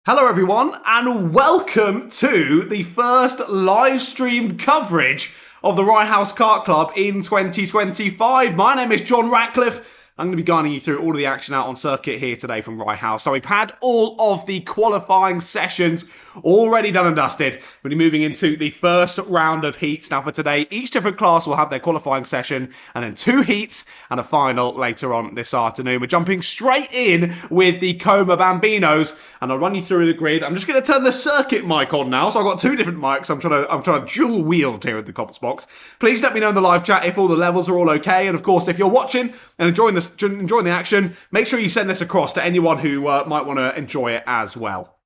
Hello everyone and welcome to the first live streamed coverage of the Rye House Kart Club in 2025. My name is John Ratcliffe. I'm going to be guiding you through all of the action out on circuit here today from Rye House. So we've had all of the qualifying sessions already done and dusted. We'll be moving into the first round of heats. Now for today, each different class will have their qualifying session and then 2 heats and a final later on this afternoon. We're jumping straight in with the Coma Bambinos and I'll run you through the grid. I'm just going to turn the circuit mic on now. So I've got 2 different mics. I'm trying to dual wield here at the Cops box. Please let me know in the live chat if all the levels are all okay. And of course, if you're watching and enjoying the action, make sure you send this across to anyone who might want to enjoy it as well.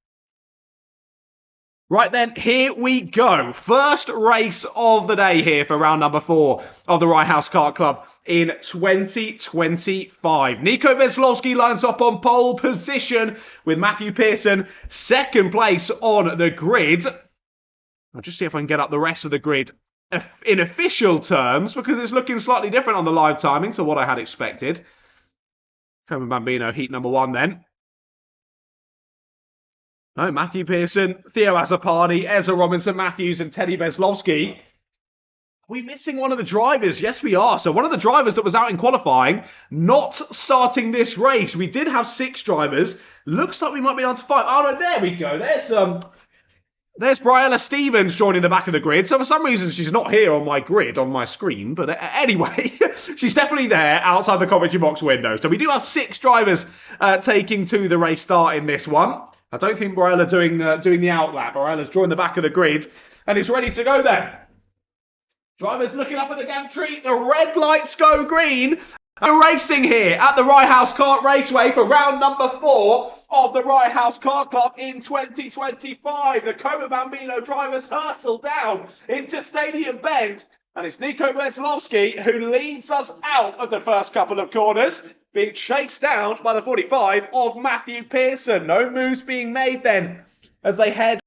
Right then, here we go. First race of the day here for round number 4 of the Rye House Kart Club in 2025. Nico Veslovsky lines up on pole position with Matthew Pearson second place on the grid. I'll just see if I can get up the rest of the grid in official terms because it's looking slightly different on the live timing to what I had expected. Coma Bambino, heat number 1 then. Oh, Matthew Pearson, Theo Azzopardi, Ezra Robinson Matthews, and Teddy Veslovsky. Are we missing one of the drivers? Yes, we are. So one of the drivers that was out in qualifying, not starting this race. We did have 6 drivers. Looks like we might be down to 5. Oh, no, there we go. There's Briella Stevens joining the back of the grid. So for some reason, she's not here on my grid, on my screen. But anyway, she's definitely there outside the commentary box window. So we do have 6 drivers taking to the race start in this one. I don't think Briella doing the outlap. Brielle's joined the back of the grid and it's ready to go then. Drivers looking up at the gantry. The red lights go green. We're racing here at the Rye House Kart Raceway for round number 4 of the Rye House Kart Club in 2025. The Coma Bambino drivers hurtle down into Stadium Bend. And it's Nico Veslovsky who leads us out of the first couple of corners, being chased down by the 45 of Matthew Pearson. No moves being made then as they head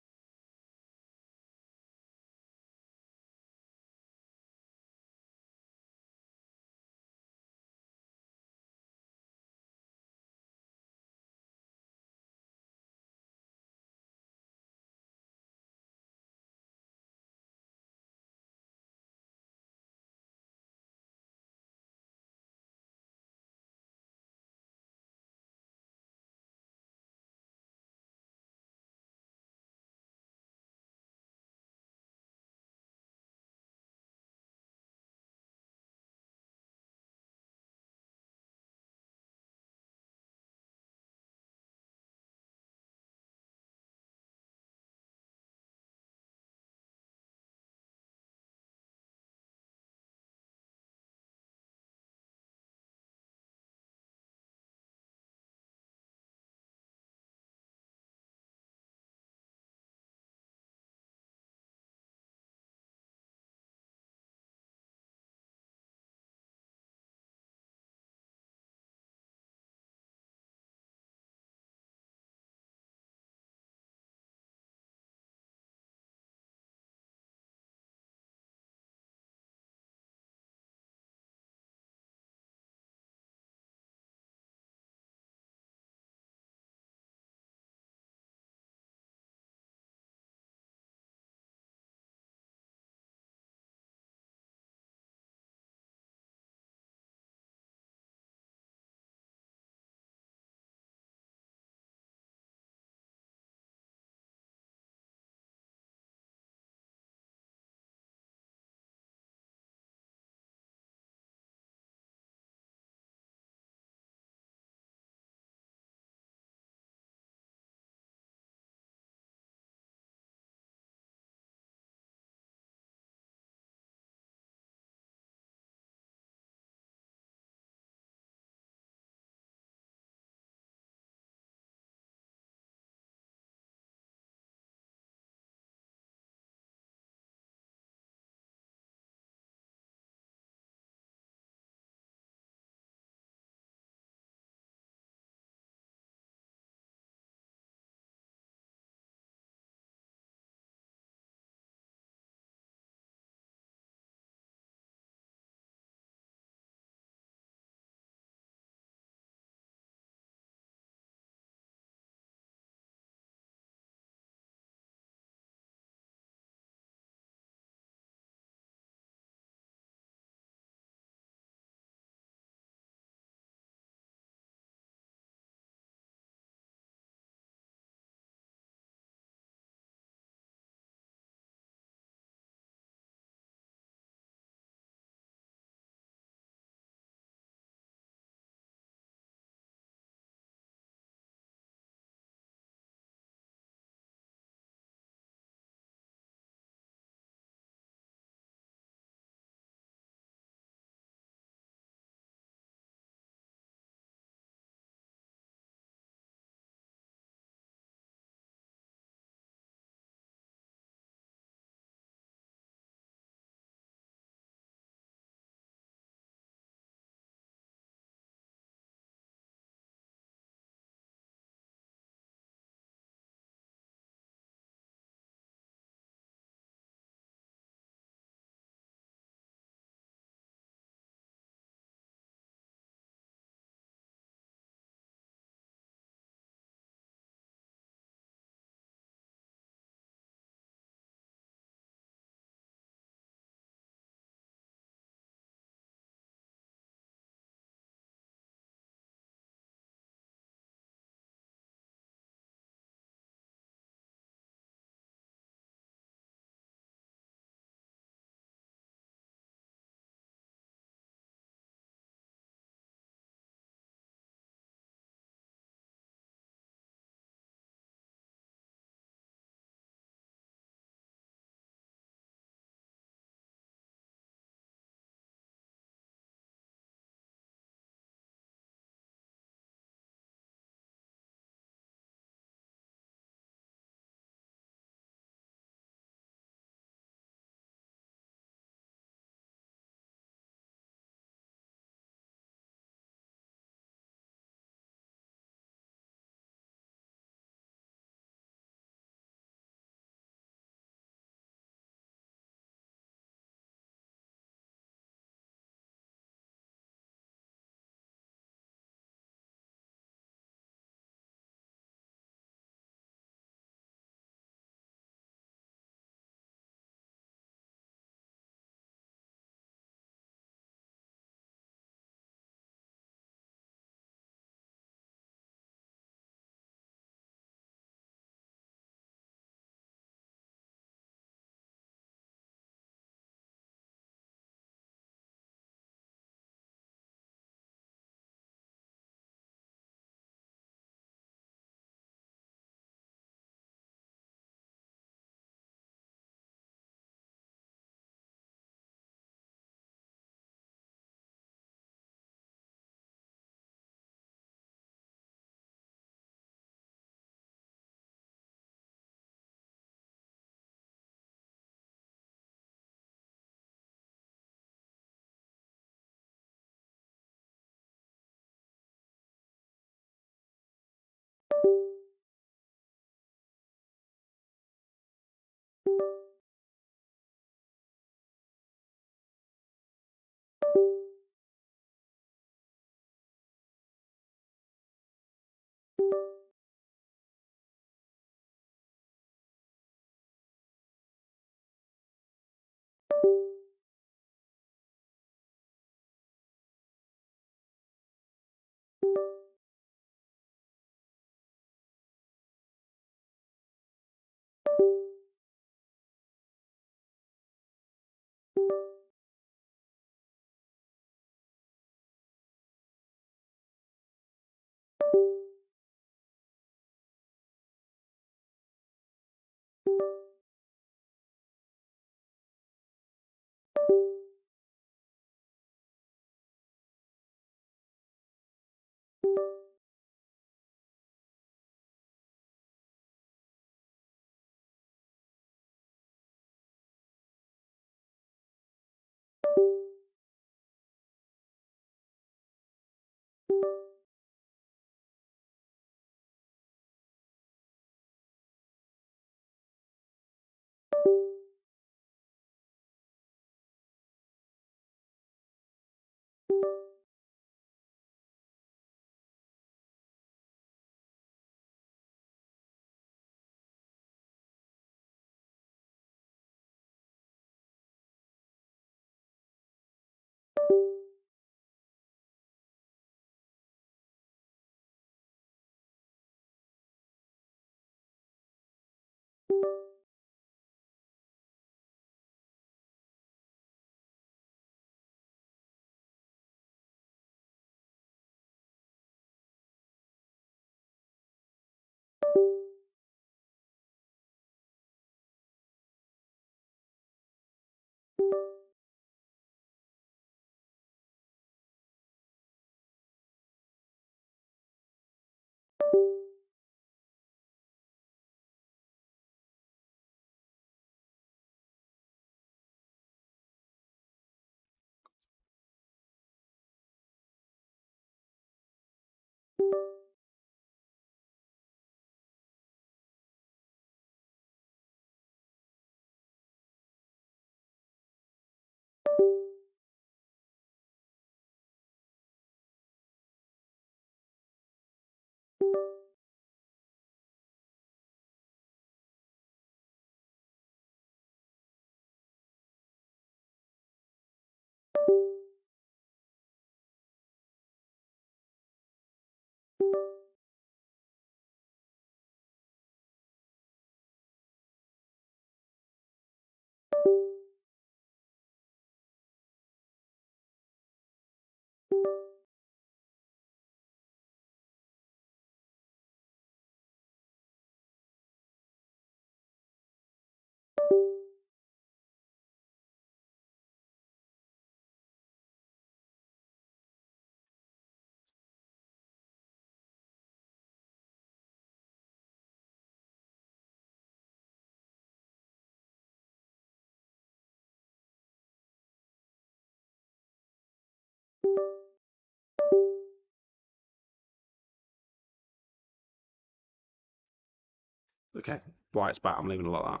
Okay, right, it's back. I'm leaving it like that.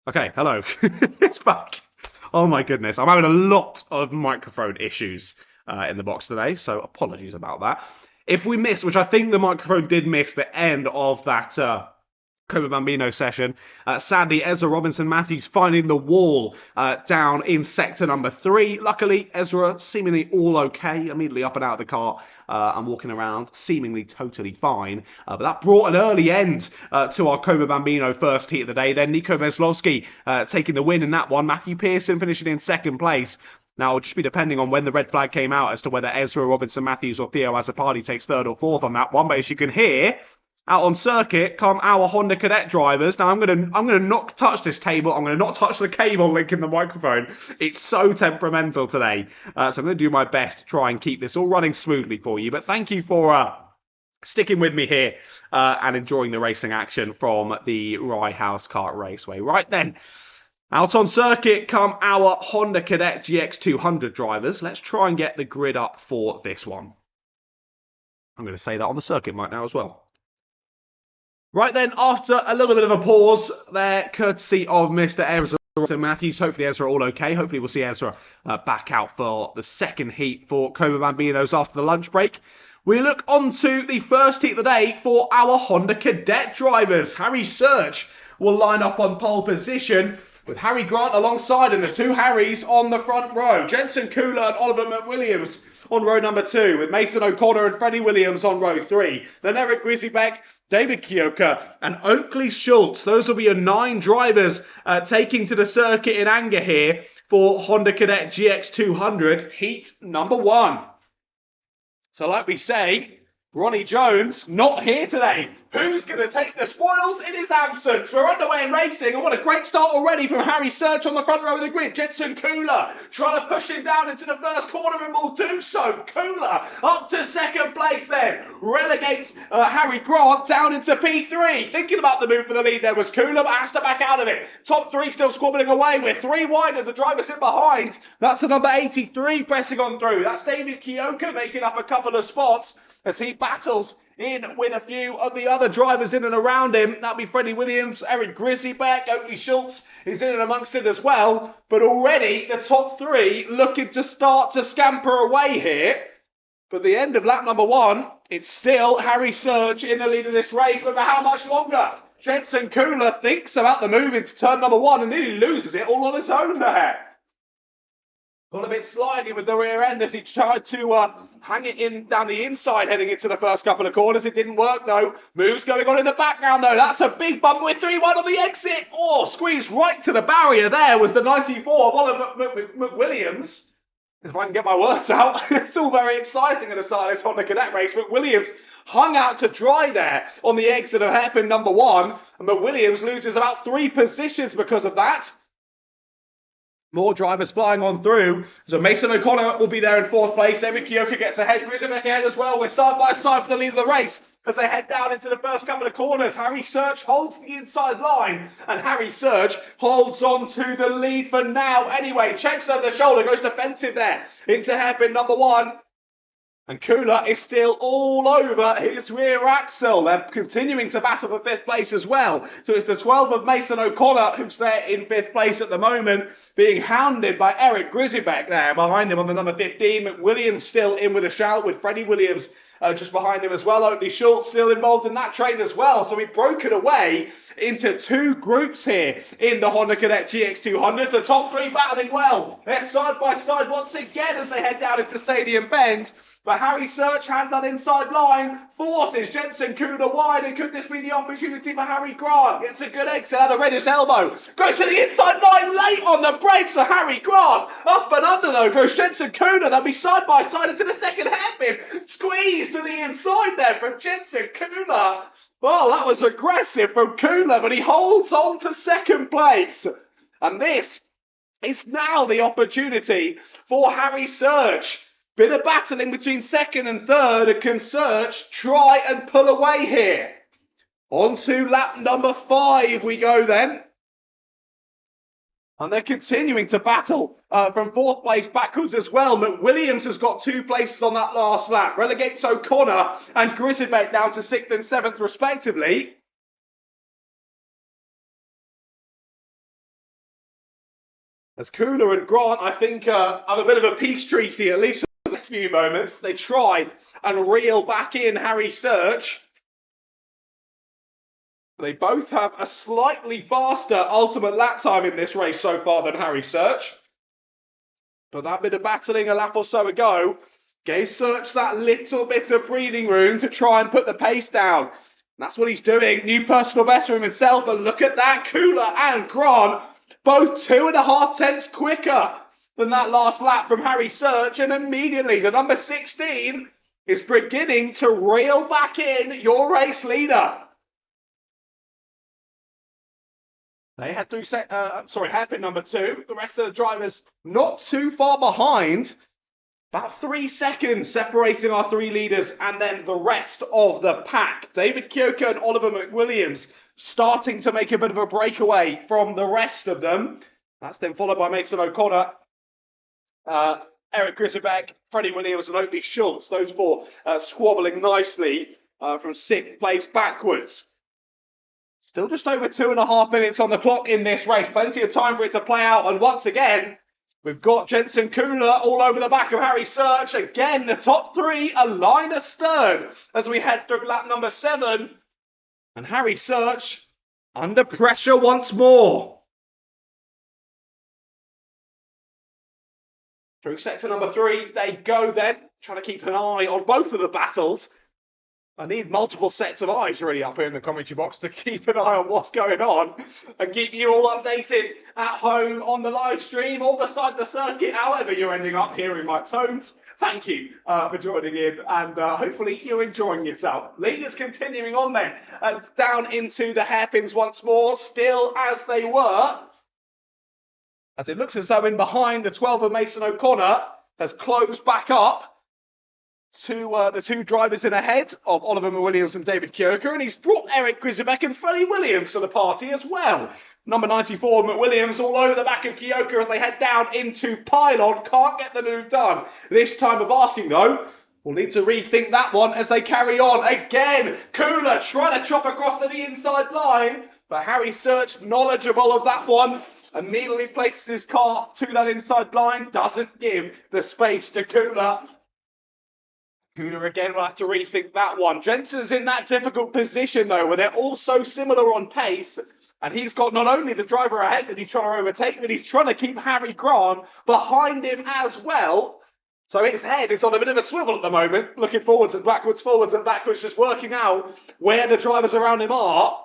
Okay, hello. It's back. Oh my goodness. I'm having a lot of microphone issues in the box today, so apologies about that. If we missed, which I think the microphone did miss the end of that Coma Bambino session. Sadly, Ezra Robinson Matthews finding the wall down in sector number 3. Luckily, Ezra seemingly all okay, immediately up and out of the car and walking around, seemingly totally fine. But that brought an early end to our Coma Bambino first heat of the day. Then Nico Veslovsky taking the win in that one. Matthew Pearson finishing in second place. Now, it'll just be depending on when the red flag came out as to whether Ezra Robinson Matthews or Theo Azzopardi takes third or fourth on that one. But as you can hear, out on circuit come our Honda Cadet drivers. Now I'm gonna not touch this table. I'm gonna not touch the cable linking the microphone. It's so temperamental today. So I'm gonna do my best to try and keep this all running smoothly for you. But thank you for sticking with me here and enjoying the racing action from the Rye House Kart Raceway. Right then. Out on circuit come our Honda Cadet GX200 drivers. Let's try and get the grid up for this one. I'm going to say that on the circuit mic now as well. Right then, after a little bit of a pause there, courtesy of Mr. Ezra Matthews. Hopefully Ezra all okay. Hopefully we'll see Ezra back out for the second heat for Coma Bambinos after the lunch break. We look on to the first heat of the day for our Honda Cadet drivers. Harry Search will line up on pole position, with Harry Grant alongside him, the two Harrys on the front row. Jensen Kula and Oliver McWilliams on row number 2, with Mason O'Connor and Freddie Williams on row 3. Then Eric Grizzlybeck, David Kioka and Oakley Schultz. Those will be your 9 drivers taking to the circuit in anger here for Honda Cadet GX200 heat number 1. So like we say, Ronnie Jones not here today. Who's going to take the spoils in his absence? We're underway in racing, and what a great start already from Harry Search on the front row of the grid. Jensen Kula trying to push him down into the first corner and will do so. Kula up to second place then. Relegates Harry Grant down into P3. Thinking about the move for the lead there was Kula, but has to back out of it. Top 3 still squabbling away. We're 3 wide of the drivers in behind. That's the number 83 pressing on through. That's David Kioka making up a couple of spots as he battles in with a few of the other drivers in and around him. That'll be Freddie Williams, Eric Grizzlybeck, Oakley Schultz is in and amongst it as well. But already the top 3 looking to start to scamper away here. But the end of lap number 1, it's still Harry Search in the lead of this race. But for how much longer? Jensen Kula thinks about the move into turn number 1 and nearly loses it all on his own there. Got a bit slidey with the rear end as he tried to hang it in down the inside heading into the first couple of corners. It didn't work though. Moves going on in the background though. That's a big bump with 3 wide on the exit. Oh, squeezed right to the barrier there was the 94 of Oliver McWilliams. If I can get my words out. It's all very exciting at the start of this Honda Cadet race. McWilliams hung out to dry there on the exit of hairpin number 1. And McWilliams loses about 3 positions because of that. More drivers flying on through. So Mason O'Connor will be there in 4th place. David Kioka gets ahead. Grizzlybeck ahead as well. We're side by side for the lead of the race as they head down into the first couple of corners. Harry Search holds the inside line. And Harry Search holds on to the lead for now. Anyway, checks over the shoulder. Goes defensive there into hairpin number 1. And Kula is still all over his rear axle. They're continuing to battle for 5th place as well. So it's the 12 of Mason O'Connor who's there in 5th place at the moment, being hounded by Eric Grisibek there behind him on the number 15. McWilliams still in with a shout, with Freddie Williams just behind him as well. Oakley Schultz still involved in that train as well. So we've broken away into 2 groups here in the Honda Cadet GX2 Hondas. The top 3 battling well. They're side by side once again as they head down into Stadium Bend. But Harry Search has that inside line, forces Jensen Kuhner wide, and could this be the opportunity for Harry Grant? Gets a good exit out of Reddish elbow, goes to the inside line, late on the brakes for Harry Grant. Up and under though goes Jensen Kuhner. They'll be side by side into the second hairpin. Squeeze to the inside there from Jensen Kuhner. Well, that was aggressive from Kuhner, but he holds on to second place. And this is now the opportunity for Harry Search. Bit of battling between 2nd and 3rd, and can Search try and pull away here? On to lap number 5 we go then. And they're continuing to battle from 4th place backwards as well. McWilliams has got 2 places on that last lap. Relegates O'Connor and Grisibek down to 6th and 7th respectively. As Kuhner and Grant, I think, have a bit of a peace treaty, at least for the next few moments. They try and reel back in Harry Search. They both have a slightly faster ultimate lap time in this race so far than Harry Search. But that bit of battling a lap or so ago gave Search that little bit of breathing room to try and put the pace down. And that's what he's doing. New personal best for himself. And look at that, Kuhner and Grant, both 2.5 tenths quicker than that last lap from Harry Search. And immediately the number 16 is beginning to reel back in your race leader. They had through hairpin number 2. The rest of the drivers not too far behind. About 3 seconds separating our 3 leaders and then the rest of the pack. David Kyoka and Oliver McWilliams starting to make a bit of a breakaway from the rest of them. That's then followed by Mason O'Connor, Eric Grisibek, Freddie Williams and Oakley Schultz. Those 4 squabbling nicely from 6th place backwards. Still just over 2.5 minutes on the clock in this race. Plenty of time for it to play out. And once again, we've got Jensen Kuhner all over the back of Harry Search. Again, the top 3 a line astern as we head through lap number 7. And Harry Search under pressure once more. Through sector number 3, they go then. Trying to keep an eye on both of the battles. I need multiple sets of eyes really up here in the commentary box to keep an eye on what's going on and keep you all updated at home on the live stream or beside the circuit, however you're ending up hearing my tones. Thank you for joining in, and hopefully you're enjoying yourself. Leaders continuing on then, down into the hairpins once more, still as they were. As it looks as though in behind, the 12 of Mason O'Connor has closed back up to the 2 drivers in ahead of Oliver McWilliams and David Kyoka, and he's brought Eric Grisibek and Freddie Williams to the party as well. Number 94, McWilliams, all over the back of Kyoka as they head down into pylon. Can't get the move done. This time of asking, though, we'll need to rethink that one as they carry on. Again, Kuhner trying to chop across to the inside line, but Harry Search, knowledgeable of that one, immediately places his car to that inside line, doesn't give the space to Kuhner. Kuhner again will have to rethink that one. Jensen's in that difficult position, though, where they're all so similar on pace. And he's got not only the driver ahead that he's trying to overtake, but he's trying to keep Harry Grant behind him as well. So his head is on a bit of a swivel at the moment, looking forwards and backwards, just working out where the drivers around him are.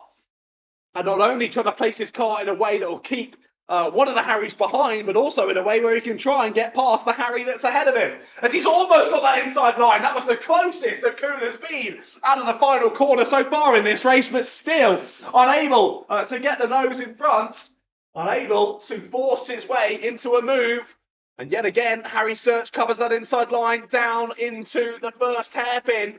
And not only trying to place his car in a way that will keep one of the Harrys behind, but also in a way where he can try and get past the Harry that's ahead of him. As he's almost got that inside line. That was the closest that Kuhner's been out of the final corner so far in this race, but still unable to get the nose in front, unable to force his way into a move. And yet again, Harry Search covers that inside line down into the first hairpin.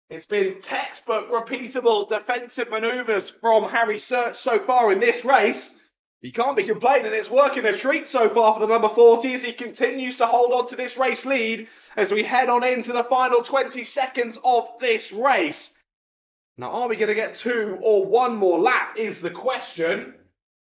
It's been textbook, repeatable defensive manoeuvres from Harry Search so far in this race. You can't be complaining. It's working a treat so far for the number 40 as he continues to hold on to this race lead as we head on into the final 20 seconds of this race. Now, are we going to get 2 or 1 more lap is the question.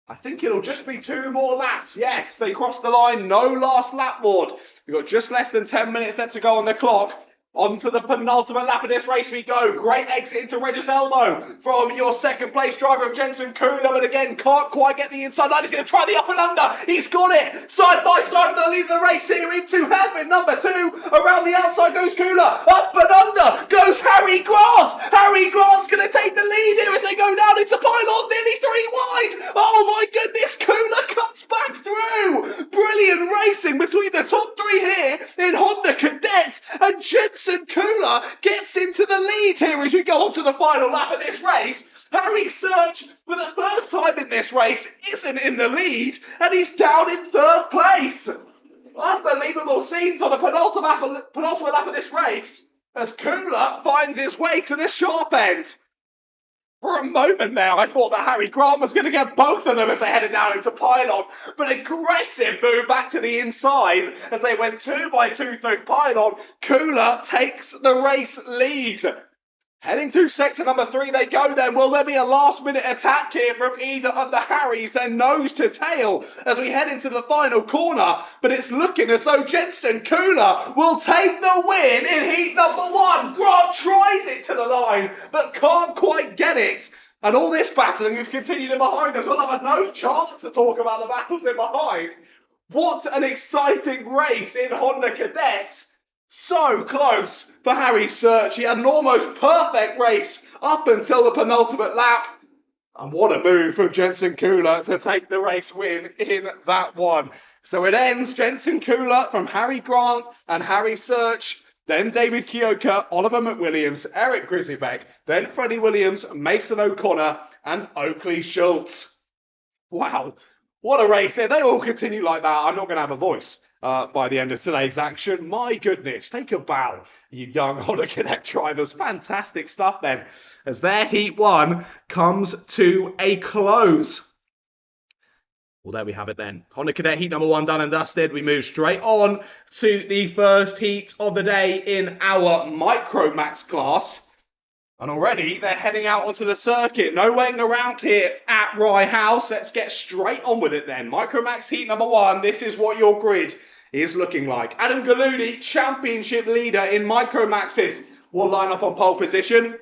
I think it'll just be 2 more laps. Yes, they crossed the line. No last lap board. We've got just less than 10 minutes left to go on the clock. Onto the penultimate lap of this race we go. Great exit into Regis Elmo from your second place driver of Jensen Kuhn. But again, can't quite get the inside line. He's going to try the up and under. He's got it. Side by side with the lead of the race here into hairpin number 2. Around the outside goes Kuhn. Up and under goes Harry Grant. Harry Grant's going to take the lead here as they go down into pylon. Nearly 3 wide. Oh my goodness. Kuhn cuts back through. Brilliant racing between the top 3 here in Honda Cadets and Jensen Kuhn gets into the lead here as we go on to the final lap of this race. Harry Search, for the first time in this race, isn't in the lead and he's down in 3rd place. Unbelievable scenes on the penultimate lap of this race as Kuhn finds his way to the sharp end. For a moment there, I thought that Harry Grant was going to get both of them as they headed down into pylon. But aggressive move back to the inside as they went 2 by 2 through pylon. Kuhn takes the race lead. Heading through sector number 3 they go then. Will there be a last-minute attack here from either of the Harrys, then nose to tail, as we head into the final corner? But it's looking as though Jensen Kuhn will take the win in heat number 1. Grant tries it to the line, but can't quite get it. And all this battling is continued in behind us. We'll have no chance to talk about the battles in behind. What an exciting race in Honda Cadets. So close for Harry Search. He had an almost perfect race up until the penultimate lap. And what a move from Jensen Kuhn to take the race win in that one. So it ends Jensen Kuhn from Harry Grant and Harry Search. Then David Kioka, Oliver McWilliams, Eric Griszybeck, then Freddie Williams, Mason O'Connor, and Oakley Schultz. Wow, what a race. If they all continue like that, I'm not going to have a voice by the end of today's action. My goodness, take a bow, you young Honda Cadet drivers. Fantastic stuff then, as their Heat 1 comes to a close. Well, there we have it then. Honda Cadet Heat number 1 done and dusted. We move straight on to the first heat of the day in our Micromax class. And already they're heading out onto the circuit. No waiting around here at Rye House. Let's get straight on with it then. Micromax Heat number 1. This is what your grid is looking like. Adam Galudi, championship leader in Micromaxes, will line up on pole position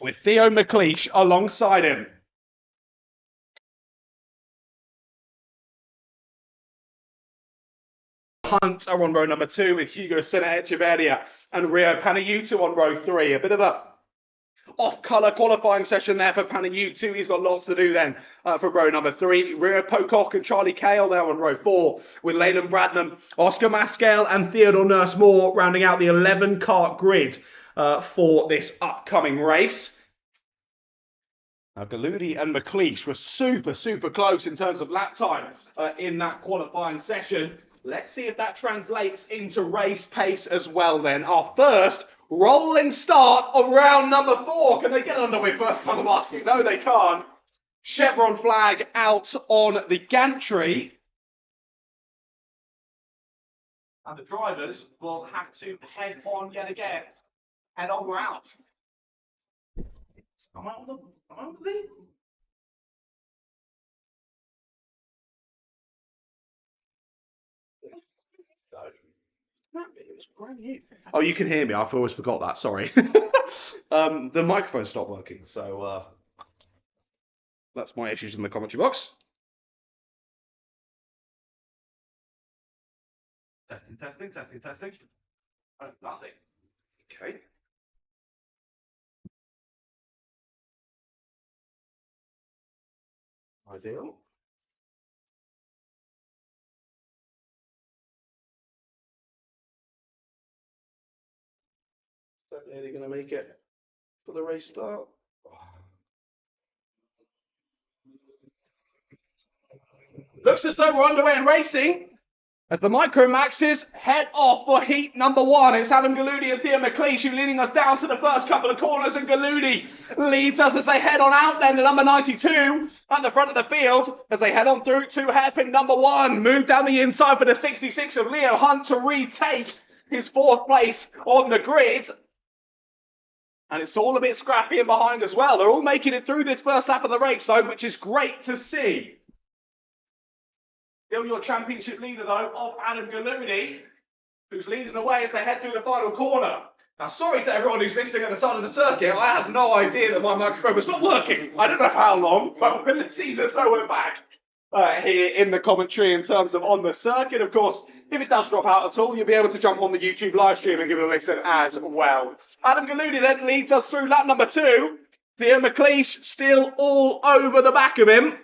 with Theo McLeish alongside him. Hunt are on row number 2 with Hugo Sena Echeverria and Rio Panayutu on row 3. A bit of a off-colour qualifying session there for Panayutu. He's got lots to do then from row number 3. Rio Pocock and Charlie Cale there on row 4 with Leyland Bradnam, Oscar Maskell and Theodore Nurse-Moore rounding out the 11-kart grid for this upcoming race. Now, Galudi and McLeish were super close in terms of lap time in that qualifying session. Let's see if that translates into race pace as well then. Our first rolling start of round number 4. Can they get underway first time I'm asking? No, they can't. Chevron flag out on the gantry. And the drivers will have to head on yet again. Head on route. Am I on the lead? It was brand new. Oh, you can hear me. I've always forgot that. Sorry. The microphone stopped working, so that's my issues in the commentary box. Testing. Oh, nothing. Okay. Ideal. Definitely going to make it for the race start. Looks as though we're underway and racing. As the Micro Maxes head off for heat number 1, it's Adam Galudi and Theo McLeish leading us down to the first couple of corners, and Galudi leads us as they head on out then to number 92 at the front of the field as they head on through to hairpin number 1. Move down the inside for the 66 of Leo Hunt to retake his 4th place on the grid. And it's all a bit scrappy in behind as well. They're all making it through this first lap of the race though, which is great to see. Still your championship leader, though, of Adam Galudi, who's leading the way as they head through the final corner. Now, sorry to everyone who's listening at the side of the circuit. I had no idea that my microphone was not working. I don't know for how long, but when the season so we're back here in the commentary in terms of on the circuit. Of course, if it does drop out at all, you'll be able to jump on the YouTube live stream and give it a listen as well. Adam Galudi then leads us through lap number 2. Theo McLeish still all over the back of him,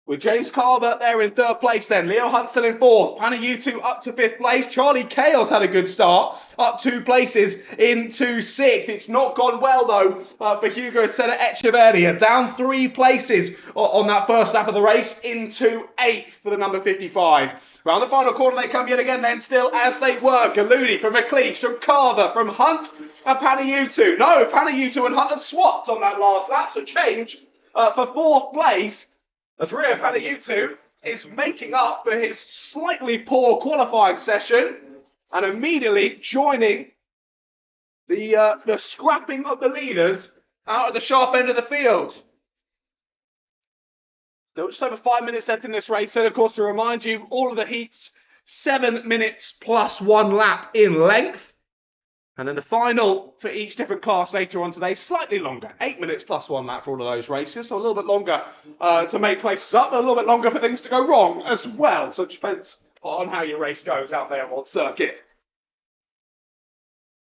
with James Carver there in 3rd place then. Leo Hunt still in 4th. Panayutu up to 5th place. Charlie Chaos had a good start. Up 2 places into 6th. It's not gone well, though, for Hugo Sena Echeverria. Down 3 places on that first lap of the race into 8th for the number 55. Round the final corner they come yet again then, still as they were. Galudi from McLeish, from Carver, from Hunt and Panayutu. No, Panayutu and Hunt have swapped on that last lap, so change for 4th place, as Rio Panayutu is making up for his slightly poor qualifying session and immediately joining the scrapping of the leaders out at the sharp end of the field. Still just over 5 minutes left in this race, and of course to remind you, all of the heats 7 minutes plus 1 lap in length. And then the final for each different class later on today, slightly longer, 8 minutes plus 1 lap for all of those races. So a little bit longer to make places up, but a little bit longer for things to go wrong as well. So it depends on how your race goes out there on circuit.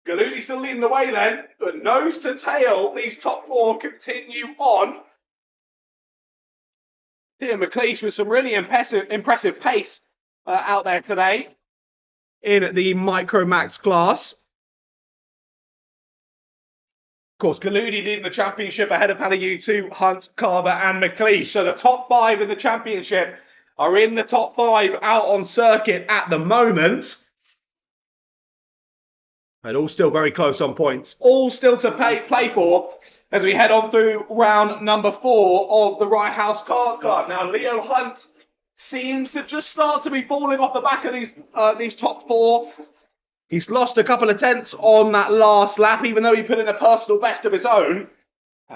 Galudi still leading the way then, but nose to tail, these top 4 continue on. Theo McLeish with some really impressive pace out there today in the Micro Max class. Of course, Galudi leading the championship ahead of Panayutu, Hunt, Carver and McLeish. So the top 5 in the championship are in the top 5 out on circuit at the moment. And all still very close on points. All still to play for as we head on through round number 4 of the Rye House Kart Club. Now, Leo Hunt seems to just start to be falling off the back of these top 4. He's lost a couple of tenths on that last lap, even though he put in a personal best of his own.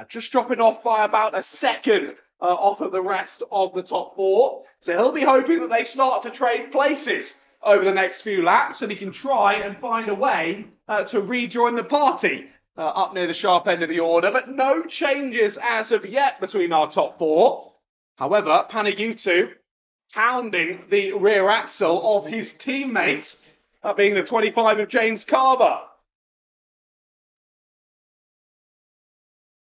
Just dropping off by about a second off of the rest of the top 4. So he'll be hoping that they start to trade places over the next few laps, and he can try and find a way to rejoin the party up near the sharp end of the order. But no changes as of yet between our top 4. However, Panayutu pounding the rear axle of his teammate, being the 25 of James Carver.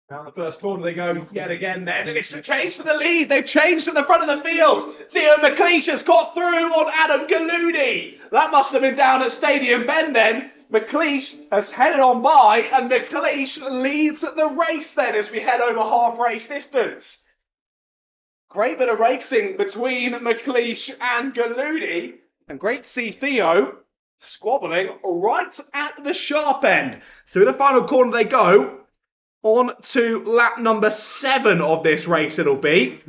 Down the first corner they go yet again then, and it's a change for the lead. They've changed at the front of the field. Theo McLeish has got through on Adam Galudi. That must have been down at Stadium Bend then. McLeish has headed on by, and McLeish leads the race then as we head over half race distance. Great bit of racing between McLeish and Galudi, and great to see Theo squabbling right at the sharp end. Through the final corner they go, on to lap number 7 of this race it'll be.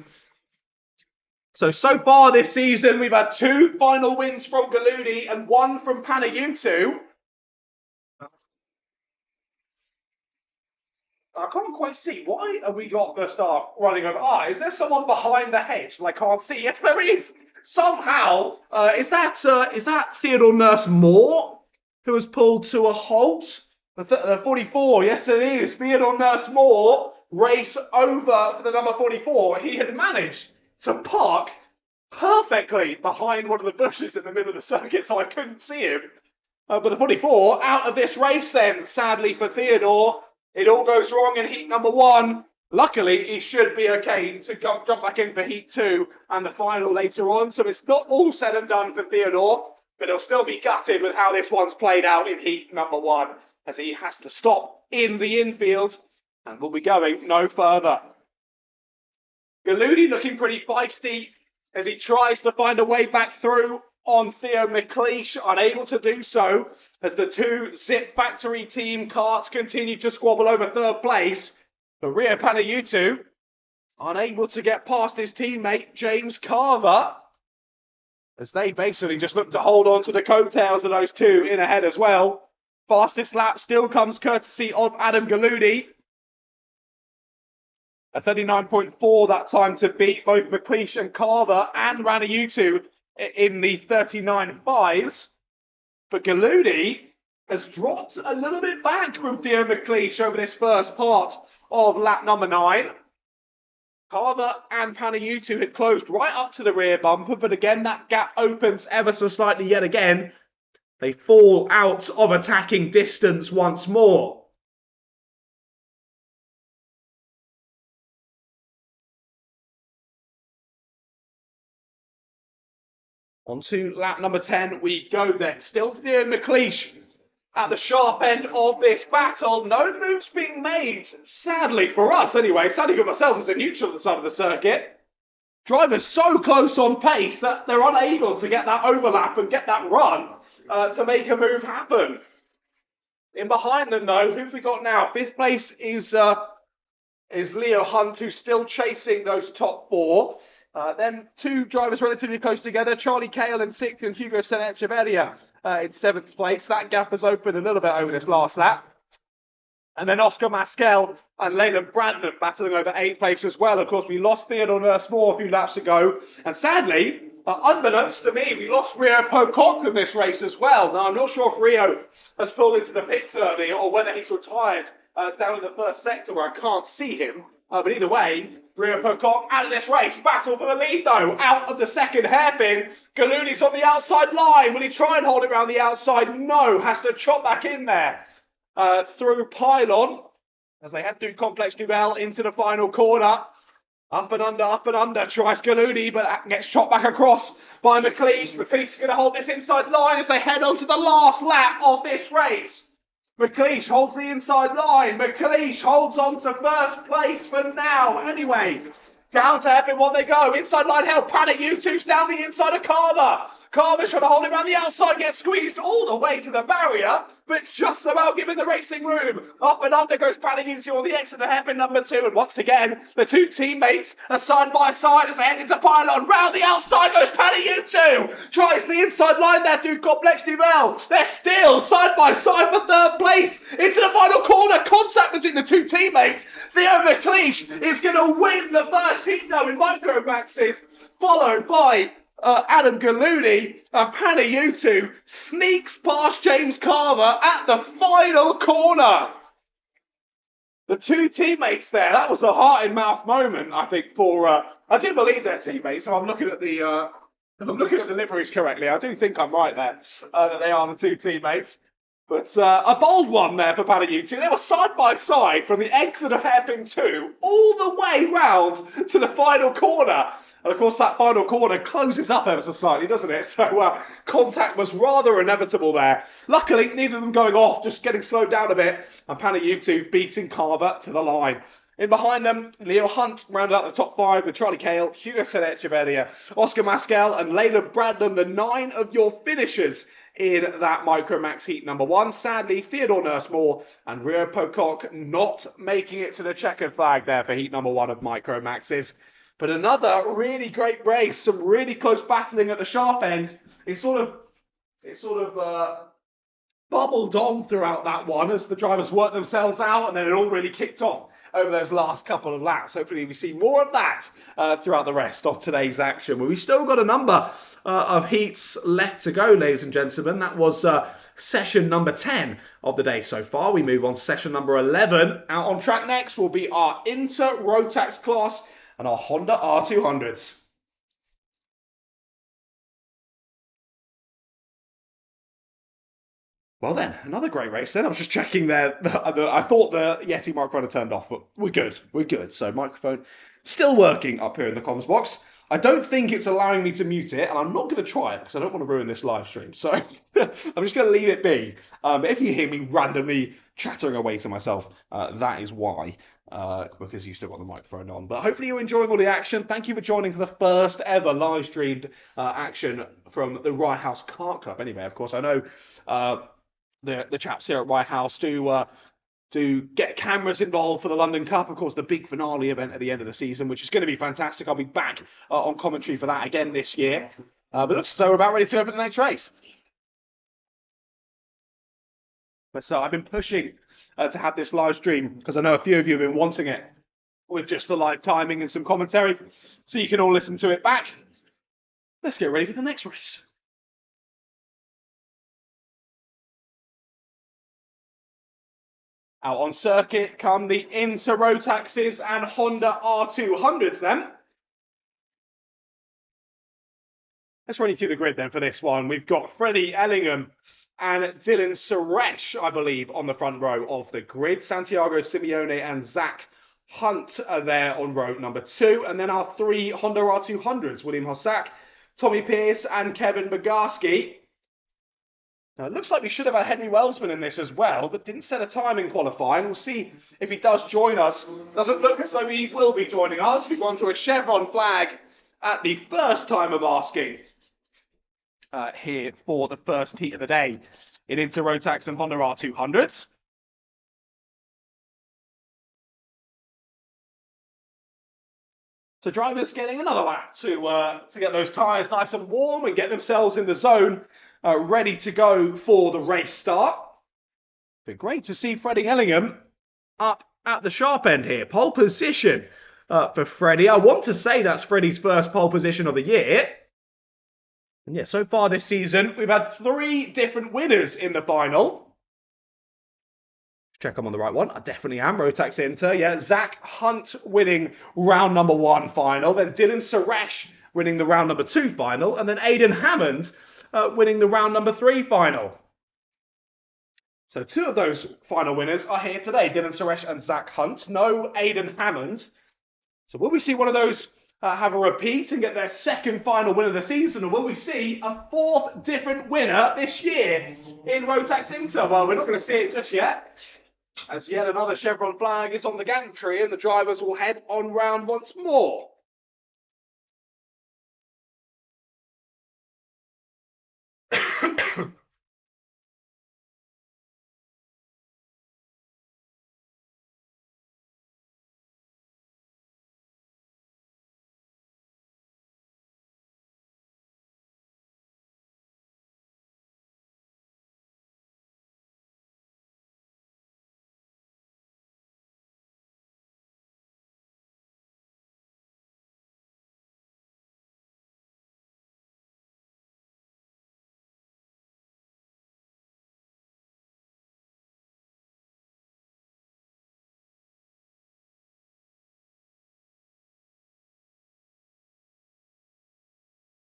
So far this season we've had 2 final wins from Galudi and 1 from Panayutu. I can't quite see. Why have we got the staff running over? Is there someone behind the hedge that I can't see? Yes, there is. Somehow, is that Theodore Nurse Moore who has pulled to a halt? The 44, yes it is. Theodore Nurse Moore race over for the number 44. He had managed to park perfectly behind one of the bushes in the middle of the circuit, so I couldn't see him. But the 44 out of this race then, sadly for Theodore. It all goes wrong in heat number 1. Luckily, he should be okay to jump back in for heat 2 and the final later on. So it's not all said and done for Theodore, but he'll still be gutted with how this one's played out in heat number 1, as he has to stop in the infield and will be going no further. Galudi looking pretty feisty as he tries to find a way back through on Theo McLeish, unable to do so as the two Zip Factory team karts continue to squabble over third place. But Rio Panayutu unable to get past his teammate James Carver, as they basically just look to hold on to the coattails of those two in ahead as well. Fastest lap still comes courtesy of Adam Galudi. A 39.4 that time to beat both McLeish and Carver and Ranayutu in the 39.5s. But Galudi has dropped a little bit back from Theo McLeish over this first part of lap number 9. Carver and Panayutu had closed right up to the rear bumper, but again that gap opens ever so slightly yet again. They fall out of attacking distance once more. On to lap number 10 we go then. Still Theo McLeish at the sharp end of this battle. No moves being made, sadly for us anyway, sadly for myself as a neutral at the side of the circuit. Drivers so close on pace that they're unable to get that overlap and get that run to make a move happen. In behind them though, who've we got now? 5th place is Leo Hunt, who's still chasing those top 4. Then 2 drivers relatively close together, Charlie Cale in 6th and Hugo Sanet-Echeverria in 7th place. That gap has opened a little bit over this last lap. And then Oscar Maskel and Leyland Brandon battling over 8th place as well. Of course, we lost Theodore Nursmore a few laps ago. And sadly, unbeknownst to me, we lost Rio Pocock in this race as well. Now, I'm not sure if Rio has pulled into the pits early or whether he's retired down in the first sector where I can't see him. But either way, Rio Pocock out of this race. Battle for the lead, though. Out of the second hairpin. Galudi's on the outside line. Will he try and hold it around the outside? No. Has to chop back in there through pylon as they head through Complex Nouvelle into the final corner. Up and under. Tries Galudi, but gets chopped back across by McLeish. McLeish is going to hold this inside line as they head on to the last lap of this race. McLeish holds the inside line. McLeish holds on to first place for now. Anyway, down to hairpin 1 they go. Inside line held. Panayutu's down the inside of Carver. Carver's trying to hold him around the outside, gets squeezed all the way to the barrier, but just about giving the racing room. Up and under goes Panayutu on the exit of hairpin number 2, and once again, the two teammates are side by side as they head into pylon. Round the outside goes Panayutu. Tries the inside line there through Complex Nouvelle. They're still side by side for third place. Into the final corner, contact between the two teammates. Theo McLeish is going to win the first heat though in micro maxes, followed by Adam Galudi, and Panayutu sneaks past James Carver at the final corner. The two teammates there, that was a heart-in-mouth moment, I think, for... I do believe they're teammates, so I'm looking at the... if I'm looking at the liveries correctly, I do think I'm right there, that they are the two teammates. But a bold one there for Panayutu. They were side by side from the exit of hairpin 2 all the way round to the final corner. And of course, that final corner closes up ever so slightly, doesn't it? So contact was rather inevitable there. Luckily, neither of them going off, just getting slowed down a bit. And Panayutu beating Carver to the line. In behind them, Leo Hunt rounded out the top 5 with Charlie Cale, Hugo Sanet-Echeverria, Oscar Maskel and Leyland Brandon, the 9 of your finishers in that Micromax heat number 1. Sadly, Theodore Nursmore and Rio Pocock not making it to the checkered flag there for heat number 1 of Micromaxes. But another really great race, some really close battling at the sharp end. It sort of bubbled on throughout that one as the drivers worked themselves out, and then it all really kicked off over those last couple of laps. Hopefully we see more of that throughout the rest of today's action. But we've still got a number of heats left to go, ladies and gentlemen. That was session number 10 of the day so far. We move on to session number 11. Out on track next will be our Inter Rotax class and our Honda R200s. Well then, another great race then. I was just checking there. I thought the Yeti microphone had turned off, but we're good. So microphone still working up here in the comms box. I don't think it's allowing me to mute it, and I'm not going to try it because I don't want to ruin this live stream. So I'm just going to leave it be. If you hear me randomly chattering away to myself, that is why, because you still got the microphone on. But hopefully you're enjoying all the action. Thank you for joining for the first ever live streamed action from the Rye House Kart Club. Anyway, of course, I know the chaps here at Rye House do get cameras involved for the London Cup, of course, the big finale event at the end of the season, which is going to be fantastic. I'll be back on commentary for that again this year. But it looks as though we're about ready to open the next race. But so I've been pushing to have this live stream because I know a few of you have been wanting it with just the live timing and some commentary, so you can all listen to it back. Let's get ready for the next race. Out on circuit come the Inter Rotaxes and Honda R200s then. Let's run you through the grid then for this one. We've got Freddie Ellingham and Dylan Suresh, I believe, on the front row of the grid. Santiago Simeone and Zach Hunt are there on row number 2. And then our 3 Honda R200s, William Hossack, Tommy Pierce and Kevin Bogarski. Now, it looks like we should have had Henry Welsman in this as well, but didn't set a time in qualifying. We'll see if he does join us. Doesn't look as though he will be joining us. We've gone to a chevron flag at the first time of asking here for the first heat of the day in Inter Rotax and Honda R200s. So drivers getting another lap to get those tyres nice and warm and get themselves in the zone, ready to go for the race start. But great to see Freddie Ellingham up at the sharp end here. Pole position for Freddie. I want to say that's Freddie's first pole position of the year. And yeah, so far this season, we've had 3 different winners in the final. Check I'm on the right one. I definitely am. Rotax Inter. Yeah, Zach Hunt winning round number 1 final. Then Dylan Suresh winning the round number 2 final. And then Aidan Hammond winning the round number 3 final. So 2 of those final winners are here today. Dylan Suresh and Zach Hunt. No Aidan Hammond. So will we see one of those have a repeat and get their second final win of the season? Or will we see a 4th different winner this year in Rotax Inter? Well, we're not going to see it just yet, as yet another chevron flag is on the gantry and the drivers will head on round once more.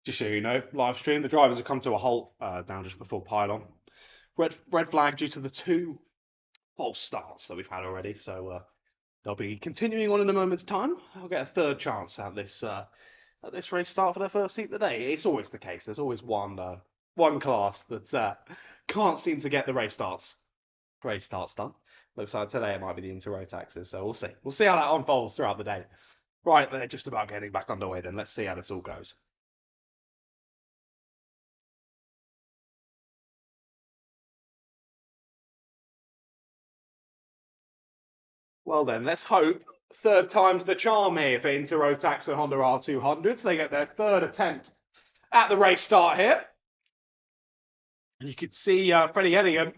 Just so you know, live stream, the drivers have come to a halt down just before pylon. Red flag due to the 2 false starts that we've had already. So they'll be continuing on in a moment's time. I'll get a 3rd chance at this race start for their first heat of the day. It's always the case. There's always one class that can't seem to get the race starts done. Looks like today it might be the Inter Rotaxes. So we'll see. We'll see how that unfolds throughout the day. Right, they're just about getting back underway then. Let's see how this all goes. Well then, let's hope 3rd time's the charm here for Inter Rotax and Honda R200s. They get their 3rd attempt at the race start here. And you could see Freddie Ellingham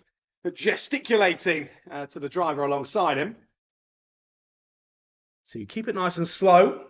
gesticulating to the driver alongside him. So you keep it nice and slow.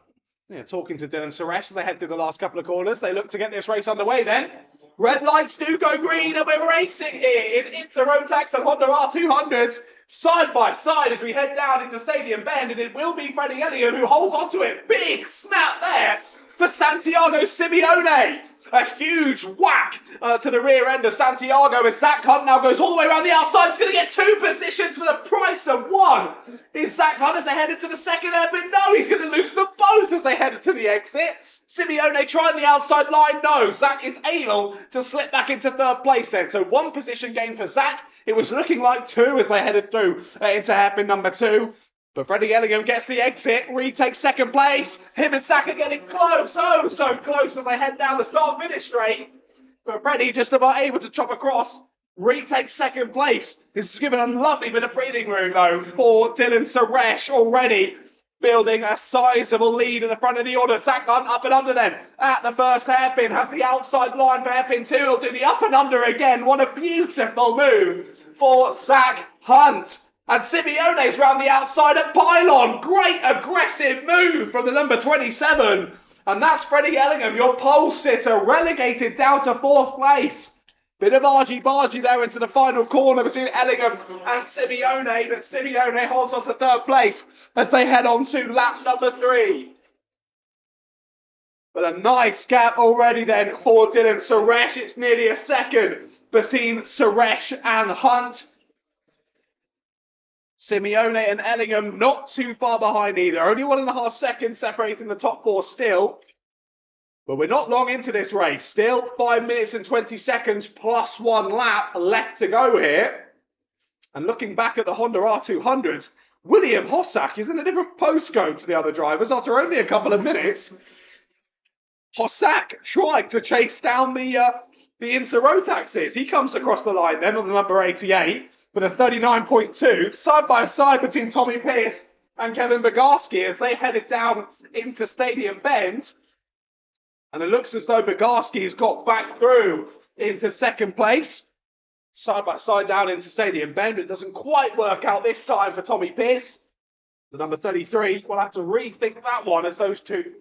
Yeah, talking to Dylan Suresh as they head through the last couple of corners. They look to get this race underway then. Red lights do go green and we're racing here in Inter Rotax and Honda R200s. Side by side as we head down into Stadium Bend, and it will be Freddie Ellingham who holds onto it. Big snap there for Santiago Simeone. A huge whack to the rear end of Santiago as Zach Hunt now goes all the way around the outside. He's going to get 2 positions for the price of 1. Is Zach Hunt as they head into the second hairpin? No, he's going to lose them both as they head to the exit. Simeone trying the outside line. No, Zach is able to slip back into third place then. So 1 position gain for Zach. It was looking like 2 as they headed through into hairpin number 2. But Freddie Ellingham gets the exit, retakes second place. Him and Zach are getting close, oh so close as they head down the start-finish straight. But Freddie just about able to chop across, retakes second place. This has given a lovely bit of breathing room though for Dylan Suresh, already building a sizable lead in the front of the order. Zach Hunt up and under then at the first hairpin, has the outside line for hairpin 2. He'll do the up and under again. What a beautiful move for Zach Hunt. And Simeone's round the outside at pylon. Great aggressive move from the number 27. And that's Freddie Ellingham, your pole sitter, relegated down to 4th place. Bit of argy-bargy there into the final corner between Ellingham and Simeone. But Simeone holds on to 3rd place as they head on to lap number 3. But a nice gap already then for Dylan Suresh. It's nearly a second between Suresh and Hunt. Simeone and Ellingham not too far behind either. Only 1.5 seconds separating the top 4 still. But we're not long into this race. Still 5 minutes and 20 seconds plus 1 lap left to go here. And looking back at the Honda R200, William Hossack is in a different postcode to the other drivers after only a couple of minutes. Hossack trying to chase down the Inter-Rotaxes. He comes across the line then on the number 88. With a 39.2, side by side between Tommy Pierce and Kevin Bogarski as they headed down into Stadium Bend. And it looks as though Bogarski's got back through into 2nd place. Side by side down into Stadium Bend. It doesn't quite work out this time for Tommy Pierce. The number 33 will have to rethink that one as those two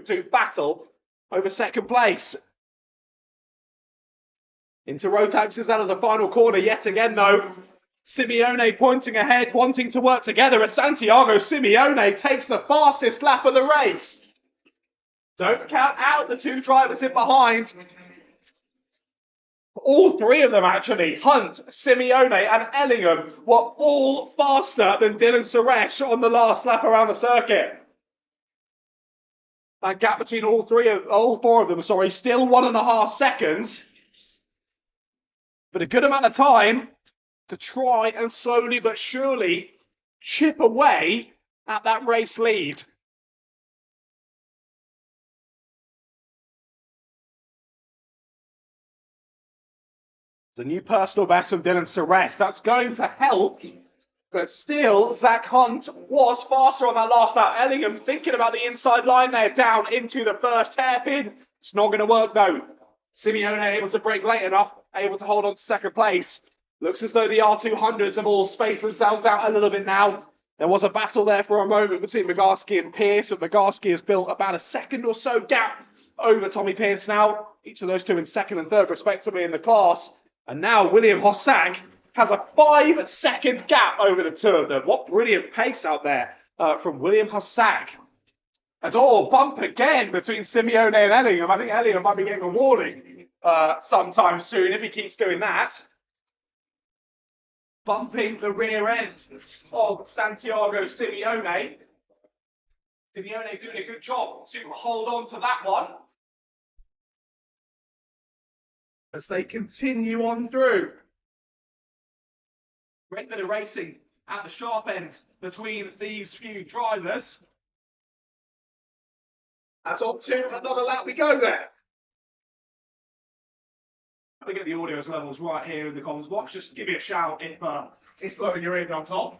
do battle over 2nd place. Inter-Rotax is out of the final corner yet again, though. Simeone pointing ahead, wanting to work together as Santiago Simeone takes the fastest lap of the race. Don't count out the 2 drivers in behind. All 3 of them, actually, Hunt, Simeone and Ellingham, were all faster than Dylan Suresh on the last lap around the circuit. That gap between all 4 of them, still 1.5 seconds. But a good amount of time to try and slowly but surely chip away at that race lead. It's a new personal best from Dylan Suresh. That's going to help. But still, Zach Hunt was faster on that last lap. Ellingham thinking about the inside line there, down into the first hairpin. It's not going to work though. Simeone able to brake late enough, able to hold on to 2nd place. Looks as though the R200s have all spaced themselves out a little bit now. There was a battle there for a moment between Bogarski and Pierce, but Bogarski has built about a second or so gap over Tommy Pierce now. Each of those 2 in 2nd and 3rd respectively in the class. And now William Hossack has a 5-second gap over the 2 of them. What brilliant pace out there from William Hossack. As bump again between Simeone and Ellingham. I think Ellingham might be getting a warning sometime soon if he keeps doing that. Bumping the rear end of Santiago Simeone. Simeone doing a good job to hold on to that one. As they continue on through. Great bit of racing at the sharp end between these few drivers. That's on to another lap we go there. I'm going to get the audio levels right here in the comms box. Just give me a shout if it's blowing your eardrums off.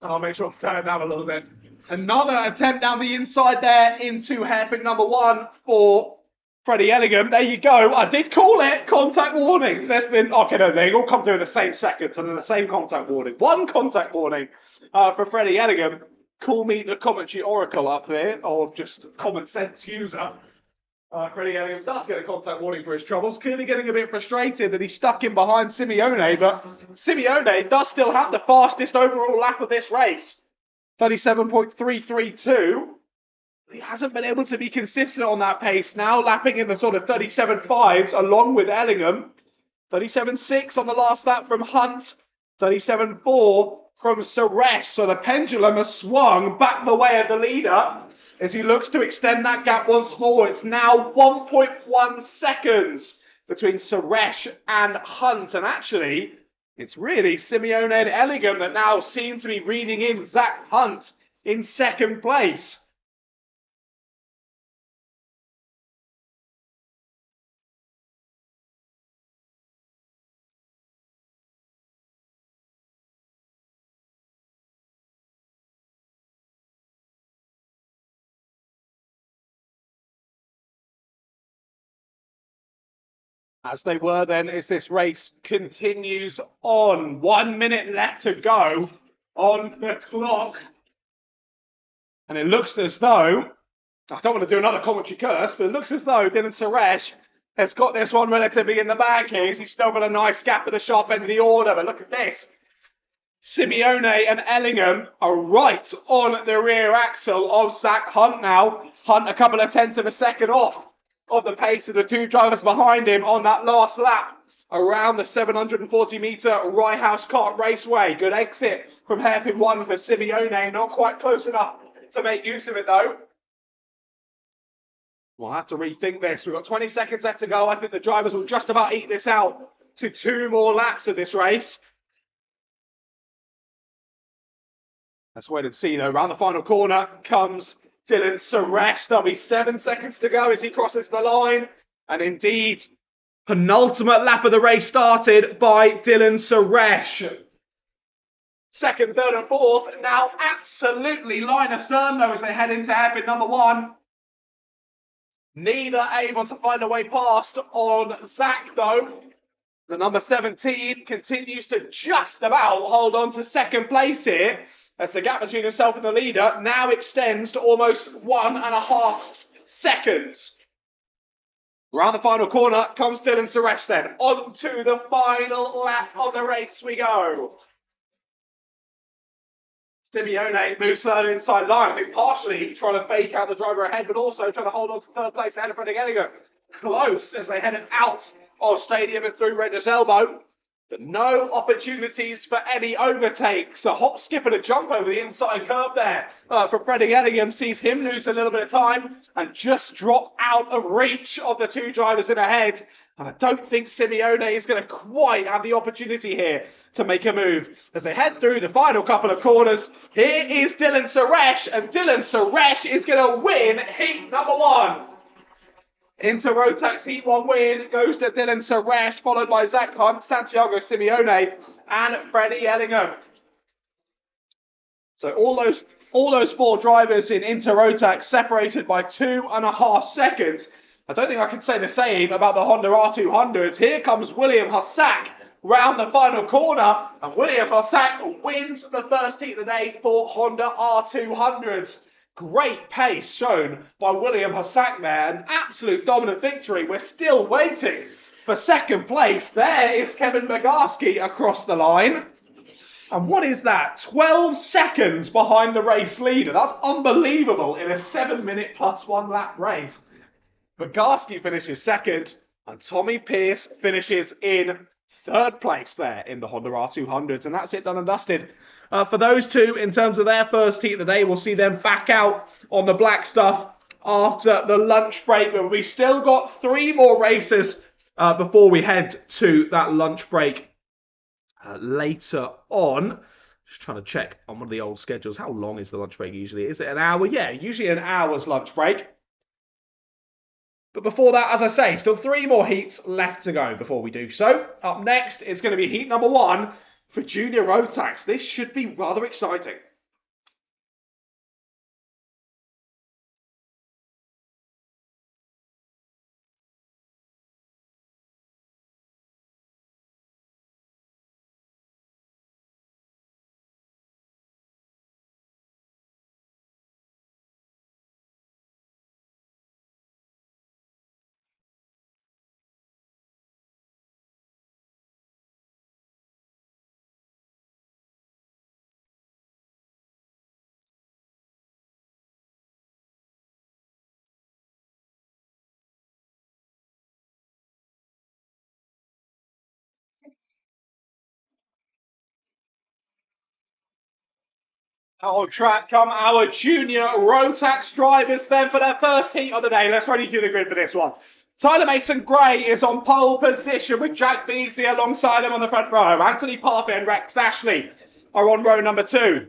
And I'll make sure to turn it down a little bit. Another attempt down the inside there into hairpin number 1 for Freddie Ellingham. There you go. I did call it contact warning. There's been, okay, no, they all come through in the same second and then the same contact warning. 1 contact warning for Freddie Ellingham. Call me the commentary oracle up there, or just common sense user. Freddie Ellingham does get a contact warning for his troubles. Clearly getting a bit frustrated that he's stuck in behind Simeone, but Simeone does still have the fastest overall lap of this race. 37.332. He hasn't been able to be consistent on that pace now, lapping in the sort of 37.5s along with Ellingham. 37.6 on the last lap from Hunt. 37.4 from Suresh. So the pendulum has swung back the way of the leader. as he looks to extend that gap once more. It's now 1.1 seconds between Suresh and Hunt. And actually, it's really Simeone and Ellingham that now seem to be reading in Zach Hunt in second place. As they were then, as this race continues on. 1 minute left to go on the clock. And it looks as though, I don't want to do another commentary curse, but it looks as though Dylan Suresh has got this one relatively in the bag here. He's still got a nice gap at the sharp end of the order, but look at this. Simeone and Ellingham are right on the rear axle of Zach Hunt now. Hunt a couple of tenths of a second off of the pace of the two drivers behind him on that last lap around the 740-metre Rye House Kart Raceway. Good exit from hairpin 1 for Simeone. Not quite close enough to make use of it, though. We'll have to rethink this. We've got 20 seconds left to go. I think the drivers will just about eat this out to 2 more laps of this race. Let's wait and see, though. Around the final corner comes Dylan Suresh. There'll be 7 seconds to go as he crosses the line. And indeed, penultimate lap of the race started by Dylan Suresh. Second, third, and fourth now absolutely line astern, though, as they head into hairpin number 1. Neither able to find a way past on Zach, though. The number 17 continues to just about hold on to second place here, as the gap between himself and the leader now extends to almost 1.5 seconds. Around the final corner comes Dylan Suresh then. On to the final lap of the race we go. Simeone moves further inside line. I think partially trying to fake out the driver ahead, but also trying to hold on to third place ahead of Freddie Ellinger. Close as they headed out of stadium and through Regis Elbow. But no opportunities for any overtakes. A hop, skip, and a jump over the inside curve there from Freddie Ellingham. Sees him lose a little bit of time and just drop out of reach of the two drivers in ahead. And I don't think Simeone is going to quite have the opportunity here to make a move. As they head through the final couple of corners, here is Dylan Suresh. And Dylan Suresh is going to win heat number 1. Into Rotax Heat 1 win goes to Dylan Suresh, followed by Zach Hunt, Santiago Simeone, and Freddie Ellingham. So all those 4 drivers in Inter Rotax separated by 2.5 seconds. I don't think I can say the same about the Honda R200s. Here comes William Hossack round the final corner, and William Hossack wins the first heat of the day for Honda R200s. Great pace shown by William Hossack there. An absolute dominant victory. We're still waiting for second place. There is Kevin Magarski across the line. And what is that? 12 seconds behind the race leader. That's unbelievable in a 7-minute plus 1 lap race. Magarski finishes second, and Tommy Pierce finishes in third place there in the Honda R200s. And that's it, done and dusted. For those two, in terms of their first heat of the day, we'll see them back out on the black stuff after the lunch break. But we've still got 3 more races before we head to that lunch break later on. Just trying to check on one of the old schedules. How long is the lunch break usually? Is it an hour? Yeah, usually an hour's lunch break. But before that, as I say, still 3 more heats left to go before we do so. Up next is going to be heat number 1 for Junior Rotax. This should be rather exciting. On track come our junior Rotax drivers then for their first heat of the day. Let's run you through the grid for this one. Tyler Mason-Gray is on pole position with Jack Beasley alongside him on the front row. Anthony Parfit and Rex Ashley are on row number 2.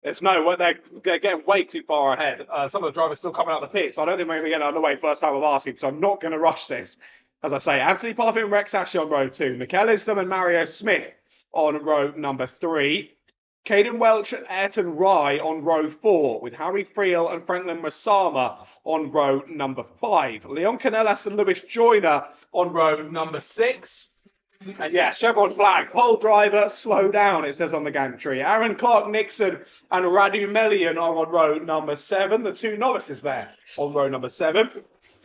They're getting way too far ahead. Some of the drivers still coming out of the pits. I don't think we're going to get out of the way first time of asking, so I'm not going to rush this. As I say, Anthony Parfit and Rex Ashley on row 2. Mikel Islam and Mario Smith on row number 3. Caden Welch and Ayrton Rye on row 4, with Harry Friel and Franklin Masama on row number 5. Leon Canellas and Lewis Joyner on row number 6. And yeah, chevron flag, pole driver, slow down, it says on the gantry. Aaron Clark-Nixon and Radu Melian are on row number 7. The 2 novices there on row number 7.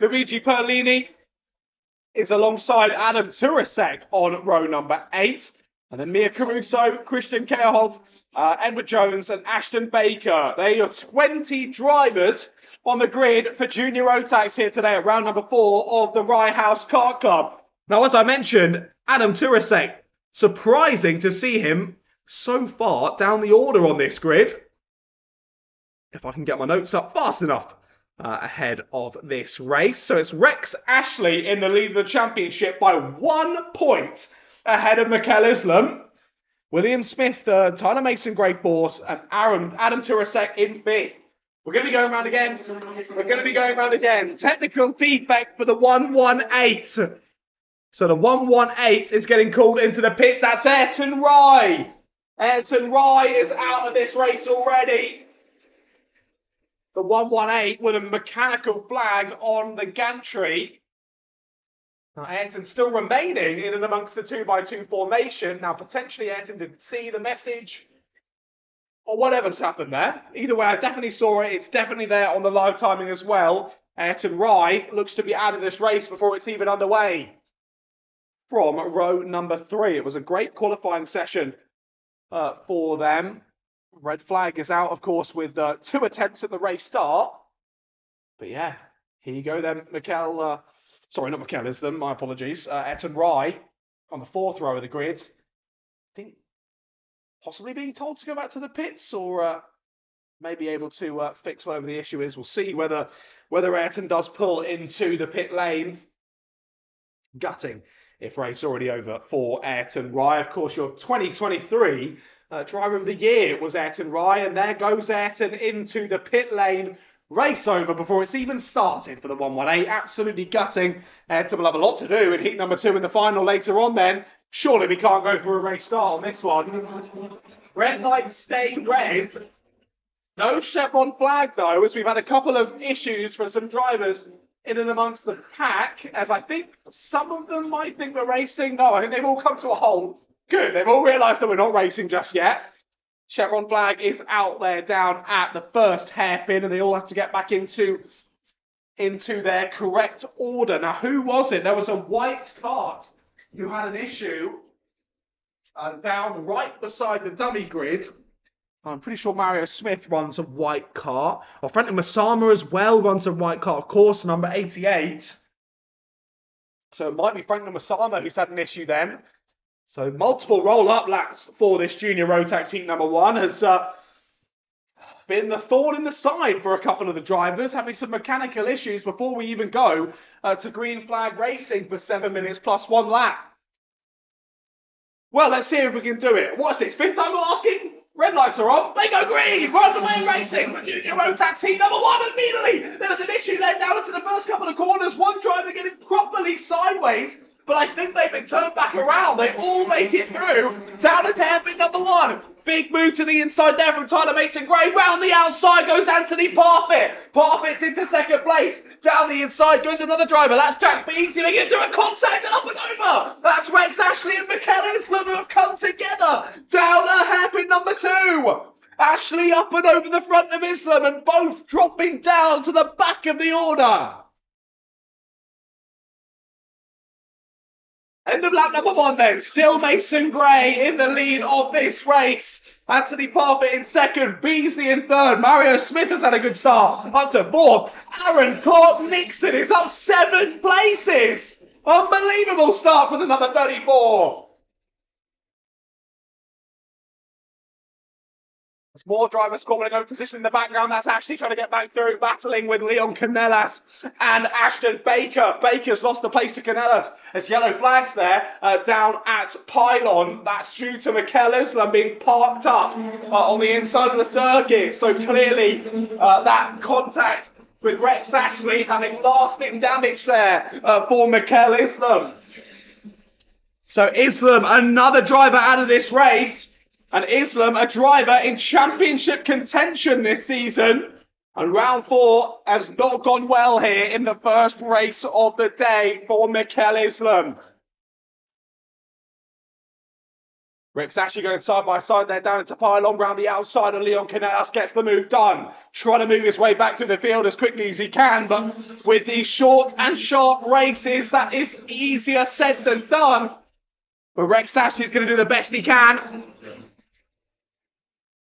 Luigi Perlini is alongside Adam Turasek on row number 8. And then Mia Caruso, Christian Kehoff, Edward Jones and Ashton Baker. They are 20 drivers on the grid for Junior Rotax here today at round number 4 of the Rye House Kart Club. Now, as I mentioned, Adam Turasek, surprising to see him so far down the order on this grid. If I can get my notes up fast enough ahead of this race. So it's Rex Ashley in the lead of the championship by 1 point ahead of Mikel Islam. William Smith, Tyler Mason-Gray 4th, and Adam Turasek in 5th. We're going to be going round again. Technical defect for the 118. So the 118 is getting called into the pits. That's Ayrton Rye. Ayrton Rye is out of this race already. The 118 with a mechanical flag on the gantry. Now, Ayrton still remaining in and amongst the 2x2 formation. Now, potentially Ayrton didn't see the message or whatever's happened there. Either way, I definitely saw it. It's definitely there on the live timing as well. Ayrton Rye looks to be out of this race before it's even underway. From row number 3. It was a great qualifying session for them. Red flag is out, of course, with 2 attempts at the race start. But yeah, here you go then, not Mikel Islam, my apologies. Ayrton Rye on the 4th row of the grid. I think possibly being told to go back to the pits or maybe able to fix whatever the issue is. We'll see whether Ayrton does pull into the pit lane. Gutting if race already over for Ayrton Rye. Of course, your 2023 Driver of the Year was Ayrton Rye, and there goes Ayrton into the pit lane. Race over before it's even started for the 118. Absolutely gutting. Ayrton will have a lot to do in heat number 2 in the final later on then. Surely we can't go for a race start on this one. Red lights stay red. No chevron flag though, as we've had a couple of issues for some drivers in and amongst the pack, as I think some of them might think we're racing. No, I think they've all come to a halt. Good, they've all realised that we're not racing just yet. Chevron flag is out there down at the first hairpin, and they all have to get back into their correct order. Now, who was it? There was a white kart who had an issue down right beside the dummy grid. I'm pretty sure Mario Smith runs a white car. Franklin Masama as well runs a white car, of course, number 88. So it might be Franklin Masama who's had an issue then. So multiple roll-up laps for this Junior Rotax heat number 1 has been the thorn in the side for a couple of the drivers, having some mechanical issues before we even go to green flag racing for 7 minutes plus 1 lap. Well, let's see if we can do it. What's this? 5th time we're asking? Red lights are on. They go green. Run away racing for Junior Rotax heat number 1 immediately. There was an issue there down into the first couple of corners. One driver getting properly sideways, but I think they've been turned back around. They all make it through. Down into hairpin number 1. Big move to the inside there from Tyler Mason-Gray. Round the outside goes Anthony Parfit. Parfit's into 2nd place. Down the inside goes another driver. That's Jack Beasley. They get through a contact and up and over. That's Rex Ashley and Mikel Islam who have come together. Down to hairpin number 2. Ashley up and over the front of Islam and both dropping down to the back of the order. End of lap number 1 then. Still Mason-Gray in the lead of this race. Anthony Parfit in 2nd. Beasley in 3rd. Mario Smith has had a good start. Up to 4th. Aaron Clark-Nixon is up 7 places. Unbelievable start for the number 34. More drivers squabbling over position in the background. That's Ashley trying to get back through, battling with Leon Canellas and Ashton Baker. Baker's lost the place to Canellas. There's yellow flags there down at Pylon. That's due to Mikel Islam being parked up on the inside of the circuit. So clearly that contact with Rex Ashley having lasting damage there for Mikel Islam. So Islam, another driver out of this race. And Islam, a driver in championship contention this season. And round 4 has not gone well here in the first race of the day for Mikel Islam. Rex actually going side by side there down into Pylon round the outside, and Leon Canellas gets the move done. Trying to move his way back through the field as quickly as he can, but with these short and sharp races, that is easier said than done. But Rex Ashley is going to do the best he can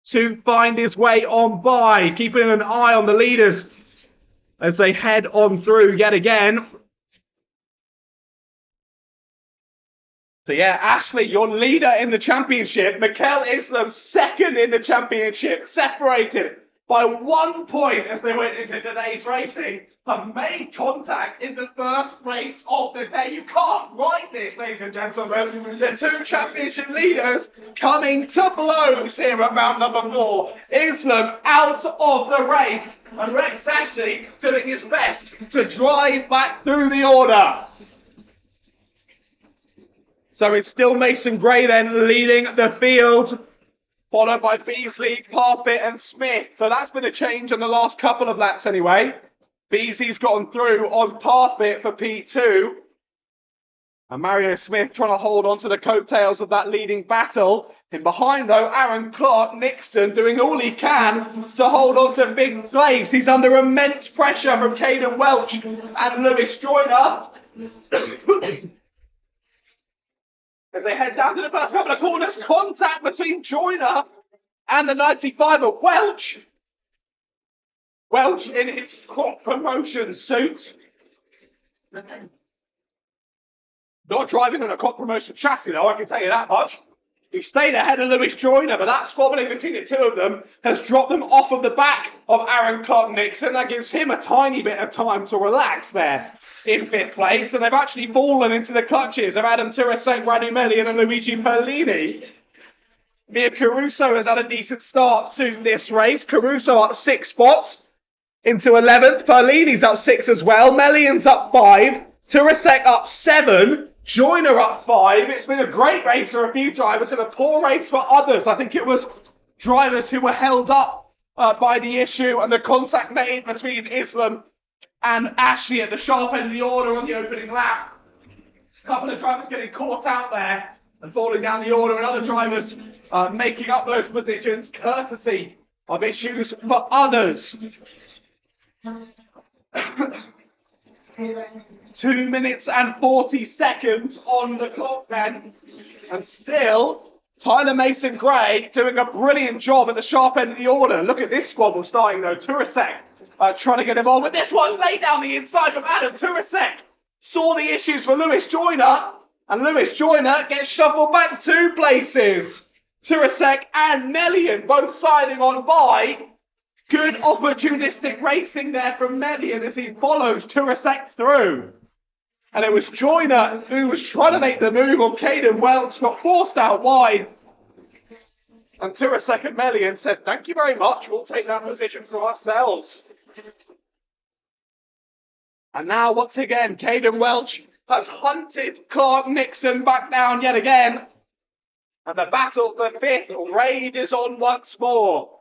to find his way on by, keeping an eye on the leaders as they head on through yet again. So yeah, Ashley, your leader in the championship. Mikel Islam second in the championship, separated by 1 point as they went into today's racing. Have made contact in the first race of the day. You can't write this, ladies and gentlemen. The two championship leaders coming to blows here at round number 4. Islam out of the race, and Rex Ashley doing his best to drive back through the order. So it's still Mason Gray then leading the field, followed by Beasley, Parfitt and Smith. So that's been a change on the last couple of laps anyway. Beasley's gotten through on Parfitt for P2. And Mario Smith trying to hold on to the coattails of that leading battle. In behind, though, Aaron Clark-Nixon doing all he can to hold on to big place. He's under immense pressure from Caden Welch and Lewis Joyner. As they head down to the first couple of corners, contact between Joyner and the 95 of Welch. Welch in his crop promotion suit. Not driving on a crop promotion chassis, though, I can tell you that much. He stayed ahead of Lewis Joyner, but that squabbling between the two of them has dropped them off of the back of Aaron Clark-Nixon. That gives him a tiny bit of time to relax there in 5th place. And they've actually fallen into the clutches of Adam Turasek, Radu Melian and Luigi Perlini. Mia Caruso has had a decent start to this race. Caruso up 6 spots into 11th. Perlini's up 6 as well. Melian's up 5. Turasek up 7. Joyner up 5. It's been a great race for a few drivers and a poor race for others. I think it was drivers who were held up by the issue and the contact made between Islam and Ashley at the sharp end of the order on the opening lap. A couple of drivers getting caught out there and falling down the order, and other drivers making up those positions courtesy of issues for others. 2 minutes and 40 seconds on the clock then. And still, Tyler Mason Gray doing a brilliant job at the sharp end of the order. Look at this squabble starting though. Turasek trying to get involved with this one. Lay down the inside from Adam Turasek. Saw the issues for Lewis Joyner. And Lewis Joyner gets shuffled back 2 places. Turasek and Melian both siding on by. Good opportunistic racing there from Melian as he follows Turasek through. And it was Joyner who was trying to make the move on Caden Welch, got forced out wide. And Turasek and Melian said, thank you very much, we'll take that position for ourselves. And now, once again, Caden Welch has hunted Clark-Nixon back down yet again. And the battle for 5th rages on once more.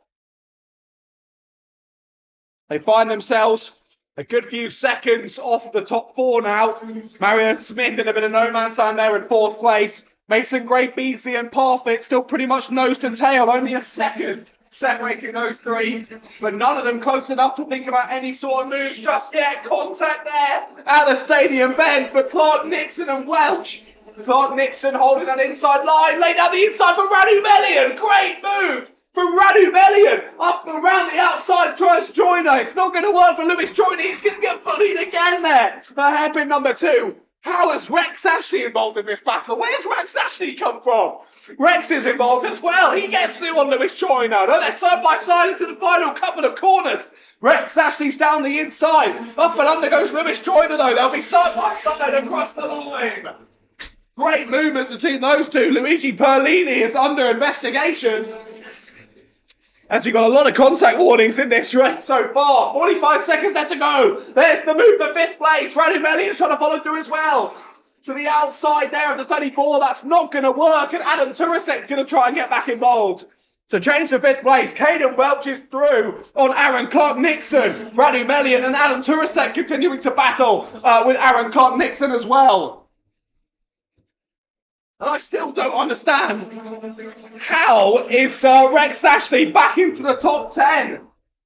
They find themselves a good few seconds off the top 4 now. Mario Smith in a bit of no man's land there in 4th place. Mason Gray, Beasley and Parfitt still pretty much nose to tail. Only a second separating those 3. But none of them close enough to think about any sort of moves just yet. Contact there at the stadium bend for Clark-Nixon and Welch. Clark-Nixon holding that inside line. Laid down the inside for Radu Melian. Great move from Radu Melian. Up around the outside tries Joyner. It's not going to work for Lewis Joyner. He's going to get bullied again there. The hairpin number 2 How is Rex Ashley involved in this battle? Where's Rex Ashley come from? Rex is involved as well. He gets through on Lewis Joyner. They're side by side into the final couple of corners. Rex Ashley's down the inside. Up and under goes Lewis Joyner, though. They'll be side by side across the line. Great movements between those two. Luigi Perlini is under investigation, as we've got a lot of contact warnings in this race so far. 45 seconds left to go. There's the move for 5th place. Radu Melli is trying to follow through as well. To the outside there of the 34. That's not going to work. And Adam Turasek going to try and get back involved. So change to 5th place. Caden Welch is through on Aaron Clark-Nixon. Radu Melli and Adam Turasek continuing to battle with Aaron Clark-Nixon as well. And I still don't understand how is Rex Ashley back into the top 10.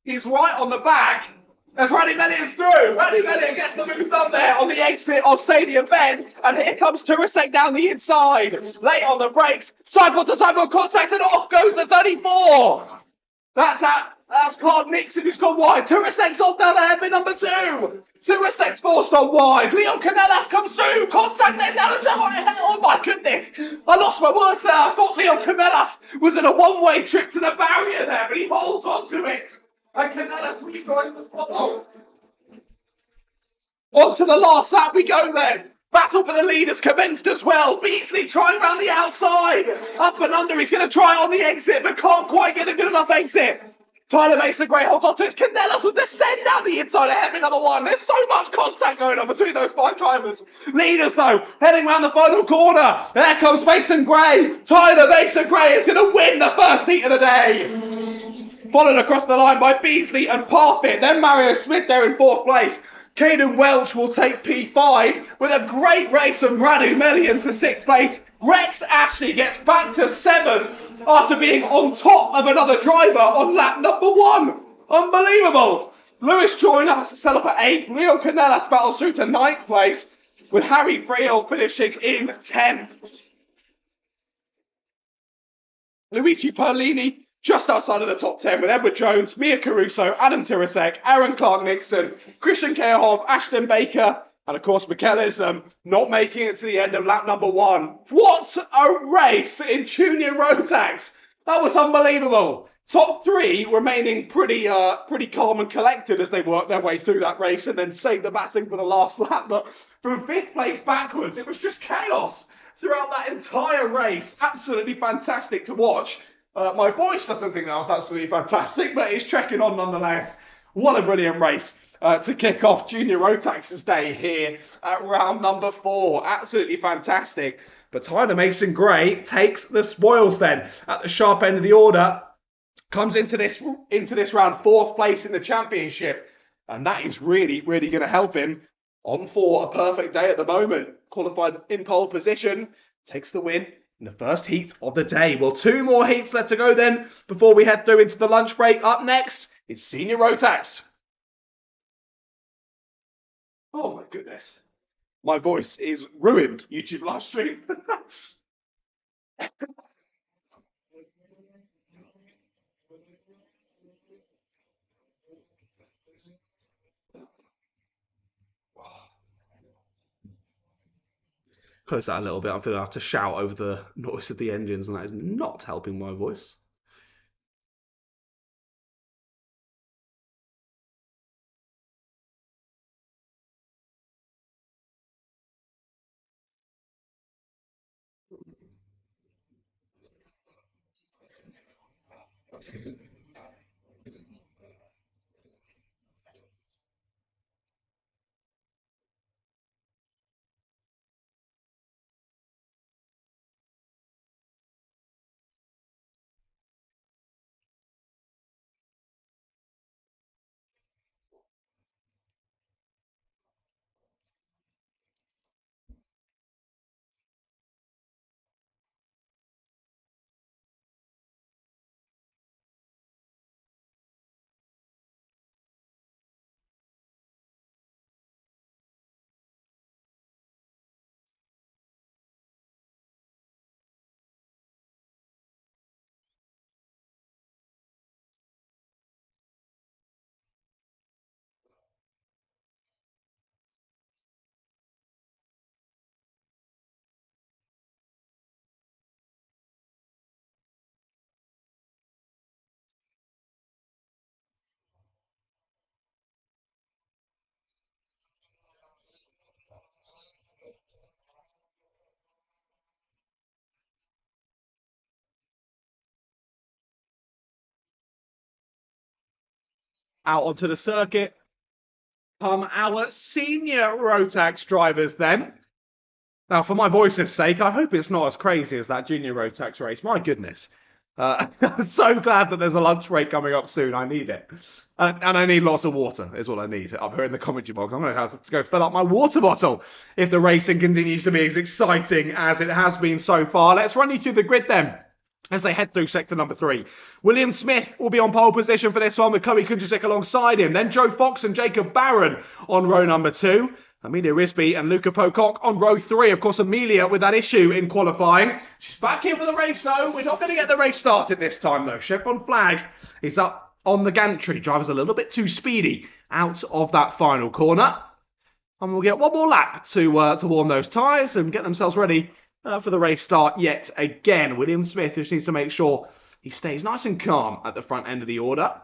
He's right on the back as Radu Melli is through. Radu Melli gets the move done there on the exit of Stadium Bend. And here comes Turasek down the inside. Late on the brakes. Sideboard to sideboard contact and off goes the 34. That's Clark-Nixon who's gone wide. Turasek's off down the headman number 2. Turasek's forced on wide. Leon Canellas comes through. Contact there down the top. Oh my goodness. I lost my words there. I thought Leon Canellas was in a one-way trip to the barrier there, but he holds on to it. And Canellas rejoins the follow. On to the last lap we go then. Battle for the lead has commenced as well. Beasley trying around the outside. Up and under. He's going to try on the exit, but can't quite get a good enough exit. Tyler Mason-Gray holds on to his. Canellas will descend down the inside of headman number 1. There's so much contact going on between those 5 drivers. Leaders, though, heading round the final corner. There comes Mason-Gray. Tyler Mason-Gray is going to win the first heat of the day. Followed across the line by Beasley and Parfit. Then Mario Smith there in 4th place. Caden Welch will take P5 with a great race from Radu Melli into 6th place. Rex Ashley gets back to 7th after being on top of another driver on lap number 1. Unbelievable. Lewis Joyner has to settle for 8th. Leon Canellas battles through to 9th place with Harry Friel finishing in 10th. Luigi Perlini just outside of the top 10 with Edward Jones, Mia Caruso, Adam Turasek, Aaron Clark-Nixon, Christian Kehoff, Ashton Baker, and of course Mikel Islam not making it to the end of lap number 1. What a race in Junior Rotax. That was unbelievable. Top 3 remaining pretty calm and collected as they worked their way through that race and then saved the batting for the last lap. But from 5th place backwards, it was just chaos throughout that entire race. Absolutely fantastic to watch. My voice doesn't think that was absolutely fantastic, but it's trekking on nonetheless. What a brilliant race to kick off Junior Rotax's day here at round number 4. Absolutely fantastic. But Tyler Mason-Gray takes the spoils then at the sharp end of the order. Comes into this round 4th place in the championship. And that is really, really going to help him on for a perfect day at the moment. Qualified in pole position. Takes the win in the first heat of the day. Well, 2 more heats left to go then before we head through into the lunch break. Up next, it's Senior Rotax. Oh my goodness. My voice is ruined, YouTube live stream. Close that a little bit. I'm going to have to shout over the noise of the engines, and that is not helping my voice. out onto the circuit come our senior Rotax drivers then. Now, for my voice's sake, I hope it's not as crazy as that junior Rotax race. My goodness. I'm so glad that there's a lunch break coming up soon. I need it. And I need lots of water, is what I need up here in the commentary box. I'm going to have to go fill up my water bottle if the racing continues to be as exciting as it has been so far. Let's run you through the grid then as they head through sector number 3. William Smith will be on pole position for this one with Chloe Kundrzik alongside him. Then Joe Fox and Jacob Barron on row number 2. Amelia Risby and Luca Pocock on row 3. Of course, Amelia with that issue in qualifying. She's back here for the race, though. We're not going to get the race started this time, though. Chevron flag is up on the gantry. Driver's a little bit too speedy out of that final corner. And we'll get one more lap to warm those tyres and get themselves ready for the race start yet again. William Smith just needs to make sure he stays nice and calm at the front end of the order.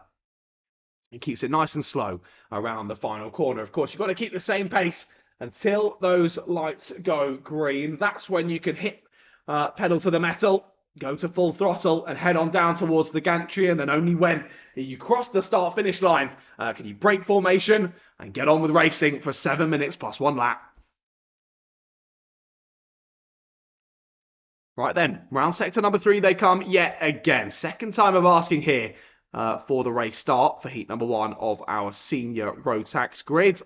He keeps it nice and slow around the final corner. Of course, you've got to keep the same pace until those lights go green. That's when you can hit pedal to the metal, go to full throttle and head on down towards the gantry. And then only when you cross the start-finish line can you break formation and get on with racing for 7 minutes plus 1 lap. Right then, round sector number 3 they come yet again. Second time of asking here for the race start for heat number 1 of our senior Rotax grid.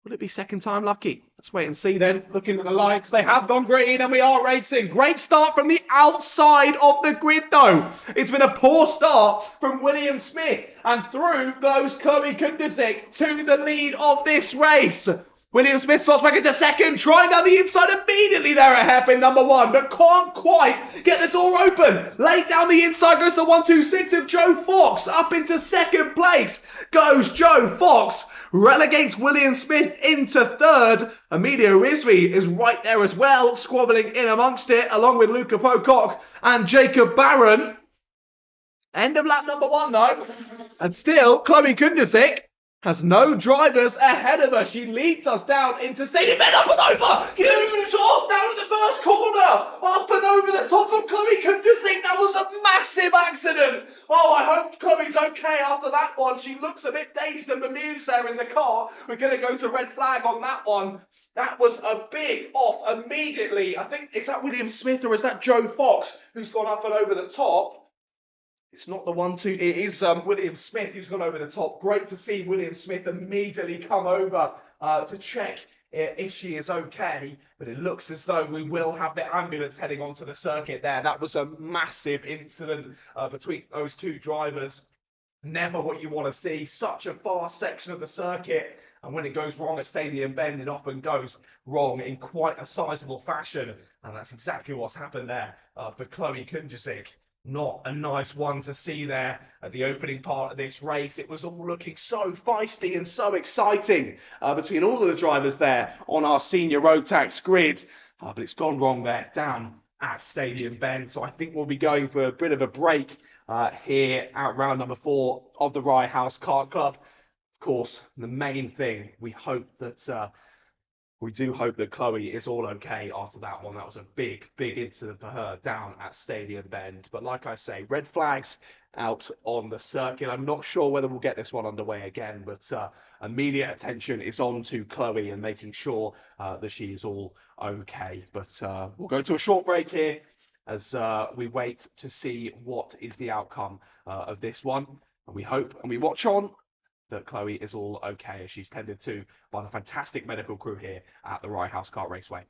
Will it be second time lucky? Let's wait and see then. Looking at the lights, they have gone green and we are racing. Great start from the outside of the grid though. It's been a poor start from William Smith and through goes Chloe Kundrzik to the lead of this race. William Smith slots back into second, trying down the inside immediately there at hairpin number 1, but can't quite get the door open. Laid down the inside goes the 1-2-6 of Joe Fox. Up into second place goes Joe Fox. Relegates William Smith into third. Amelia Risby is right there as well, squabbling in amongst it, along with Luca Pocock and Jacob Barron. End of lap number 1 though. And still, Chloe Kundrzik has no drivers ahead of her. She leads us down into Sadie Bed, up and over. Huge off down at the first corner. Up and over the top of Chloe Kundrzik. That was a massive accident. Oh, I hope Chloe's okay after that one. She looks a bit dazed and bemused there in the car. We're going to go to red flag on that one. That was a big off immediately. I think, is that William Smith or is that Joe Fox who's gone up and over the top? It's not the 1-2. It is William Smith who's gone over the top. Great to see William Smith immediately come over to check if she is okay. But it looks as though we will have the ambulance heading onto the circuit there. That was a massive incident between those two drivers. Never what you want to see. Such a fast section of the circuit. And when it goes wrong at Stadium Bend, it often goes wrong in quite a sizable fashion. And that's exactly what's happened there for Chloe Kundrzik. Not a nice one to see there at the opening part of this race. It was all looking so feisty and so exciting between all of the drivers there on our senior Rotax grid. But it's gone wrong there down at Stadium Bend. So I think we'll be going for a bit of a break here at round number 4 of the Rye House Kart Club. Of course, the main thing, we do hope that Chloe is all okay after that one. That was a big, big incident for her down at Stadium Bend. But like I say, red flags out on the circuit. I'm not sure whether we'll get this one underway again, but immediate attention is on to Chloe and making sure that she is all okay. But we'll go to a short break here as we wait to see what is the outcome of this one. And we hope and we watch on that Chloe is all okay as she's tended to by the fantastic medical crew here at the Rye House Kart Raceway.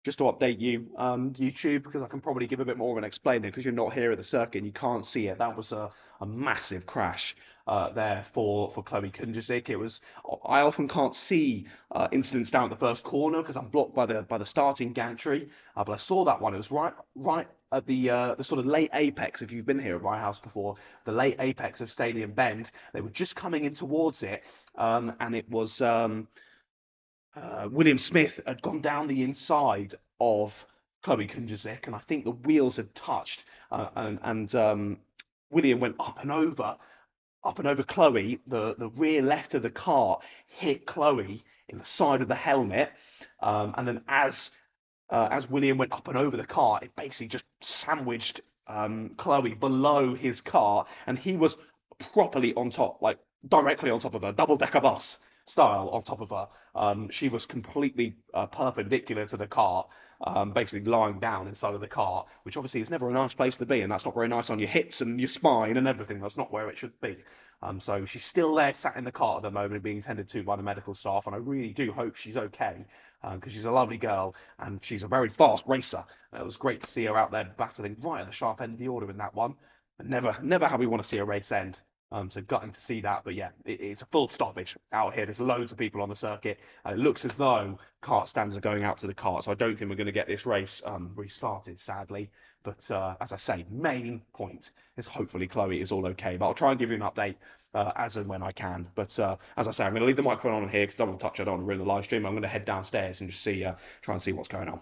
Just to update you, YouTube, because I can probably give a bit more of an explainer because you're not here at the circuit and you can't see it. That was a massive crash there for Chloe Kundrzik. It was, I often can't see incidents down at the first corner because I'm blocked by the starting gantry. But I saw that one. It was right at the sort of late apex. If you've been here at Rye House before, the late apex of Stadium Bend. They were just coming in towards it, and it was. William Smith had gone down the inside of Chloe Kunjazik, and I think the wheels had touched, and William went up and over Chloe. The rear left of the car hit Chloe in the side of the helmet, and then as William went up and over the car, it basically just sandwiched Chloe below his car, and he was properly on top, like directly on top of her, double decker bus style on top of her. She was completely perpendicular to the car, basically lying down inside of the car, which obviously is never a nice place to be, and that's not very nice on your hips and your spine and everything. That's not where it should be. So she's still there, sat in the car at the moment, being tended to by the medical staff, and I really do hope she's okay, because she's a lovely girl and she's a very fast racer. It was great to see her out there battling right at the sharp end of the order in that one. But never how we want to see a race end. So gutting to see that, but yeah, it's a full stoppage out here. There's loads of people on the circuit, and it looks as though kart stands are going out to the kart. So I don't think we're going to get this race restarted, sadly. But as I say, main point is hopefully Chloe is all okay. But I'll try and give you an update as and when I can. But as I say, I'm going to leave the microphone on here because I don't want to touch it. I don't want to ruin the live stream. I'm going to head downstairs and just try and see what's going on.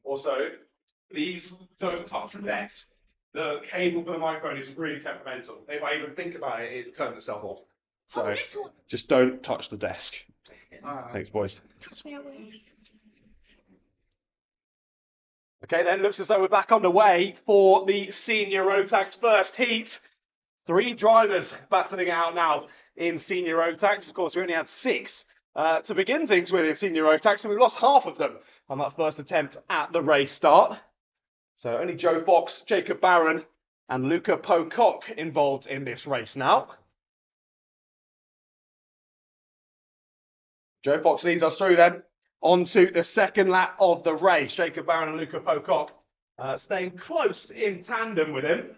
Also, these don't touch the desk. The cable for the microphone is really temperamental. If I even think about it, it turns itself off. So just don't touch the desk. Thanks, boys. Okay, then looks as though we're back underway for the Senior Rotax first heat. 3 drivers battling it out now in Senior Rotax. Of course, we only had 6 to begin things with in Senior Rotax, and we've lost half of them on that first attempt at the race start. So only Joe Fox, Jacob Barron, and Luca Pocock involved in this race now. Joe Fox leads us through then onto the second lap of the race. Jacob Barron and Luca Pocock staying close in tandem with him.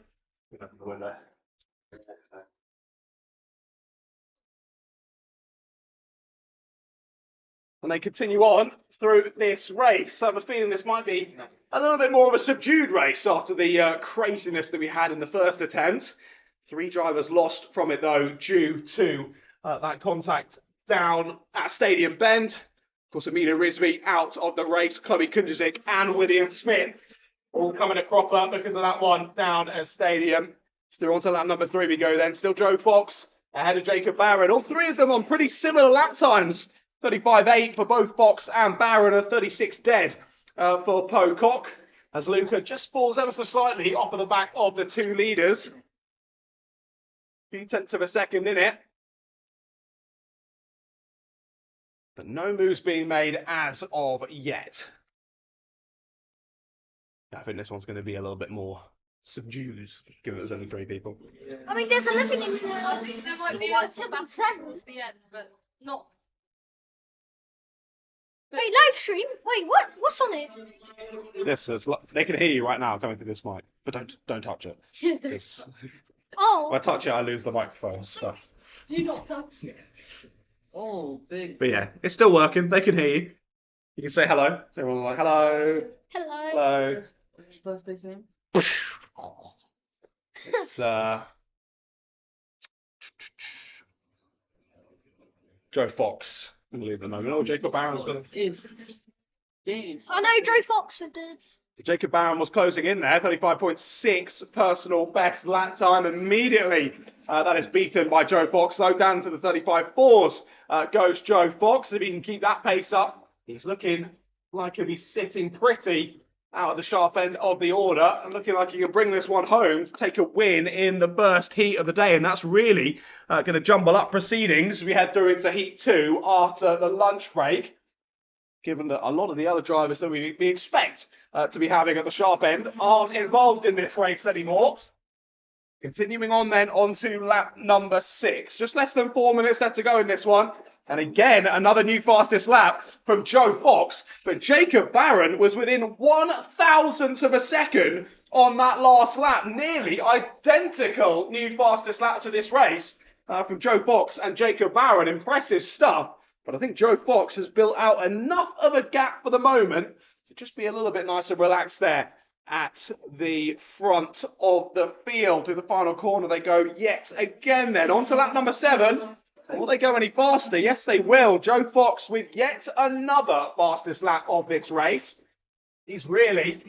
And they continue on through this race. I have a feeling this might be a little bit more of a subdued race after the craziness that we had in the first attempt. 3 drivers lost from it, though, due to that contact down at Stadium Bend. Of course, Amelia Risby out of the race. Chloe Kundrazik and William Smith all coming a crop up because of that one down at Stadium. Still on to lap number 3 we go then. Still Joe Fox ahead of Jacob Barron. All 3 of them on pretty similar lap times. 35.8 for both Fox and Barron, and 36 dead for Pocock, as Luca just falls ever so slightly off of the back of the 2 leaders. A few tenths of a second in it. But no moves being made as of yet. I think this one's going to be a little bit more subdued, given there's only 3 people. I mean, there's 11 in there. There might be a 7 towards the end, but not. Wait, live stream? Wait, what? What's on it? This is, they can hear you right now coming through this mic, but don't touch it. Yeah, don't. Oh. If I touch it, I lose the microphone. So. Do not touch it. Oh, big. But yeah, it's still working. They can hear you. You can say hello. So everyone like hello. Hello. Hello. What's your first base name? It's Joe Fox. I'm gonna leave at the moment. Oh, Jacob Barron's gonna. I know Joe Fox would do. Jacob Barron was closing in there, 35.6 personal best lap time immediately. That is beaten by Joe Fox. So down to the 35.4s goes Joe Fox. If he can keep that pace up, he's looking like he'll be sitting pretty out at the sharp end of the order and looking like he can bring this one home to take a win in the first heat of the day. And that's really going to jumble up proceedings as we head through into heat 2 after the lunch break, given that a lot of the other drivers that we expect to be having at the sharp end aren't involved in this race anymore. Continuing on then onto lap number 6. Just less than 4 minutes left to go in this one. And again, another new fastest lap from Joe Fox. But Jacob Barron was within 1,000th of a second on that last lap. Nearly identical new fastest lap to this race from Joe Fox and Jacob Barron. Impressive stuff. But I think Joe Fox has built out enough of a gap for the moment to just be a little bit nice and relaxed there at the front of the field. To the final corner they go yet again then. On to lap number 7. Will they go any faster? Yes, they will. Joe Fox with yet another fastest lap of this race. He's really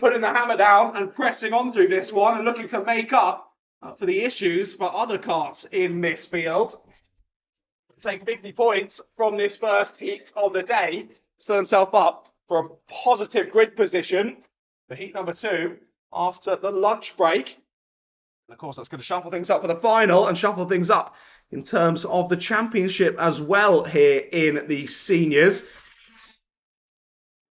putting the hammer down and pressing on through this one and looking to make up for the issues for other karts in this field. Take 50 points from this first heat of the day, set himself up for a positive grid position for heat number 2 after the lunch break. And of course, that's going to shuffle things up for the final and shuffle things up in terms of the championship as well here in the seniors. Of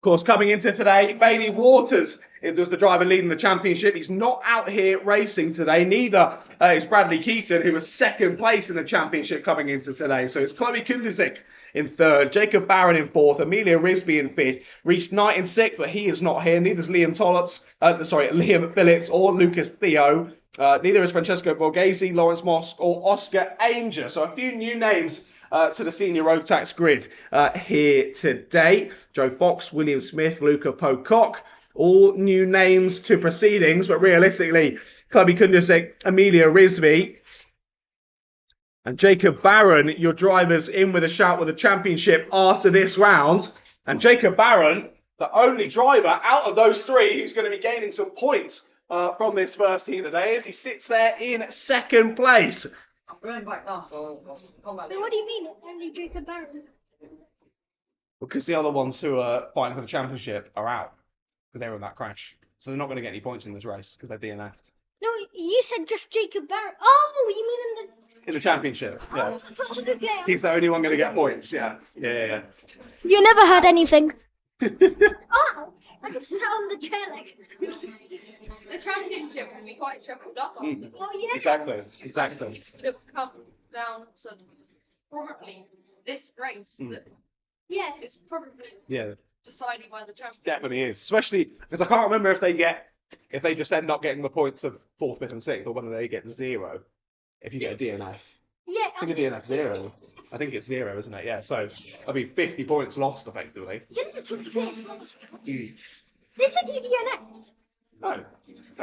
course, coming into today, Bailey Waters was the driver leading the championship. He's not out here racing today. Neither is Bradley Keaton, who was second place in the championship coming into today. So it's Chloe Kundrazik in 3rd, Jacob Barron in 4th, Amelia Risby in 5th, Reece Knight in 6th, but he is not here. Neither is Liam Phillips or Lucas Theo. Neither is Francesco Borghese, Lawrence Mosk or Oscar Ainger. So a few new names to the Senior Road Tax grid here today. Joe Fox, William Smith, Luca Pocock, all new names to proceedings, but realistically, Chloe Kundrazik, Amelia Risby, And Jacob Barron, your driver's in with a shout with the championship after this round. And Jacob Barron, the only driver out of those three who's going to be gaining some points from this first heat of the day as he sits there in second place. I'm going back now, so I'll come back But what do you mean? Only Jacob Barron? Because the other ones who are fighting for the championship are out because they were in that crash. So they're not going to get any points in this race because they're DNF'd. No, you said just Jacob Barron. Oh, you mean In the championship, yeah. okay. He's the only one going to get points, yeah. Yeah. You never heard anything. Oh, I just sat on the chair like. The championship will be quite shuffled up after this. Oh yeah. Exactly. It'll come down to probably this race that Yeah. is probably Yeah, decided by the champion. definitely is. Especially because I can't remember if they just end up getting the points of 4th, 5th, and 6th, or whether they get 0 if you get a DNF. Yeah. I think a DNF 0. I think it's 0, isn't it? Yeah, so that'll be 50 points lost effectively. You know, to be fair, Mm. they said he DNF'd. No,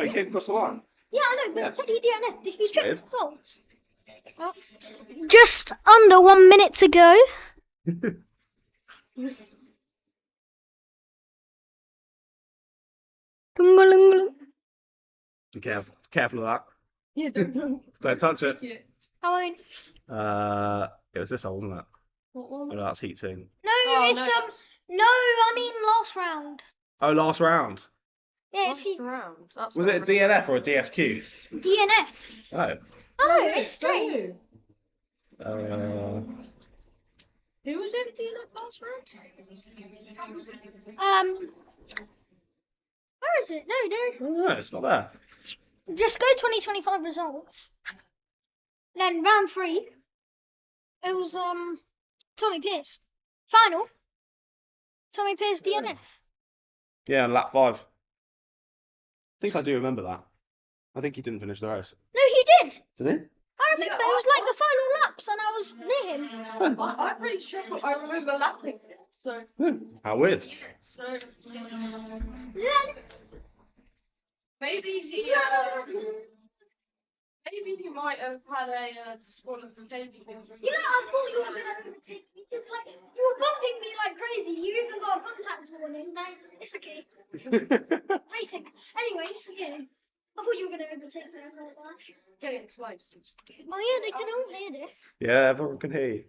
he came across the line. Yeah, I know, but Yeah. they said he DNF'd. Did you check the Weird. results? Well, just under 1 minute to go. Be careful of that. Yeah, don't. Don't touch it. Yeah. I won't. It was this old, wasn't it? What one? Oh, no, that's Heat 2. No, Oh, it's no, no, I mean last round. Oh, last round. Yeah, Last if you round. That's Was not it a really- DNF or a DSQ? DNF. Oh. Oh, Yeah, it's straight. Uh, Who was in DNF last round? Where is it? No. no, it's not there. Just go 2025 results. Then round 3. It was Tommy Pierce. Final. Tommy Pierce DNF. Yeah, on lap 5. I think I do remember that. I think he didn't finish the race. No, he did. Did he? I remember it was like the final laps, and I was near him. I'm pretty sure I remember lapping it. So, How weird. so Yeah. maybe he might have had a disqualification. You know, I thought you were gonna overtake me because like you were bumping me like crazy. You even got a contact warning. No, it's okay. Racing. Anyways, yeah. I thought you were gonna overtake me. I thought that. Getting close. Oh yeah, they can all hear this. Yeah, everyone can hear you.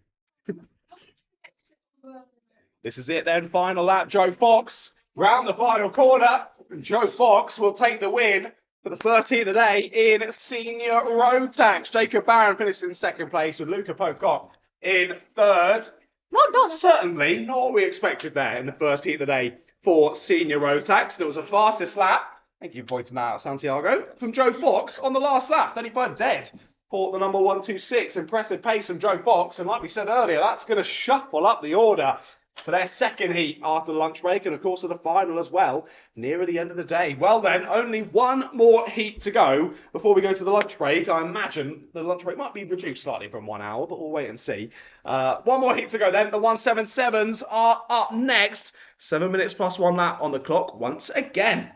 This is it then, final lap. Joe Fox round the final corner. Joe Fox will take the win for the first heat of the day in senior road tax. Jacob Barron finished in second place with Luca Pocock in third. Well done. Certainly not what we expected there in the first heat of the day for senior road tax. It was the fastest lap. Thank you for pointing that out, Santiago. From Joe Fox on the last lap, 35 dead for the number 126. Impressive pace from Joe Fox. And like we said earlier, that's going to shuffle up the order for their second heat after the lunch break and, of course, for the final as well, nearer the end of the day. Well, then, only one more heat to go before we go to the lunch break. I imagine the lunch break might be reduced slightly from 1 hour, but we'll wait and see. One more heat to go then. The 177s are up next. 7 minutes plus 1 lap on the clock once again.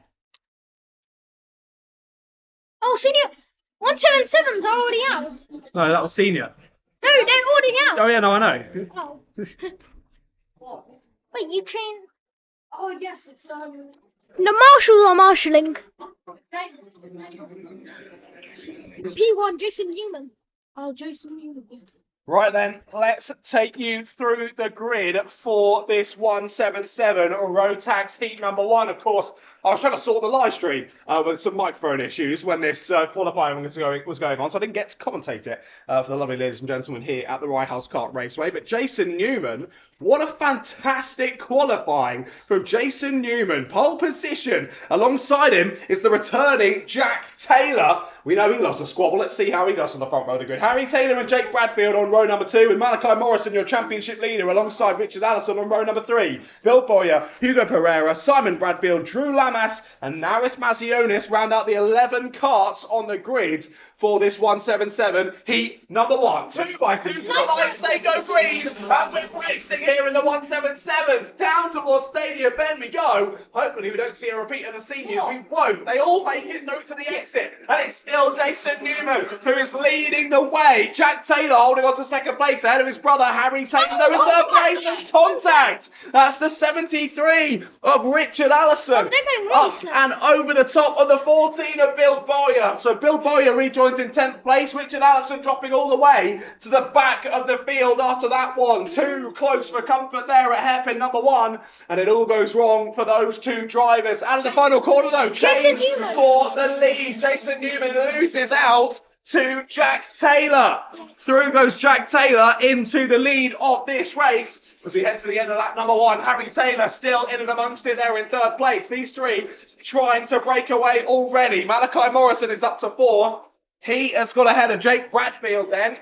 Oh, senior 177's are already out. No, that was senior. No, they're already out. Oh, yeah, no, I know. Oh. What? Wait, you train. Oh yes, it's The marshals are marshalling. P1 Jason Newman. Oh, Jason Newman. Right then, let's take you through the grid for this 177 road tax heat number 1. Of course, I was trying to sort the live stream with some microphone issues when this qualifying was going on, so I didn't get to commentate it for the lovely ladies and gentlemen here at the Rye House Kart Raceway. But Jason Newman, what a fantastic qualifying from Jason Newman. Pole position. Alongside him is the returning Jack Taylor. We know he loves a squabble. Let's see how he does on the front row of the grid. Harry Taylor and Jake Bradfield on row number 2, and Malachi Morrison, your championship leader, alongside Richard Allison on row number 3. Bill Boyer, Hugo Pereira, Simon Bradfield, Drew Lamb Lamas and Naris Mazionis round out the 11 karts on the grid for this 177. Heat number 1. 2 by 2 to the lights, they go green. And we're racing here in the 177s. Down towards Stadium Bend we go. Hopefully we don't see a repeat of the seniors. We won't. They all make it through to the exit. And it's still Jason Newman who is leading the way. Jack Taylor holding on to second place ahead of his brother Harry Taylor in third place and contact. That's the 73 of Richard Allison. Up and over the top of the 14 of Bill Boyer. So Bill Boyer rejoins in 10th place. Richard Allison dropping all the way to the back of the field after that one. Too close for comfort there at hairpin number 1. And it all goes wrong for those two drivers. Out of the final corner though, change for the lead. Jason Newman loses out to Jack Taylor. Through goes Jack Taylor into the lead of this race. As we head to the end of lap number 1, Harry Taylor still in and amongst it there in third place. These three trying to break away already. Malachi Morrison is up to 4. He has got ahead of Jake Bradfield then.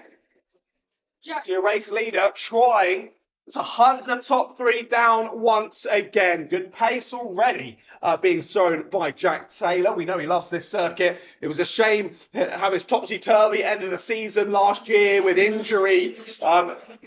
Your race leader trying to hunt the top 3 down once again. Good pace already being shown by Jack Taylor. We know he loves this circuit. It was a shame how his topsy-turvy ended the season last year with injury.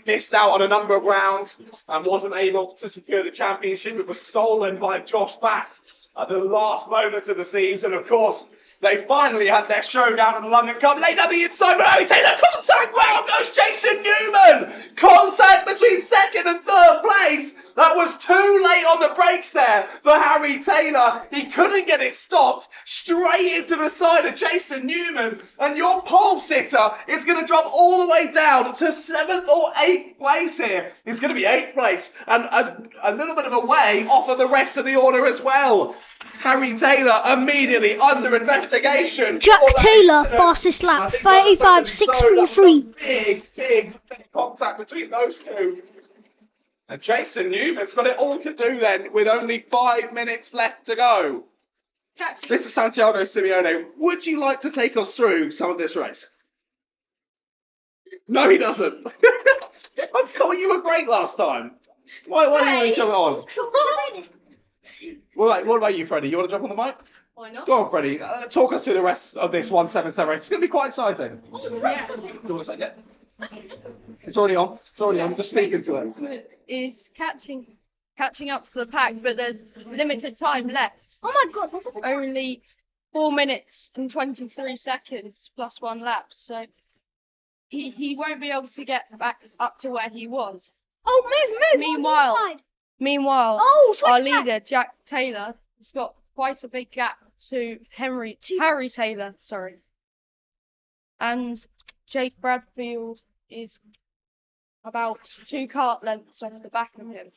Missed out on a number of rounds and wasn't able to secure the championship. It was stolen by Josh Bass at the last moments of the season. Of course, they finally had their showdown at the London Cup. Laid down the inside, but Harry Taylor, contact! Where goes Jason Newman? Contact between second and third place. That was too late on the brakes there for Harry Taylor. He couldn't get it stopped. Straight into the side of Jason Newman. And your pole sitter is going to drop all the way down to 7th or 8th place here. It's going to be 8th place. And a little bit of a way off of the rest of the order as well. Harry Taylor immediately under investigation. Jack Taylor, fastest lap, 35.643. Big contact between those two. And Jason Newman's got it all to do then with only 5 minutes left to go. Mr. Santiago Simeone, would you like to take us through some of this race? No, he doesn't. Oh, come on, you were great last time. Why don't you jump on? What about you, Freddie? You want to jump on the mic? Why not? Go on, Freddie. Talk us through the rest of this 177 race. It's going to be quite exciting. Yeah. Do you want to say it? It's already on. It's already on. Just speaking to it. Is catching up to the pack, but there's limited time left. Oh my god, that's Only 4 minutes and 23 seconds plus 1 lap, so he won't be able to get back up to where he was. Oh, move. Meanwhile, our leader Jack Taylor has got quite a big gap to Harry Taylor, and Jake Bradfield is about 2 kart lengths off the back of him.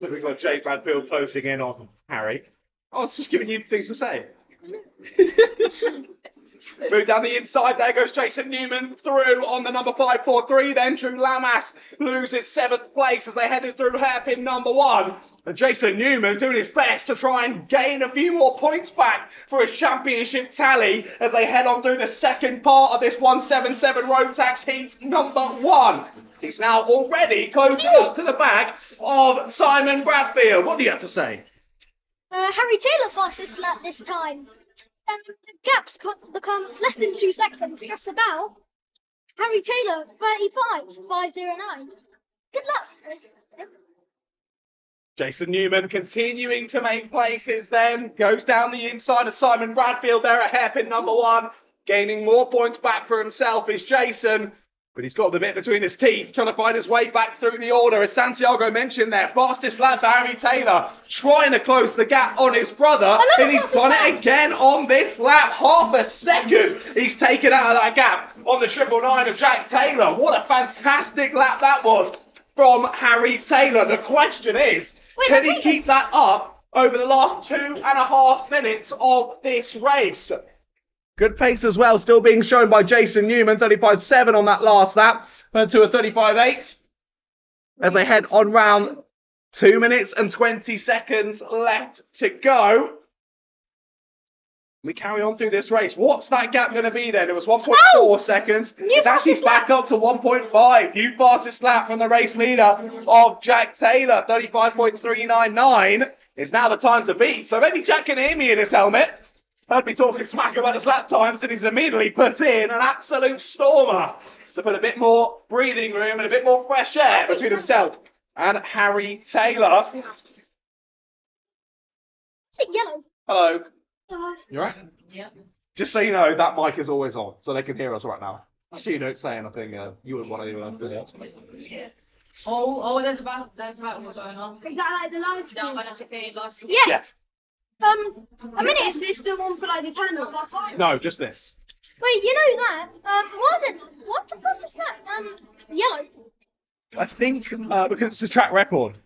So we've got Jake Bradfield closing in on Harry. I was just giving you things to say. Move down the inside, there goes Jason Newman through on the number 543. Then Drew Lamas loses 7th place as they headed through hairpin number 1. And Jason Newman doing his best to try and gain a few more points back for his championship tally as they head on through the second part of this 177 road tax heat number 1. He's now already closing up to the back of Simon Bradfield. What do you have to say? Harry Taylor fastest lap this time. The gaps become less than 2 seconds, just about. Harry Taylor, 35.509. Good luck. Jason Newman continuing to make places then. Goes down the inside of Simon Bradfield there at hairpin number 1. Gaining more points back for himself is Jason. But he's got the bit between his teeth, trying to find his way back through the order. As Santiago mentioned there, fastest lap for Harry Taylor, trying to close the gap on his brother. And he's done it again on this lap. Half a second he's taken out of that gap on the 999 of Jack Taylor. What a fantastic lap that was from Harry Taylor. The question is, can he keep that up over the last 2.5 minutes of this race? Good pace as well, still being shown by Jason Newman, 35.7 on that last lap, to a 35.8 as they head on round 2 minutes and 20 seconds left to go. We carry on through this race. What's that gap going to be then? It was 1.4 seconds. New It's actually fastest back up to 1.5. New fastest lap from the race leader of Jack Taylor, 35.399. It's now the time to beat. So maybe Jack can hear me in his helmet. Heard me talking smack about his lap times, and he's immediately put in an absolute stormer to put a bit more breathing room and a bit more fresh air between himself and Harry Taylor. Is it yellow? Hello. Uh, You all right? Yeah. Just so you know, that mic is always on, so they can hear us right now. So you don't say anything you wouldn't want to do that. There's about what's going on. is that like the live No, stream? but that's okay. Live stream. Yeah. Yes. A minute, is this the one for like the candle? No, just this. Wait, you know that? What the fuck is that? Yellow. I think because it's a track record.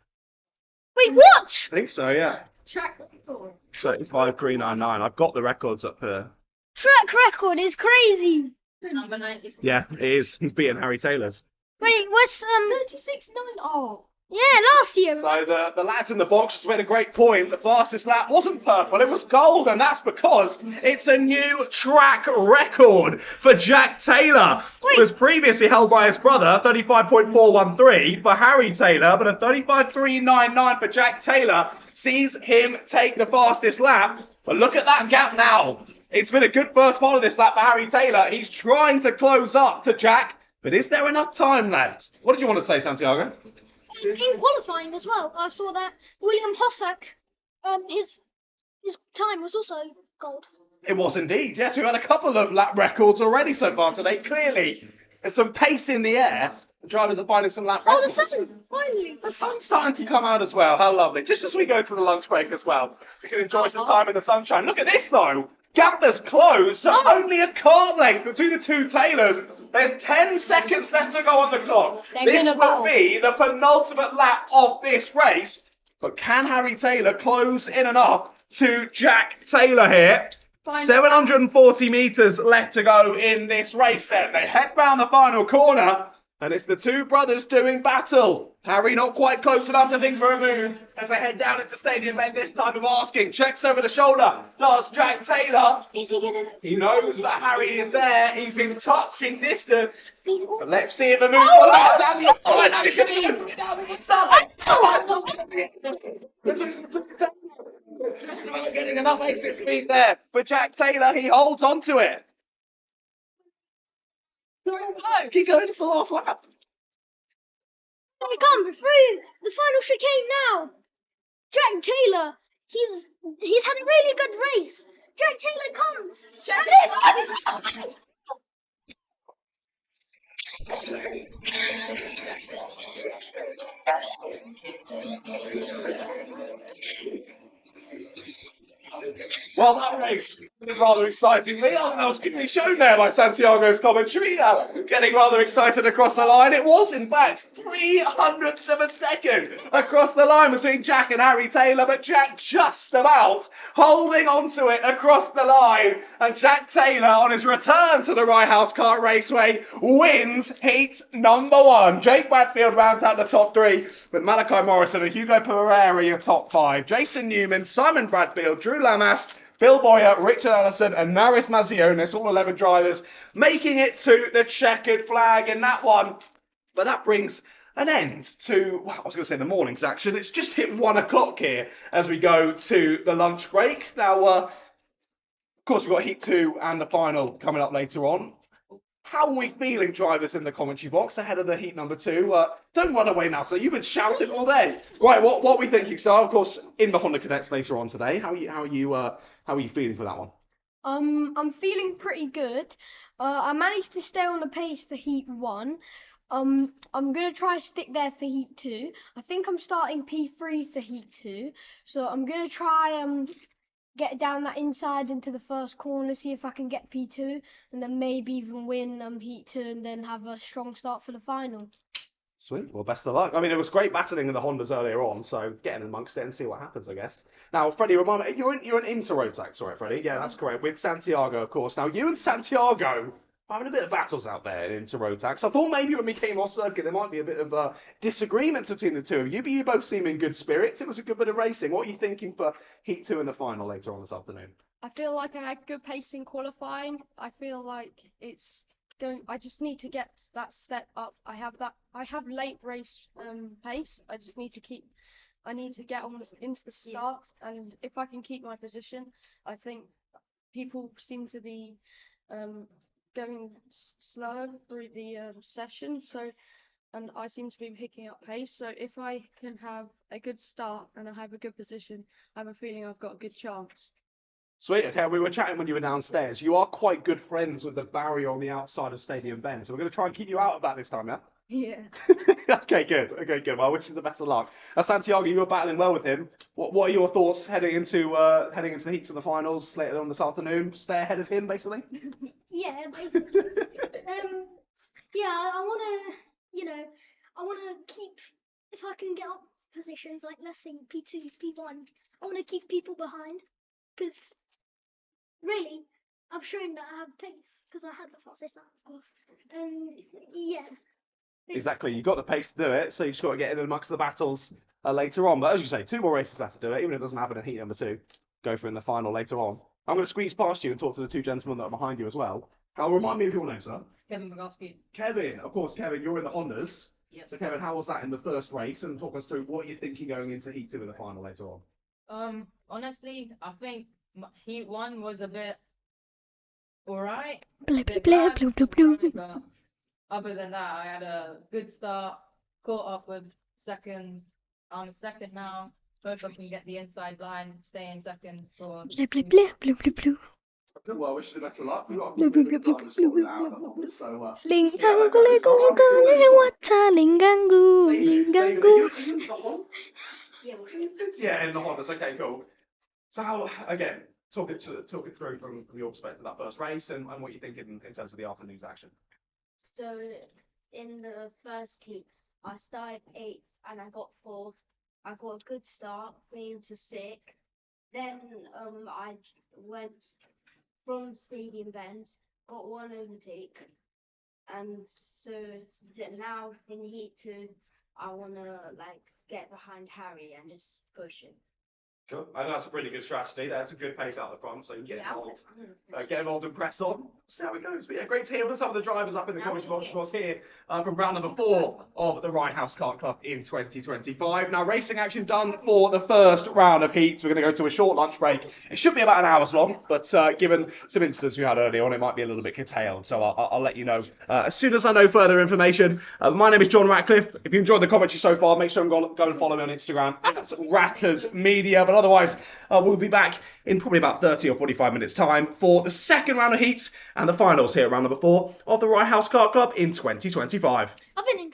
Wait, what? I think so, yeah. Track record. 35.399. I've got the records up here. Track record is crazy. Number 94. Yeah, it is. He's beating Harry Taylor's. Wait, what's 36.9. Oh. yeah, last year. So the lads in the box just made a great point. The fastest lap wasn't purple, it was gold, and that's because it's a new track record for Jack Taylor. Wait. It was previously held by his brother, 35.413 for Harry Taylor, but a 35.399 for Jack Taylor sees him take the fastest lap. But look at that gap now. It's been a good first part of this lap for Harry Taylor. He's trying to close up to Jack, but is there enough time left? What did you want to say, Santiago? In qualifying as well, I saw that William Hossack, his time was also gold. It was indeed. Yes, we've had a couple of lap records already so far today. Clearly, there's some pace in the air. The drivers are finding some lap Oh, records. the sun! Finally! The sun's starting to come out as well. How lovely. Just as we go to the lunch break as well, we can enjoy some time in the sunshine. Look at this, though. Gap that's closed to only a kart length between the two Taylors. There's 10 seconds left to go on the clock. They're This gonna will battle. be the penultimate lap of this race. But can Harry Taylor close in enough to Jack Taylor here? Final 740 metres left to go in this race then. They head round the final corner, and it's the two brothers doing battle. Harry not quite close enough to think for a move as they head down into Stadium End this time of asking. Checks over the shoulder. Does Jack Taylor? Is he gonna? He knows that Harry is there. He's in touching distance. He's But let's see if the move will allow down the inside. And he's going to get down the inside. Just about getting enough exit speed there. But Jack Taylor, he holds on to it. Keep going, it's the last lap. They come through the final chicane now. Jack Taylor, he's had a really good race. Jack Taylor comes. Well, that race was rather excitingly. Oh, that was clearly shown there by Santiago's commentary. Getting rather excited across the line. It was, in fact, 300ths of a second across the line between Jack and Harry Taylor, but Jack just about holding on to it across the line. And Jack Taylor, on his return to the Rye House Kart Raceway, wins heat number 1. Jake Bradfield rounds out the top 3 with Malachi Morrison and Hugo Pereira your top 5. Jason Newman, Simon Bradfield, Drew Lamas, Phil Boyer, Richard Allison and Maris Mazionis, all 11 drivers, making it to the checkered flag in that one. But that brings an end to, well, I was going to say the morning's action. It's just hit 1 o'clock here as we go to the lunch break. Now, of course, we've got Heat 2 and the final coming up later on. How are we feeling, drivers in the commentary box ahead of the heat number 2? Don't run away now, so you've been shouting all day. Right, what are we thinking? So, of course, in the Honda Cadets later on today. How are you feeling for that one? I'm feeling pretty good. I managed to stay on the pace for Heat 1. I'm gonna try to stick there for Heat 2. I think I'm starting P3 for Heat 2, so I'm gonna try get down that inside into the first corner, see if I can get P2, and then maybe even win Heat 2 and then have a strong start for the final. Sweet. Well, best of luck. I mean, it was great battling in the Hondas earlier on, so getting amongst it and see what happens, I guess. Now, Freddie, remind me, you're an Inter-Rotax, right, Freddie? Yeah, that's correct. With Santiago, of course. Now, you and Santiago are having a bit of battles out there in Inter-Rotax. I thought maybe when we came off circuit, there might be a bit of disagreement between the two of you, but you both seem in good spirits. It was a good bit of racing. What are you thinking for Heat 2 in the final later on this afternoon? I feel like I had good pace in qualifying. I feel like it's going. I just need to get that step up. I have late race pace. I just need to keep. I need to get into the start, and if I can keep my position, I think people seem to be going slower through the session. So, and I seem to be picking up pace. So if I can have a good start and I have a good position, I have a feeling I've got a good chance. Sweet. Okay, we were chatting when you were downstairs. You are quite good friends with the barrier on the outside of Stadium Bend, so we're going to try and keep you out of that this time, yeah? Yeah. Okay, good. Okay, good. Well, I wish you the best of luck. Santiago, you were battling well with him. What are your thoughts heading into the heats of the finals later on this afternoon? Stay ahead of him, basically. Yeah, basically. Yeah, I wanna, I wanna keep, if I can get up positions, like let's say P2, P1, I wanna keep people behind, because really, I've shown that I have pace, because I had the fastest lap, of course. And yeah. Exactly. You've got the pace to do it, so you've just got to get in amongst the battles later on. But as you say, 2 more races left to do it, even if it doesn't happen in heat number 2. Go for in the final later on. I'm going to squeeze past you and talk to the 2 gentlemen that are behind you as well. Now, remind me of your name, sir. Kevin Bogowski. Kevin, of course, Kevin, you're in the Hondas. Yep. So, Kevin, how was that in the first race? And talk us through what you're thinking going into heat 2 in the final later on. Honestly, I think Heat 1 was a bit alright. Blah, A bit blah, bad, blah, blah, blah, blah. but other than that, I had a good start. Caught up with second. I'm second now. Hope I can get the inside line, stay in second for. Blah, blah, blah, blah, blah, blah. Good, well, I wish you the best of luck. We've got Blah, blah, blah, blah, blah, blah, the blah. Hondas, so Linggangu, linggangu, lewata, linggangu, linggangu. Yeah, in the Hondas. Okay, cool. So how, again, talk it through from your perspective that first race and what you're thinking in terms of the afternoon's action. So in the first heat, I started 8th and I got 4th. I got a good start, came to 6th. Then I went from Stadium Bend, got 1 overtake, and so that now in heat 2, I wanna like get behind Harry and just push him. Cool. I know that's a really good strategy. That's a good pace out the front, so you can Yeah, get involved and press on. See how it goes. But yeah, great to hear from some of the drivers up in the commentary box, of course, here from round number 4 of the Rye House Kart Club in 2025. Now, racing action done for the first round of heats. We're going to go to a short lunch break. It should be about an hour's long, but given some incidents we had earlier on, it might be a little bit curtailed. So I'll let you know as soon as I know further information. My name is John Ratcliffe. If you enjoyed the commentary so far, make sure and go and follow me on Instagram. That's Ratters Media. But otherwise, we'll be back in probably about 30 or 45 minutes' time for the second round of heats and the finals here at round number 4 of the Rye House Kart Club in 2025. I've been enjoying.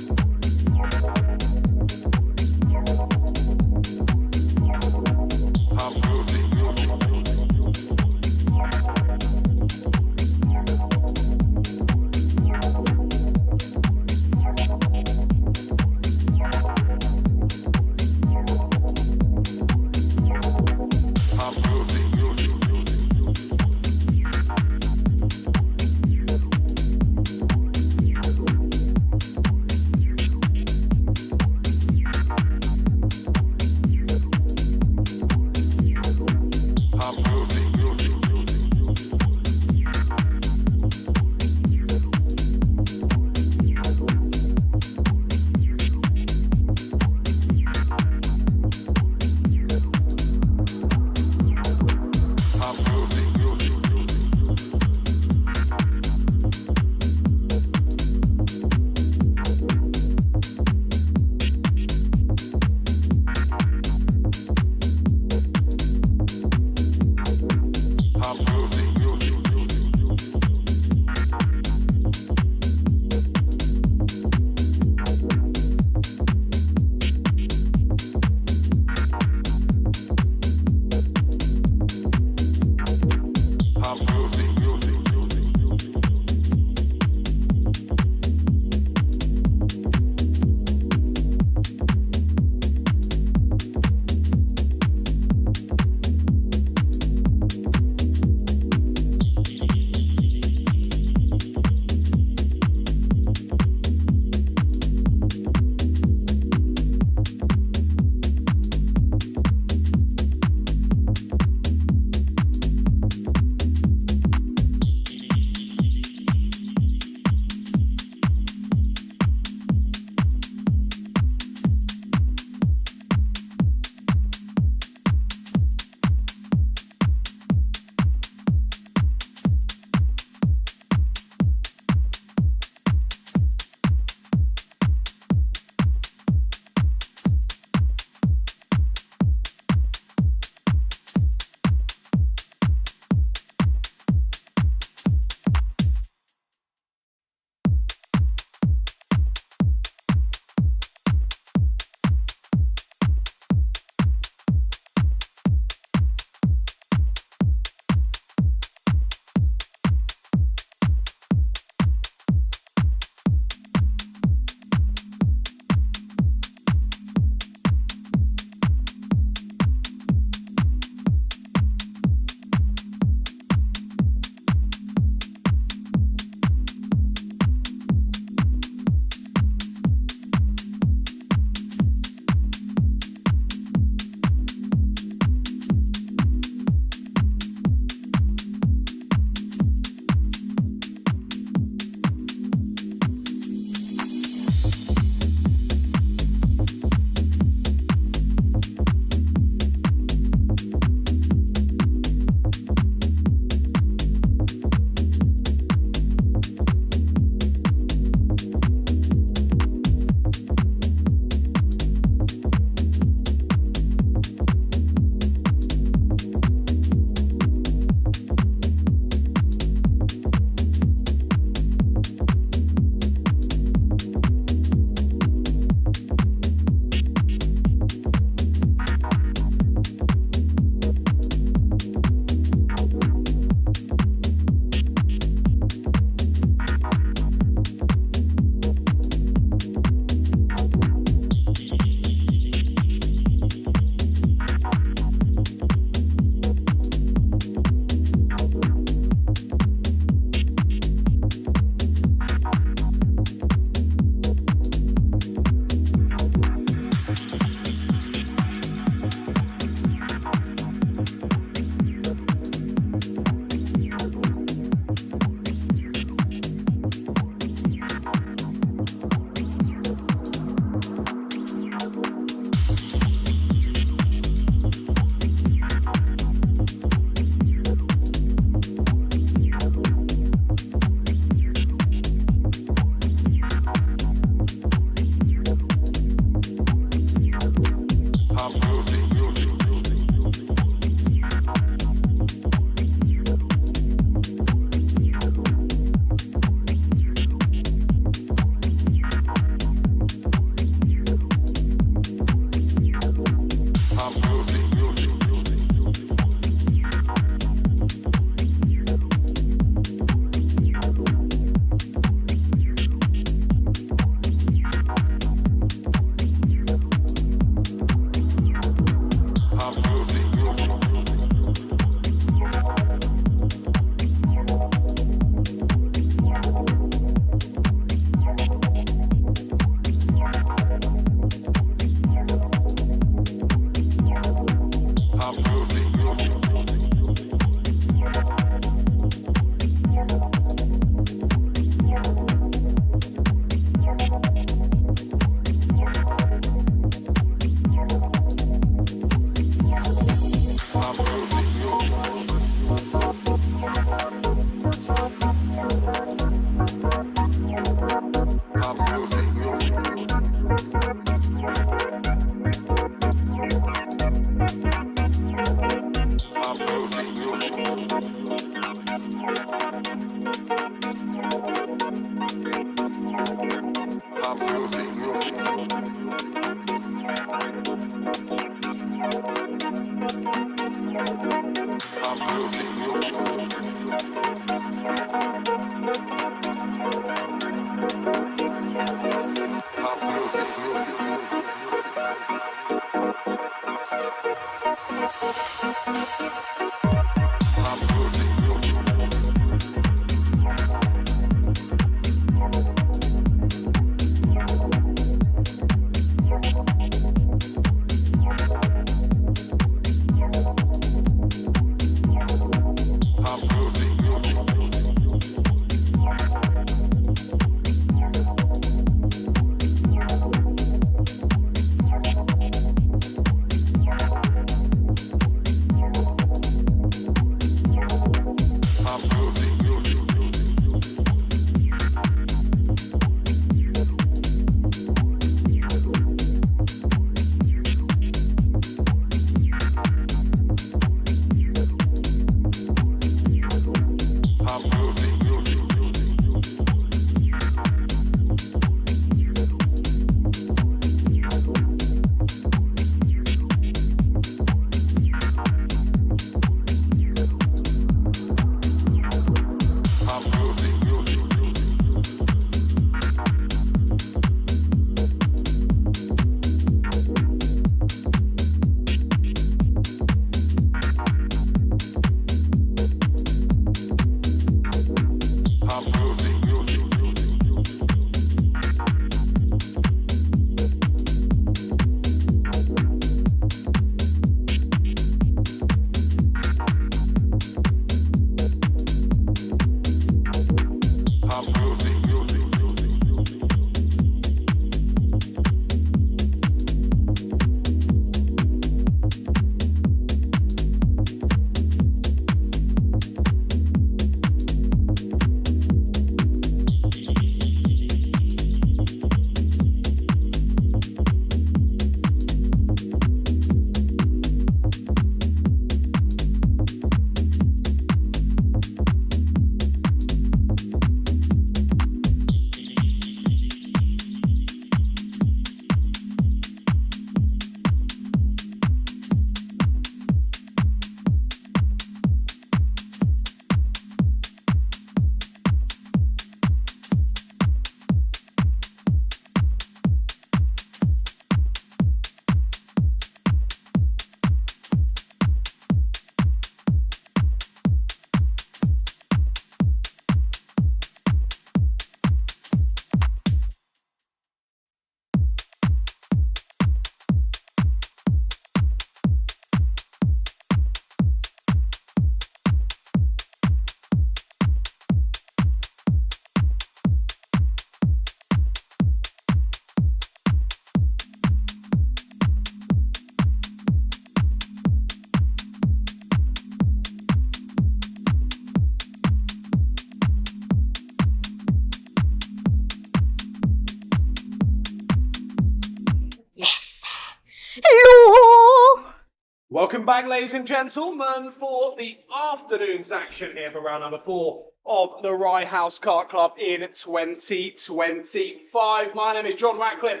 Welcome back, ladies and gentlemen, for the afternoon's action here for round number 4 of the Rye House Kart Club in 2025. My name is John Ratcliffe,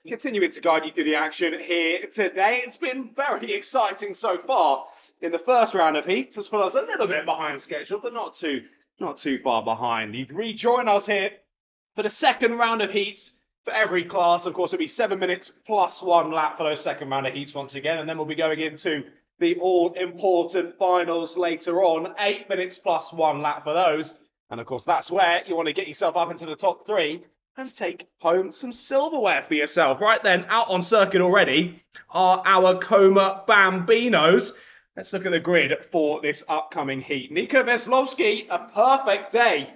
continuing to guide you through the action here today. It's been very exciting so far in the first round of heats, as well as a little bit behind schedule, but not too far behind. You'd rejoin us here for the second round of heats. For every class, of course, it'll be 7 minutes plus 1 lap for those second round of heats once again. And then we'll be going into the all-important finals later on. 8 minutes plus 1 lap for those. And, of course, that's where you want to get yourself up into the top 3 and take home some silverware for yourself. Right then, out on circuit already are our Coma Bambinos. Let's look at the grid for this upcoming heat. Nico Veslovsky, a perfect day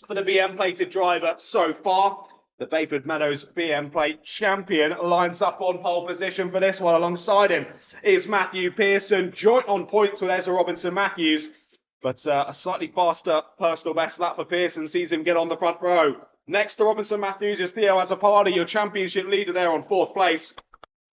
for the BM plated driver so far. The Bayford Meadows BM Plate champion lines up on pole position for this one. Alongside him is Matthew Pearson, joint on points with Ezra Robinson-Matthews. But a slightly faster personal best lap for Pearson sees him get on the front row. Next to Robinson-Matthews is Theo Azzopardi, your championship leader there on 4th place.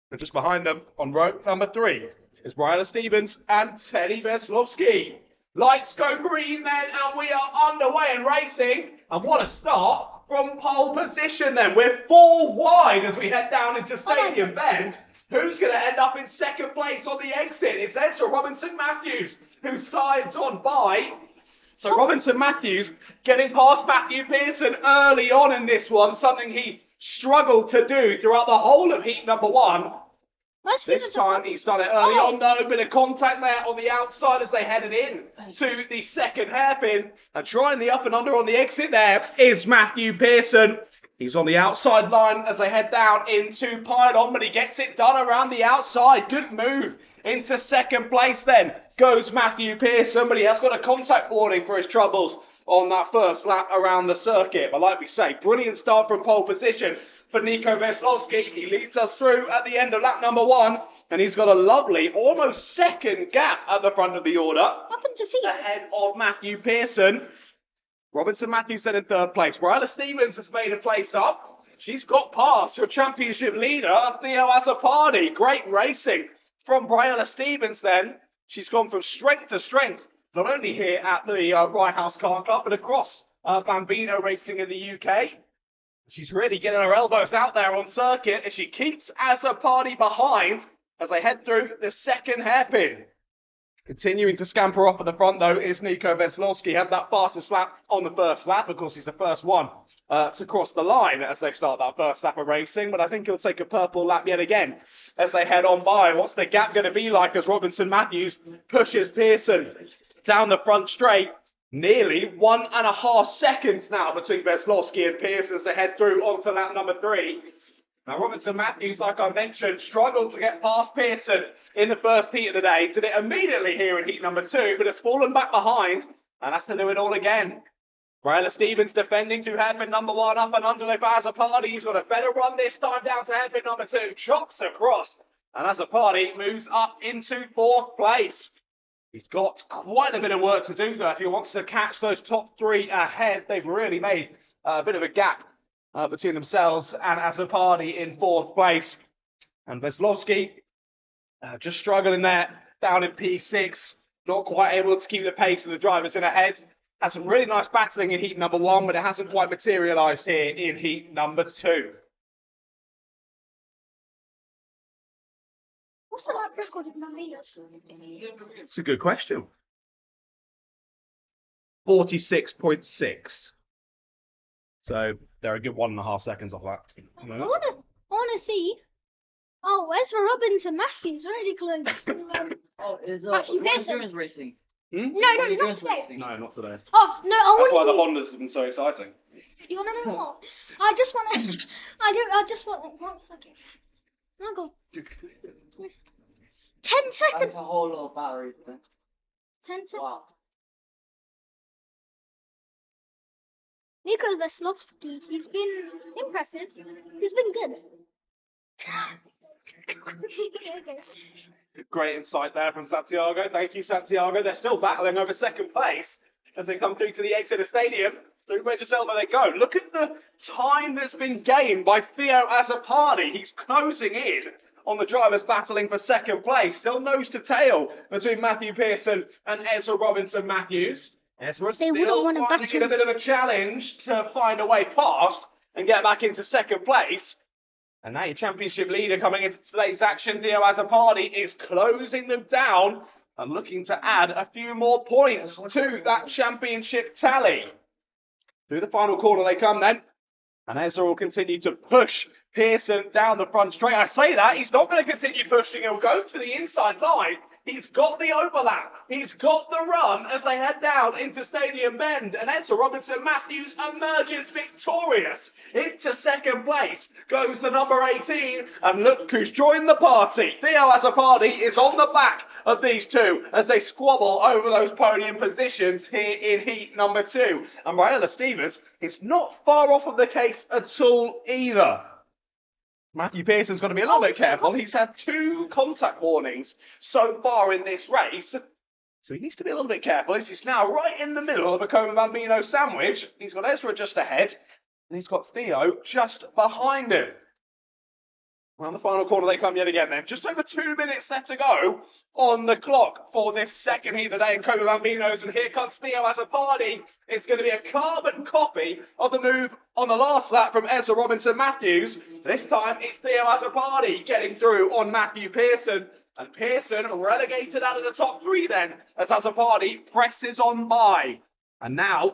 And just behind them on row number 3 is Brian Stevens and Teddy Veslovsky. Lights go green then, and we are underway and racing. And what a start from pole position then. We're 4 wide as we head down into Stadium Bend. Who's going to end up in second place on the exit? It's Ezra Robinson Matthews who sides on by. So Robinson Matthews getting past Matthew Pearson early on in this one, something he struggled to do throughout the whole of heat number 1. This time he's done it early on though, bit of contact there on the outside as they headed in to the second hairpin. And trying the up and under on the exit there is Matthew Pearson. He's on the outside line as they head down into pylon, but he gets it done around the outside. Good move into second place then goes Matthew Pearson, but he has got a contact warning for his troubles on that first lap around the circuit. But like we say, brilliant start from pole position for Nico Veslovsky. He leads us through at the end of lap number 1, and he's got a lovely, almost second gap at the front of the order. Happened to Theo. Ahead of Matthew Pearson. Robinson Matthews then in third place. Bryla Stevens has made a place up. She's got past her championship leader, Theo Azzopardi. Great racing from Bryla Stevens then. She's gone from strength to strength, not only here at the Rye House Kart Club, but across Bambino racing in the UK. She's really getting her elbows out there on circuit as she keeps Azzopardi behind as they head through the second hairpin. Continuing to scamper off at the front, though, is Nico Veslovsky. Had that fastest lap on the first lap. Of course, he's the first one to cross the line as they start that first lap of racing. But I think he'll take a purple lap yet again as they head on by. What's the gap going to be like as Robinson Matthews pushes Pearson down the front straight? Nearly 1.5 seconds now between Veslovsky and Pearson as they head through onto lap number 3. Now, Robinson Matthews, like I mentioned, struggled to get past Pearson in the first heat of the day. Did it immediately here in heat number 2, but has fallen back behind and has to do it all again. Bryla Stevens defending to hairpin number 1 up and under for Azzopardi. He's got a better run this time down to hairpin number 2. Chops across and Azzopardi moves up into 4th place. He's got quite a bit of work to do though if he wants to catch those top 3 ahead. They've really made a bit of a gap between themselves and Azzopardi in 4th place. And Veslovsky just struggling there down in P6, not quite able to keep the pace of the drivers in ahead. Had some really nice battling in heat number 1, but it hasn't quite materialised here in heat number 2. What's the lap record of Mamino's? It's a good question. 46.6. So they're a good 1.5 seconds off that. I wanna see. Oh, Ezra Robinson Matthews, really close to Is Matthew Pearson. endurance racing? No, not Endurance today. racing. No, not today. Oh no, I That's why want. the Hondas have been so exciting. You wanna know what? I just wanna. I just want. Okay. I'll go. 10 That's seconds. a whole lot of battery. 10 seconds. Wow. Nico Veslovsky, he's been impressive. He's been good. Okay. Great insight there from Santiago. Thank you, Santiago. They're still battling over second place as they come through to the exit of stadium. Through Regis Elba they go. Look at the time that's been gained by Theo Azzopardi. He's closing in on the drivers battling for second place. Still nose to tail between Matthew Pearson and Ezra Robinson Matthews. Ezra They wouldn't still want to finding it a battle. bit of a challenge to find a way past and get back into second place. And now your championship leader coming into today's action, Theo Azzopardi, is closing them down and looking to add a few more points to that championship tally. Through the final corner they come then. And Ezra will continue to push Pearson down the front straight. I say that, he's not going to continue pushing. He'll go to the inside line. He's got the overlap. He's got the run as they head down into Stadium Bend. And Ezra Robinson Matthews emerges victorious. Into second place goes the number 18. And look who's joined the party. Theo Azzopardi is on the back of these two as they squabble over those podium positions here in heat number 2. And Bryla Stevens is not far off of the case at all either. Matthew Pearson's got to be a little bit careful. He's had 2 contact warnings so far in this race. So he needs to be a little bit careful. This is now right in the middle of a Como Bambino sandwich. He's got Ezra just ahead, and he's got Theo just behind him. Around the final corner they come yet again then. Just over 2 minutes left to go on the clock for this second heat of the day in Copa Bambinos. And here comes Theo as a party. It's going to be a carbon copy of the move on the last lap from Ezra Robinson Matthews. This time it's Theo as a party getting through on Matthew Pearson. And Pearson relegated out of the top three then as Azzopardi presses on by. And now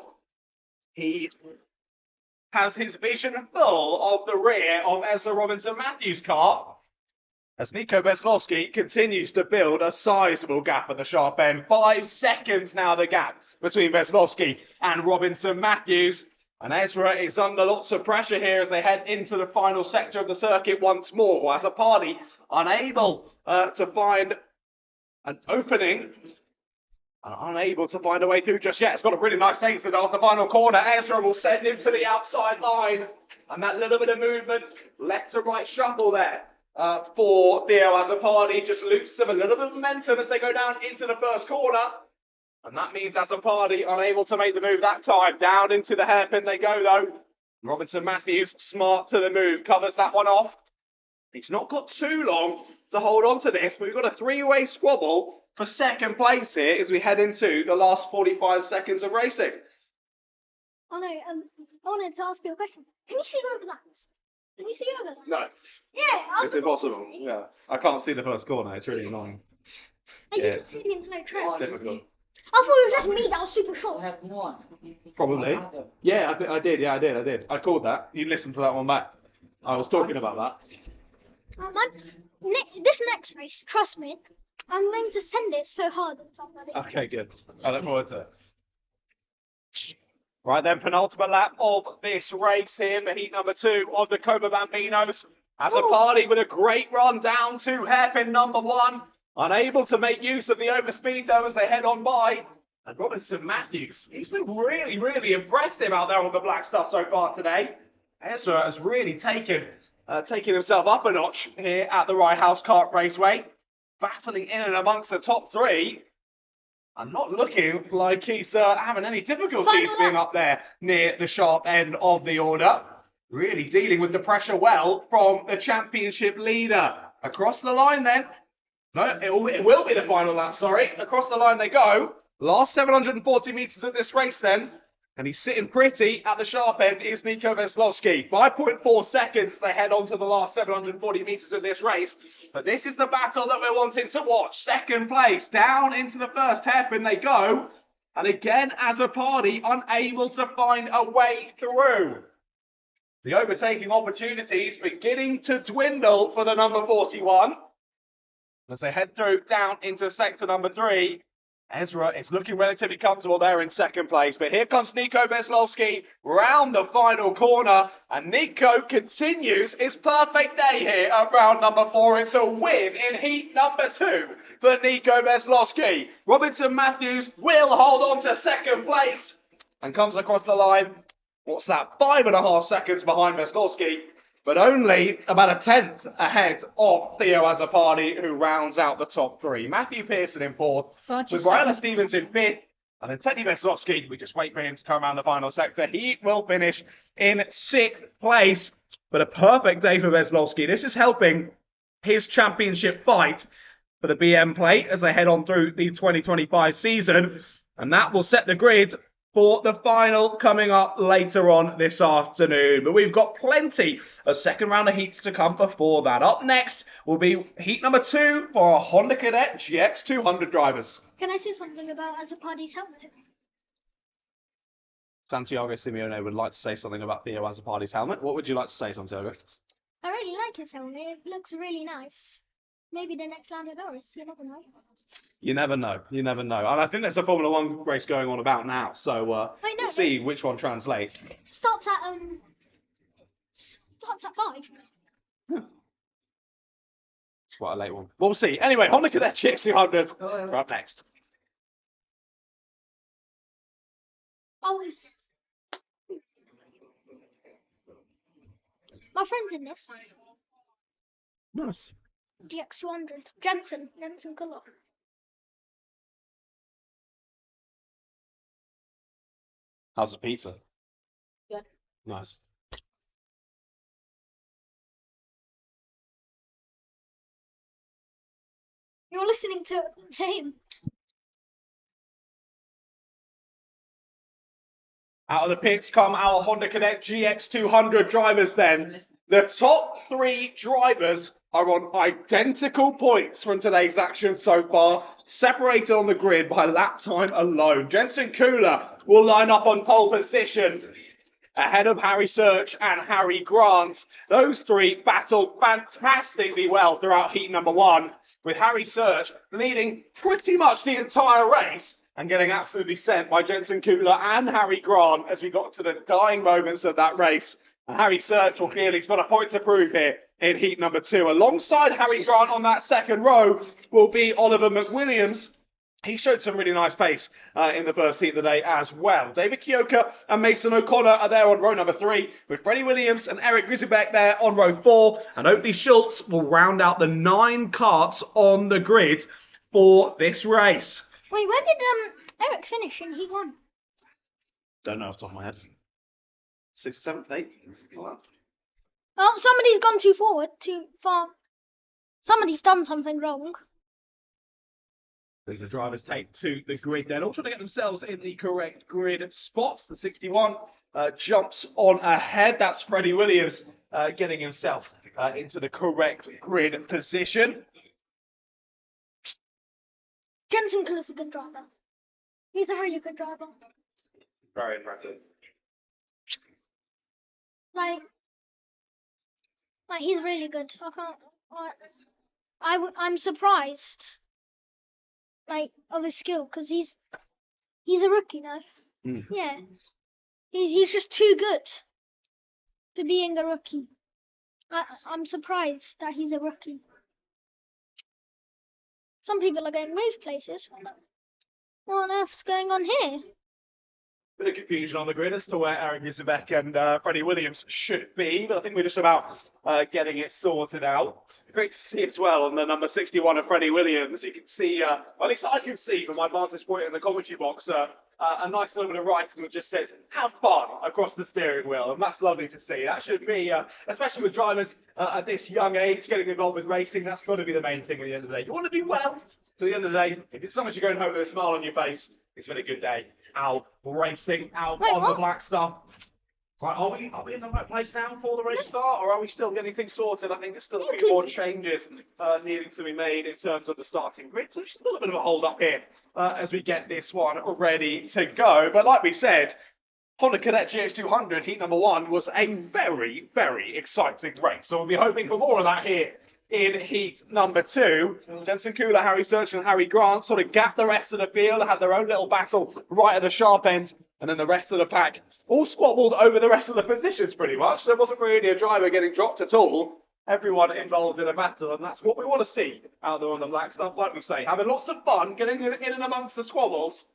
he has his vision full of the rear of Ezra Robinson Matthews' car as Nico Veslowski continues to build a sizable gap at the sharp end. 5 seconds now the gap between Veslowski and Robinson Matthews. And Ezra is under lots of pressure here as they head into the final sector of the circuit once more. Azzopardi unable to find an opening and unable to find a way through just yet. It's got a really nice exit off the final corner. Ezra will send him to the outside line. And that little bit of movement, left to right shuffle there for Theo Azzopardi. Just loses a little bit of momentum as they go down into the first corner. And that means Azzopardi unable to make the move that time. Down into the hairpin they go though. Robinson Matthews, smart to the move, covers that one off. He's not got too long to hold on to this, but we've got a three-way squabble for second place here as we head into the last 45 seconds of racing. Oh no, I wanted to ask you a question. Can you see over that? Can you see over that? No, Yeah, I it's was impossible. Yeah, I can't see the first corner. It's really annoying. Like, Yeah, you can see the entire track. It's difficult. I thought it was just me that was super short. Probably. Yeah, I did. Yeah, I did. I called that. You listened to that one back. I was talking about that. This next race, trust me, I'm going to send it so hard on somebody. Okay, good. I look forward to it. Right then, penultimate lap of this race here for heat number 2 of the Copa Bambinos. Azzopardi with a great run down to hairpin number 1. Unable to make use of the overspeed though as they head on by. And Robinson Matthews, he's been really, really impressive out there on the black stuff so far today. Ezra has really taken himself up a notch here at the Rye House Kart Raceway. Battling in and amongst the top 3. And not looking like he's having any difficulties being up there near the sharp end of the order. Really dealing with the pressure well from the championship leader. Across the line then. No, it will be the final lap, sorry. Across the line they go. Last 740 metres of this race then. And he's sitting pretty at the sharp end is Nico Veslowski. 5.4 seconds as they head on to the last 740 metres of this race. But this is the battle that we're wanting to watch. Second place, down into the first hairpin they go. And again, Azzopardi unable to find a way through. The overtaking opportunities beginning to dwindle for the number 41. As they head through down into sector number 3. Ezra is looking relatively comfortable there in second place. But here comes Nico Veslowski round the final corner. And Nico continues his perfect day here at round number 4. It's a win in heat number 2 for Nico Veslowski. Robinson Matthews will hold on to second place and comes across the line. What's that? 5.5 seconds behind Veslowski. But only about a tenth ahead of Theo Azzopardi, who rounds out the top 3. Matthew Pearson in 4th, with Ryla Stevens in 5th, and then Teddy Veslowski, we just wait for him to come around the final sector. He will finish in 6th place, but a perfect day for Veslowski. This is helping his championship fight for the BM plate as they head on through the 2025 season, and that will set the grid for the final coming up later on this afternoon. But we've got plenty of second round of heats to come before that. Up next will be heat number 2 for our Honda Cadet GX200 drivers. Can I say something about Azzopardi's helmet? Santiago Simeone would like to say something about Theo Azzopardi's helmet. What would you like to say, Santiago? I really like his helmet. It looks really nice. Maybe the next Lando Norris, you never know. You never know. You never know. And I think there's a Formula 1 race going on about now. So we'll see which one translates. Starts at 5. It's quite a late one. We'll see. Anyway, Honda Cadet GX200 are up next. Oh, my friend's in this. Nice. GX200. Jensen colour. How's the pizza? Good. Nice. You're listening to him. Out of the pits come our Honda Cadet GX200 drivers then. The top 3 drivers are on identical points from today's action so far, separated on the grid by lap time alone. Jensen Kula will line up on pole position ahead of Harry Search and Harry Grant. Those 3 battled fantastically well throughout heat number 1, with Harry Search leading pretty much the entire race and getting absolutely sent by Jensen Kula and Harry Grant as we got to the dying moments of that race. And Harry Search will feel he's got a point to prove here in heat number 2. Alongside Harry Grant on that second row will be Oliver McWilliams. He showed some really nice pace in the first heat of the day as well. David Kioka and Mason O'Connor are there on row number 3, with Freddie Williams and Eric Grisbeck there on row 4, and Oakley Schultz will round out the 9 karts on the grid for this race. Wait, where did Eric finish in heat 1? Don't know off the top of my head. 6th, 7th, 8th. Oh, somebody's gone too forward, too far. Somebody's done something wrong. As the drivers take to the grid then, all trying to get themselves in the correct grid spots. The 61 jumps on ahead. That's Freddie Williams getting himself into the correct grid position. Jensen Kula's a good driver. He's a really good driver. Very impressive. Like he's really good. I'm surprised. Like of his skill, because he's a rookie now. Yeah, he's just too good for being a rookie. I'm surprised that he's a rookie. Some people are going moved places. What on earth's going on here? Bit of confusion on the grid as to where Eric Grisbeck and Freddie Williams should be, but I think we're just about getting it sorted out. Great to see as well on the number 61 of Freddie Williams. You can see, at least I can see from my vantage point in the commentary box, a nice little bit of writing that just says, have fun across the steering wheel. And that's lovely to see. That should be, especially with drivers at this young age, getting involved with racing, that's got to be the main thing at the end of the day. You want to do well to the end of the day. As long as you're going home with a smile on your face, it's been a good day. Out racing, out on the black stuff. Right, are we in the right place now for the race start, or are we still getting things sorted? I think there's still a few more changes needing to be made in terms of the starting grid. So still a bit of a hold up here as we get this one ready to go. But like we said, Honda Cadet GX200 heat number 1 was a very, very exciting race. So we'll be hoping for more of that here in heat number 2. Jensen Kula, Harry Search and Harry Grant sort of gapped the rest of the field, had their own little battle right at the sharp end, and then the rest of the pack all squabbled over the rest of the positions pretty much. There wasn't really a driver getting dropped at all. Everyone involved in a battle, and that's what we want to see out there on the black stuff, like we say. Having lots of fun, getting in and amongst the squabbles.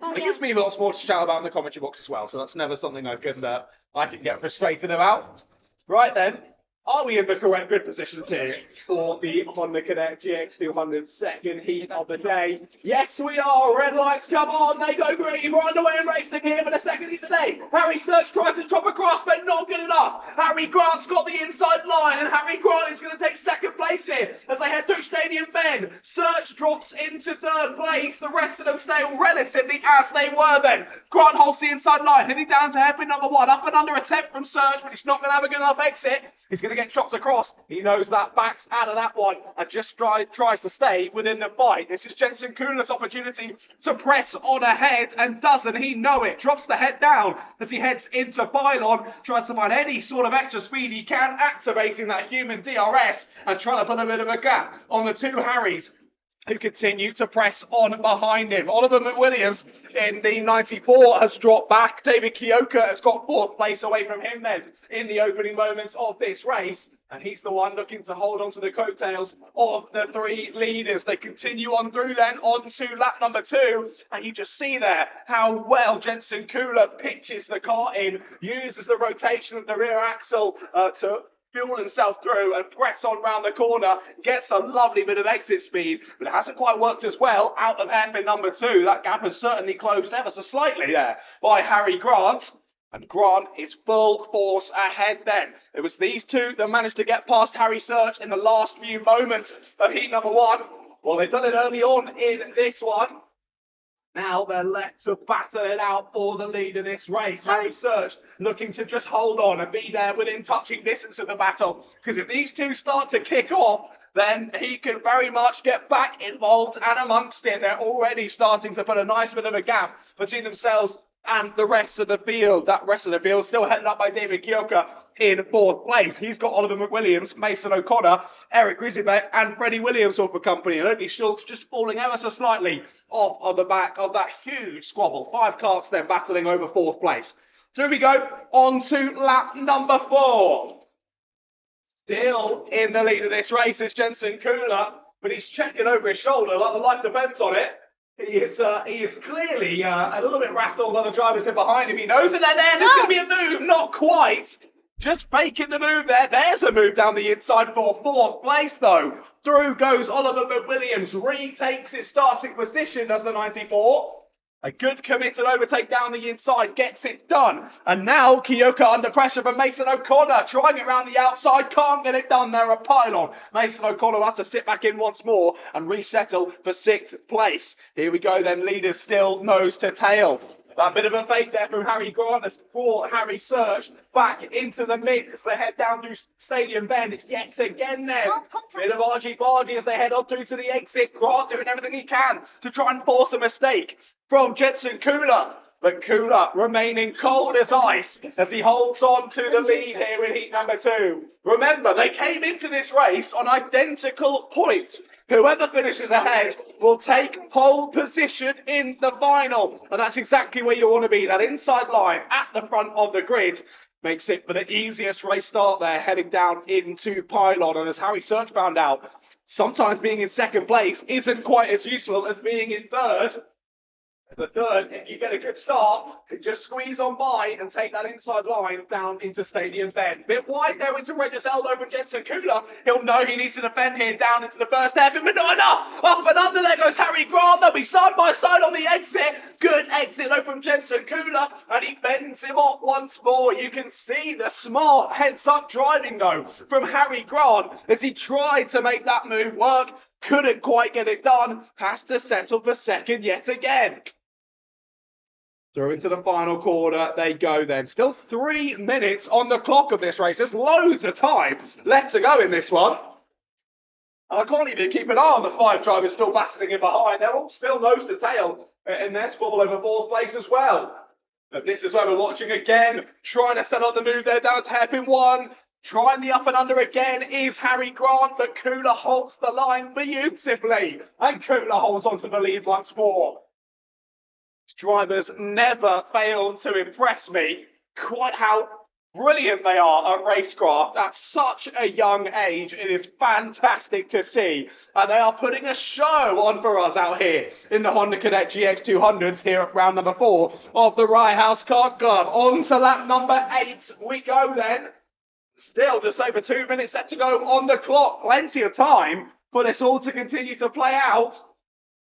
It gives me lots more to shout about in the commentary box as well, so that's never something I can get frustrated about. Right then, are we in the correct grid positions here for the Honda Cadet GX200 second heat of the day? Yes, we are. Red lights come on. They go green. We're underway in racing here for the second heat of the day. Harry Search tried to chop across, but not good enough. Harry Grant's got the inside line, and Harry Grant is going to take second place here as they head through Stadium Bend. Search drops into third place. The rest of them stay relatively as they were then. Grant holds the inside line, heading down to hairpin number 1. Up and under attempt from Search, but he's not going to have a good enough exit. He's going to get chopped across. He knows that, backs out of that one and just tries to stay within the fight. This is Jensen Kula's opportunity to press on ahead, and doesn't he know it? Drops the head down as he heads into pylon, tries to find any sort of extra speed he can, activating that human DRS and trying to put a bit of a gap on the 2 Harrys who continue to press on behind him. Oliver McWilliams in the 94 has dropped back. David Kioka has got 4th place away from him then in the opening moments of this race. And he's the one looking to hold on to the coattails of the 3 leaders. They continue on through then on to lap number 2. And you just see there how well Jensen Kula pitches the car in, uses the rotation of the rear axle to fuel himself through and press on round the corner, gets a lovely bit of exit speed, but it hasn't quite worked as well out of hairpin number 2. That gap has certainly closed ever so slightly there by Harry Grant. And Grant is full force ahead then. It was these 2 that managed to get past Harry Search in the last few moments of heat number 1. Well, they've done it early on in this one. Now they're left to battle it out for the lead of this race. Harry Search looking to just hold on and be there within touching distance of the battle. Because if these two start to kick off, then he can very much get back involved and amongst it. They're already starting to put a nice bit of a gap between themselves and the rest of the field. That rest of the field still headed up by David Kyoka in fourth place. He's got Oliver McWilliams, Mason O'Connor, Eric Grisbeck and Freddie Williams all for company. And only Schultz just falling ever so slightly off on the back of that huge squabble. 5 carts then battling over fourth place. So here we go on to lap number 4. Still in the lead of this race is Jensen Kula, but he's checking over his shoulder like the life depends on it. He is clearly a little bit rattled by the drivers in behind him. He knows that they're there. There's going to be a move. Not quite. Just faking the move there. There's a move down the inside for fourth place, though. Through goes Oliver McWilliams. Retakes his starting position as the 94. A good committed overtake down the inside gets it done. And now Kyoka under pressure from Mason O'Connor. Trying it round the outside. Can't get it done. They're a pylon. Mason O'Connor will have to sit back in once more and resettle for 6th place. Here we go then. Leaders still nose to tail. That bit of a fake there from Harry Grant has brought Harry Search back into the mid as they head down through Stadium Bend yet again then. Bit of argy-bargy as they head on through to the exit. Grant doing everything he can to try and force a mistake from Jensen Kula. But Kula remaining cold as ice as he holds on to the lead here in heat number 2. Remember, they came into this race on identical points. Whoever finishes ahead will take pole position in the final. And that's exactly where you want to be. That inside line at the front of the grid makes it for the easiest race start there, heading down into pylon. And as Harry Search found out, sometimes being in second place isn't quite as useful as being in third. The third, if you get a good start, can just squeeze on by and take that inside line down into Stadium Bend. Bit wide there into Regis elbow from Jensen Kula. He'll know he needs to defend here down into the first hairpin, but not enough. Up and under there goes Harry Grant. They'll be side by side on the exit. Good exit though from Jensen Kula, and he bends him off once more. You can see the smart heads-up driving though from Harry Grant as he tried to make that move work. Couldn't quite get it done. Has to settle for second yet again. Through into the final corner they go then. Still 3 minutes on the clock of this race. There's loads of time left to go in this one. And I can't even keep an eye on the 5 drivers still battling in behind. They're all still nose to tail in their squabble over 4th place as well. But this is where we're watching again. Trying to set up the move there down to hairpin 1. Trying the up and under again is Harry Grant, but Kula holds the line beautifully. And Kula holds on to the lead once more. Drivers never fail to impress me. Quite how brilliant they are at racecraft at such a young age. It is fantastic to see. And they are putting a show on for us out here in the Honda Cadet GX200s here at round number 4 of the Rye House Kart Club. On to lap number 8 we go then. Still just over 2 minutes left to go on the clock. Plenty of time for this all to continue to play out.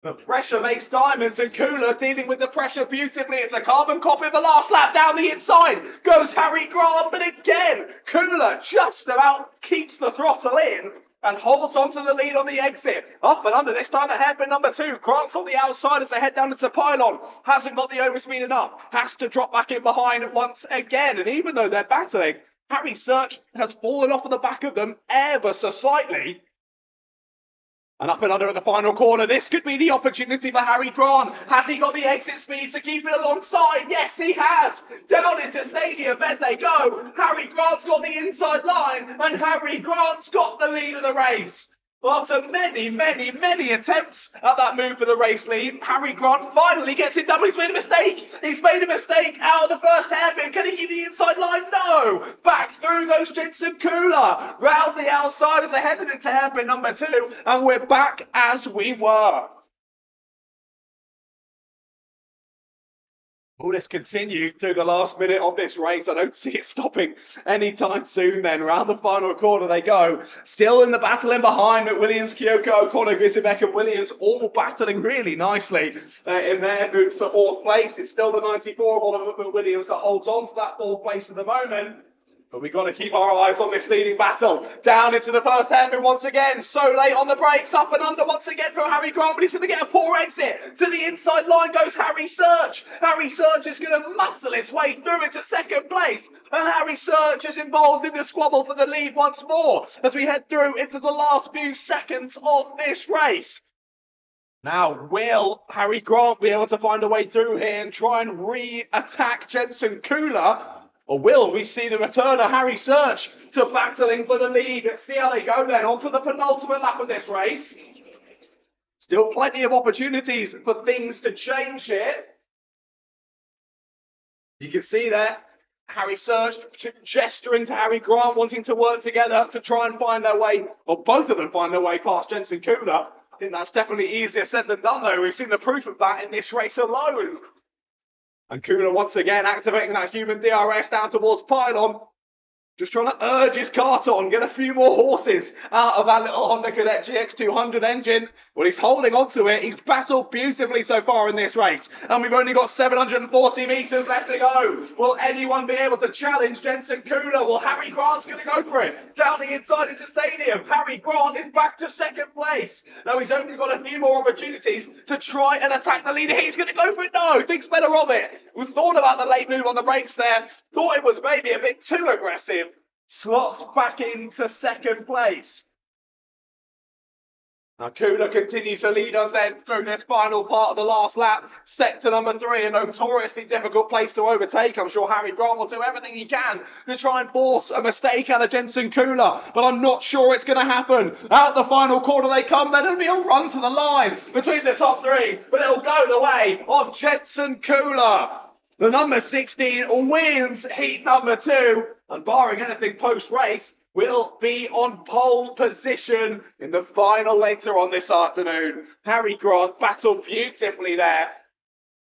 The pressure makes diamonds, and Kula dealing with the pressure beautifully. It's a carbon copy of the last lap. Down the inside goes Harry Grant, but again, Kula just about keeps the throttle in and holds on to the lead on the exit. Up and under this time, the hairpin number 2. Grant's on the outside as they head down into the pylon. Hasn't got the overspeed enough. Has to drop back in behind once again. And even though they're battling, Harry Search has fallen off of the back of them ever so slightly. And up and under at the final corner, this could be the opportunity for Harry Grant. Has he got the exit speed to keep it alongside? Yes, he has. Down into Stadium Bend they go. Harry Grant's got the inside line, and Harry Grant's got the lead of the race. After many, many, many attempts at that move for the race lead, Harry Grant finally gets it done, but he's made a mistake. He's made a mistake out of the first hairpin. Can he keep the inside line? No. Back through goes Jensen Kula. Round the outside as they headed into hairpin number 2, and we're back as we were. Will this continue through the last minute of this race? I don't see it stopping anytime soon then. Around the final corner they go. Still in the battle in behind. McWilliams, Kyoka, O'Connor, Grisbeck and Williams all battling really nicely in their moves for 4th place. It's still the 94 of Oliver McWilliams that holds on to that 4th place at the moment. But we've got to keep our eyes on this leading battle. Down into the first hairpin once again. So late on the brakes. Up and under once again from Harry Grant. But he's going to get a poor exit. To the inside line goes Harry Search. Harry Search is going to muscle his way through into second place. And Harry Search is involved in the squabble for the lead once more. As we head through into the last few seconds of this race. Now, will Harry Grant be able to find a way through here and try and re-attack Jensen Kula? Or will we see the return of Harry Search to battling for the lead? Let's see how they go then. On to the penultimate lap of this race. Still plenty of opportunities for things to change here. You can see there, Harry Search gesturing to Harry Grant, wanting to work together to try and find their way, or both of them find their way past Jensen Kula. I think that's definitely easier said than done, though. We've seen the proof of that in this race alone. And Kula once again activating that human DRS down towards pylon. Just trying to urge his kart on, get a few more horses out of that little Honda Cadet GX200 engine. Well, he's holding on to it. He's battled beautifully so far in this race. And we've only got 740 metres left to go. Will anyone be able to challenge Jensen Kula? Well, Harry Grant's going to go for it. Down the inside into stadium. Harry Grant is back to second place. Now, he's only got a few more opportunities to try and attack the leader. He's going to go for it. No, thinks better of it. We've thought about the late move on the brakes there. Thought it was maybe a bit too aggressive. Slots back into second place. Now Kula continues to lead us then through this final part of the last lap. Sector number 3, a notoriously difficult place to overtake. I'm sure Harry Grant will do everything he can to try and force a mistake out of Jensen Kula, but I'm not sure it's going to happen. Out the final corner they come, then it'll be a run to the line between the top 3, but it'll go the way of Jensen Kula. The number 16 wins heat number 2, and barring anything post-race, will be on pole position in the final later on this afternoon. Harry Grant battled beautifully there.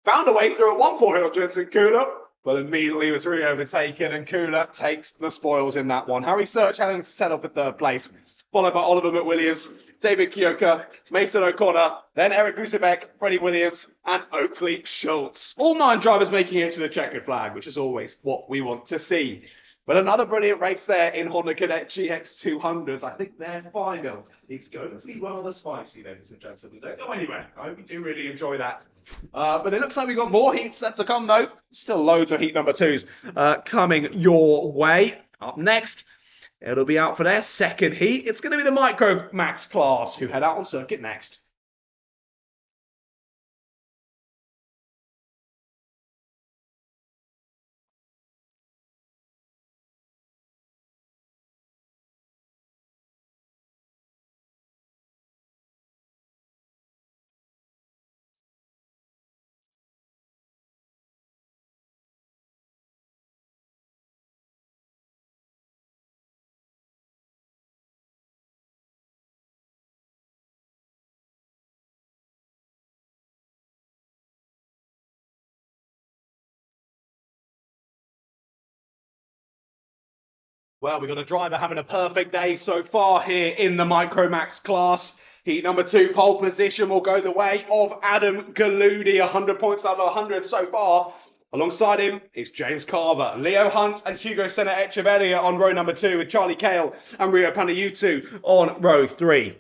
Found a way through at one point on Jensen Kula, but immediately was re-overtaken, and Kula takes the spoils in that one. Harry Search having to settle for third place, followed by Oliver McWilliams, David Kyoka, Mason O'Connor, then Eric Gusebek, Freddie Williams, and Oakley Schultz. All 9 drivers making it to the checkered flag, which is always what we want to see. But another brilliant race there in Honda Cadet GX200s. I think their final is going to be rather spicy, ladies and gentlemen. Don't go anywhere. I hope you do really enjoy that. But it looks like we've got more heats set to come, though. Still loads of heat number 2s coming your way. Up next, it'll be out for their second heat. It's going to be the Micro Max class who head out on circuit next. Well, we've got a driver having a perfect day so far here in the Micromax class. Heat number 2, pole position will go the way of Adam Galudi, 100 points out of 100 so far. Alongside him is James Carver, Leo Hunt and Hugo Senna Echeverria on row number 2, with Charlie Cale and Rio Panayutu on row 3.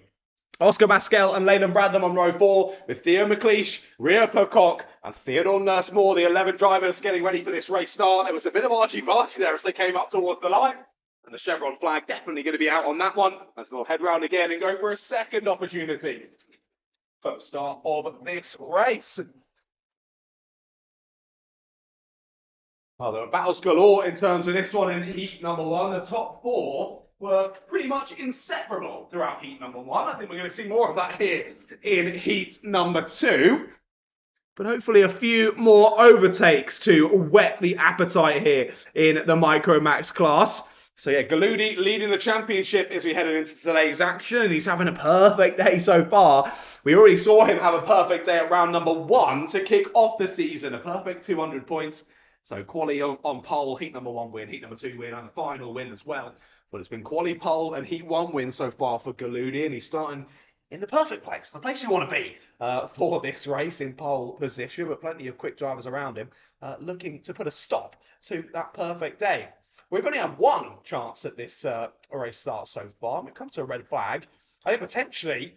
Oscar Maskel and Leyland Bradham on row 4, with Theo McLeish, Rio Pocock and Theodore Nursmore, the 11 drivers getting ready for this race start. There was a bit of argy-bargy there as they came up towards the line. And the chevron flag definitely going to be out on that one, as they'll head round again and go for a second opportunity. First start of this race. Well, there were battles galore in terms of this one in heat number 1. The top 4 were pretty much inseparable throughout heat number 1. I think we're going to see more of that here in heat number 2. But hopefully a few more overtakes to whet the appetite here in the Micromax class. So yeah, Galudi leading the championship as we headed into today's action. He's having a perfect day so far. We already saw him have a perfect day at round number 1 to kick off the season. A perfect 200 points. So quali on pole, heat number 1 win, heat number 2 win, and a final win as well. But it's been quali pole and heat 1 win so far for Galudi, and he's starting in the perfect place, the place you want to be for this race, in pole position, but plenty of quick drivers around him looking to put a stop to that perfect day. We've only had one chance at this race start so far. We've come to a red flag. I think potentially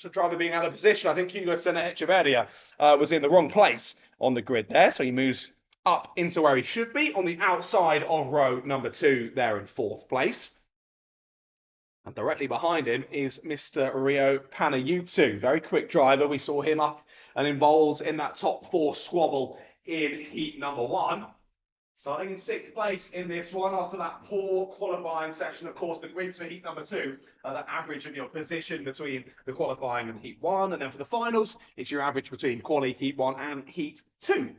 the driver being out of position. I think Hugo Echeverria was in the wrong place on the grid there, so he moves up into where he should be on the outside of row number 2 there in 4th place. And directly behind him is Mr. Rio Panayiotou. Very quick driver. We saw him up and involved in that top 4 squabble in heat number 1. Starting in 6th place in this one after that poor qualifying session. Of course, the grids for heat number 2 are the average of your position between the qualifying and heat 1. And then for the finals, it's your average between quali, heat 1 and heat 2.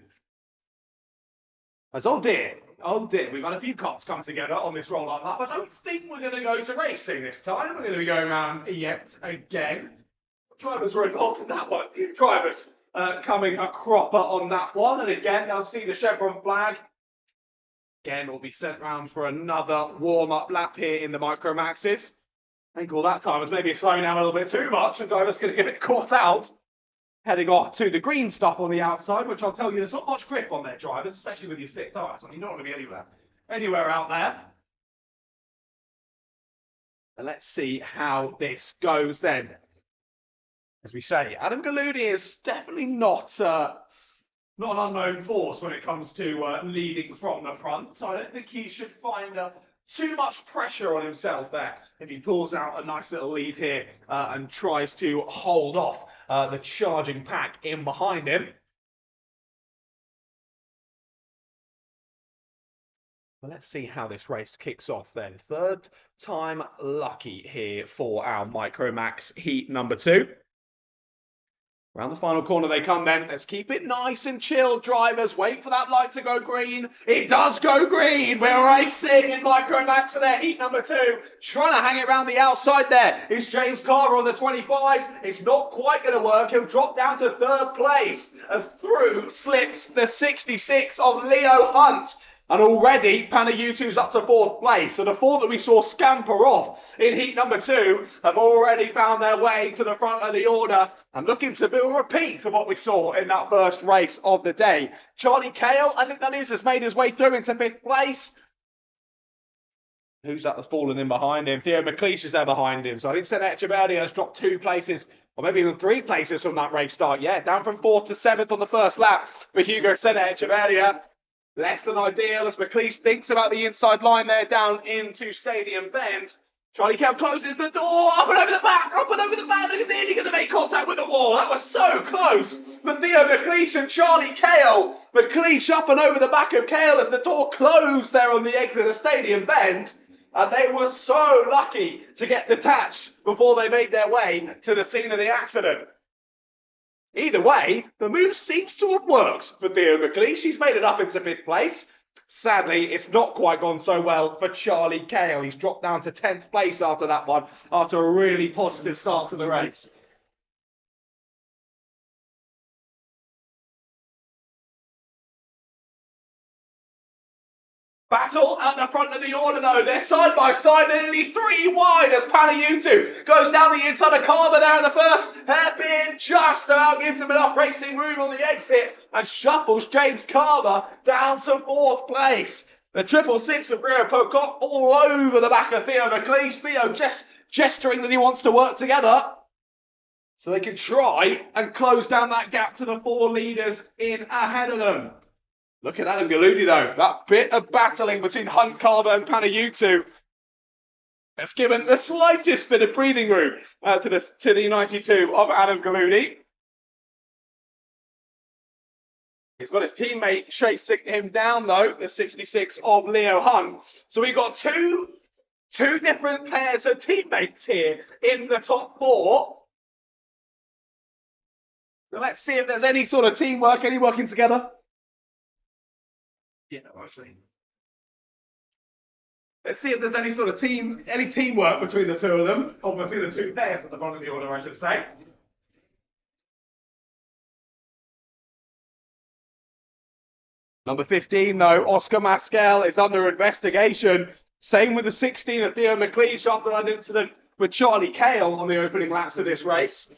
As oh dear, we've had a few carts come together on this roll-up lap. I don't think we're going to go to racing this time. We're going to be going around yet again. Drivers were involved in that one. Drivers coming a cropper on that one. And again, they'll see the chevron flag. Again, will be sent round for another warm-up lap here in the Micro Maxes. I think all that time was maybe slowing down a little bit too much, and drivers going to get it caught out. Heading off to the green stuff on the outside, which I'll tell you, there's not much grip on their drivers, especially with your slick tyres. I mean, you don't want to be anywhere out there. And let's see how this goes then. As we say, Adam Galloudi is definitely not an unknown force when it comes to leading from the front. So I don't think he should find too much pressure on himself there if he pulls out a nice little lead here and tries to hold off the charging pack in behind him. Well, let's see how this race kicks off then. 3rd time lucky here for our Micromax heat number 2. Around the final corner they come then. Let's keep it nice and chill, drivers. Wait for that light to go green. It does go green. We're racing in Micromax for their heat number 2. Trying to hang it around the outside there is James Carver on the 25. It's not quite going to work. He'll drop down to 3rd place as through slips the 66 of Leo Hunt. And already Panayioutou's up to 4th place. So the 4 that we saw scamper off in heat number 2 have already found their way to the front of the order and looking to do a repeat of what we saw in that first race of the day. Charlie Cale, I think that is, has made his way through into 5th place. Who's that that's fallen in behind him? Theo McLeish is there behind him. So I think Senna Echeverria has dropped 2 places, or maybe even 3 places from that race start. Yeah, down from 4th to 7th on the first lap for Hugo Senna Echeverria. Less than ideal as McLeish thinks about the inside line there down into Stadium Bend. Charlie Cale closes the door, up and over the back, they're nearly going to make contact with the wall. That was so close for Theo McLeish and Charlie Cale. McLeish up and over the back of Cale as the door closed there on the exit of Stadium Bend. And they were so lucky to get detached before they made their way to the scene of the accident. Either way, the move seems to have worked for Theo McLeish. He's made it up into 5th place. Sadly, it's not quite gone so well for Charlie Cale. He's dropped down to 10th place after that one, after a really positive start to the race. Battle at the front of the order though. They're side by side, they're nearly 3 wide as Panayiotou goes down the inside of Carver there at the first hairpin. Just about gives him enough racing room on the exit and shuffles James Carver down to 4th place. The 666 of Rio Pocock all over the back of Theo McLeish. Theo just gesturing that he wants to work together so they can try and close down that gap to the 4 leaders in ahead of them. Look at Adam Galloudi though. That bit of battling between Hunt, Carver and Panayiotou has given the slightest bit of breathing room to the 92 of Adam Galloudi. He's got his teammate chasing him down though, the 66 of Leo Hunt. So we've got two different pairs of teammates here in the top 4. So let's see if there's any sort of teamwork, any working together. Yeah, actually. Let's see if there's any sort of teamwork between the 2 of them. Obviously, the 2 pairs at the front of the order, I should say. Number 15, though, Oscar Mascal is under investigation. Same with the 16 of Theo McLeish after that incident with Charlie Cale on the opening laps of this race.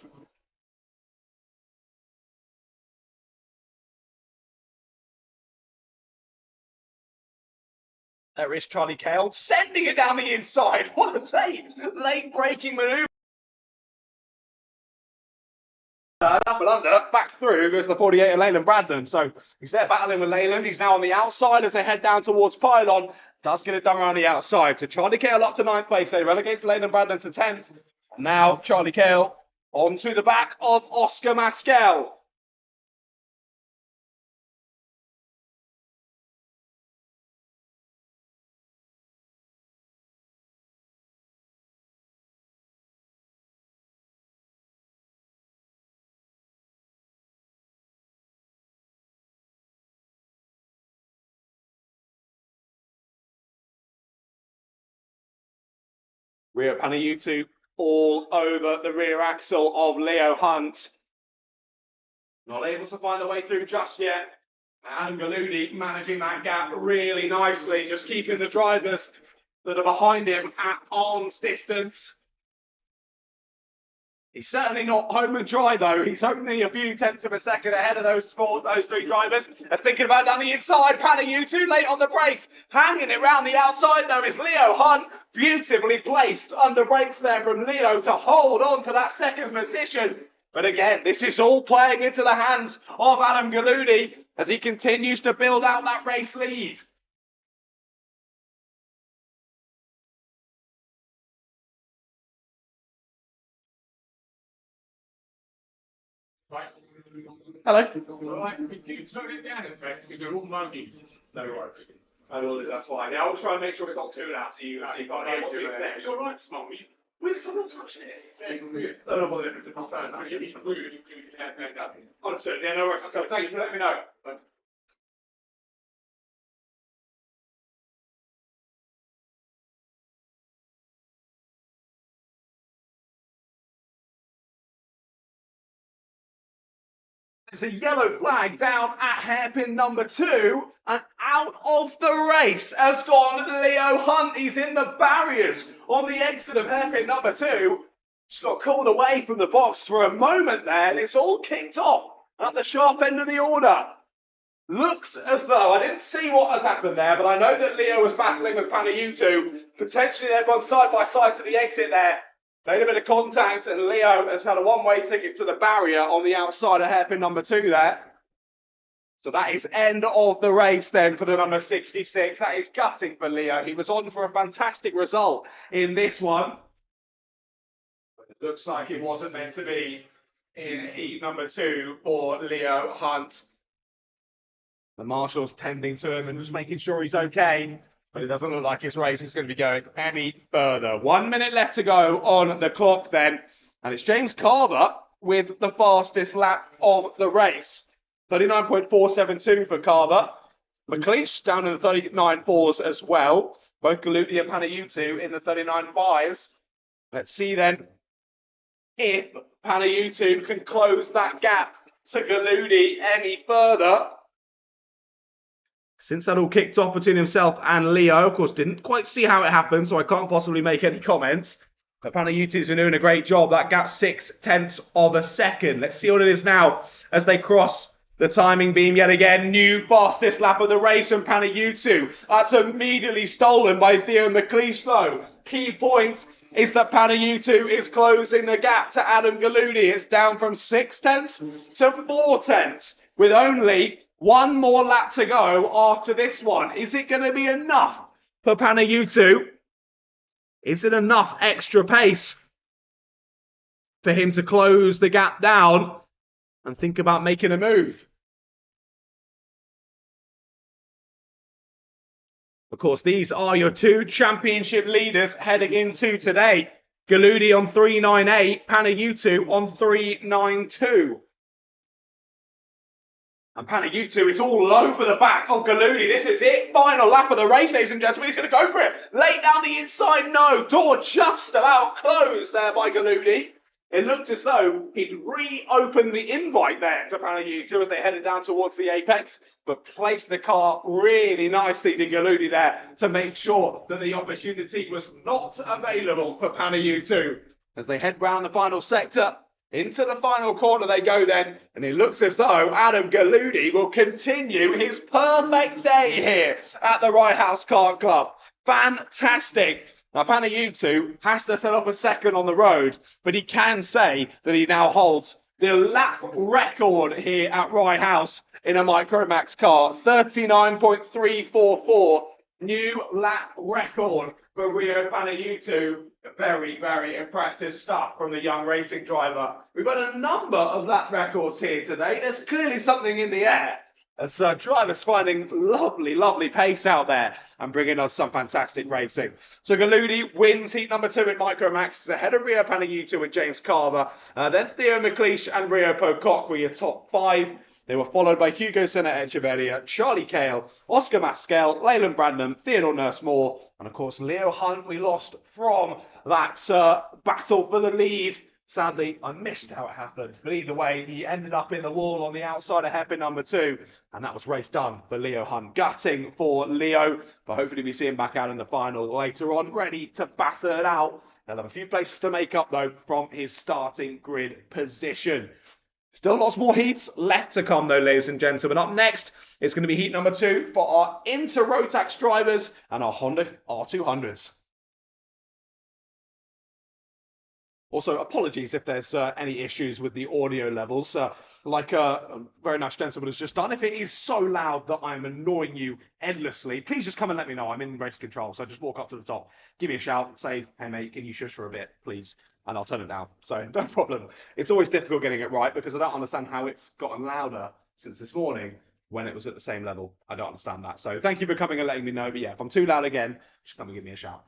There is Charlie Cale sending it down the inside. What a late braking manoeuvre. Up and under, back through goes the 48 of Leyland Bradman. So he's there battling with Leyland. He's now on the outside as they head down towards Pylon. Does get it done around the outside. So Charlie Cale up to 9th place. They relegates Leyland Bradman to 10th. Now Charlie Cale onto the back of Oscar Masquel. Rio Panayutu all over the rear axle of Leo Hunt. Not able to find the way through just yet. Adam Galudi managing that gap really nicely, just keeping the drivers that are behind him at arm's distance. He's certainly not home and dry though. He's only a few tenths of a second ahead of those three drivers. As thinking about down the inside, Panayutu late on the brakes. Hanging it round the outside though is Leo Hunt. Beautifully placed under brakes there from Leo to hold on to that second position. But again, this is all playing into the hands of Adam Galudi as he continues to build out that race lead. Right. Hello. Right. Can you slow it down a bit? You do all monkey. No worries. I will do, that's fine. Yeah, I'll just try and make sure it's not too loud so you can't hear what to expect. It's all right, Smokey. We're still not touching it. I don't know what it is. It's not bad. I give you some food. Understood. Yeah, no worries. So thank you for letting me know. There's a yellow flag down at hairpin number 2, and out of the race has gone Leo Hunt. He's in the barriers on the exit of hairpin number 2. Just got called away from the box for a moment there, and it's all kicked off at the sharp end of the order. Looks as though, I didn't see what has happened there, but I know that Leo was battling with Panayutu. Potentially they've gone side by side to the exit there. Made a bit of contact, and Leo has had a one-way ticket to the barrier on the outside of hairpin number 2 there. So that is end of the race then for the number 66. That is gutting for Leo. He was on for a fantastic result in this one. But it looks like it wasn't meant to be in heat number 2 for Leo Hunt. The marshal's tending to him and just making sure he's okay. But it doesn't look like his race is going to be going any further. 1 minute left to go on the clock then. And it's James Carver with the fastest lap of the race. 39.472 for Carver. McLeish down in the 39.4s as well. Both Galudi and Panayutu in the 39.5s. Let's see then if Panayutu can close that gap to Galudi any further. Since that all kicked off between himself and Leo, of course, didn't quite see how it happened, so I can't possibly make any comments. But Panayutu's been doing a great job. That gap 0.6 of a second. Let's see what it is now as they cross the timing beam yet again. New fastest lap of the race from Panayutu. That's immediately stolen by Theo McLeish, though. Key point is that Panayutu is closing the gap to Adam Galudi. It's down from 0.6 to 0.4, with only one more lap to go after this one. Is it going to be enough for Panayutu? Is it enough extra pace for him to close the gap down and think about making a move? Of course, these are your two championship leaders heading into today. Galudi on 3.98, Panayutu on 3.92. And Panayutu is all over the back of Galudi. This is it. Final lap of the race, ladies and gentlemen. He's going to go for it. Late down the inside. No. Door just about closed there by Galudi. It looked as though he'd reopened the invite there to Panayutu as they headed down towards the apex, but placed the car really nicely to Galudi there to make sure that the opportunity was not available for Panayutu. As they head round the final sector, Into the final corner they go then, and it looks as though Adam Galudi will continue his perfect day here at the Rye House Kart Club. Fantastic. Now, Panayutu has to set off a second on the road, but he can say that he now holds the lap record here at Rye House in a Micromax car. 39.344, new lap record for Rio Panayutu. Very, very impressive stuff from the young racing driver. We've got a number of lap records here today. There's clearly something in the air, as drivers finding lovely, lovely pace out there and bringing us some fantastic racing. So Galudi wins heat number 2 in Micromax ahead of Rio Panayutu and James Carver. Then Theo McLeish and Rio Pocock were your top 5. They were followed by Hugo Senna Echeverria, Charlie Cale, Oscar Maskell, Leyland Bradnam, Theodore Nurse-Moore, and of course Leo Hunt. We lost from that battle for the lead. Sadly, I missed how it happened. But either way, he ended up in the wall on the outside of hairpin number 2. And that was race done for Leo Hunt. Gutting for Leo. But hopefully we see him back out in the final later on, ready to batter it out. He'll have a few places to make up, though, from his starting grid position. Still lots more heats left to come, though, ladies and gentlemen. Up next, it's going to be heat number 2 for our Inter-Rotax drivers and our Honda R200s. Also, apologies if there's any issues with the audio levels. Like a very nice gentleman has just done. If it is so loud that I'm annoying you endlessly, please just come and let me know. I'm in race control, so just walk up to the top, give me a shout, say, hey mate, can you shush for a bit, please? And I'll turn it down. So no problem. It's always difficult getting it right because I don't understand how it's gotten louder since this morning when it was at the same level. I don't understand that. So thank you for coming and letting me know. But yeah, if I'm too loud again, just come and give me a shout.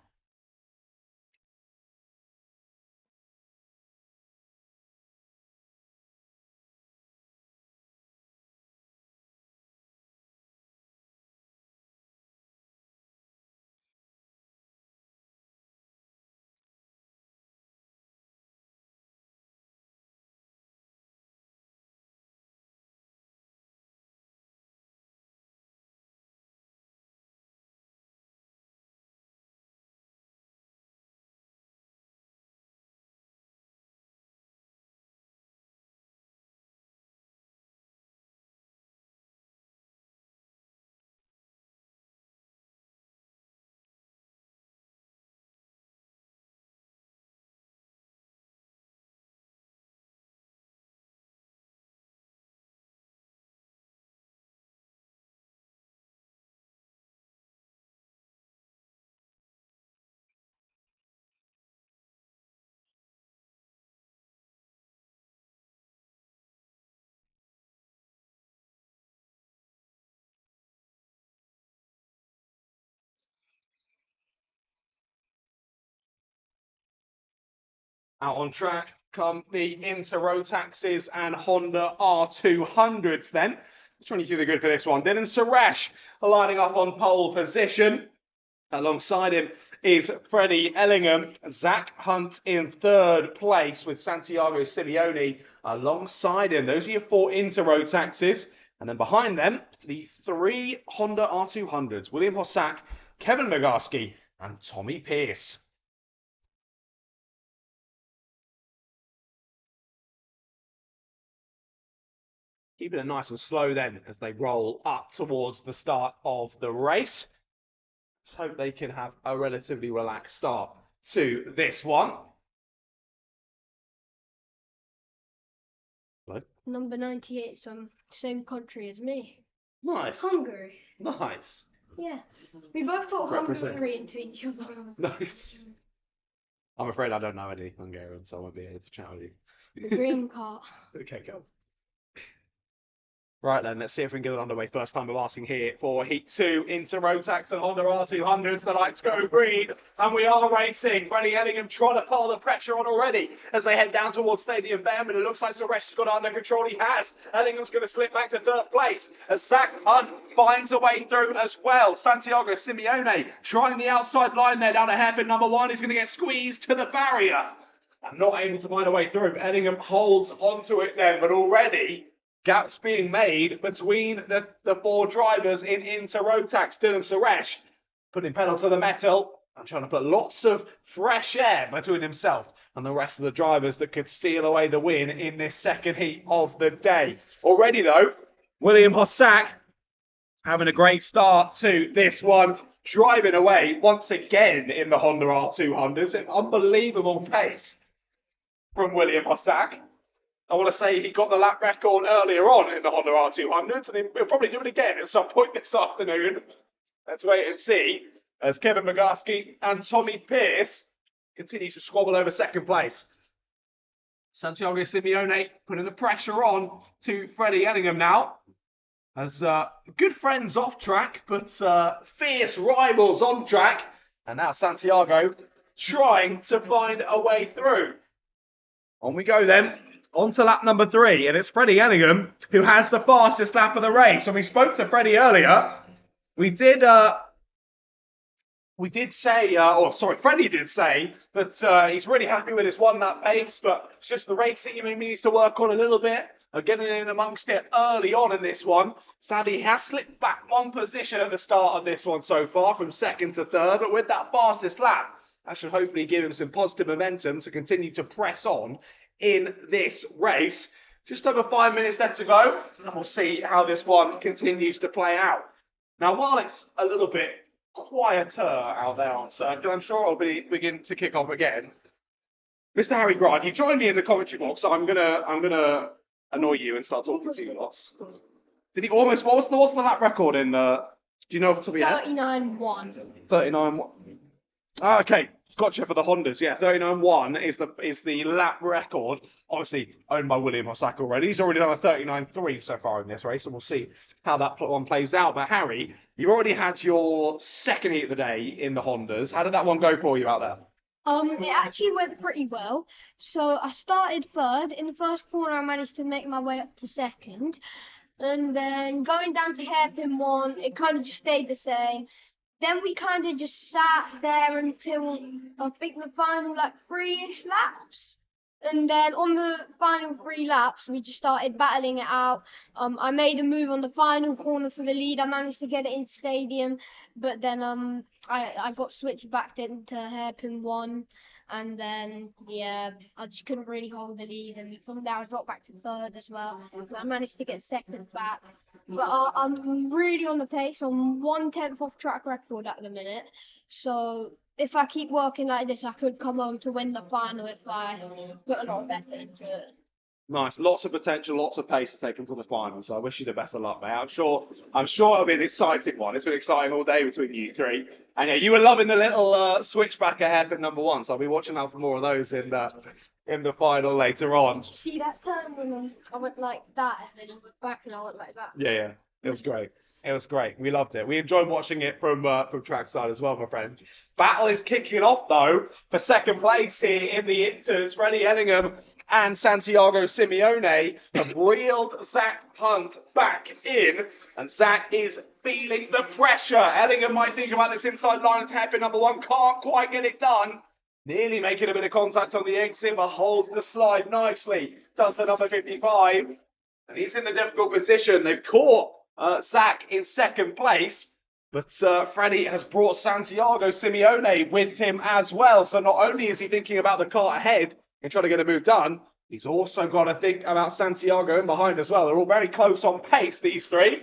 Out on track come the Inter-Rotaxes and Honda R200s then. Let's run you through the grid for this one. Dylan Suresh lining up on pole position. Alongside him is Freddie Ellingham. Zach Hunt in 3rd place with Santiago Simeone alongside him. Those are your 4 Inter-Rotaxes. And then behind them, the 3 Honda R200s. William Hossack, Kevin Magarski and Tommy Pierce. Keeping it nice and slow then as they roll up towards the start of the race. Let's hope they can have a relatively relaxed start to this one. Hello? Number 98's on same country as me. Nice. Hungary. Nice. Yeah. We both talk Represent. Hungarian to each other. Nice. I'm afraid I don't know any Hungarian, so I won't be able to chat with you. The green car. Okay, go. Right then, let's see if we can get it underway. First time of asking here for Heat 2 Inter-Rotax and Honda R200s. The lights go green, and we are racing. Freddie Ellingham trying to pile the pressure on already as they head down towards Stadium Bend, but it looks like Suresh's got it under control. He has. Ellingham's going to slip back to 3rd place as Zach Hunt finds a way through as well. Santiago Simeone trying the outside line there down to hairpin number 1. He's going to get squeezed to the barrier and not able to find a way through. Ellingham holds onto it then, but already gaps being made between the 4 drivers in Inter-Rotax. Dylan Suresh putting pedal to the metal and trying to put lots of fresh air between himself and the rest of the drivers that could steal away the win in this second heat of the day. Already, though, William Hossack having a great start to this one, driving away once again in the Honda R200s. An unbelievable pace from William Hossack. I want to say he got the lap record earlier on in the Honda R200s, and he'll probably do it again at some point this afternoon. Let's wait and see as Kevin McGusky and Tommy Pierce continue to squabble over second place. Santiago Simeone putting the pressure on to Freddie Ellingham now. As good friends off track, but fierce rivals on track. And now Santiago trying to find a way through. On we go then. On to lap number 3, and it's Freddie Ellingham who has the fastest lap of the race. And we spoke to Freddie earlier. Freddie did say that he's really happy with his 1-lap pace, but it's just the racing he maybe needs to work on a little bit. Getting in amongst it early on in this one. Sadly, he has slipped back 1 position at the start of this one so far, from 2nd to 3rd, but with that fastest lap, that should hopefully give him some positive momentum to continue to press on in this race. Just over 5 minutes left to go, and we'll see how this one continues to play out. Now, while it's a little bit quieter out there on circuit, I'm sure it'll begin to kick off again. Mr. Harry Grant, you joined me in the commentary box, so I'm gonna annoy you and start talking to you lots. Did he almost? What's the lap record in? Do you know off the top of your head? 39.1. 39.1. Okay, gotcha for the Hondas. Yeah, 39.1 is the lap record. Obviously owned by William Hossack already. He's already done a 39.3 so far in this race, and we'll see how that one plays out. But Harry, you've already had your second heat of the day in the Hondas. How did that one go for you out there? It actually went pretty well. So I started 3rd. In the first corner, I managed to make my way up to 2nd. And then going down to hairpin 1, it kind of just stayed the same. Then we kind of just sat there until I think the final 3-ish laps. And then on the final 3 laps, we just started battling it out. I made a move on the final corner for the lead. I managed to get it into stadium, but then I got switched back into hairpin 1, and then I just couldn't really hold the lead. And from there, I dropped back to 3rd as well. So I managed to get 2nd back. But I'm really on the pace. I'm 1/10 off track record at the minute. So if I keep working like this, I could come home to win the final if I put a lot of effort into it. Nice, lots of potential, lots of pace to take into the final. So I wish you the best of luck, mate. I'm sure it'll be an exciting one. It's been exciting all day between you 3. And yeah, you were loving the little switchback ahead at number 1. So I'll be watching out for more of those in the final later on. See that turn when I went like that, and then he went back, and I went like that. Yeah. It was great. It was great. We loved it. We enjoyed watching it from trackside as well, my friend. Battle is kicking off, though, for second place here in the Inters. Freddie Ellingham and Santiago Simeone have reeled Zach Hunt back in, and Zach is feeling the pressure. Ellingham might think about this inside line and hairpin number 1. Can't quite get it done. Nearly making a bit of contact on the exit, but holds the slide nicely. Does the number 55. And he's in the difficult position. They've caught Zach in second place, but Freddie has brought Santiago Simeone with him as well. So not only is he thinking about the car ahead and trying to get a move done, he's also got to think about Santiago in behind as well. They're all very close on pace, these 3.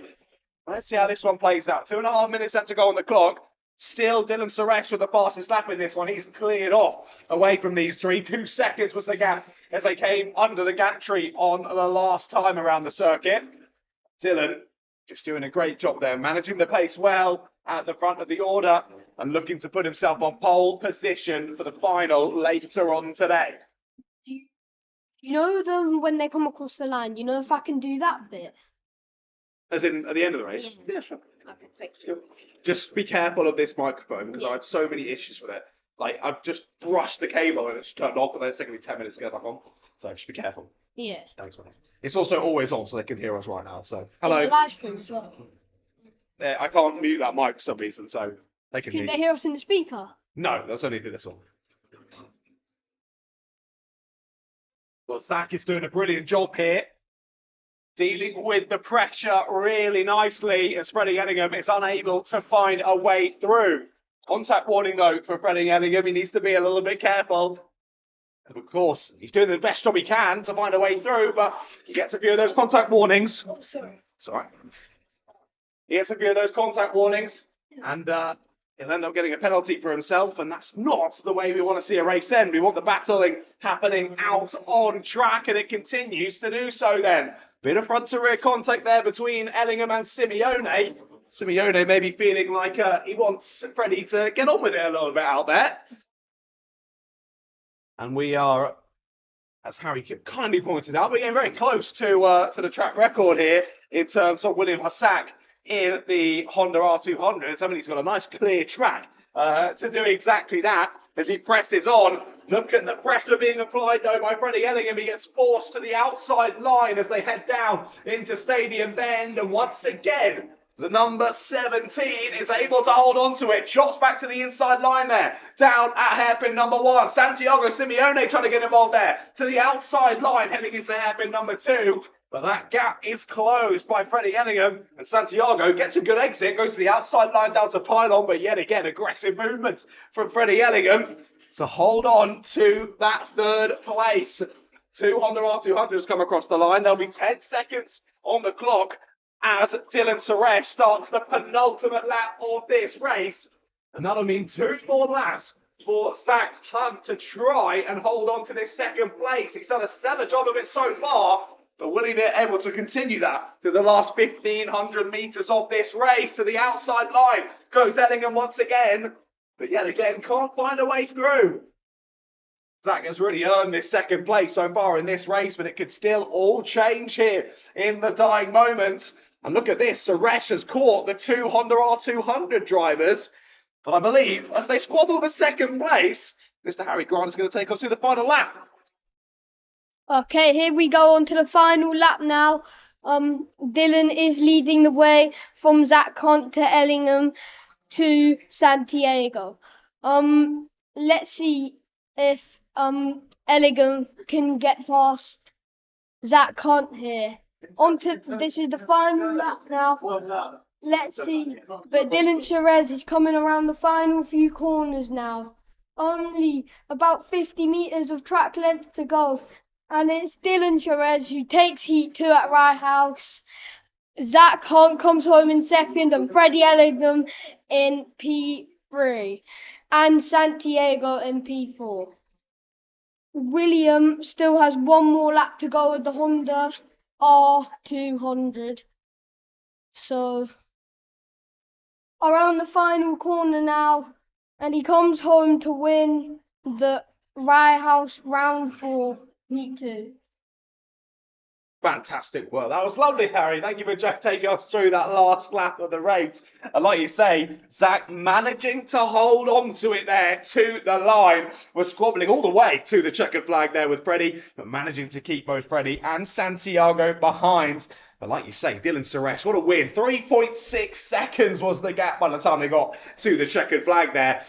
Let's see how this one plays out. 2.5 minutes left to go on the clock. Still Dylan Suresh with the fastest lap in this one. He's cleared off away from these 3. 2 seconds was the gap as they came under the gantry on the last time around the circuit. Dylan just doing a great job there, managing the pace well at the front of the order and looking to put himself on pole position for the final later on today. You know them when they come across the line, you know if I can do that bit? As in at the end of the race? Yeah, sure. Okay, thanks. Just be careful of this microphone because I had so many issues with it. I've just brushed the cable and it's turned off, and then it's taken me 10 minutes to get back on. So just be careful. Yeah. Thanks, man. It's also always on, so they can hear us right now. So hello. In the live stream as well. Yeah, I can't mute that mic for some reason, so they can hear. Can they hear us in the speaker? No, that's only for this one. Well, Zach is doing a brilliant job here, dealing with the pressure really nicely as Freddie Ellingham is unable to find a way through. Contact warning, though, for Freddie Ellingham. He needs to be a little bit careful. Of course, he's doing the best job he can to find a way through, but he gets a few of those contact warnings. Oh, sorry. It's all right. He gets a few of those contact warnings, and he'll end up getting a penalty for himself, and that's not the way we want to see a race end. We want the battling happening out on track, and it continues to do so then. Bit of front to rear contact there between Ellingham and Simeone. Simeone may be feeling like he wants Freddie to get on with it a little bit out there. And we are, as Harry kindly pointed out, we're getting very close to the track record here in terms of William Hossack in the Honda R200s. I mean, he's got a nice clear track to do exactly that as he presses on. Look at the pressure being applied, though, by Freddie Ellingham. He gets forced to the outside line as they head down into Stadium Bend. And once again, the number 17 is able to hold on to it. Shots back to the inside line there. Down at hairpin number 1. Santiago Simeone trying to get involved there. To the outside line, heading into hairpin number 2. But that gap is closed by Freddie Ellingham. And Santiago gets a good exit. Goes to the outside line down to pylon. But yet again, aggressive movements from Freddie Ellingham to hold on to that third place. 2 Honda R200s come across the line. There'll be 10 seconds on the clock as Dylan Suresh starts the penultimate lap of this race. And that'll mean 2 more laps for Zach Hunt to try and hold on to this second place. He's done a stellar job of it so far, but will he be able to continue that through the last 1,500 metres of this race? To the outside line goes Ellingham once again, but yet again can't find a way through. Zach has really earned this second place so far in this race, but it could still all change here in the dying moments. And look at this, Suresh has caught the 2 Honda R200 drivers. But I believe as they squabble for second place, Mr. Harry Grant is going to take us through the final lap. Okay, here we go on to the final lap now. Dylan is leading the way from Zach Hunt to Ellingham to Santiago. Let's see if Ellingham can get past Zach Hunt here. This is the final lap now. Let's see. But Dylan Suresh is coming around the final few corners now. Only about 50 metres of track length to go. And it's Dylan Suresh who takes heat 2 at Rye House. Zach Hunt comes home in second and Freddie Ellingham in P3. And Santiago in P4. William still has 1 more lap to go with the Honda R200. So, around the final corner now, and he comes home to win the Rye House Round 4 Heat 2. Fantastic work. That was lovely, Harry. Thank you for taking us through that last lap of the race. And like you say, Zach managing to hold on to it there to the line. Was squabbling all the way to the checkered flag there with Freddie, but managing to keep both Freddie and Santiago behind. But like you say, Dylan Suresh, what a win. 3.6 seconds was the gap by the time they got to the checkered flag there.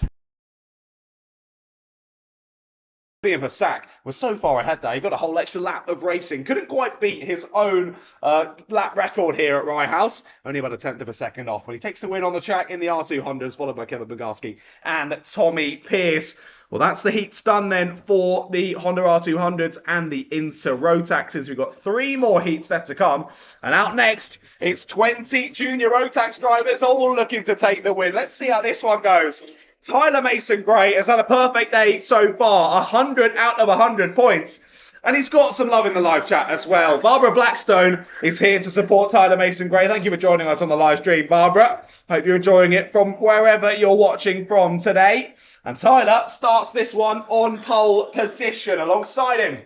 William Hossack was so far ahead there, he got a whole extra lap of racing. Couldn't quite beat his own lap record here at Rye House. Only about 1/10 of a second off. But he takes the win on the track in the R200s, followed by Kevin Bogarski and Tommy Pierce. Well, that's the heats done then for the Honda R200s and the Inter Rotaxes. We've got 3 more heats left to come. And out next, it's 20 junior Rotax drivers all looking to take the win. Let's see how this one goes. Tyler Mason-Gray has had a perfect day so far, 100 out of 100 points. And he's got some love in the live chat as well. Barbara Blackstone is here to support Tyler Mason-Gray. Thank you for joining us on the live stream, Barbara. Hope you're enjoying it from wherever you're watching from today. And Tyler starts this one on pole position. Alongside him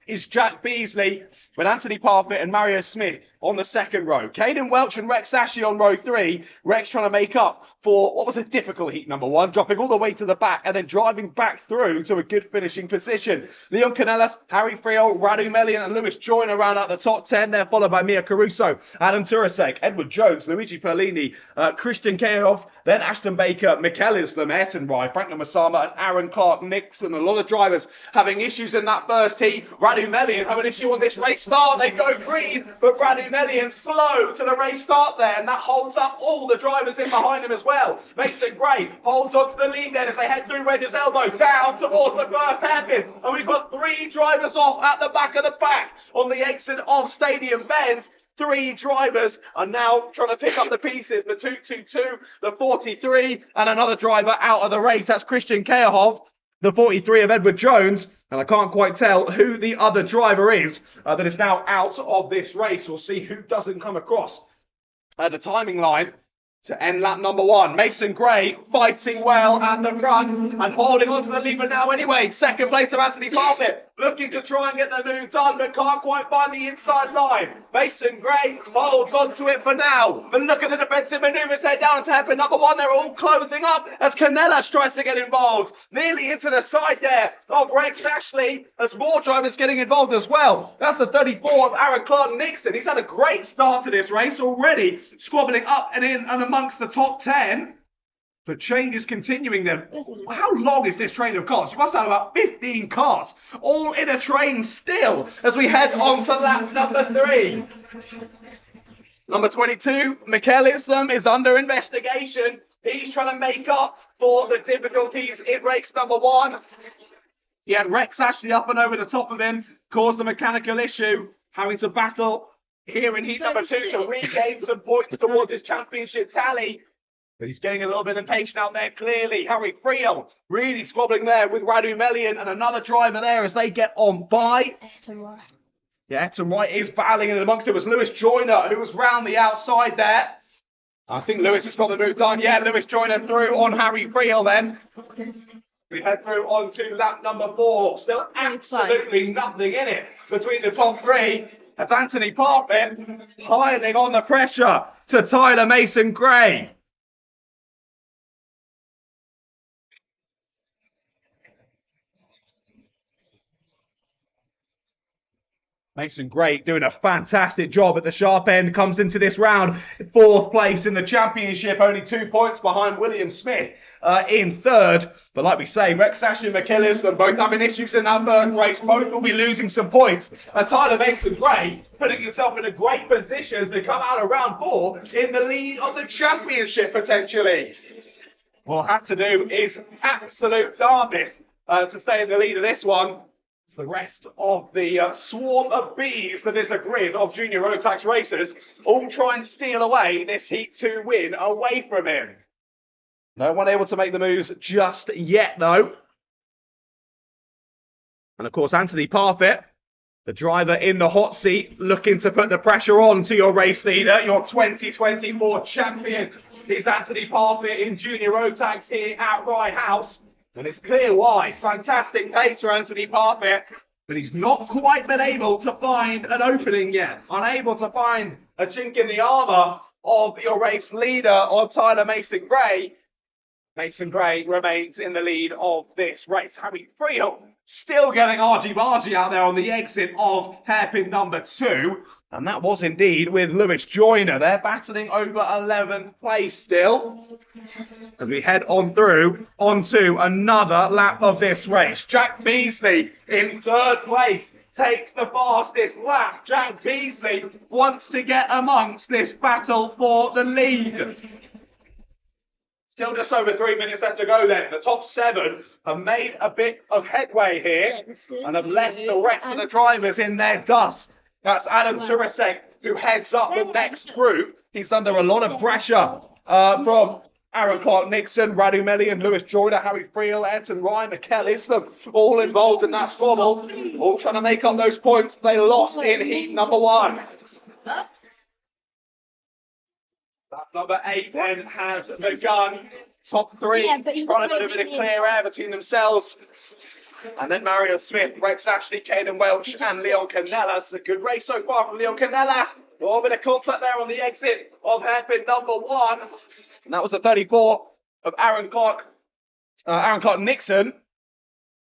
is Jack Beasley with Anthony Parfitt and Mario Smith on the second row. Caden Welch and Rex Ashley on row 3. Rex trying to make up for what was a difficult heat number 1, dropping all the way to the back and then driving back through to a good finishing position. Leon Canellas, Harry Friel, Radu Melian and Lewis Joyner round out the top 10. They're followed by Mia Caruso, Adam Turasek, Edward Jones, Luigi Perlini, Christian Keoff, then Ashton Baker, Mikel Islam, Ayrton Rye, Franklin Masama and Aaron Clark-Nixon. A lot of drivers having issues in that first heat. Radu Melian have an issue on this race start. They go green, but Radu Melian slow to the race start there, and that holds up all the drivers in behind him as well. Mason Gray holds on to the lead then as they head through Reggie's elbow down towards the first hairpin. And we've got 3 drivers off at the back of the pack on the exit of Stadium Bend. 3 drivers are now trying to pick up the pieces. The 222, the 43, and another driver out of the race. That's Christian Kehov, the 43 of Edward Jones. And I can't quite tell who the other driver is that is now out of this race. We'll see who doesn't come across the timing line to end lap number 1. Mason Gray fighting well at the front and holding on to the lead now anyway. Second place of Anthony Parfitt, looking to try and get the move done, but can't quite find the inside line. Mason Gray holds on to it for now. But look at the defensive manoeuvres there down to hairpin number 1. They're all closing up as Canellas tries to get involved. Nearly into the side there of Rex Ashley as more drivers getting involved as well. That's the 34 of Aaron Clark-Nixon. He's had a great start to this race already, squabbling up and in and amongst the top 10. But change is continuing then. How long is this train of cars? You must have about 15 cars all in a train still as we head on to lap number 3. Number 22, Mikel Islam, is under investigation. He's trying to make up for the difficulties in race number 1. He had Rex Ashley up and over the top of him, caused a mechanical issue, having to battle here in heat number 2 to regain some points towards his championship tally. But he's getting a little bit impatient out there, clearly. Harry Friel really squabbling there with Radu Melian and another driver there as they get on by. Yeah, Eton Wright is battling, and amongst it was Lewis Joyner, who was round the outside there. I think Lewis has got the move done. Yeah, Lewis Joyner through on Harry Friel then. We head through on to lap number 4. Still absolutely nothing in it between the top 3. That's Anthony Parfitt piling on the pressure to Tyler Mason Gray. Mason Gray doing a fantastic job at the sharp end, comes into this round 4th place in the championship, only 2 points behind William Smith in 3rd. But like we say, Rex Ashley and McKillis are both having issues in that 1st race. Both will be losing some points. And Tyler Mason Gray putting himself in a great position to come out of round 4 in the lead of the championship potentially. What we'll have to do is absolute darkness to stay in the lead of this one. It's the rest of the swarm of bees that is a grid of junior road tax racers all try and steal away this Heat 2 win away from him. No one able to make the moves just yet, though. And, of course, Anthony Parfitt, the driver in the hot seat, looking to put the pressure on to your race leader, your 2024 champion. Is Anthony Parfitt in junior road tax here at Rye House. And it's clear why. Fantastic pace for Anthony Parfitt, but he's not quite been able to find an opening yet. Unable to find a chink in the armour of your race leader, or Tyler Mason Gray. Mason Gray remains in the lead of this race. Harry Friel still getting argy-bargy out there on the exit of hairpin number 2. And that was indeed with Lewis Joyner. They're battling over 11th place still. As we head on through onto another lap of this race. Jack Beasley in 3rd place takes the fastest lap. Jack Beasley wants to get amongst this battle for the lead. Still just over 3 minutes left to go then. The top 7 have made a bit of headway here and have left the rest of the drivers in their dust. That's Adam Turasek, who heads up the next group. He's under a lot of pressure from Aaron Clark-Nixon, Radu Melian, Lewis Joyner, Harry Friel, Eton Rye, Mikel Islam, all involved in that squabble, all trying to make up those points they lost in heat number 1. Lap number 8 then has begun. Top 3 trying to do a bit of clear air between themselves. And then Mario Smith, Rex Ashley, Caden Welch, and Leon Canellas. A good race so far from Leon Canellas. A little bit of contact there on the exit of hairpin number 1. And that was the 34 of Aaron Clark-Nixon.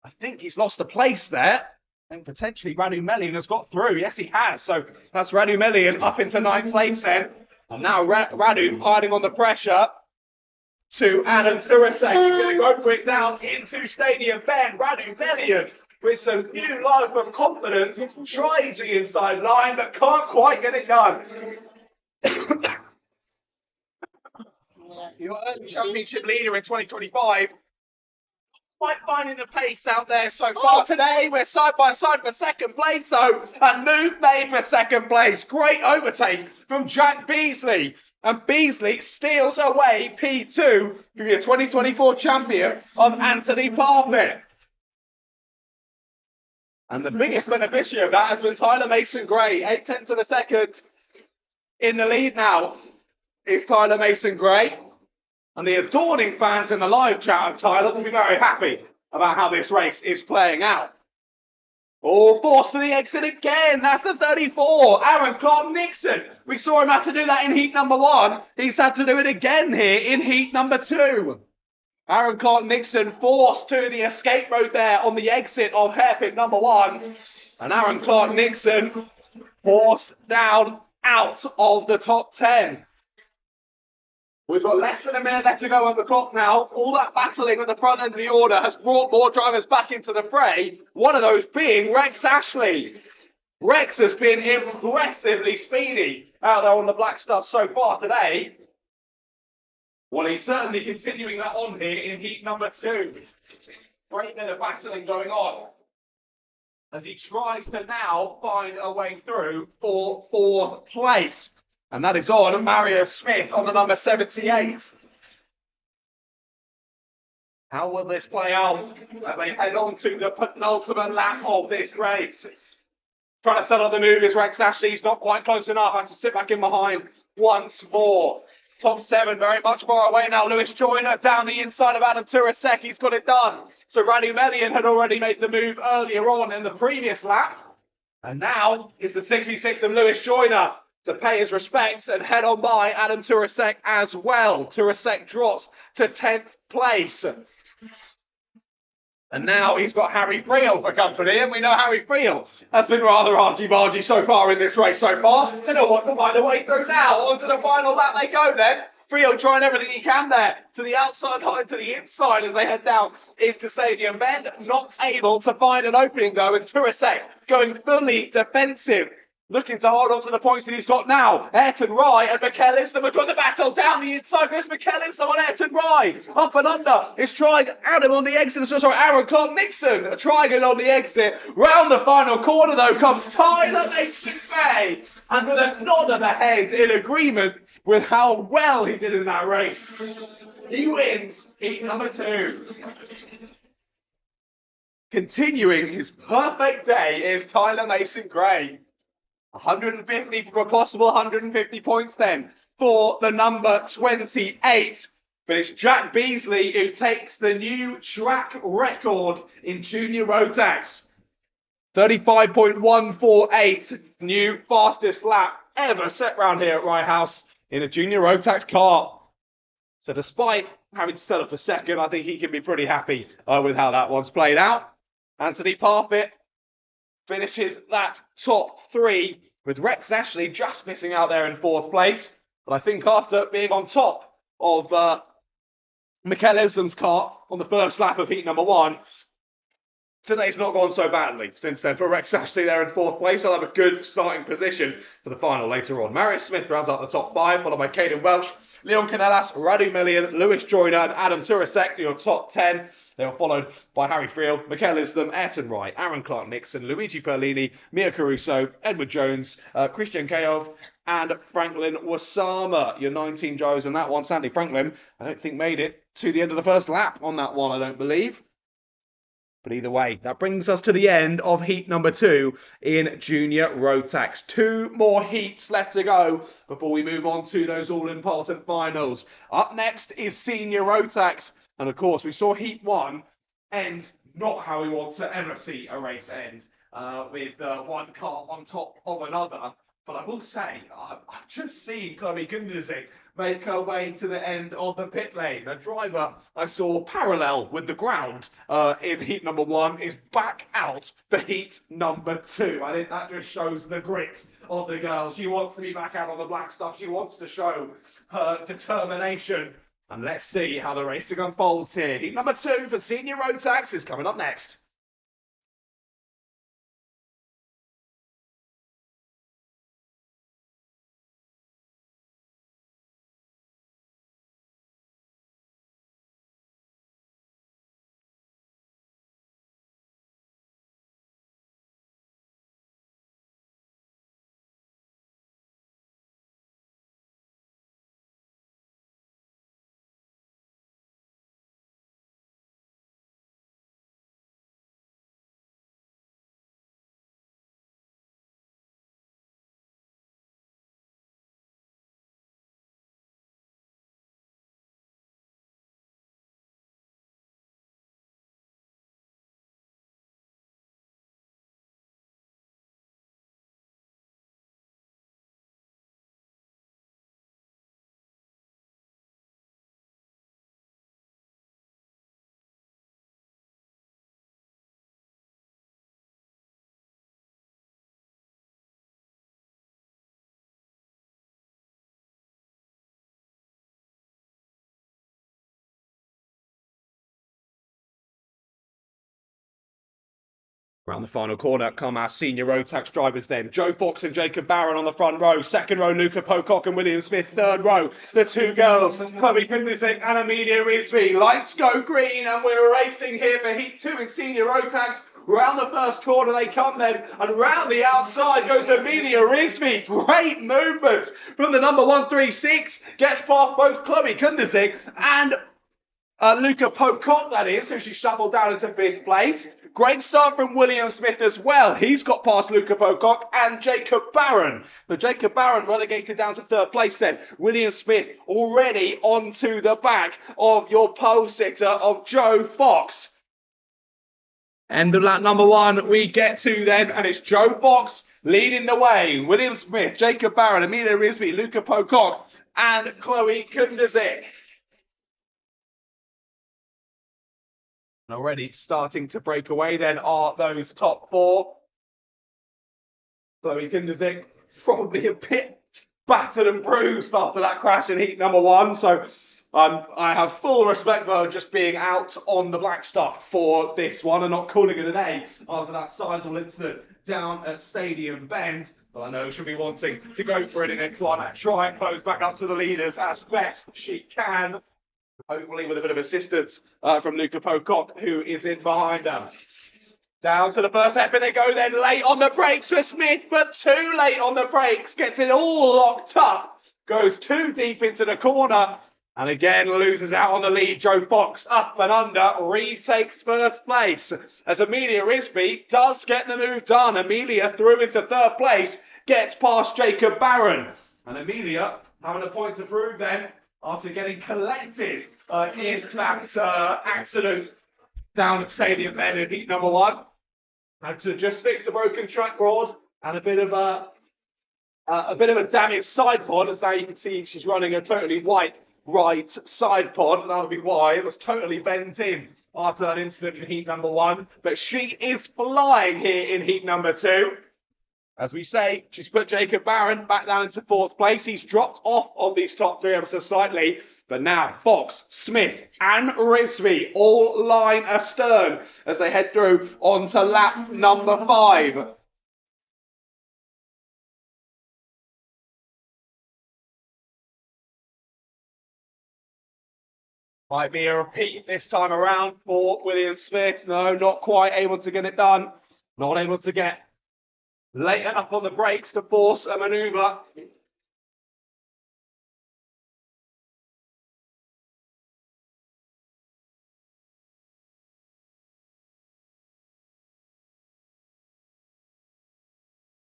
I think he's lost a place there. And potentially Radu Melian has got through. Yes, he has. So that's Radu Melian up into 9th place then. And now Radu hiding on the pressure to Adam Turasek. He's going to go quick down into Stadium Bend. Radu Melian with some new life of confidence, tries the inside line, but can't quite get it done. Your early championship leader in 2025. Quite finding the pace out there so far today. We're side by side for second place, though, and move made for second place. Great overtake from Jack Beasley. And Beasley steals away P2 from your 2024 champion of Anthony Parfitt. And the biggest beneficiary of that has been Tyler Mason-Gray. 8/10 of a second in the lead now is Tyler Mason-Gray. And the adoring fans in the live chat of Tyler will be very happy about how this race is playing out. Oh, forced to the exit again. That's the 34. Aaron Clark-Nixon. We saw him have to do that in heat number 1. He's had to do it again here in heat number 2. Aaron Clark-Nixon forced to the escape road there on the exit of hairpin number 1. And Aaron Clark-Nixon forced down out of the top 10. We've got less than a minute left to go on the clock now. All that battling at the front end of the order has brought more drivers back into the fray. One of those being Rex Ashley. Rex has been impressively speedy out there on the black stuff so far today. Well, he's certainly continuing that on here in heat number 2. Great bit of battling going on as he tries to now find a way through for 4th place. And that is on Mario Smith on the number 78. How will this play out as they head on to the penultimate lap of this race? Trying to set up the move is Rex Ashley. He's not quite close enough. Has to sit back in behind once more. Top 7 very much far away now. Lewis Joyner down the inside of Adam Turasek. He's got it done. So Radu Melian had already made the move earlier on in the previous lap. And now it's the 66 of Lewis Joyner to pay his respects and head on by Adam Turasek as well. Turasek drops to 10th place. And now he's got Harry Friel for company, and we know Harry Friel has been rather argy-bargy so far in this race so far. They don't want to find a way through now. Onto the final lap they go then. Friel trying everything he can there to the outside, to the inside as they head down into Stadium Bend. Not able to find an opening though, and Turasek going fully defensive. Looking to hold on to the points that he's got now. Ayrton Rye and Mikel Islam are trying to battle down the inside. Goes Mikel Islam on Ayrton Rye. Up and under. It's trying Adam on the exit. Sorry, Aaron Clark-Nixon trying it on the exit. Round the final corner though comes Tyler Mason-Gray. And with a nod of the head in agreement with how well he did in that race, he wins heat number 2. Continuing his perfect day is Tyler Mason-Gray. 150 for a possible 150 points then for the number 28. But it's Jack Beasley who takes the new track record in junior road tax. 35.148, new fastest lap ever set round here at Rye House in a junior road tax car. So despite having to settle for second, I think he can be pretty happy with how that one's played out. Anthony Parfitt finishes that top 3 with Rex Ashley just missing out there in 4th place. But I think after being on top of Mikel Islam's car on the first lap of heat number 1, today's not gone so badly since then. For Rex Ashley there in 4th place, I'll have a good starting position for the final later on. Marius Smith rounds out the top 5, followed by Caden Welch, Leon Canellas, Radu Melian, Lewis Joyner and Adam Turasek, your top 10. They were followed by Harry Friel, Mikel Islam, Ayrton Wright, Aaron Clark-Nixon, Luigi Perlini, Mia Caruso, Edward Jones, Christian Keov, and Franklin Wasama. Your 19 drivers in that one. Sandy Franklin, I don't think made it to the end of the first lap on that one, I don't believe. But either way, that brings us to the end of heat number 2 in junior road tax. 2 more heats left to go before we move on to those all-important finals. Up next is senior road tax. And of course, we saw heat 1 end not how we want to ever see a race end, with one car on top of another. But I will say, I've just seen Chloe Gundersic make her way to the end of the pit lane. A driver I saw parallel with the ground in heat number 1 is back out for heat number 2. I think that just shows the grit of the girl. She wants to be back out on the black stuff. She wants to show her determination. And let's see how the racing unfolds here. Heat number 2 for senior road tax is coming up next. Around the final corner come our senior road tax drivers then. Joe Fox and Jacob Barron on the front row. Second row, Luca Pocock and William Smith. Third row, the two girls, Chloe Kundisik and Amelia Risby. Lights go green and we're racing here for Heat 2 in senior road tax. Round the first corner they come then, and round the outside goes Amelia Risby. Great movement from the number 136. Gets past both Chloe Kundisik and Luca Pocock, that is, so she shuffled down into 5th place. Great start from William Smith as well. He's got past Luca Pocock and Jacob Barron. But Jacob Barron relegated down to 3rd place then. William Smith already onto the back of your pole sitter of Joe Fox. End of lap number 1 we get to then, and it's Joe Fox leading the way. William Smith, Jacob Barron, Amelia Risby, Luca Pocock and Chloe Kundisik. And already starting to break away then are those top 4. Chloe Kundisik probably a bit battered and bruised after that crash in heat number 1. So I have full respect for her just being out on the black stuff for this one and not calling it a day after that sizable incident down at Stadium Bend. But I know she'll be wanting to go for it in the next one and try and close back up to the leaders as best she can. Hopefully with a bit of assistance from Luca Pocock, who is in behind her. Down to the first hairpin they go then, late on the brakes for Smith, but too late on the brakes, gets it all locked up, goes too deep into the corner, and again loses out on the lead. Joe Fox up and under, retakes 1st place, as Amelia Risby does get the move done. Amelia through into 3rd place, gets past Jacob Barron, and Amelia having a point to prove then, after getting collected in that accident down at Stadium Bend in heat number 1. Had to just fix a broken track rod and a bit of a damaged side pod, as now you can see she's running a totally white right side pod, and that'll be why it was totally bent in after that incident in heat number 1. But she is flying here in heat number 2. As we say, she's put Jacob Barron back down into 4th place. He's dropped off of these top 3 ever so slightly. But now Fox, Smith and Risby all line astern as they head through onto lap number 5. Might be a repeat this time around for William Smith. No, not quite able to get it done. Not able to get late enough on the brakes to force a manoeuvre.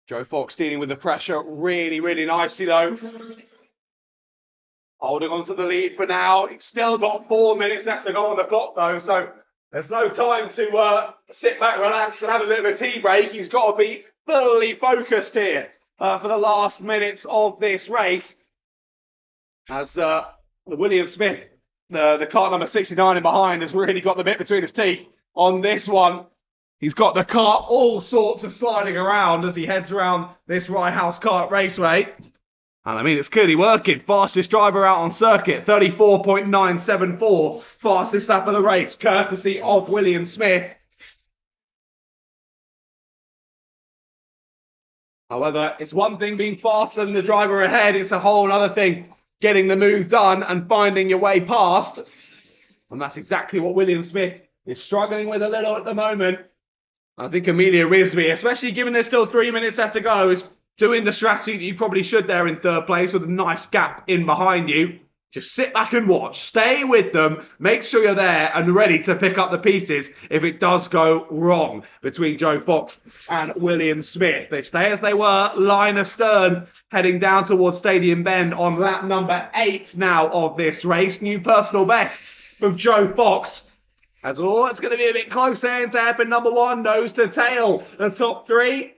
Joe Fox dealing with the pressure really, really nicely though. Holding on to the lead for now. He's still got 4 minutes left to go on the clock though, so there's no time to sit back, relax and have a bit of a tea break. He's got to be fully focused here for the last minutes of this race. As the William Smith, the kart number 69 in behind, has really got the bit between his teeth on this one. He's got the kart all sorts of sliding around as he heads around this Rye House Kart Raceway. And I mean, it's clearly working. Fastest driver out on circuit, 34.974. Fastest lap of the race, courtesy of William Smith. However, it's one thing being faster than the driver ahead. It's a whole other thing getting the move done and finding your way past. And that's exactly what William Smith is struggling with a little at the moment. I think Amelia Risby, especially given there's still 3 minutes left to go, is doing the strategy that you probably should there in 3rd place with a nice gap in behind you. Just sit back and watch. Stay with them. Make sure you're there and ready to pick up the pieces if it does go wrong between Joe Fox and William Smith. They stay as they were, line astern, heading down towards Stadium Bend on lap number 8 now of this race. New personal best from Joe Fox. As all, it's going to be a bit closer into hairpin number 1, nose to tail. The top 3.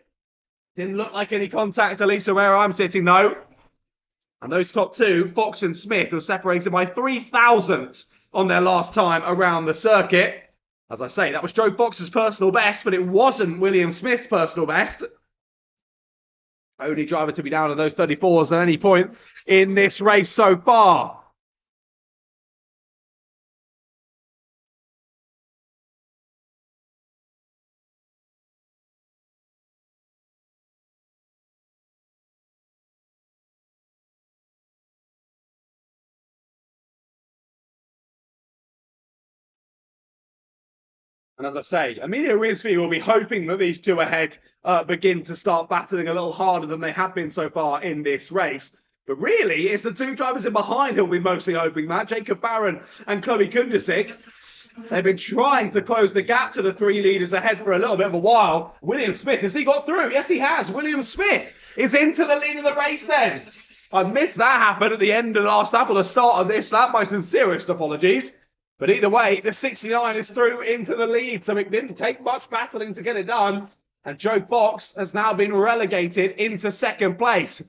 Didn't look like any contact, at least from where I'm sitting, though. And those top 2, Fox and Smith, were separated by 3 thousandths on their last time around the circuit. As I say, that was Joe Fox's personal best, but it wasn't William Smith's personal best. Only driver to be down on those 34s at any point in this race so far. And as I say, Emilio Rizvi will be hoping that these two ahead begin to start battling a little harder than they have been so far in this race. But really, it's the two drivers in behind who'll be mostly hoping that. Jacob Barron and Chloe Kundasik. They've been trying to close the gap to the three leaders ahead for a little bit of a while. William Smith, has he got through? Yes, he has. William Smith is into the lead of the race then. I missed that happen at the end of the last lap or the start of this lap. My sincerest apologies. But either way, the 69 is through into the lead, so it didn't take much battling to get it done. And Joe Fox has now been relegated into second place.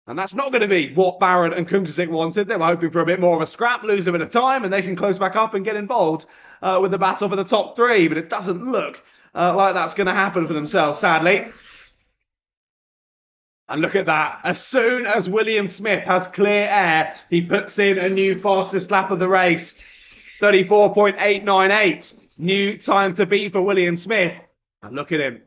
And that's not going to be what Barron and Kundasik wanted. They were hoping for a bit more of a scrap, lose a bit of time, and they can close back up and get involved with the battle for the top three. But it doesn't look like that's going to happen for themselves, sadly. And look at that. As soon as William Smith has clear air, he puts in a new fastest lap of the race. 34.898. New time to beat for William Smith. And look at him.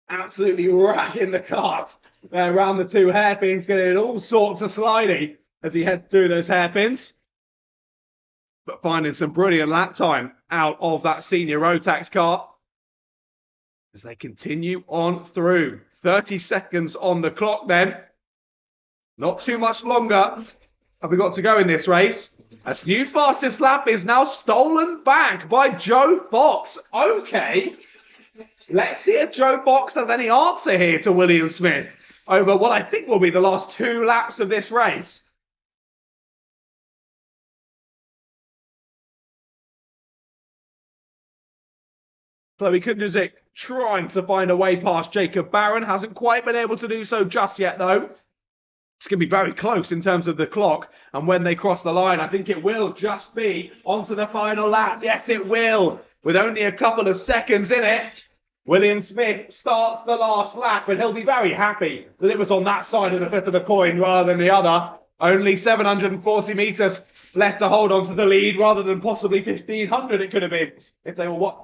Absolutely racking the kart around the two hairpins, getting all sorts of slidey as he heads through those hairpins. But finding some brilliant lap time out of that senior Rotax kart as they continue on through. 30 seconds on the clock then. Not too much longer have we got to go in this race. As new fastest lap is now stolen back by Joe Fox. Okay. Let's see if Joe Fox has any answer here to William Smith over what I think will be the last 2 laps of this race. Chloe Kundasik trying to find a way past Jacob Barron. Hasn't quite been able to do so just yet, though. It's going to be very close in terms of the clock. And when they cross the line, I think it will just be onto the final lap. Yes, it will. With only a couple of seconds in it. William Smith starts the last lap, and he'll be very happy that it was on that side of the flip of the coin rather than the other. Only 740 metres left to hold on to the lead rather than possibly 1,500 it could have been if they were,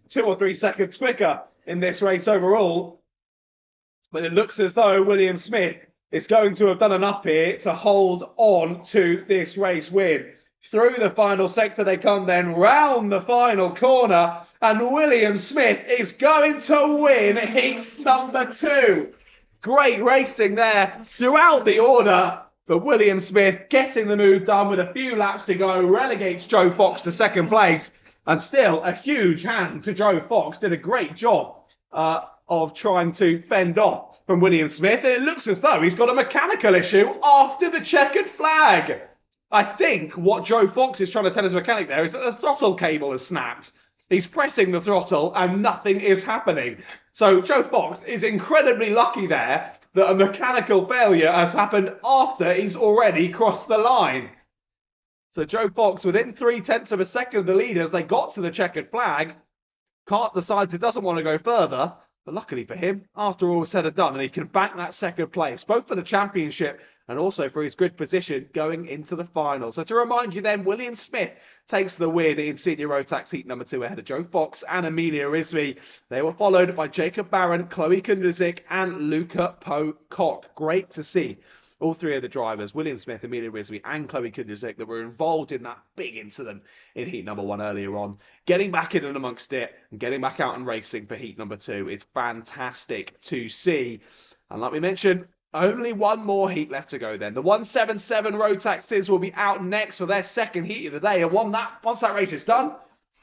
2 or 3 seconds quicker in this race overall. But it looks as though William Smith is going to have done enough here to hold on to this race win. Through the final sector they come then, round the final corner, and William Smith is going to win heat number 2. Great racing there throughout the order, but William Smith getting the move done with a few laps to go, relegates Joe Fox to second place, and still a huge hand to Joe Fox. Did a great job of trying to fend off from William Smith, and it looks as though he's got a mechanical issue after the checkered flag. I think what Joe Fox is trying to tell his mechanic there is that the throttle cable has snapped. He's pressing the throttle and nothing is happening. So Joe Fox is incredibly lucky there that a mechanical failure has happened after he's already crossed the line. So Joe Fox, within 0.3 of a second of the lead as they got to the checkered flag, kart decides it doesn't want to go further. But luckily for him, after all was said and done, and he can back that second place, both for the championship and also for his good position going into the final. So to remind you then, William Smith takes the win in Senior Rotax Heat number 2 ahead of Joe Fox and Emilio Rizvi. They were followed by Jacob Barron, Chloe Kundasik and Luca Pocock. Great to see all 3 of the drivers, William Smith, Emilio Rizvi and Chloe Kundasik, that were involved in that big incident in heat number 1 earlier on, getting back in and amongst it and getting back out and racing for heat number 2 is fantastic to see. And like we mentioned, only one more heat left to go then. The 177 Rotaxes will be out next for their second heat of the day. And once that race is done,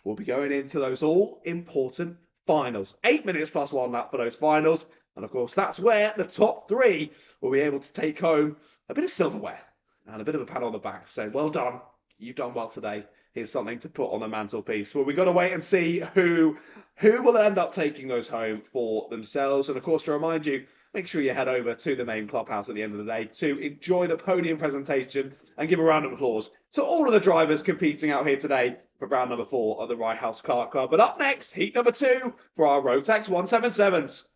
we'll be going into those all-important finals. 8 minutes plus 1 lap for those finals. And of course, that's where the top 3 will be able to take home a bit of silverware and a bit of a pat on the back saying, well done, you've done well today. Here's something to put on the mantelpiece. Well, we've got to wait and see who will end up taking those home for themselves. And of course, to remind you, make sure you head over to the main clubhouse at the end of the day to enjoy the podium presentation and give a round of applause to all of the drivers competing out here today for round number 4 of the Rye House Kart Club. But up next, heat number 2 for our Rotax 177s.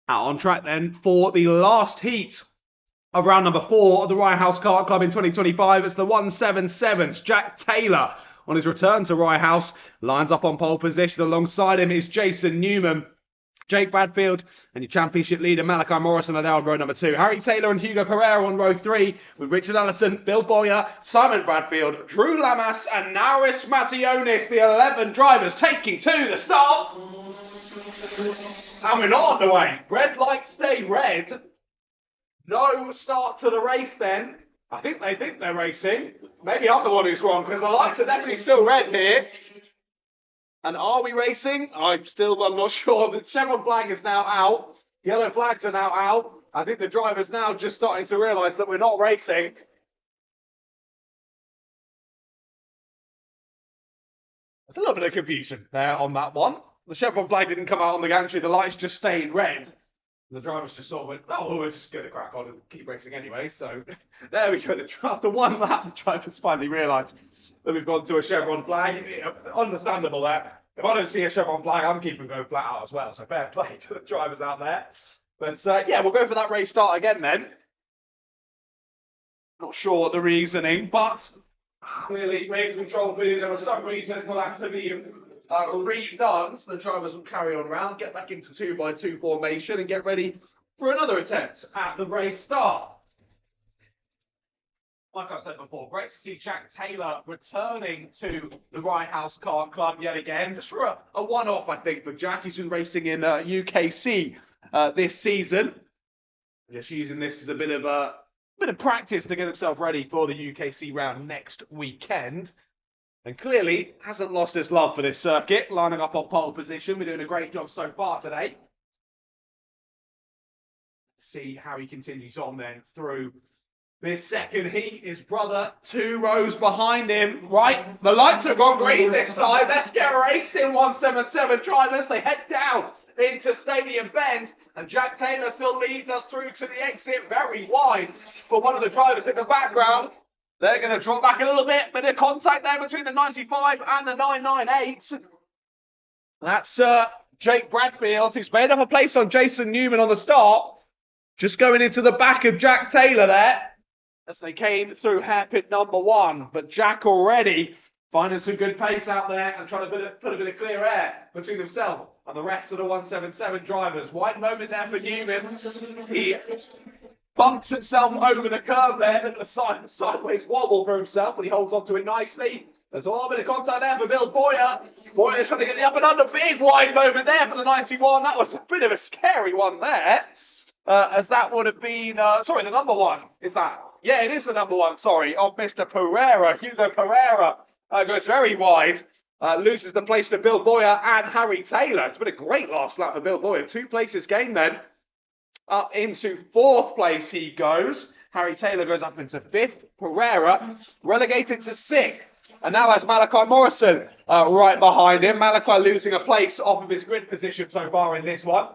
Out on track then for the last heat of round number 4 of the Rye House Kart Club in 2025. It's the 177's Jack Taylor on his return to Rye House. Lines up on pole position. Alongside him is Jason Newman. Jake Bradfield and your championship leader Malachi Morrison are there on row number 2. Harry Taylor and Hugo Pereira on row 3 with Richard Allison, Bill Boyer, Simon Bradfield, Drew Lamas and Nauris Mazzionis, the 11 drivers taking to the start. And we're not on the way. Red lights stay red. No start to the race then. I think they think they're racing. Maybe I'm the one who's wrong because the lights are definitely still red here. And are we racing? I'm not sure. The chevron flag is now out. Yellow flags are now out. I think the driver's now just starting to realise that we're not racing. There's a little bit of confusion there on that one. The chevron flag didn't come out on the gantry. The lights just stayed red. The drivers just sort of went, oh, we're just going to crack on and keep racing anyway. So there we go. After one lap, the drivers finally realised that we've gone to a chevron flag. Understandable there. If I don't see a chevron flag, I'm keeping going flat out as well. So fair play to the drivers out there. But yeah, we'll go for that race start again then. Not sure the reasoning, but clearly race control feeling there was some reason for that to be redone. So the drivers will carry on around, get back into 2x2 formation and get ready for another attempt at the race start. Like I said before, great to see Jack Taylor returning to the Rye House Kart Club yet again. Just for a one-off, I think, for Jack. He's been racing in UKC this season. Just using this as a bit of practice to get himself ready for the UKC round next weekend. And clearly hasn't lost his love for this circuit, lining up on pole position. We're doing a great job so far today. See how he continues on then through this second heat. His brother 2 rows behind him. Right, the lights have gone green this time. Let's get racing, 177 drivers. They head down into Stadium Bend, and Jack Taylor still leads us through to the exit, very wide for one of the drivers in the background. They're going to drop back a little bit, bit of contact there between the 95 and the 998. That's Jake Bradfield, who's made up a place on Jason Newman on the start. Just going into the back of Jack Taylor there as they came through hairpin number 1. But Jack already finding some good pace out there and trying to put a bit of clear air between himself and the rest of the 177 drivers. White moment there for Newman. He bumps himself over the curve there, a sideways wobble for himself, but he holds onto it nicely. There's a little bit of contact there for Bill Boyer. Boyer's trying to get the up and under. Big wide moment there for the 91. That was a bit of a scary one there. As that would have been, sorry, the number 1. Is that? Yeah, it is the number 1, sorry, of Mr. Pereira. Hugo Pereira goes very wide. Loses the place to Bill Boyer and Harry Taylor. It's been a great last lap for Bill Boyer. 2 places gained then. Up into 4th place he goes. Harry Taylor goes up into 5th. Pereira relegated to 6th. And now has Malachi Morrison right behind him. Malachi losing a place off of his grid position so far in this one.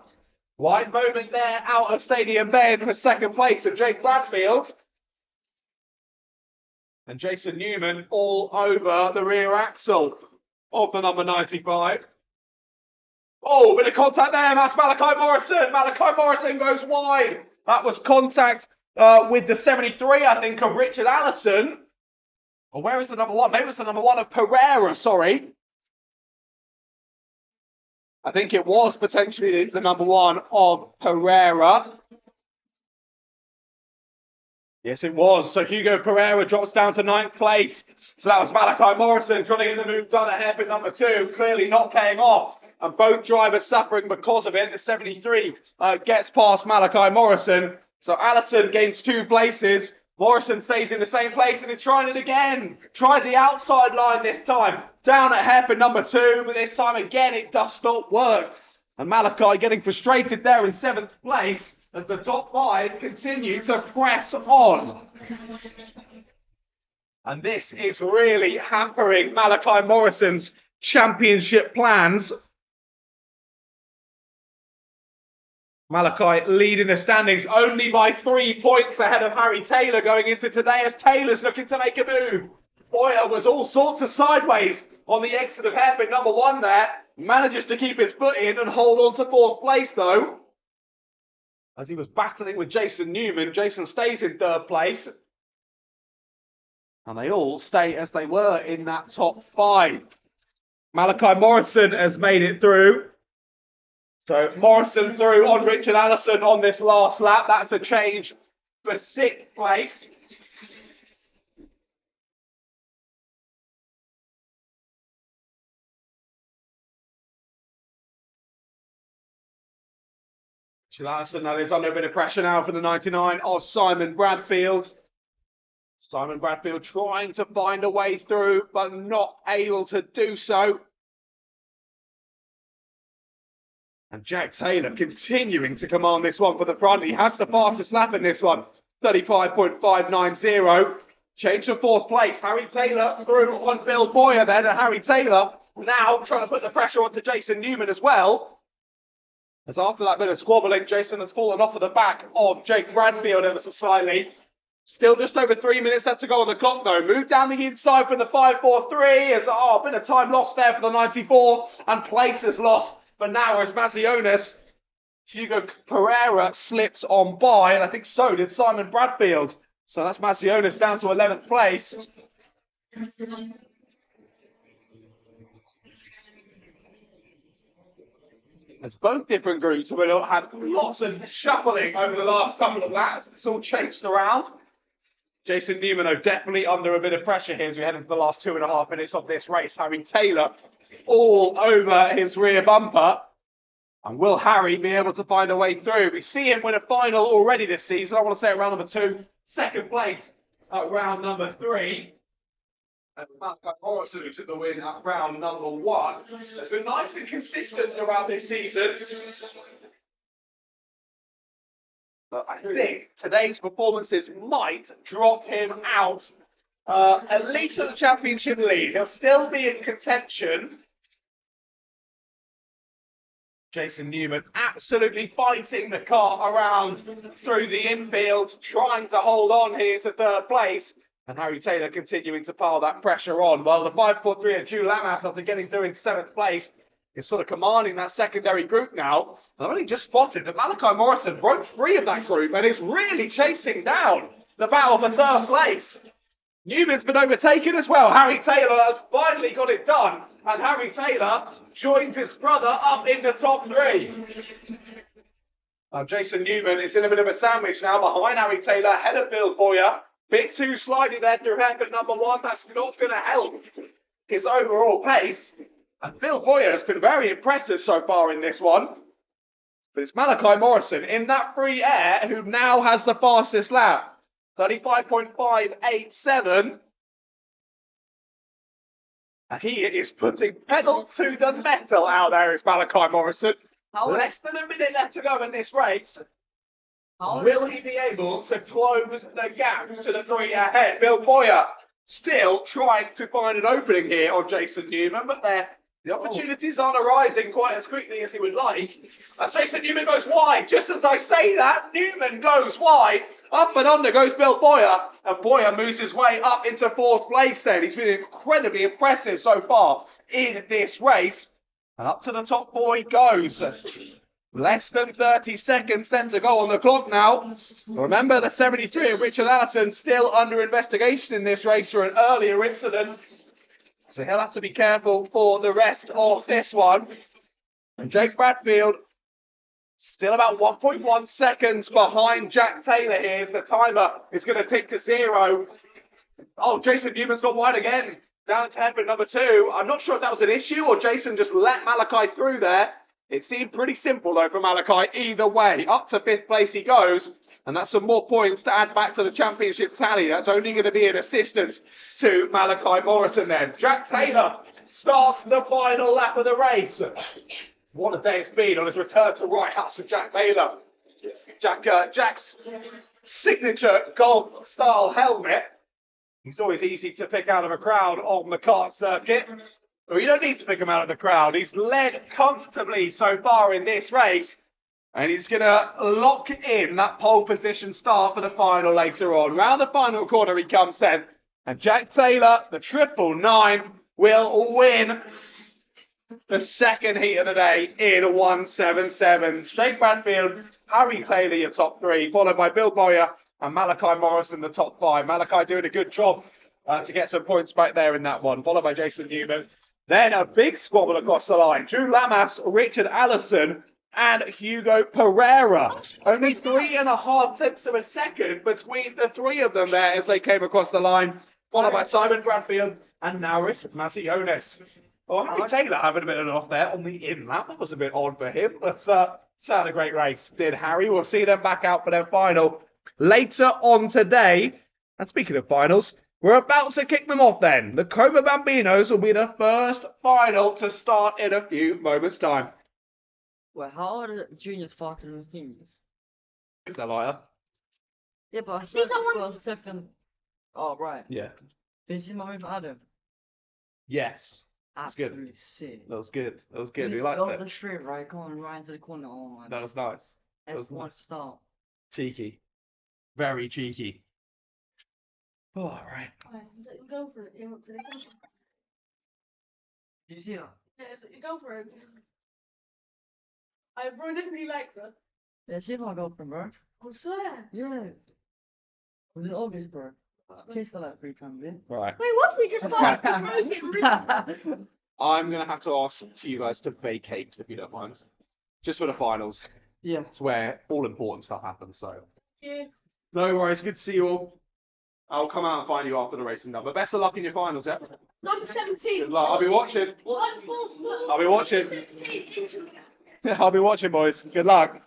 Wide moment there out of Stadium Bend for 2nd place of Jake Bradfield. And Jason Newman all over the rear axle of the number 95. Oh, bit of contact there. That's Malachi Morrison. Malachi Morrison goes wide. That was contact with the 73, I think, of Richard Allison. Or where is the number 1? Maybe it's the number 1 of Pereira, sorry. I think it was potentially the number 1 of Pereira. Yes, it was. So Hugo Pereira drops down to 9th place. So that was Malachi Morrison trying to get the move done at hairpin number 2. Clearly not paying off. And both drivers suffering because of it. The 73 gets past Malachi Morrison. So Allison gains 2 places. Morrison stays in the same place and is trying it again. Tried the outside line this time. Down at hairpin number 2. But this time again it does not work. And Malachi getting frustrated there in 7th place as the top 5 continue to press on. And this is really hampering Malachi Morrison's championship plans. Malachi leading the standings only by 3 points ahead of Harry Taylor going into today as Taylor's looking to make a move. Boyer was all sorts of sideways on the exit of hairpin number 1 there. Manages to keep his foot in and hold on to 4th place though. as he was battling with Jason Newman. Jason stays in third place. And they all stay as they were in that top 5. Malachi Morrison has made it through. So Morrison through on Richard Allison on this last lap. That's a change for 6th place. Richard Allison, that is under a bit of pressure now for the 99 of Simon Bradfield. Simon Bradfield trying to find a way through, but not able to do so. And Jack Taylor continuing to command this one for the front. He has the fastest lap in this one, 35.590. Change to 4th place. Harry Taylor through on Bill Boyer then. And Harry Taylor now trying to put the pressure onto Jason Newman as well. As after that bit of squabbling, Jason has fallen off of the back of Jake Bradfield ever so slightly. Still just over 3 minutes left to go on the clock though. Move down the inside from the 5.43. As a bit of time lost there for the 94. And place is lost for now as Mazionis. Hugo Pereira slips on by, and I think so did Simon Bradfield. So that's Mazionis down to 11th place. As both different groups have had lots of shuffling over the last couple of laps. It's all changed around. Jason Newman definitely under a bit of pressure here as we head into the last 2.5 minutes of this race. Harry Taylor all over his rear bumper. And will Harry be able to find a way through? We see him win a final already this season. I want to say at round number 2, 2nd place at round number 3. And Malachi Morrison who took the win at round number 1. It's been nice and consistent around this season. But I think today's performances might drop him out at least of the championship lead. He'll still be in contention. Jason Newman absolutely fighting the car around through the infield, trying to hold on here to 3rd place. And Harry Taylor continuing to pile that pressure on. While the 5.43 of Jules Lamas, after getting through in 7th place, is sort of commanding that secondary group now. I've only just spotted that Malachi Morrison broke free of that group and is really chasing down the battle for 3rd place. Newman's been overtaken as well. Harry Taylor has finally got it done. And Harry Taylor joins his brother up in the top 3. Jason Newman is in a bit of a sandwich now behind Harry Taylor, ahead of Bill Boyer. Bit too slidey there through haircut number 1. That's not going to help his overall pace. And Bill Boyer has been very impressive so far in this one. But it's Malachi Morrison in that free air who now has the fastest lap. 35.587. And he is putting pedal to the metal out there, is Malachi Morrison. Less than a minute left to go in this race. Will he be able to close the gap to the 3 ahead? Bill Boyer still trying to find an opening here on Jason Newman, but the opportunities aren't arising quite as quickly as he would like. As Jason Newman goes wide, just as I say that, Newman goes wide. Up and under goes Bill Boyer, and Boyer moves his way up into 4th place then. He's been incredibly impressive so far in this race. And up to the top 4 he goes. Less than 30 seconds then to go on the clock now. Remember, the 73 of Richard Allison still under investigation in this race for an earlier incident. So he'll have to be careful for the rest of this one. And Jake Bradfield still about 1.1 seconds behind Jack Taylor here as the timer is going to tick to 0. Oh, Jason Newman's got wide again. Down to hairpin number 2. I'm not sure if that was an issue or Jason just let Malachi through there. It seemed pretty simple, though, for Malachi either way. Up to 5th place he goes. And that's some more points to add back to the championship tally. That's only going to be an assistance to Malachi Morrison then. Jack Taylor starts the final lap of the race. What a day it's been on his return to Rye House with Jack Taylor. Jack's signature golf-style helmet. He's always easy to pick out of a crowd on the kart circuit. Well, you don't need to pick him out of the crowd. He's led comfortably so far in this race. And he's going to lock in that pole position start for the final later on. Round the final corner he comes then. And Jack Taylor, the 999, will win the second heat of the day in 177. Jake Bradfield, Harry Taylor, your top three, followed by Bill Boyer and Malachi Morris in the top five. Malachi doing a good job to get some points back there in that one, followed by Jason Newman. Then a big squabble across the line. Drew Lamas, Richard Allison, and Hugo Pereira. Only 3.5 tenths of a second between the three of them there as they came across the line, followed by Simon Bradfield and Nauris Masionis. Well, Harry Taylor having a bit of an off there on the in lap. That was a bit odd for him, but had a great race, did Harry. We'll see them back out for their final later on today. And speaking of finals, we're about to kick them off then. The Cobra Bambinos will be the first final to start in a few moments' time. Well, how are the juniors faster than the seniors? Because they're lighter. Yeah, but I These said are well, second. Oh, right. Yeah. Did you see my move, Adam? Yes. That's good. Absolutely sick. That was good. That was good. We liked Got it. the straight right, going right into the corner. Oh my That was nice. That was F1 nice. start. Cheeky. Very cheeky. Oh, all right. Go for it. Go for it. Did you see that? Yeah, go for it. I bro nobody likes her. Yeah, she's my girlfriend, bro. I swear. Yeah. Was it obvious, bro? Kissed her like 3 times, yeah? Right. Wait, what if we just got I'm going to have to ask you guys to vacate, if you don't mind. Just for the finals. Yeah. It's where all important stuff happens, so. Yeah. No worries. Good to see you all. I'll come out and find you after the racing done. But best of luck in your finals, yeah? Number 17. Good luck. I'll be watching. 144? I'll be watching. 17. I'll be watching, boys. Good luck.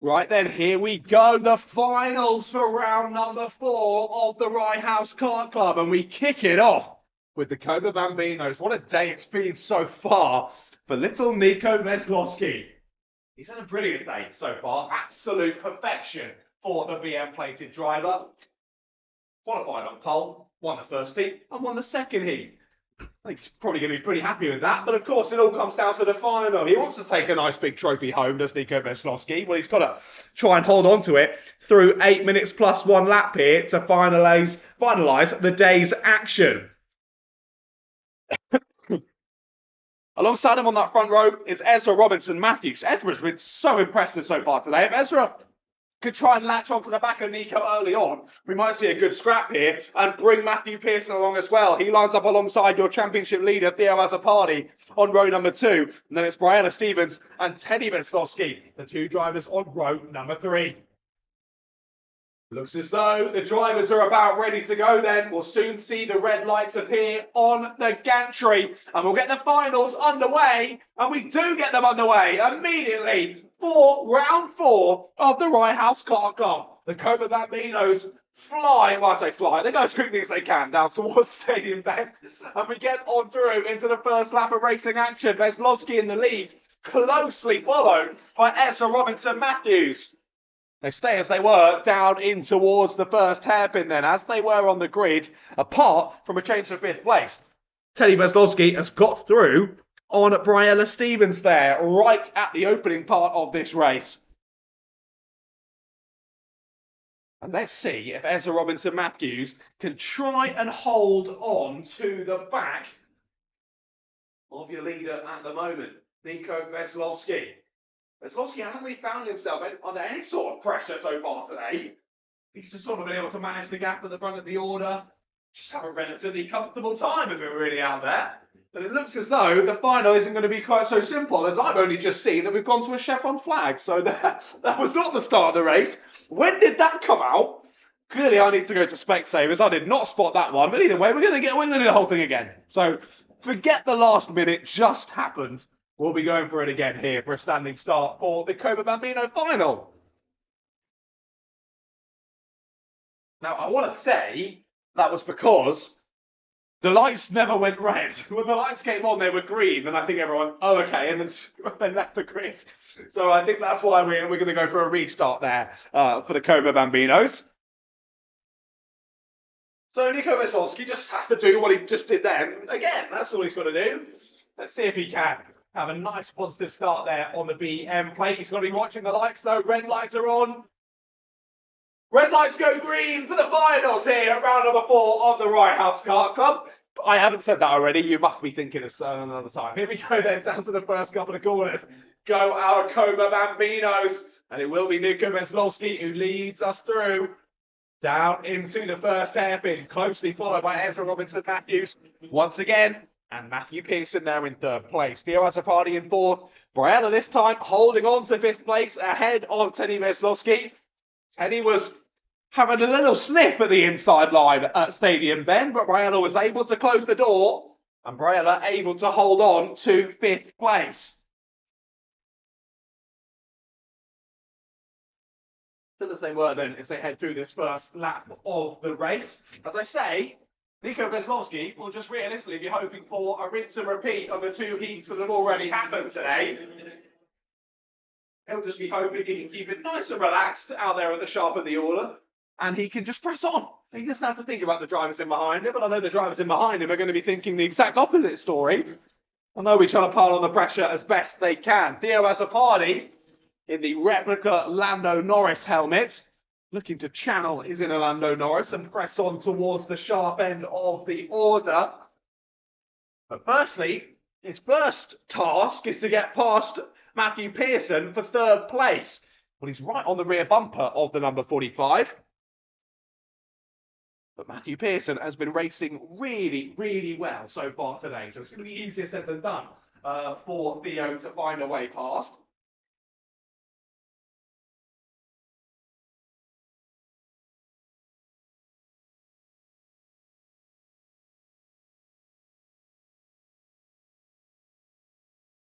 Right then, here we go. The finals for round number 4 of the Rye House Kart Club. And we kick it off with the Cobra Bambinos. What a day it's been so far for little Nico Veslovsky. He's had a brilliant day so far. Absolute perfection for the BM plated driver. Qualified on pole, won the first heat and won the second heat. I think he's probably going to be pretty happy with that. But of course, it all comes down to the final. He wants to take a nice big trophy home, does Nico Veslovsky? Well, he's got to try and hold on to it through 8 minutes plus 1 lap here to finalise the day's action. Alongside him on that front row is Ezra Robinson Matthews. Ezra's been so impressive so far today. If Ezra could try and latch onto the back of Nico early on, we might see a good scrap here and bring Matthew Pearson along as well. He lines up alongside your championship leader, Theo Azzopardi, on row number 2. And then it's Brianna Stevens and Teddy Veslovsky, the 2 drivers on row number 3. Looks as though the drivers are about ready to go then. We'll soon see the red lights appear on the gantry. And we'll get the finals underway. And we do get them underway immediately for round 4 of the Rye House Kart Club. The Cobra Bambinos fly, well I say fly, they go as quickly as they can down towards Stadium Bend. And we get on through into the first lap of racing action. Veslovsky in the lead, closely followed by Ezra Robinson Matthews. They stay as they were down in towards the first hairpin then, as they were on the grid, apart from a change to 5th place. Teddy Veslovsky has got through on Briella Stevens there, right at the opening part of this race. And let's see if Ezra Robinson Matthews can try and hold on to the back of your leader at the moment, Nico Veslovsky. Veslovsky hasn't really found himself under any sort of pressure so far today. He's just sort of been able to manage the gap at the front of the order. Just have a relatively comfortable time if we're really out there. But it looks as though the final isn't going to be quite so simple, as I've only just seen that we've gone to a chevron flag. So that was not the start of the race. When did that come out? Clearly I need to go to Specsavers. I did not spot that one. But either way, we're going to do the whole thing again. So forget the last minute just happened. We'll be going for it again here for a standing start for the Cobra Bambino final. Now, I want to say that was because the lights never went red. When the lights came on, they were green, and I think everyone, oh, okay, and then left the grid. So I think that's why we're going to go for a restart there for the Cobra Bambinos. So Nico Veslovsky just has to do what he just did then. Again, that's all he's got to do. Let's see if he can have a nice positive start there on the BM plate. He's got to be watching the lights though. Red lights are on. Red lights go green for the finals here at round number 4 of the Rye House Kart Club. I haven't said that already. You must be thinking of another time. Here we go then, down to the first couple of corners. Go our Coma Bambinos. And it will be Nico Veslowski who leads us through down into the first hairpin, closely followed by Ezra Robinson Matthews once again, and Matthew Pearson there in 3rd place. Theo Azzopardi in 4th. Briella this time holding on to 5th place ahead of Teddy Veslowski. Teddy was having a little sniff at the inside line at Stadium Bend, but Briella was able to close the door, and Briella able to hold on to 5th place. Still as they were then as they head through this first lap of the race. As I say, Nico Veslowski will just realistically be hoping for a rinse and repeat of the 2 heats that have already happened today. He'll just be hoping he can keep it nice and relaxed out there at the sharp of the order, and he can just press on. He doesn't have to think about the drivers in behind him, but I know the drivers in behind him are going to be thinking the exact opposite story. I know we're trying to pile on the pressure as best they can. Theo Azzopardi in the replica Lando Norris helmet, looking to channel his inner Lando Norris and press on towards the sharp end of the order. But firstly, his first task is to get past Matthew Pearson for 3rd place. Well, he's right on the rear bumper of the number 45. But Matthew Pearson has been racing really, really well so far today. So it's going to be easier said than done for Theo to find a way past.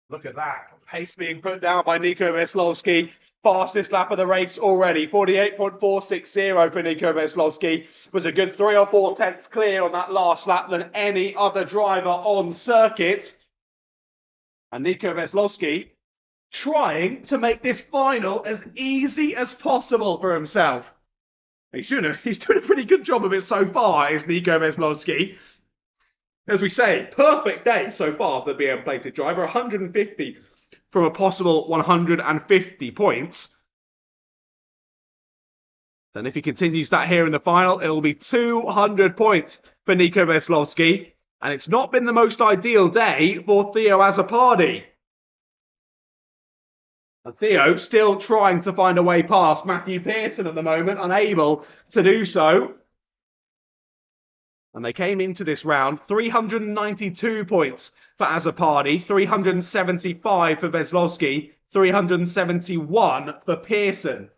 Look at that. Pace being put down by Nico Veslowski. Fastest lap of the race already. 48.460 for Nico Veslowski. Was a good 3 or 4 tenths clear on that last lap than any other driver on circuit. And Nico Veslowski trying to make this final as easy as possible for himself. He's doing a pretty good job of it so far, is Nico Veslowski. As we say, perfect day so far for the BM plated driver. 150 from a possible 150 points. And if he continues that here in the final, it'll be 200 points for Nico Veslowski. And it's not been the most ideal day for Theo Azzopardi. And Theo still trying to find a way past Matthew Pearson at the moment, unable to do so. And they came into this round 392 points for Azzopardi, 375 for Veslowski, 371 for Pearson.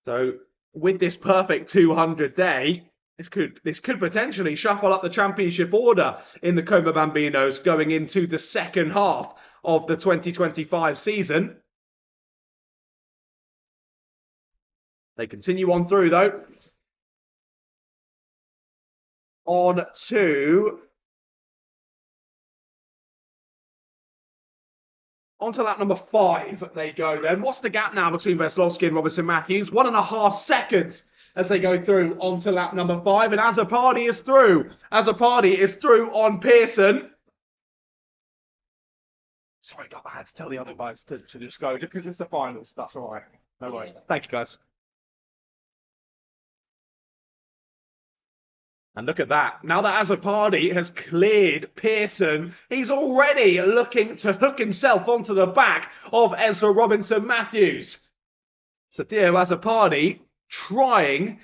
So with this perfect 200 day, this could potentially shuffle up the championship order in the Coma Bambinos going into the second half of the 2025 season. They continue on through, though. Onto lap number 5 they go then. What's the gap now between Veslowski and Robinson Matthews? 1.5 seconds as they go through onto lap number 5. And Azzopardi is through. Azzopardi is through on Pearson. Sorry, I had to tell the other guys to just go because it's the finals. That's all right. No worries. Thank you, guys. And look at that. Now that Azzopardi has cleared Pearson, he's already looking to hook himself onto the back of Ezra Robinson Matthews. So Theo Azzopardi trying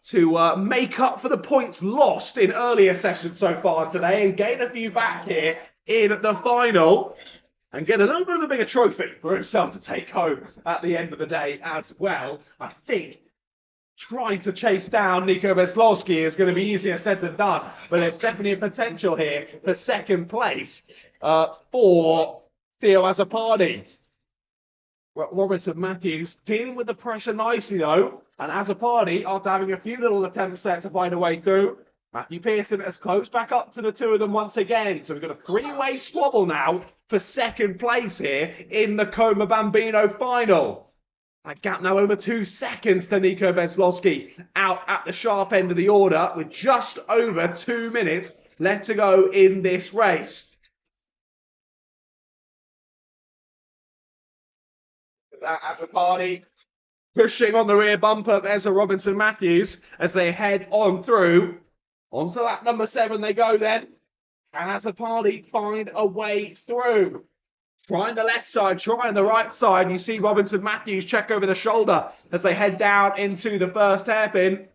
to make up for the points lost in earlier sessions so far today and gain a few back here in the final and get a little bit of a bigger trophy for himself to take home at the end of the day as well. I think trying to chase down Nico Veslowski is going to be easier said than done, but there's definitely a potential here for 2nd place for Theo Azzopardi. Robinson Matthews dealing with the pressure nicely though, and Azzopardi, after having a few little attempts there to find a way through, Matthew Pearson has closed back up to the 2 of them once again. So we've got a 3-way squabble now for 2nd place here in the Coma Bambino final. That gap now over 2 seconds to Nico Veslowski out at the sharp end of the order with just over 2 minutes left to go in this race. That as a party. Pushing on the rear bumper of Ezra Robinson Matthews as they head on through. Onto lap number 7 they go then. And as a party find a way through. Trying the left side, trying the right side. You see Robinson Matthews check over the shoulder as they head down into the first hairpin.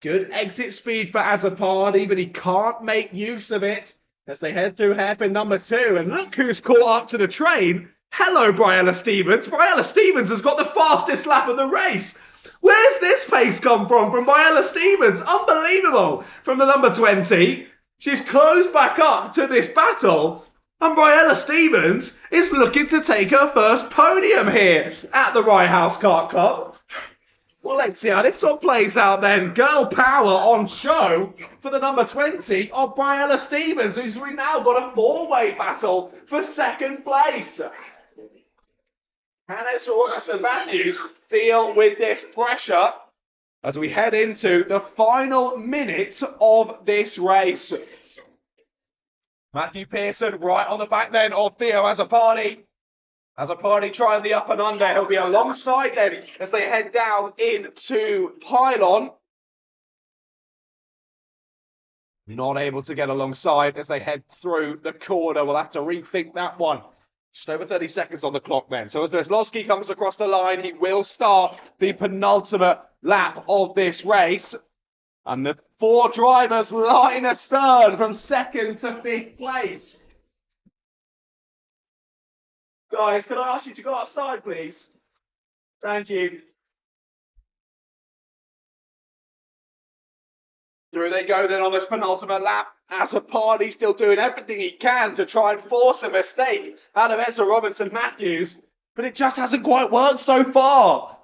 Good exit speed for Azzopardi, but he can't make use of it as they head through hairpin number 2. And look who's caught up to the train. Hello, Briella Stevens. Briella Stevens has got the fastest lap of the race. Where's this pace come from Briella Stevens? Unbelievable. From the number 20, she's closed back up to this battle. And Briella Stevens is looking to take her first podium here at the Rye House Kart Club. Well, let's see how this one plays out then. Girl power on show for the number 20 of Briella Stevens, who's now got a 4-way battle for second place. Can Ezra Robinson Matthews deal with this pressure as we head into the final minute of this race? Matthew Pearson right on the back then of Theo Azzopardi. Azzopardi trying the up and under. He'll be alongside them as they head down into pylon. Not able to get alongside as they head through the corner. We'll have to rethink that one. Just over 30 seconds on the clock then. So as Veslowski comes across the line, he will start the penultimate lap of this race. And the 4 drivers line astern from 2nd to 5th place. Guys, can I ask you to go outside, please? Thank you. Through they go then on this penultimate lap. Azzopardi still doing everything he can to try and force a mistake out of Ezra Robinson Matthews. But it just hasn't quite worked so far.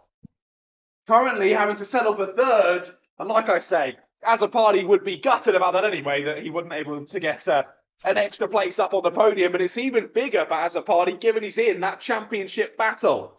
Currently having to settle for 3rd. And like I say, Azzopardi would be gutted about that anyway, that he wasn't able to get an extra place up on the podium. But it's even bigger for Azzopardi, given he's in that championship battle.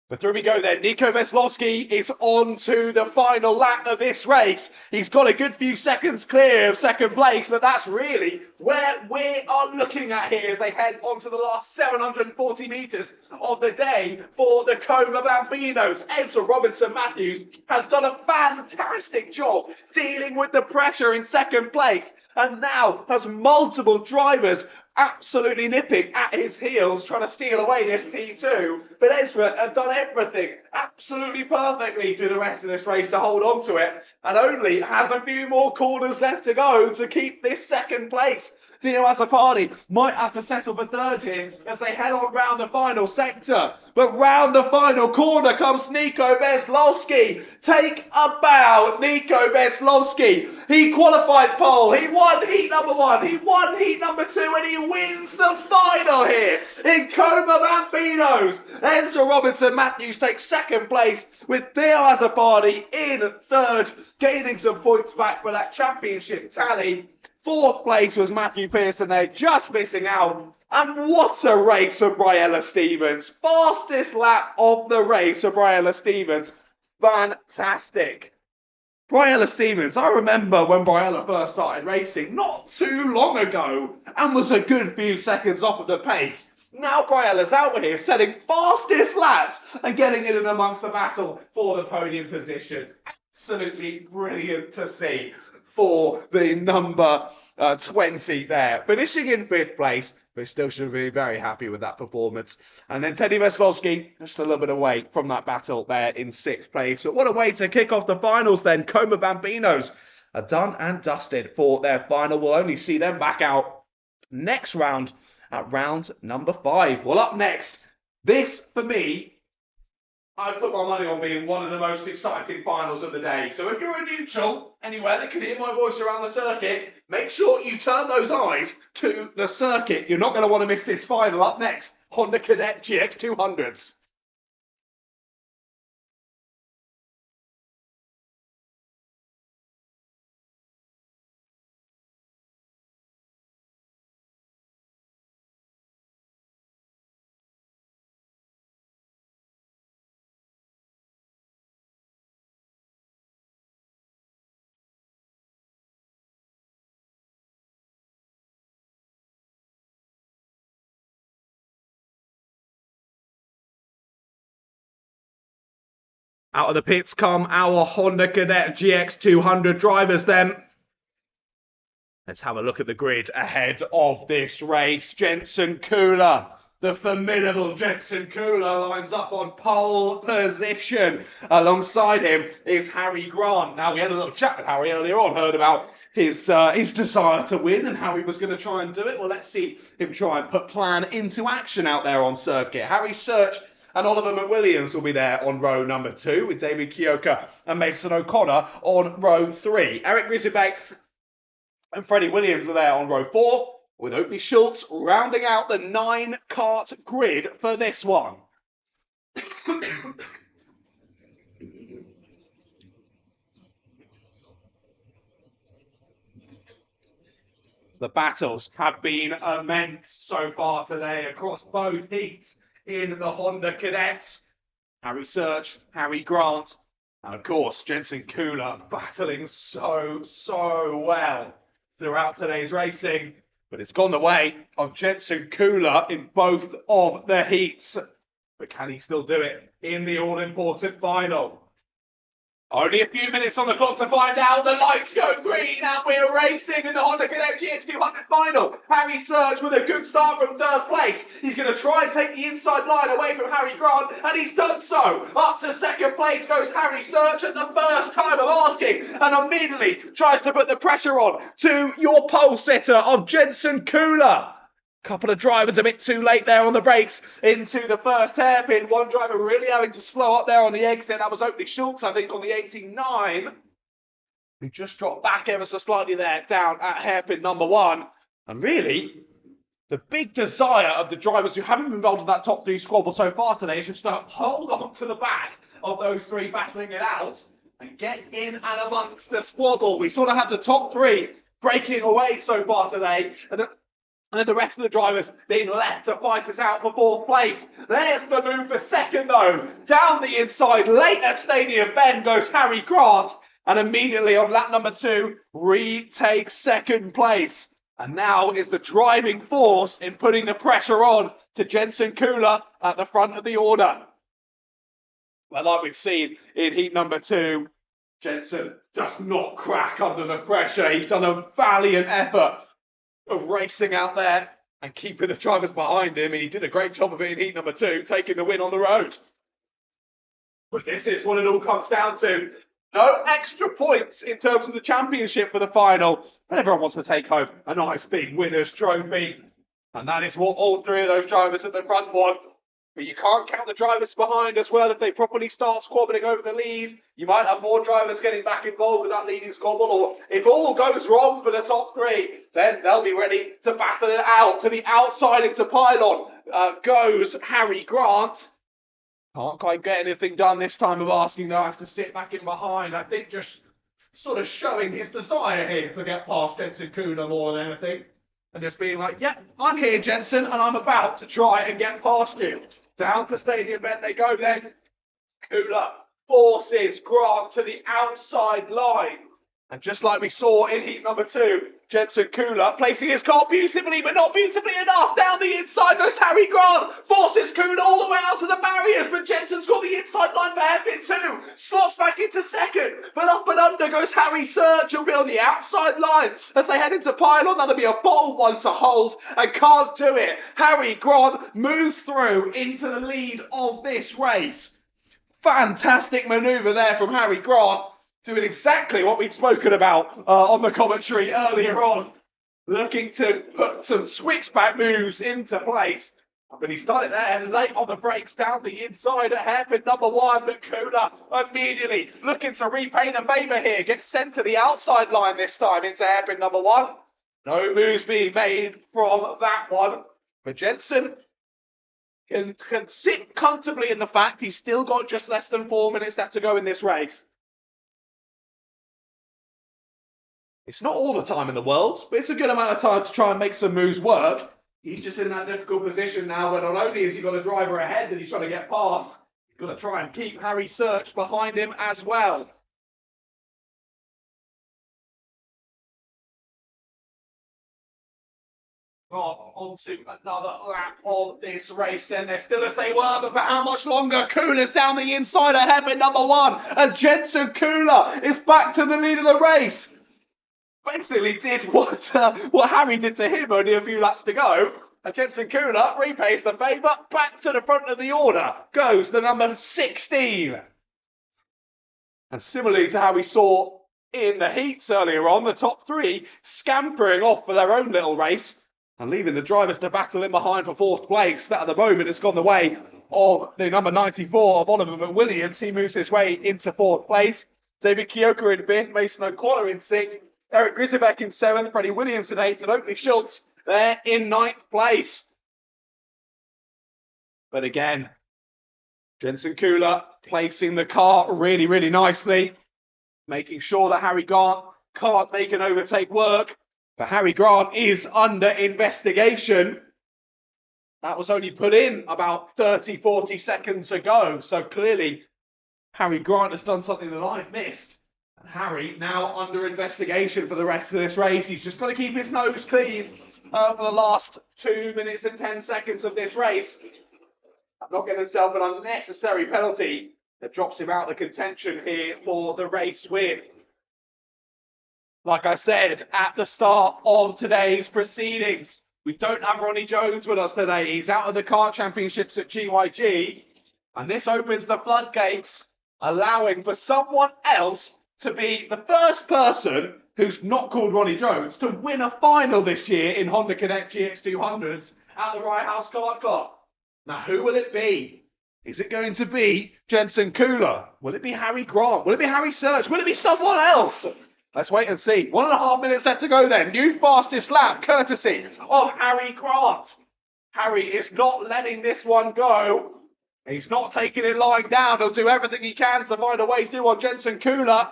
But through we go then. Nico Veslowski is on to the final lap of this race. He's got a good few seconds clear of 2nd place, but that's really where we are looking at here as they head on to the last 740 metres of the day for the Coma Bambinos. Ezra Robinson Matthews has done a fantastic job dealing with the pressure in 2nd place and now has multiple drivers absolutely nipping at his heels, trying to steal away this P2. But Ezra has done everything absolutely perfectly through the rest of this race to hold on to it, and only has a few more corners left to go to keep this 2nd place. Theo Azzopardi might have to settle for 3rd here as they head on round the final sector. But round the final corner comes Nico Veslowski. Take a bow, Nico Veslowski. He qualified pole. He won heat number 1. He won heat number 2, and he wins the final here in Coma Bambinos. Ezra Robinson Matthews takes 2nd place with Theo Azzopardi in 3rd, gaining some points back for that championship tally. 4th place was Matthew Pearson there, just missing out. And what a race for Briella Stevens. Fastest lap of the race for Briella Stevens. Fantastic. Briella Stevens, I remember when Briella first started racing not too long ago and was a good few seconds off of the pace. Now Briella's out here setting fastest laps and getting in and amongst the battle for the podium positions. Absolutely brilliant to see for the number 20 there. Finishing in 5th place, but still should be very happy with that performance. And then Teddy Veslowski, just a little bit away from that battle there in 6th place. But what a way to kick off the finals then. Coma Bambinos are done and dusted for their final. We'll only see them back out next round at round number 5. Well, up next, this for me, I put my money on being one of the most exciting finals of the day. So if you're a neutral anywhere that can hear my voice around the circuit, make sure you turn those eyes to the circuit. You're not going to want to miss this final. Up next, Honda Cadet GX200s. Out of the pits come our Honda Cadet GX200 drivers then. Let's have a look at the grid ahead of this race. Jensen Kula, the formidable Jensen Kula, lines up on pole position. Alongside him is Harry Grant. Now, we had a little chat with Harry earlier on, heard about his desire to win and how he was going to try and do it. Well, let's see him try and put plan into action out there on circuit. Harry Search and Oliver McWilliams will be there on row number 2 with David Kioka and Mason O'Connor on row 3. Eric Griesbeck and Freddie Williams are there on row 4, with Oakley Schultz rounding out the 9-kart grid for this one. The battles have been immense so far today across both heats in the Honda Cadets. Harry Search, Harry Grant, and of course Jensen Kula battling so well throughout today's racing, but it's gone the way of Jensen Kula in both of the heats. But can he still do it in the all-important final? Only a few minutes on the clock to find out. The lights go green and we're racing in the Honda Cadet GX200 final. Harry Search with a good start from 3rd place. He's going to try and take the inside line away from Harry Grant, and he's done so. Up to 2nd place goes Harry Search at the first time of asking, and immediately tries to put the pressure on to your pole sitter of Jensen Kula. Couple of drivers a bit too late there on the brakes into the first hairpin. One driver really having to slow up there on the exit. That was Oakley Schultz, I think, on the 89. Who just dropped back ever so slightly there down at hairpin number 1. And really, the big desire of the drivers who haven't been involved in that top 3 squabble so far today is just to hold on to the back of those 3 battling it out and get in and amongst the squabble. We sort of have the top 3 breaking away so far today. And then the rest of the drivers being left to fight us out for 4th place. There's the move for 2nd, though. Down the inside, late at Stadium Bend, goes Harry Grant. And immediately on lap number 2, retakes 2nd place. And now is the driving force in putting the pressure on to Jensen Kula at the front of the order. Well, like we've seen in heat number 2, Jensen does not crack under the pressure. He's done a valiant effort of racing out there and keeping the drivers behind him, and he did a great job of it in heat number 2, taking the win on the road. But this is what it all comes down to. No extra points in terms of the championship for the final, but everyone wants to take home a nice big winner's trophy, and that is what all 3 of those drivers at the front want. But you can't count the drivers behind as well. If they properly start squabbling over the lead, you might have more drivers getting back involved with that leading squabble. Or if all goes wrong for the top 3, then they'll be ready to battle it out. To the outside into pylon goes Harry Grant. Can't quite get anything done this time of asking, though. I have to sit back in behind. I think just sort of showing his desire here to get past Jensen Kula more than anything. And just being like, yeah, I'm here, Jensen, and I'm about to try and get past you. Down to Stadium Bend they go then. Kula forces Grant to the outside line. And just like we saw in heat number 2, Jensen Kula placing his car beautifully, but not beautifully enough. Down the inside goes Harry Grant. Forces Kula all the way out to the barriers, but Jensen's got the inside line for hairpin 2. Slots back into 2nd, but up and under goes Harry Search. He'll be on the outside line as they head into pylon. That'll be a bold one to hold and can't do it. Harry Grant moves through into the lead of this race. Fantastic manoeuvre there from Harry Grant, doing exactly what we'd spoken about on the commentary earlier on. Looking to put some switchback moves into place. But he's done it there late on the brakes down the inside at hairpin number 1. But Kula immediately looking to repay the favour here. Gets sent to the outside line this time into hairpin number 1. No moves being made from that one. But Jensen can sit comfortably in the fact he's still got just less than 4 minutes left to go in this race. It's not all the time in the world, but it's a good amount of time to try and make some moves work. He's just in that difficult position now where not only has he got a driver ahead that he's trying to get past, he's got to try and keep Harry Search behind him as well. On to another lap of this race, and they're still as they were, but for how much longer? Kula's down the inside ahead with number 1, and Jensen Kula is back to the lead of the race. Basically did what Harry did to him only a few laps to go, and Jensen Kula repays the favour. Back to the front of the order goes the number 16. And similarly to how we saw in the heats earlier on, the top 3 scampering off for their own little race and leaving the drivers to battle in behind for 4th place. That at the moment has gone the way of the number 94 of Oliver McWilliams. He moves his way into 4th place. David Kioka in 5th, Mason O'Connor in 6th, Eric Grisbeck in 7th, Freddie Williams in 8th, and Oakley Schultz there in 9th place. But again, Jensen Kula placing the car really, really nicely, making sure that Harry Grant can't make an overtake work. But Harry Grant is under investigation. That was only put in about 30, 40 seconds ago. So clearly, Harry Grant has done something that I've missed. And Harry now under investigation for the rest of this race. He's just got to keep his nose clean for the last 2 minutes and 10 seconds of this race. Not getting himself an unnecessary penalty that drops him out of the contention here for the race win. Like I said at the start of today's proceedings, we don't have Ronnie Jones with us today. He's out of the kart championships at GYG. And this opens the floodgates, allowing for someone else to be the first person who's not called Ronnie Jones to win a final this year in Honda Connect GX200s at the Rye House Kart Club. Now, who will it be? Is it going to be Jensen Kula? Will it be Harry Grant? Will it be Harry Search? Will it be someone else? Let's wait and see. 1.5 minutes left to go then. New fastest lap, courtesy of Harry Grant. Harry is not letting this one go. He's not taking it lying down. He'll do everything he can to find a way through on Jensen Kula.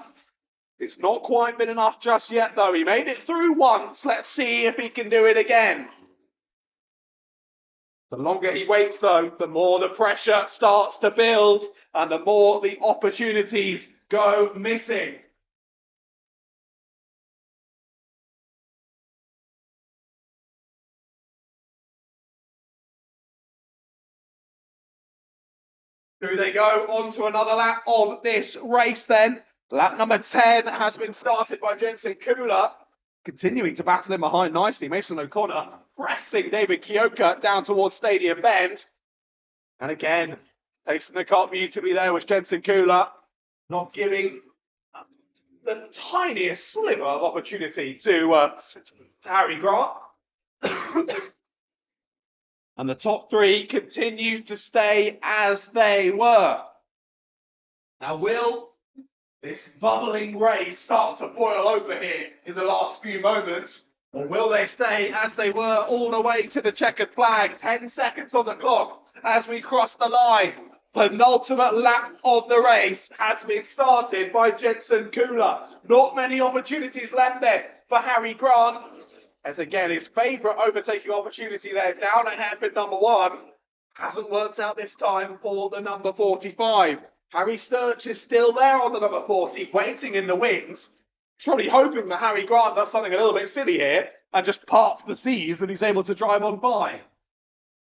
It's not quite been enough just yet, though. He made it through once. Let's see if he can do it again. The longer he waits, though, the more the pressure starts to build and the more the opportunities go missing. Here they go on to another lap of this race then. Lap number 10 has been started by Jensen Kula, continuing to battle in behind nicely. Mason O'Connor pressing David Kioka down towards Stadium Bend. And again, placing the car beautifully there was Jensen Kula, not giving the tiniest sliver of opportunity to Harry Grant. And the top 3 continue to stay as they were. Now, will this bubbling race start to boil over here in the last few moments? Or will they stay as they were all the way to the checkered flag? 10 seconds on the clock as we cross the line. Penultimate lap of the race has been started by Jensen Kula. Not many opportunities left there for Harry Grant. As again, his favourite overtaking opportunity there, down at hairpin number 1, hasn't worked out this time for the number 45. Harry Sturch is still there on the number 40, waiting in the wings. He's probably hoping that Harry Grant does something a little bit silly here and just parts the seas and he's able to drive on by.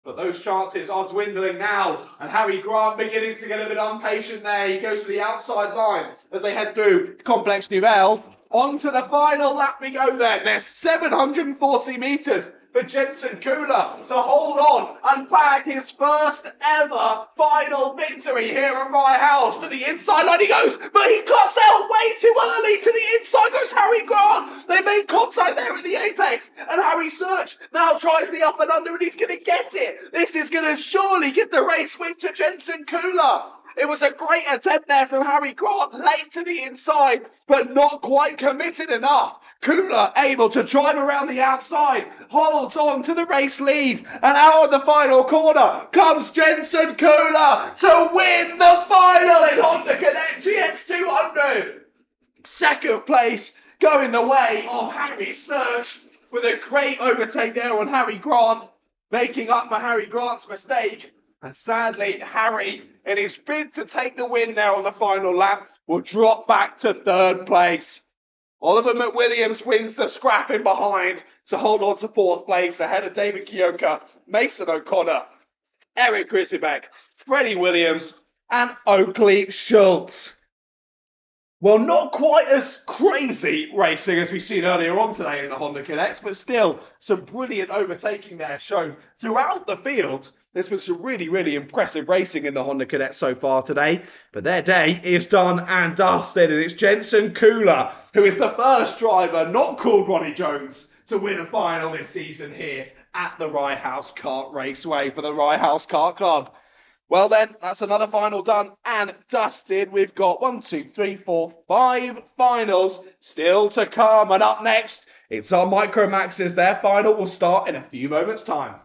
But those chances are dwindling now, and Harry Grant beginning to get a bit impatient there. He goes to the outside line as they head through Complex Nouvelle. On to the final lap we go then. There's 740 metres for Jensen Kula to hold on and bag his first ever final victory here at Rye House. To the inside line he goes, but he cuts out way too early. To the inside goes Harry Grant. They made contact there at the apex, and Harry Search now tries the up and under, and he's going to get it. This is going to surely give the race win to Jensen Kula. It was a great attempt there from Harry Grant, late to the inside, but not quite committed enough. Kula able to drive around the outside, holds on to the race lead, and out of the final corner comes Jensen Kula to win the final in Honda Connect GX200. Second place going the way of Harry Search with a great overtake there on Harry Grant, making up for Harry Grant's mistake. And sadly, Harry, in his bid to take the win there on the final lap, will drop back to 3rd place. Oliver McWilliams wins the scrap in behind to hold on to 4th place ahead of David Kioka, Mason O'Connor, Eric Grisbeck, Freddie Williams, and Oakley Schultz. Well, not quite as crazy racing as we've seen earlier on today in the Honda Cadets, but still some brilliant overtaking there shown throughout the field. This was some really, really impressive racing in the Honda Cadets so far today, but their day is done and dusted, and it's Jensen Kula, who is the first driver not called Ronnie Jones to win a final this season here at the Rye House Kart Raceway for the Rye House Kart Club. Well then, that's another final done and dusted. We've got 1, 2, 3, 4, 5 finals still to come. And up next, it's our Micro Maxes. Their final will start in a few moments' time.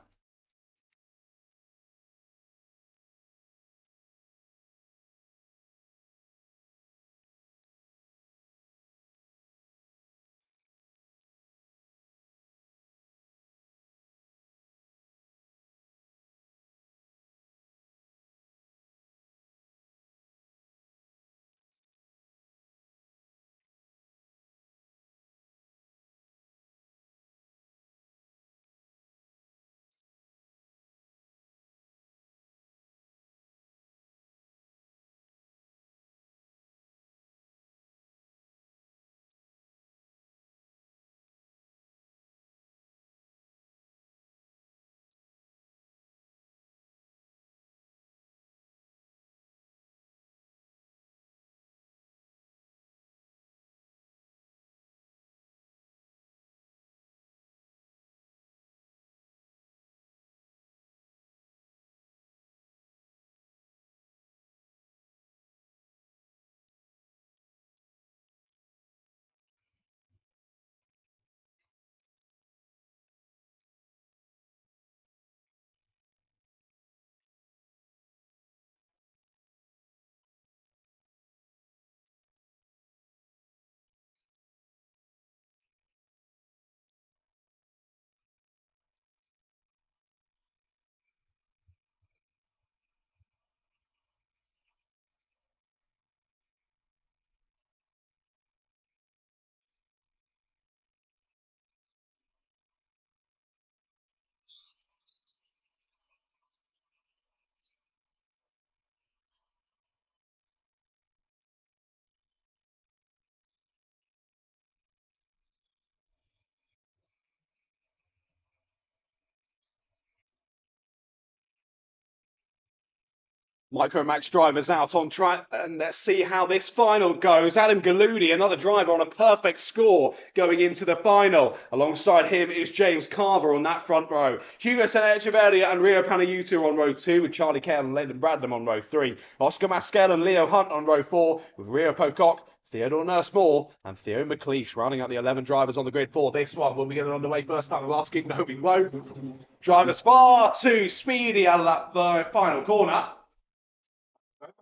Micromax drivers out on track, and let's see how this final goes. Adam Galudi, another driver on a perfect score going into the final. Alongside him is James Carver on that front row. Hugo Echeverria and Rio Panayutu on row 2, with Charlie Cale and Landon Bradham on row 3. Oscar Maskell and Leo Hunt on row 4, with Rio Pocock, Theodore Nurse-Moore and Theo McLeish rounding out the 11 drivers on the grid for this one. We'll be getting underway first time of asking. No, we won't. Drivers far too speedy out of that final corner.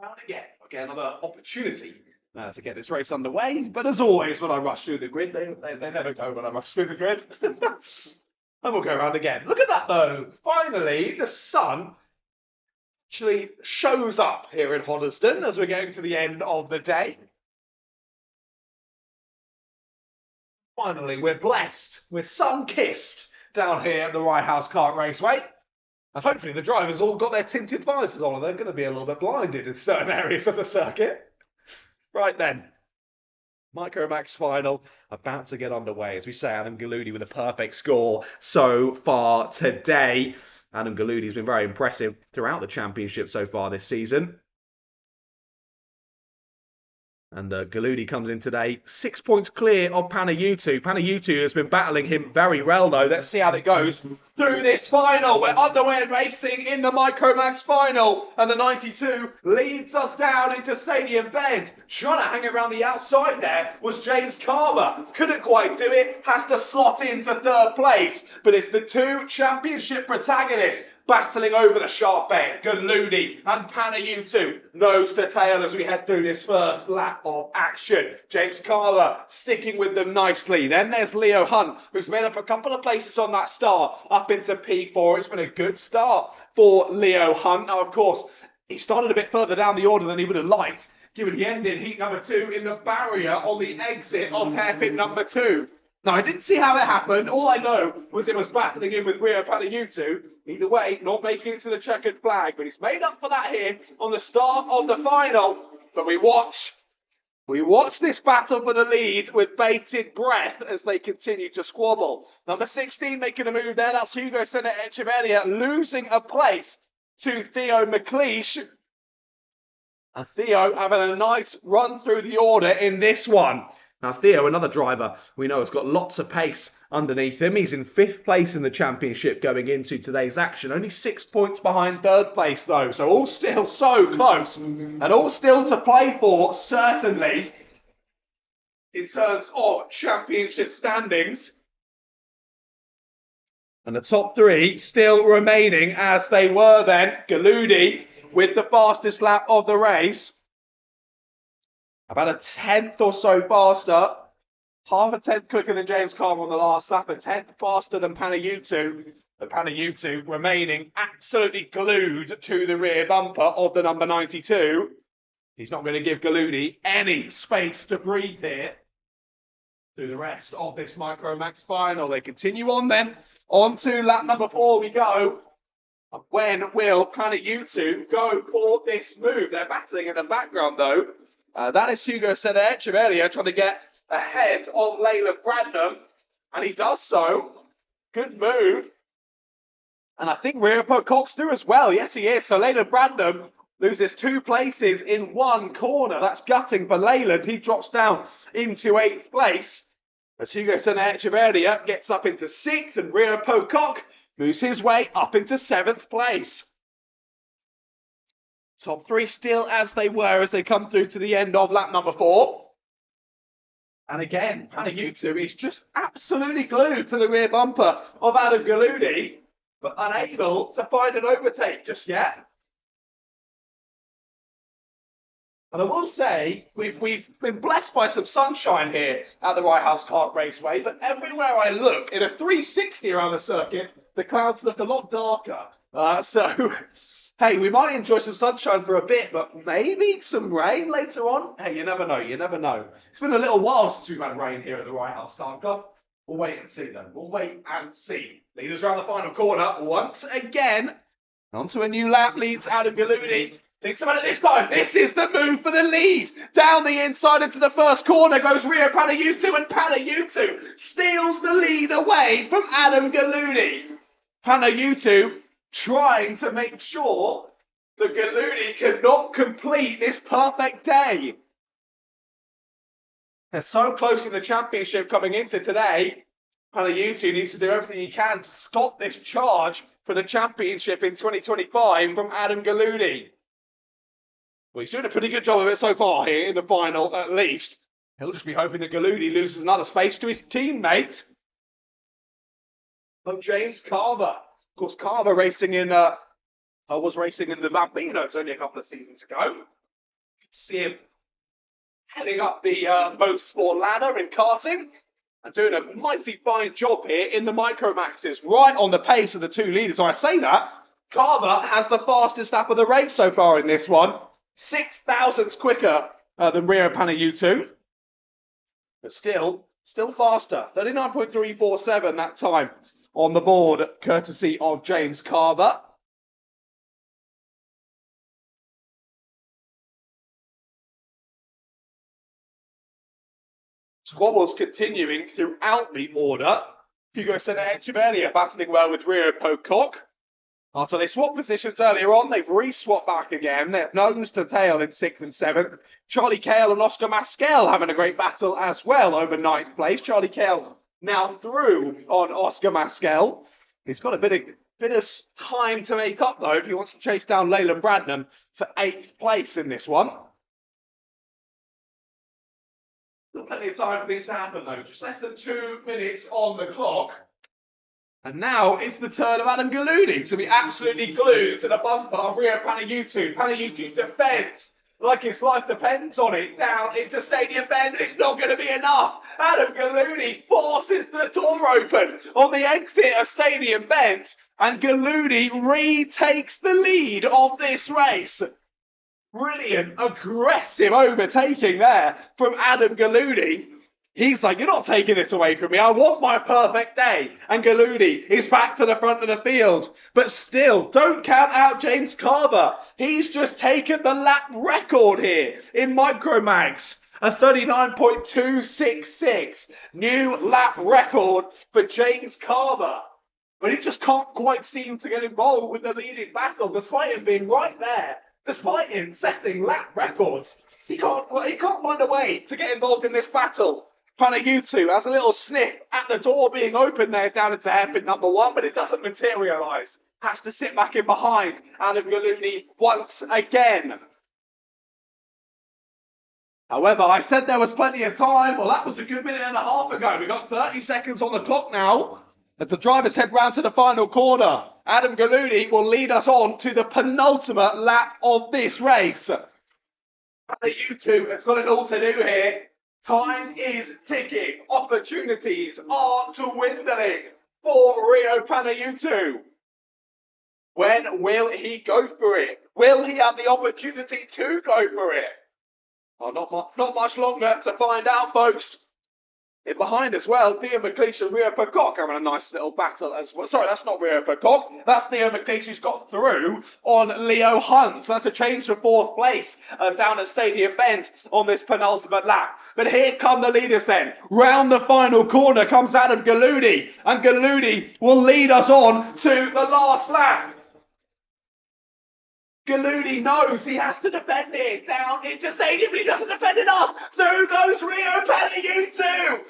Around again. Get another opportunity to get this race underway. But as always, when I rush through the grid, they never go when I rush through the grid. And we'll go around again. Look at that, though. Finally, the sun actually shows up here in Hoddesdon as we're getting to the end of the day. Finally, we're blessed. We're sun-kissed down here at the Rye House Kart Raceway. And hopefully the drivers all got their tinted visors on and they're going to be a little bit blinded in certain areas of the circuit. Right then, Micromax final about to get underway. As we say, Adam Galudi with a perfect score so far today. Adam Galudi has been very impressive throughout the championship so far this season. And Galudi comes in today 6 points clear of Panayutu. Panayutu has been battling him very well, though. Let's see how that goes through this final. We're underway and racing in the Micromax final. And the 92 leads us down into Stadium Bend. Trying to hang it around the outside there was James Carver. Couldn't quite do it. Has to slot into 3rd place. But it's the 2 championship protagonists battling over the sharp bend. Galudi and Panayutu nose to tail as we head through this first lap of action. James Carver sticking with them nicely. Then there's Leo Hunt, who's made up a couple of places on that start up into P4. It's been a good start for Leo Hunt. Now, of course, he started a bit further down the order than he would have liked. given he ended heat number 2 in the barrier on the exit of hairpin number 2. Now, I didn't see how it happened. All I know was it was battling in with Rio Panagiutu. Either way, not making it to the checkered flag, but he's made up for that here on the start of the final. But we watch this battle for the lead with bated breath as they continue to squabble. Number 16 making a move there. That's Hugo Echeverria losing a place to Theo McLeish. And Theo having a nice run through the order in this one. Now, Theo, another driver we know has got lots of pace underneath him. He's in 5th place in the championship going into today's action. Only 6 points behind 3rd place, though. So all still so close. And all still to play for, certainly, in terms of championship standings. And the top 3 still remaining as they were then. Galudi with the fastest lap of the race. About a 10th or so faster. Half a 10th quicker than James Carver on the last lap. A 10th faster than Panagiutu. But Panagiutu remaining absolutely glued to the rear bumper of the number 92. He's not going to give Galudi any space to breathe here through the rest of this Micromax final. They continue on then. On to lap number 4 we go. When will Panagiutu go for this move? They're battling in the background, though. That is Hugo Echeverria trying to get ahead of Leyland Bradnam, and he does so. Good move. And I think Riopo Cox do as well. Yes, he is. So Leyland Bradnam loses 2 places in 1 corner. That's gutting for Leyland. He drops down into 8th place. As Hugo Echeverria gets up into 6th, and Riopo Cox moves his way up into 7th place. Top 3 still as they were as they come through to the end of lap number 4. And again, Panagiutu is just absolutely glued to the rear bumper of Adam Galudi, but unable to find an overtake just yet. And I will say, we've been blessed by some sunshine here at the Rye House Kart Raceway, but everywhere I look, in a 360 around the circuit, the clouds look a lot darker. Hey, we might enjoy some sunshine for a bit, but maybe some rain later on. Hey, you never know, you never know. It's been a little while since we've had rain here at the Rye House Kart Club. We'll wait and see, then. We'll wait and see. Leaders around the final corner once again. Onto a new lap leads Adam Galudi. Thinks about it this time. This is the move for the lead. Down the inside into the first corner goes Rio Panagiutu, and Panagiutu steals the lead away from Adam Galudi. Panagiutu trying to make sure that Galudi cannot complete this perfect day. They're so close in the championship coming into today. Panagiutu needs to do everything he can to stop this charge for the championship in 2025 from Adam Galudi. Well, he's doing a pretty good job of it so far here in the final, at least. He'll just be hoping that Galudi loses another space to his teammate of James Carver. Of course, Carver was racing in the Bambinos only a couple of seasons ago. You can see him heading up the motorsport ladder in karting and doing a mighty fine job here in the Micromaxes, right on the pace of the 2 leaders. So I say that, Carver has the fastest lap of the race so far in this one. 6 thousandths quicker than Rio Panagiutu. But still faster. 39.347 that time on the board, courtesy of James Carver. Squabbles continuing throughout the order. Hugo Echeverria battling well with Rio Cox. After they swapped positions earlier on, they've re-swapped back again. They're nose to tail in 6th and 7th. Charlie Cale and Oscar Masquel having a great battle as well over 9th place. Charlie Cale now through on Oscar Masquel. He's got a bit of time to make up, though, if he wants to chase down Leyland Bradnam for 8th place in this one. Not plenty of time for things to happen, though. Just less than 2 minutes on the clock. And now it's the turn of Adam Galudi to be absolutely glued to the bumper of Rio Panagiutu. Panagiutu defends like his life depends on it down into Stadium Bend. It's not going to be enough. Adam Galudi forces the door open on the exit of Stadium Bend, and Galudi retakes the lead of this race. Brilliant, aggressive overtaking there from Adam Galudi. He's like, you're not taking it away from me. I want my perfect day. And Galudi is back to the front of the field. But still, don't count out James Carver. He's just taken the lap record here in Micromags. A 39.266. New lap record for James Carver. But he just can't quite seem to get involved with the leading battle, despite him being right there. Despite him setting lap records. He can't find a way to get involved in this battle. Panayutu has a little sniff at the door being open there down into hairpin number 1, but it doesn't materialise. Has to sit back in behind Adam Galuni once again. However, I said there was plenty of time. Well, that was a good minute and a half ago. We've got 30 seconds on the clock now. As the drivers head round to the final corner, Adam Galuni will lead us on to the penultimate lap of this race. Panayutu has got it all to do here. Time is ticking. Opportunities are dwindling for Rio Panayutu. When will he go for it? Will he have the opportunity to go for it? Oh, not much longer to find out, folks. In behind as well, Theo McLeish and Rio Peacock having a nice little battle as well. Sorry, that's not Rio Peacock. That's Theo McLeish who's got through on Leo Hunt. So that's a change to 4th place down at Stadium Bend on this penultimate lap. But here come the leaders then. Round the final corner comes Adam Galudi. And Galudi will lead us on to the last lap. Galudi knows he has to defend it down into Stadium, but he doesn't defend enough. Through goes Rio Panayutu.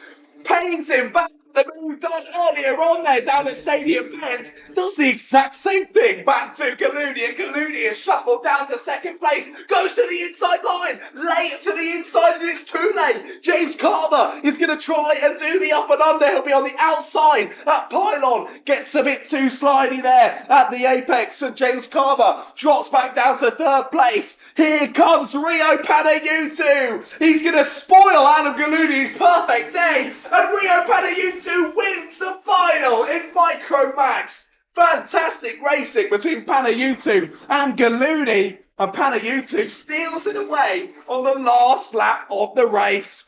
Pains him back. The move done earlier on there down at Stadium Bend does the exact same thing back to Galudi, and Galudi is shuffled down to 2nd place, goes to the inside line, late to the inside, and it's too late. James Carver is going to try and do the up and under. He'll be on the outside. That pylon gets a bit too slidey there at the apex, and James Carver drops back down to 3rd place. Here comes Rio Panayutu. He's going to spoil Adam Galudi's perfect day, and Rio Panayutu wins the final in Micromax. Fantastic racing between Panayutu and Galudi, and Panayutu steals it away on the last lap of the race.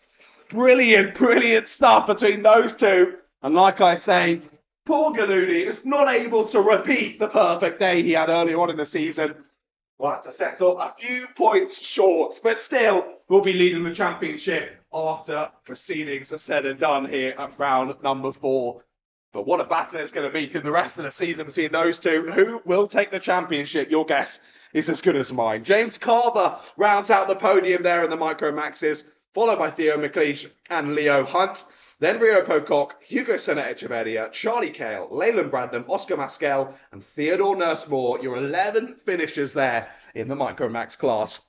Brilliant stuff between those two. And like I say, poor Galudi is not able to repeat the perfect day he had earlier on in the season. We'll have to settle a few points short, but still we'll be leading the championship after proceedings are said and done here at round number 4. But what a battle it's going to be through the rest of the season between those two. Who will take the championship? Your guess is as good as mine. James Carver rounds out the podium there in the Micromaxes, followed by Theo McLeish and Leo Hunt. Then Rio Pocock, Hugo Sena Echeverria, Charlie Cale, Leyland Brandon, Oscar Maskell, and Theodore Nursmore. Your 11 finishers there in the Micromax class.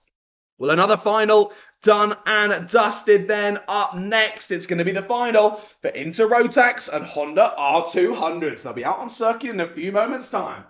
Well, another final done and dusted then. Up next, it's going to be the final for Inter Rotax and Honda R200s. They'll be out on circuit in a few moments' time.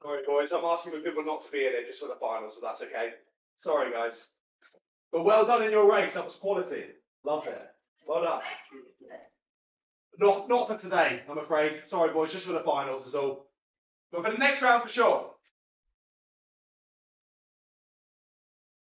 Sorry, boys, I'm asking for people not to be in it just for the final, so that's okay. Sorry, guys. But well done in your race. That was quality. Loved it. Well done. Not for today, I'm afraid. Sorry, boys, just for the finals is all. But for the next round, for sure.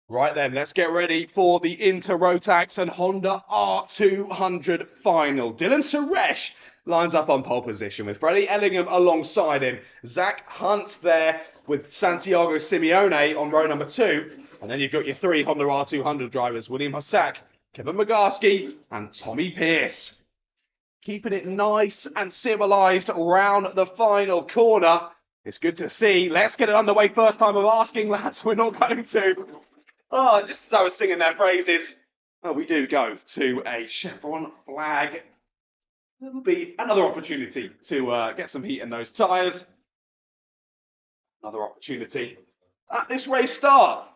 Right then, let's get ready for the Inter Rotax and Honda R200 final. Dylan Suresh lines up on pole position with Freddie Ellingham alongside him. Zach Hunt there with Santiago Simeone on row number 2. And then you've got your 3 Honda R200 drivers, William Hossack, Kevin McGarsky and Tommy Pierce. keeping it nice and civilized around the final corner. It's good to see. Let's get it underway. First time of asking, lads. We're not going to. Oh, just as I was singing their praises, we do go to a chevron flag. It will be another opportunity to get some heat in those tyres. Another opportunity at this race start.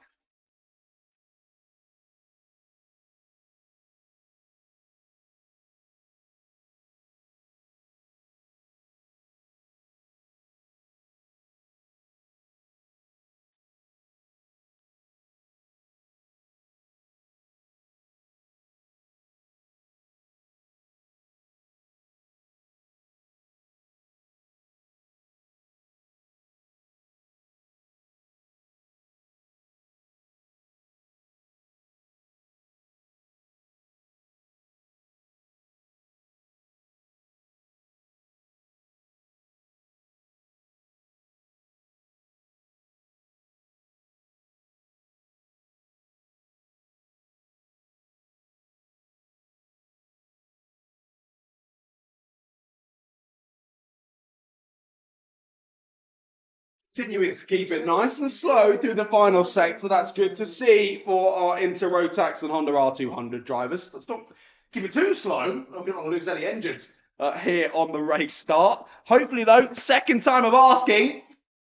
Continuing to keep it nice and slow through the final sector. That's good to see for our Inter-Rotax and Honda R200 drivers. Let's not keep it too slow. We don't want to lose any engines here on the race start. Hopefully, though, second time of asking.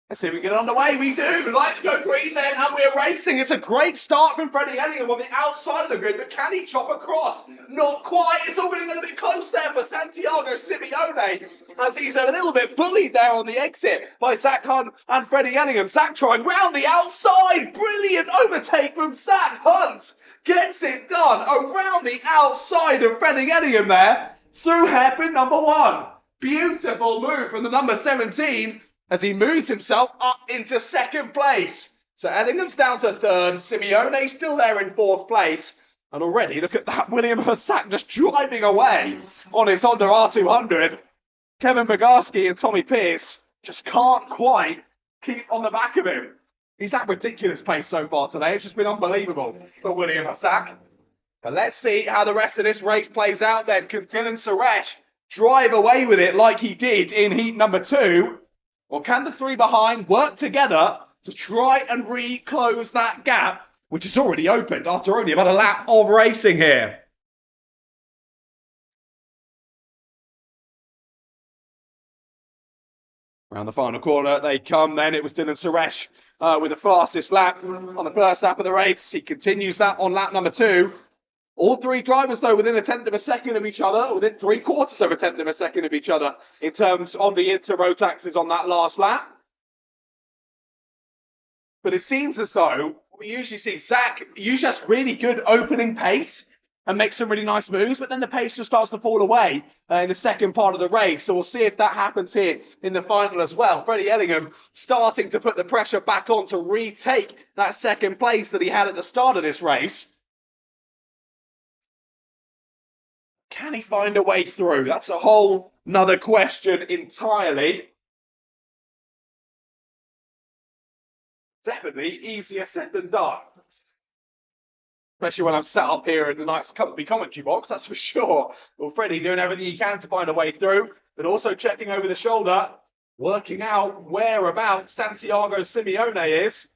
Let's see if we get underway. We do. Lights go green then, and we're racing. It's a great start from Freddie Ellingham on the outside of the grid, but can he chop across? Not quite. It's already going to be close there for Santiago Simeone, as he's a little bit bullied there on the exit by Zach Hunt and Freddie Ellingham. Zach trying round the outside. Brilliant overtake from Zach Hunt. Gets it done around the outside of Freddie Ellingham there, through hairpin number 1. Beautiful move from the number 17. As he moves himself up into second place. So Ellingham's down to third. Simeone still there in fourth place. And already, look at that, William Hossack just driving away on his Honda R200. Kevin Bogarski and Tommy Pierce just can't quite keep on the back of him. He's at ridiculous pace so far today. It's just been unbelievable for William Hossack. But let's see how the rest of this race plays out then. Can Dylan Suresh drive away with it like he did in heat number 2? Or can the three behind work together to try and re-close that gap, which is already opened after only about a lap of racing here? Around the final corner they come then. It was Dylan Suresh with the fastest lap on the first lap of the race. He continues that on lap number 2. All three drivers, though, within a tenth of a second of each other, within 3/4 of a tenth of a second of each other in terms of the Inter-Rotaxes on that last lap. But it seems as though we usually see Zach usually has really good opening pace and makes some really nice moves, but then the pace just starts to fall away in the second part of the race. So we'll see if that happens here in the final as well. Freddie Ellingham starting to put the pressure back on to retake that second place that he had at the start of this race. Can he find a way through? That's a whole nother question entirely. Definitely easier said than done. Especially when I'm sat up here in the nice comfy commentary box, that's for sure. Well, Freddie doing everything he can to find a way through, but also checking over the shoulder, working out whereabouts Santiago Simeone is.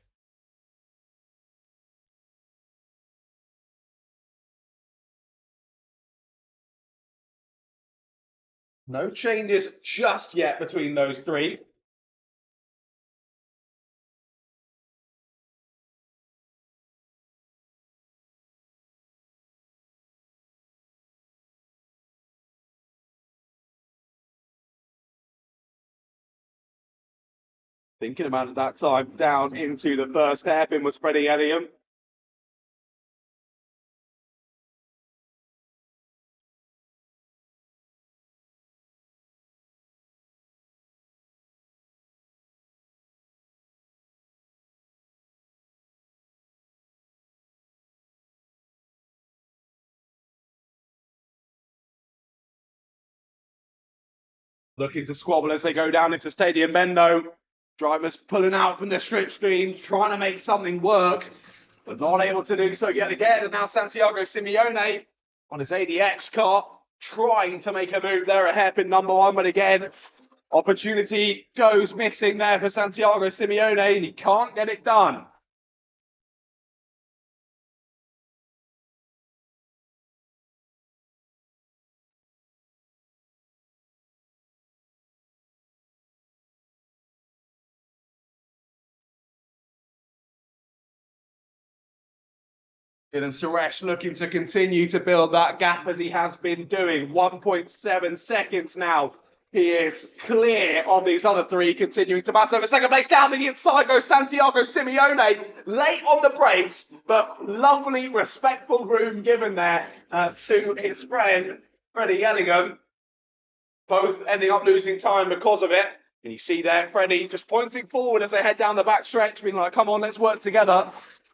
No changes just yet between those three. Thinking about it that time, down into the first hairpin was Freddie Ellingham. Looking to squabble as they go down into Stadium Bend, though. Drivers pulling out from the slipstream, trying to make something work, but not able to do so yet again. And now Santiago Simeone on his ADX car, trying to make a move there at hairpin number 1, but again, opportunity goes missing there for Santiago Simeone, and he can't get it done. Dylan Suresh looking to continue to build that gap as he has been doing. 1.7 seconds now. He is clear on these other three, continuing to battle over second place. Down the inside goes Santiago Simeone. Late on the brakes, but lovely, respectful room given there to his friend, Freddie Ellingham. Both ending up losing time because of it. And you see there, Freddie just pointing forward as they head down the back stretch, being like, come on, let's work together.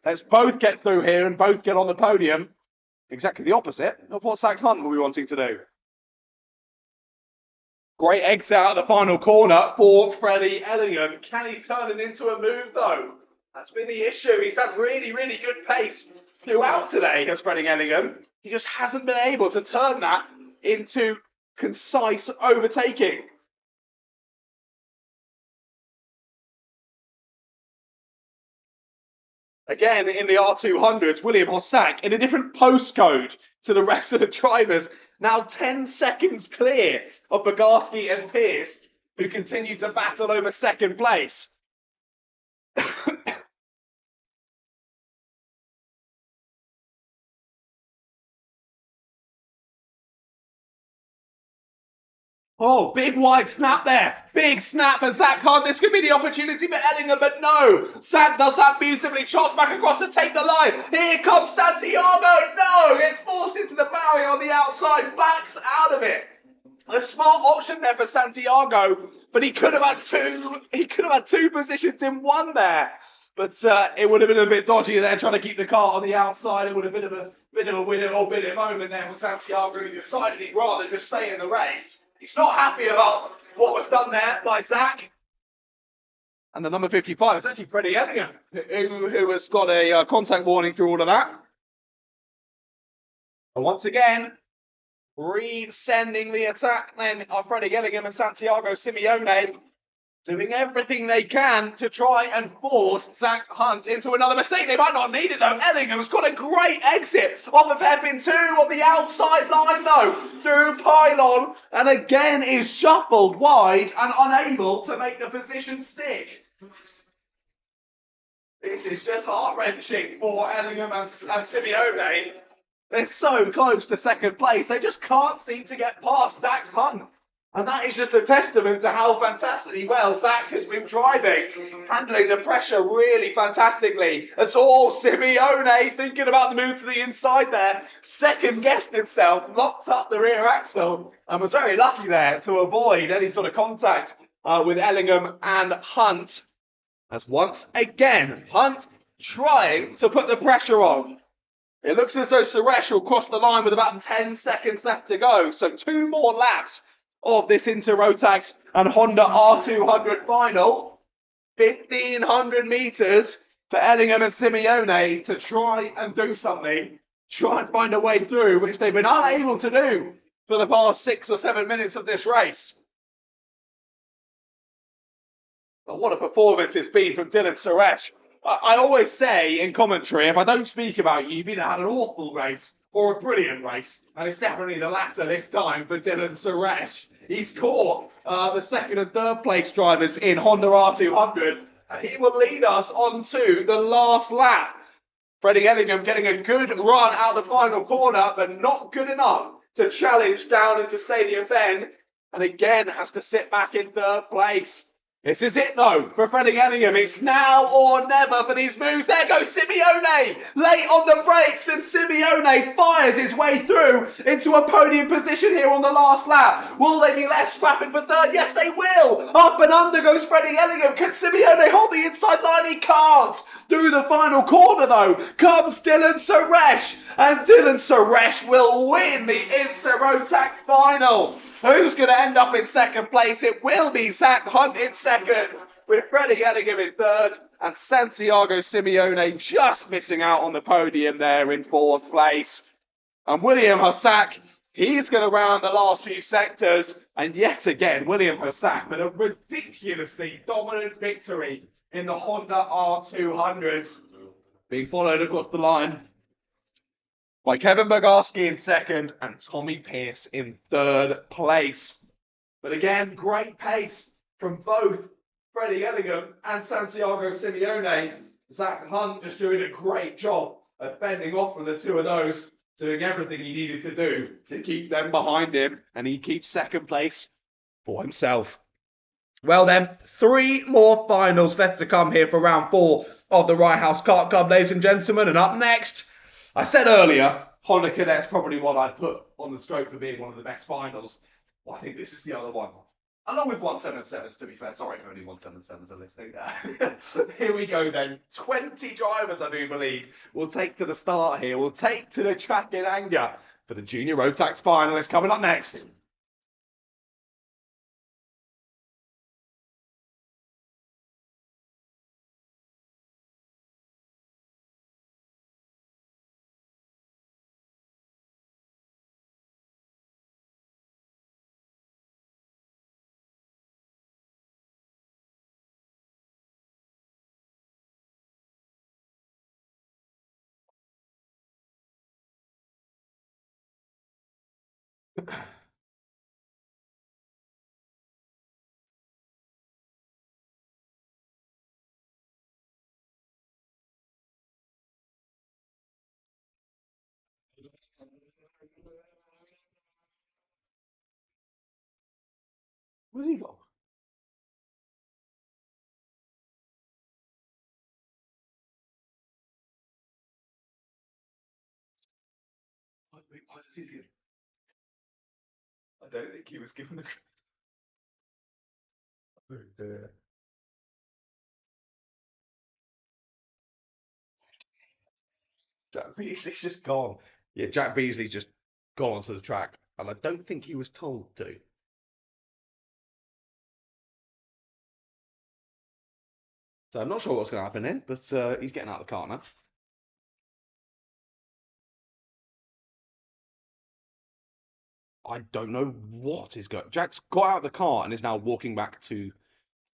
Let's both get through here and both get on the podium. Exactly the opposite of what Zach Hunt will be wanting to do. Great exit out of the final corner for Freddie Ellingham. Can he turn it into a move, though? That's been the issue. He's had really, really good pace throughout today, has Freddie Ellingham. He just hasn't been able to turn that into concise overtaking. Again, in the R200s, William Hossack in a different postcode to the rest of the drivers. Now 10 seconds clear of Bogarski and Pierce, who continue to battle over second place. Oh, big wide snap there. Big snap for Zach Hunt. This could be the opportunity for Ellingham, but no. Zach does that beautifully. Shots back across to take the line. Here comes Santiago. No, gets forced into the barrier on the outside. Backs out of it. A smart option there for Santiago, but he could have had two. He could have had two positions in one there. But it would have been a bit dodgy there, trying to keep the car on the outside. It would have been a bit of a winner or bit of a moment there for Santiago. He decided he'd rather just stay in the race. He's not happy about what was done there by Zach. And the number 55 is actually Freddie Ellingham, who has got a contact warning through all of that. And once again, resending the attack then of Freddie Ellingham and Santiago Simeone, doing everything they can to try and force Zach Hunt into another mistake. They might not need it though. Ellingham's got a great exit off of hairpin 2 on the outside line though, through pylon, and again is shuffled wide and unable to make the position stick. This is just heart-wrenching for Ellingham and Simeone. They're so close to second place. They just can't seem to get past Zach Hunt. And that is just a testament to how fantastically well Zach has been driving, handling the pressure really fantastically. As all Simeone, thinking about the move to the inside there, second-guessed himself, locked up the rear axle, and was very lucky there to avoid any sort of contact with Ellingham and Hunt. As once again, Hunt trying to put the pressure on. It looks as though Suresh will cross the line with about 10 seconds left to go. So 2 more laps of this Inter-Rotax and Honda R200 final. 1,500 metres for Ellingham and Simeone to try and do something. Try and find a way through, which they've been unable to do for the past 6 or 7 minutes of this race. But what a performance it's been from Dylan Suresh. I always say in commentary, if I don't speak about you, you've either had an awful race or a brilliant race. And it's definitely the latter this time for Dylan Suresh. He's caught the second and third place drivers in Honda R200. And he will lead us on to the last lap. Freddie Ellingham getting a good run out the final corner, but not good enough to challenge down into Stadium Bend. And again has to sit back in third place. This is it though for Freddie Ellingham. It's now or never for these moves. There goes Simeone, late on the brakes, and Simeone fires his way through into a podium position here on the last lap. Will they be left scrapping for third? Yes, they will. Up and under goes Freddie Ellingham. Can Simeone hold the inside line? He can't. Through the final corner though comes Dylan Suresh, and Dylan Suresh will win the Inter-Rotax final. Who's going to end up in second place? It will be Zach Hunt in second, with Freddie Ellingham in third, and Santiago Simeone just missing out on the podium there in fourth place. And William Hossack, He's going to round the last few sectors, and yet again, William Hossack with a ridiculously dominant victory in the Honda R200s, being followed across the line by Kevin Bogarski in second and Tommy Pierce in third place. But again, great pace from both Freddie Ellingham and Santiago Simeone. Zach Hunt just doing a great job of fending off from the two of those, doing everything he needed to do to keep them behind him, and he keeps second place for himself. Well then, 3 more finals left to come here for round 4 of the Rye House Kart Club, ladies and gentlemen. And up next, I said earlier, Honda Cadet's probably what I'd put on the scope for being one of the best finals. Well, I think this is the other one. Along with 177s, to be fair. Sorry if only 177s are listening. Here we go then. 20 drivers, I do believe, will take to the start here. Will take to the track in anger for the Junior Road Tax finalists coming up next. Where's he gone? Wait, why does he do? I don't think he was given the. Jack Beasley's just gone. Yeah, Jack Beasley's just gone onto the track, and I don't think he was told to. So I'm not sure what's going to happen here, but he's getting out of the car now. I don't know what is going. Jack's got out of the car and is now walking back to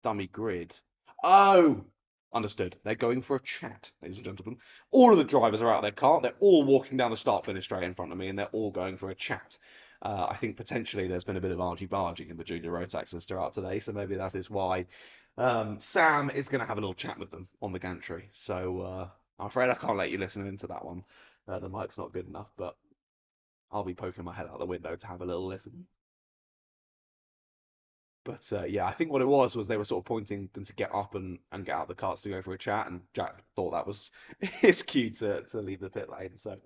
dummy grid. Oh, understood. They're going for a chat, ladies and gentlemen. All of the drivers are out of their car. They're all walking down the start finish straight in front of me, and they're all going for a chat. I think potentially there's been a bit of argy-barging in the junior road taxes throughout today, so maybe that is why Sam is going to have a little chat with them on the gantry. So I'm afraid I can't let you listen into that one. The mic's not good enough, but I'll be poking my head out the window to have a little listen. But yeah, I think what it was they were sort of pointing them to get up and get out of the carts to go for a chat, and Jack thought that was his cue to leave the pit lane. So,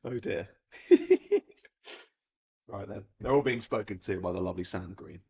oh dear. Right then, they're all being spoken to by the lovely Sam Green.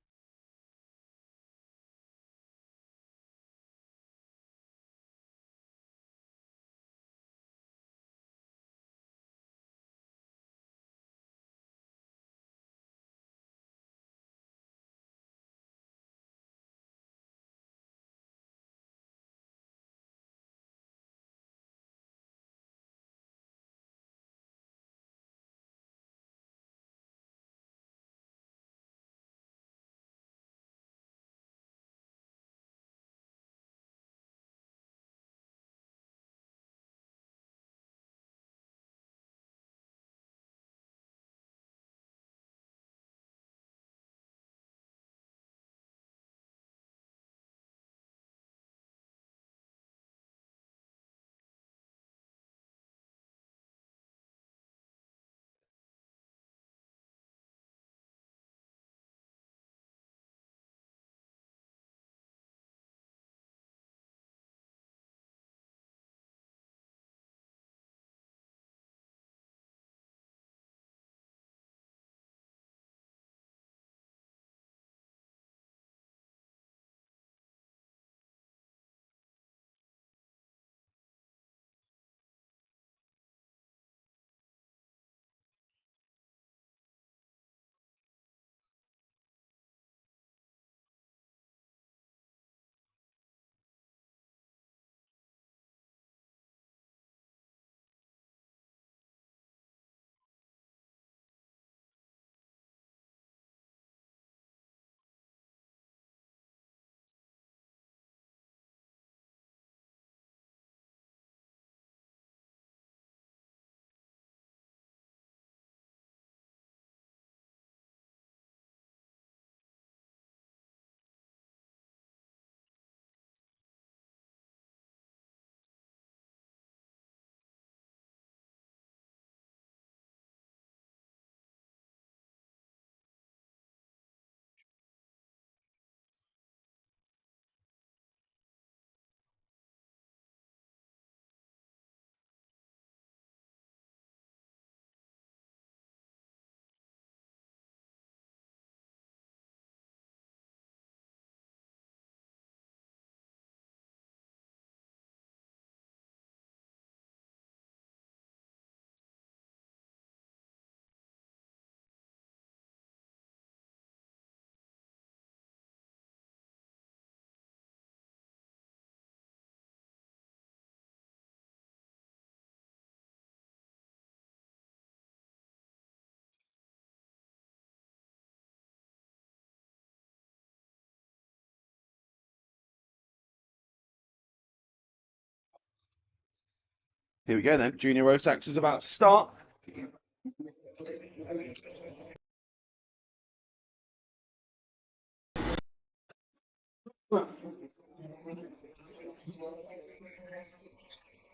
Here we go then. Junior Rotax is about to start.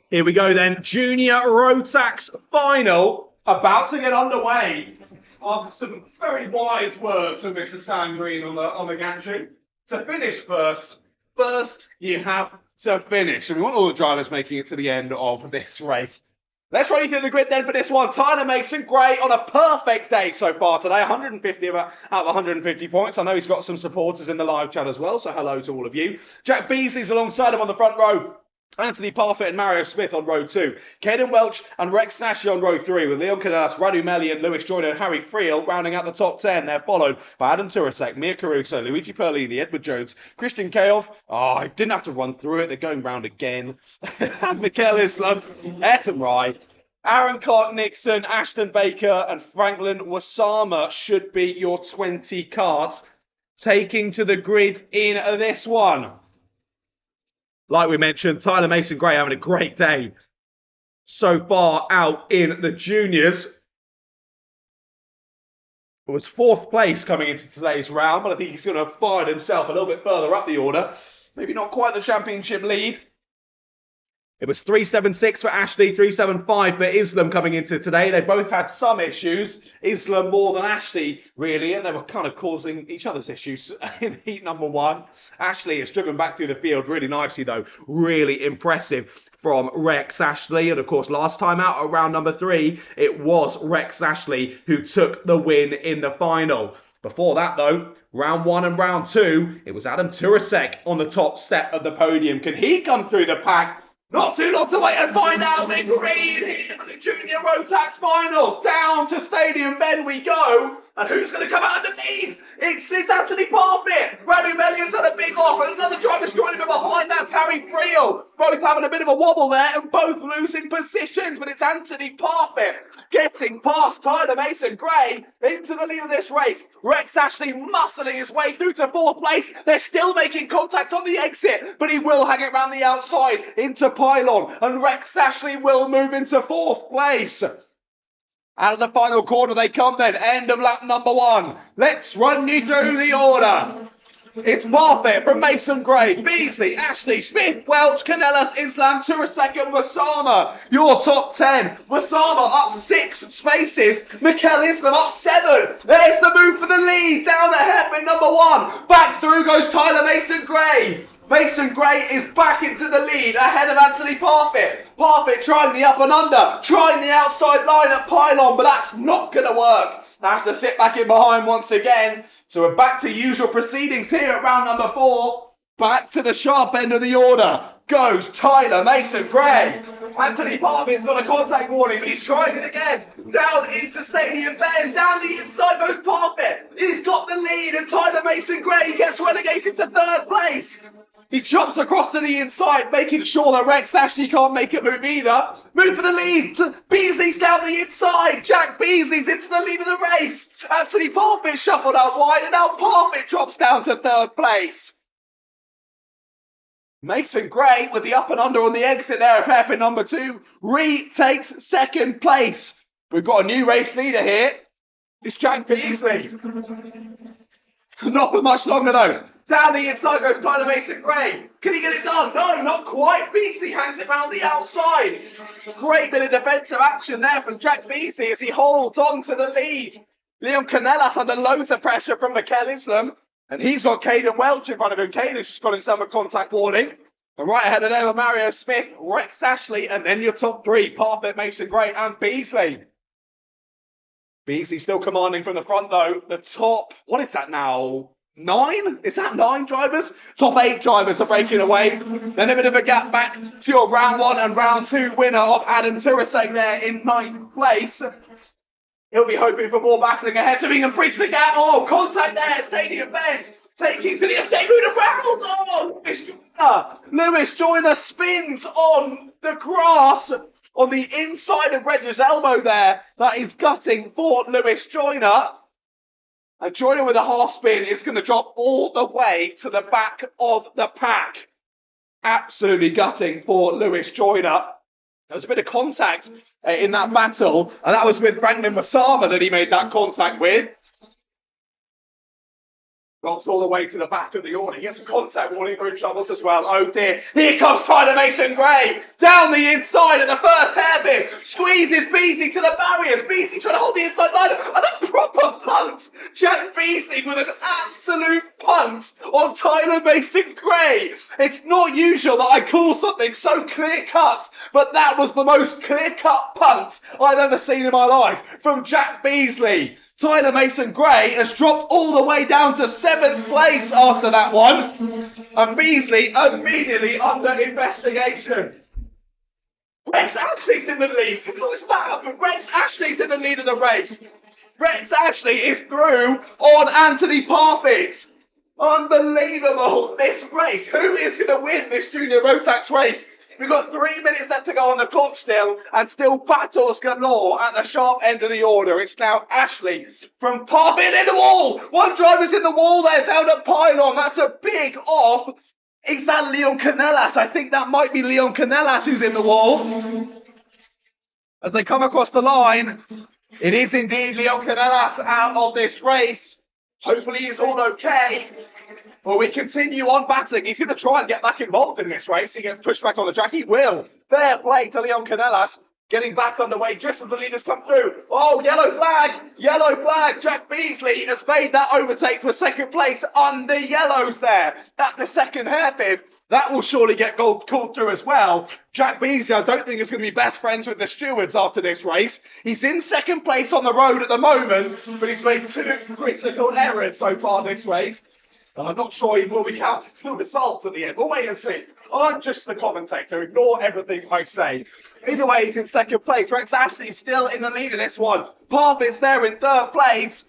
Here we go then. Junior Rotax final about to get underway. Some very wise words from Mr. Sam Green on the gantry. To finish first, you have to finish. And we want all the drivers making it to the end of this race. Let's run you through the grid then for this one. Tyler Mason Gray on a perfect day so far today. 150 out of 150 points. I know he's got some supporters in the live chat as well, so hello to all of you. Jack Beasley's alongside him on the front row. Anthony Parfit and Mario Smith on row 2. Caden Welch and Rex Nashi on row 3, with Leon Canellas, Radu Melian, Lewis Joyner and Harry Friel rounding out the top 10. They're followed by Adam Turasek, Mia Caruso, Luigi Perlini, Edward Jones, Christian Kayoff. Oh, I didn't have to run through it. They're going round again. Mikel Islam, Ayrton Rye, Aaron Clark Nixon, Ashton Baker and Franklin Wasama should be your 20 karts taking to the grid in this one. Like we mentioned, Tyler Mason Gray having a great day so far out in the juniors. It was 4th place coming into today's round, but I think he's going to find himself a little bit further up the order. Maybe not quite the championship lead. It was 376 for Ashley, 375 for Islam coming into today. They both had some issues. Islam more than Ashley, really, and they were kind of causing each other's issues in heat number 1. Ashley has driven back through the field really nicely, though. Really impressive from Rex Ashley. And, of course, last time out at round number 3, it was Rex Ashley who took the win in the final. Before that, though, round 1 and round 2, it was Adam Turasek on the top step of the podium. Can he come through the pack? Not too long to wait and find out. The green here for the Junior Rotax final. Down to Stadium Bend we go. And who's going to come out underneath? It's Anthony Parfit. Radu Melian's had a big off, and another driver's joining him behind. That's Harry Friel. Both having a bit of a wobble there and both losing positions, but it's Anthony Parfit getting past Tyler Mason Gray into the lead of this race. Rex Ashley muscling his way through to 4th place. They're still making contact on the exit, but he will hang it round the outside into pylon, and Rex Ashley will move into 4th place. Out of the final corner they come then, end of lap number 1. Let's run you through the order. It's Parfit from Mason Gray, Beasley, Ashley, Smith, Welch, Canellas, Islam, Turasek and Wasama. Your top 10. Wasama up 6 spaces. Mikel Islam up 7. There's the move for the lead. Down the hairpin number 1. Back through goes Tyler Mason Gray. Mason Gray is back into the lead ahead of Anthony Parfit. Parfit trying the up and under, trying the outside line at pylon, but that's not going to work. Has to sit back in behind once again. So we're back to usual proceedings here at round number 4. Back to the sharp end of the order goes Tyler Mason Gray. Anthony Parfit's got a contact warning, but he's trying it again. Down into Stadium Bend. Down the inside goes Parfit. He's got the lead, and Tyler Mason Gray gets relegated to 3rd place. He chops across to the inside, making sure that Rex Ashley can't make it move either. Move for the lead. Beasley's down the inside. Jack Beasley's into the lead of the race. Anthony Parfit shuffled out wide, and now Parfit drops down to 3rd place. Mason Gray with the up and under on the exit there of hairpin number 2 retakes 2nd place. We've got a new race leader here. It's Jack Beasley. Not for much longer though. Down the inside goes Tyler Mason Gray. Can he get it done? No, not quite. Beasley hangs it round the outside. Great bit of defensive action there from Jack Beasley as he holds on to the lead. Leon Canellas under loads of pressure from Mikel Islam. And he's got Caden Welch in front of him. Caden's just got himself a contact warning. And right ahead of them are Mario Smith, Rex Ashley, and then your top 3, Parfit, Mason Gray and Beasley. Beasley still commanding from the front though. The top, what is that now? 9? Is that 9 drivers? Top 8 drivers are breaking away. Then a bit of a gap back to your round 1 and round 2 winner of Adam Turasek there in 9th place. He'll be hoping for more battling ahead to Bingham bridge the gap. Oh, contact there, Stadium Bend. Taking to the escape route around. Oh, Lewis Joyner spins on the grass on the inside of Reg's elbow there. That is gutting for Lewis Joyner. And Joyner with a half spin is going to drop all the way to the back of the pack. Absolutely gutting for Lewis Joyner. There was a bit of contact in that battle, and that was with Brandon Masama that he made that contact with. Drops all the way to the back of the order. He gets a contact warning for his troubles as well. Oh dear. Here comes Tyler Mason Gray. Down the inside at the first hairpin. Squeezes Beasley to the barriers. Beasley trying to hold the inside line. And a proper punt. Jack Beasley with an absolute punt on Tyler Mason Gray. It's not usual that I call something so clear cut, but that was the most clear cut punt I've ever seen in my life from Jack Beasley. Tyler Mason Gray has dropped all the way down to 7th place after that one. And Beasley immediately under investigation. Rex Ashley's in the lead. How is that happen? Rex Ashley's in the lead of the race. Rex Ashley is through on Anthony Parfit. Unbelievable, this race. Who is going to win this junior Rotax race? We've got 3 minutes left to go on the clock still, and still battles galore at the sharp end of the order. It's now Ashley from Parfit in the wall. One driver's in the wall there, down at pylon. That's a big off. Is that Leon Canellas? I think that might be Leon Canellas who's in the wall. As they come across the line, it is indeed Leon Canellas out of this race. Hopefully he's all okay. Well, we continue on battling. He's going to try and get back involved in this race. He gets pushed back on the track. He will. Fair play to Leon Canellas. Getting back underway just as the leaders come through. Oh, yellow flag. Yellow flag. Jack Beasley has made that overtake for second place under yellows there at the second hairpin. That will surely get called through as well. Jack Beasley, I don't think is going to be best friends with the stewards after this race. He's in second place on the road at the moment, but he's made 2 critical errors so far this race. And I'm not sure he will be counted to results at the end. We'll wait and see. I'm just the commentator. Ignore everything I say. Either way, he's in second place. Rex Ashley's still in the lead of this one. Parfit's there in third place.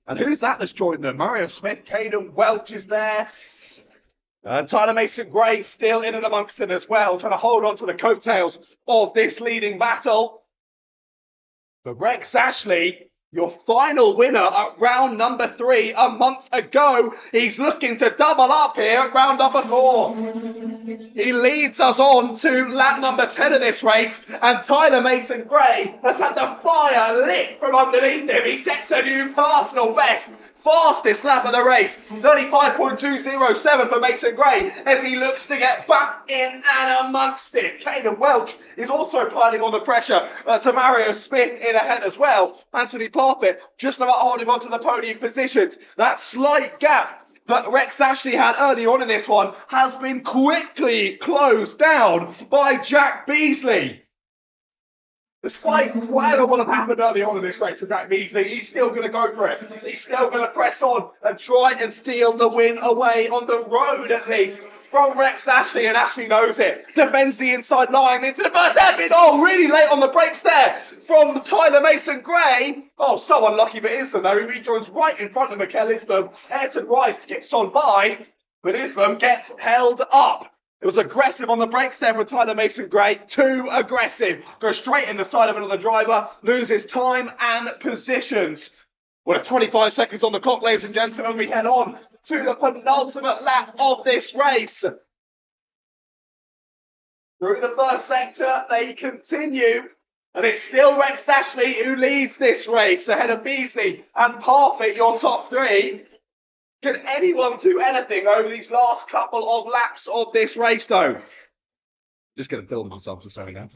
And who's that that's joined them? Mario Smith, Caden Welch is there. And Tyler Mason Gray still in and amongst them as well, trying to hold on to the coattails of this leading battle. But Rex Ashley, your final winner at round number 3 a month ago. He's looking to double up here at round number 4. He leads us on to lap number 10 of this race. And Tyler Mason Gray has had the fire lit from underneath him. He sets a new personal best. Fastest lap of the race, 35.207 for Mason Gray as he looks to get back in and amongst it. Caden Welch is also piling on the pressure to Mario Smith in ahead as well. Anthony Parfit just about holding on to the podium positions. That slight gap that Rex Ashley had earlier on in this one has been quickly closed down by Jack Beasley. Despite whatever will have happened early on in this race with Jack Beasley, he's still going to go for it. He's still going to press on and try and steal the win away on the road, at least, from Rex Ashley, and Ashley knows it. Defends the inside line into the first hairpin. Oh, really late on the brakes there from Tyler Mason Gray. Oh, so unlucky for Islam, though. He rejoins right in front of Mikel Islam. Ayrton Rice skips on by, but Islam gets held up. It was aggressive on the brakes there for Tyler Mason Gray. Too aggressive. Goes straight in the side of another driver. Loses time and positions. With 25 seconds on the clock, ladies and gentlemen, we head on to the penultimate lap of this race. Through the first sector, they continue. And it's still Rex Ashley who leads this race ahead of Beasley and Parfit, your top 3. Can anyone do anything over these last couple of laps of this race, though? Just going to film myself for sorry now.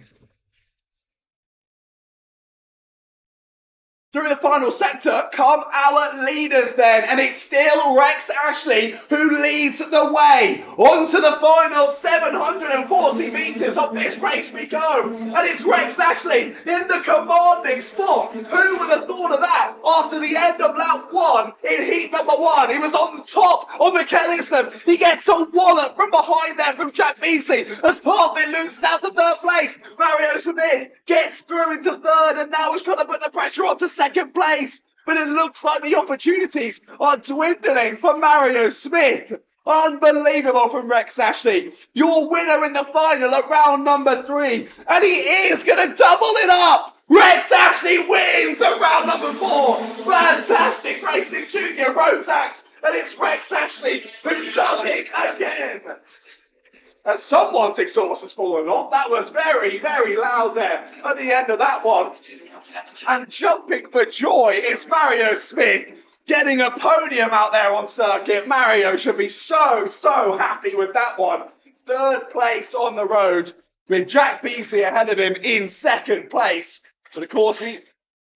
Through the final sector come our leaders then, and it's still Rex Ashley who leads the way. On to the final 740 metres of this race we go, and it's Rex Ashley in the commanding spot. Who would have thought of that after the end of lap 1 in heat number 1? He was on the top of Mikel Islam. He gets a wallop from behind there from Jack Beasley as Parfit loses out to third place. Mario Smith gets through into third, and now he's trying to put the pressure on to second place, but it looks like the opportunities are dwindling for Mario Smith. Unbelievable from Rex Ashley. Your winner in the final at round number 3, and he is going to double it up. Rex Ashley wins at round number 4. Fantastic racing junior road tax, and it's Rex Ashley who does it again. And someone's exhaust has fallen off. That was very, very loud there at the end of that one. And jumping for joy is Mario Smith getting a podium out there on circuit. Mario should be so, so happy with that one. Third place on the road with Jack Beasley ahead of him in second place. But of course,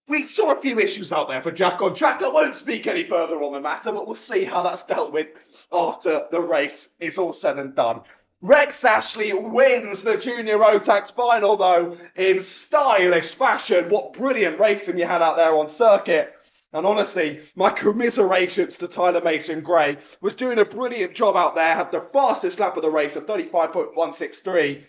we saw a few issues out there for Jack on track. I won't speak any further on the matter, but we'll see how that's dealt with after the race is all said and done. Rex Ashley wins the Junior Rotax final, though, in stylish fashion. What brilliant racing you had out there on circuit. And honestly, my commiserations to Tyler Mason Gray. Was doing a brilliant job out there. Had the fastest lap of the race of 35.163.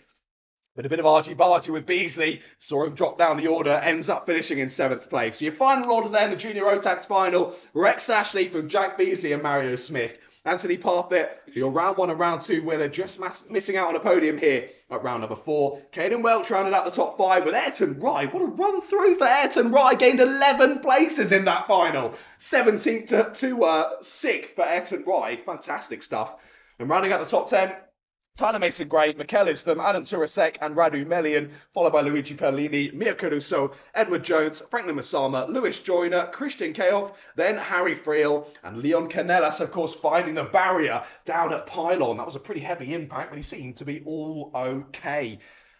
But a bit of argy-bargy with Beasley. Saw him drop down the order. Ends up finishing in 7th place. So your final order there in the Junior Rotax final. Rex Ashley from Jack Beasley and Mario Smith. Anthony Parfit, your round 1 and round 2 winner, just missing out on a podium here at round number 4. Caden Welch rounded out the top 5 with Ayrton Rye. What a run through for Ayrton Rye. Gained 11 places in that final. 17th to 6th for Ayrton Rye. Fantastic stuff. And rounding out the top 10, Tyler Mason Gray, Mikel Istham, Adam Turasek and Radu Melian, followed by Luigi Perlini, Mia Caruso, Edward Jones, Franklin Masama, Lewis Joyner, Christian Kayoff, then Harry Friel and Leon Canellas, of course, finding the barrier down at Pylon. That was a pretty heavy impact, but he seemed to be all okay.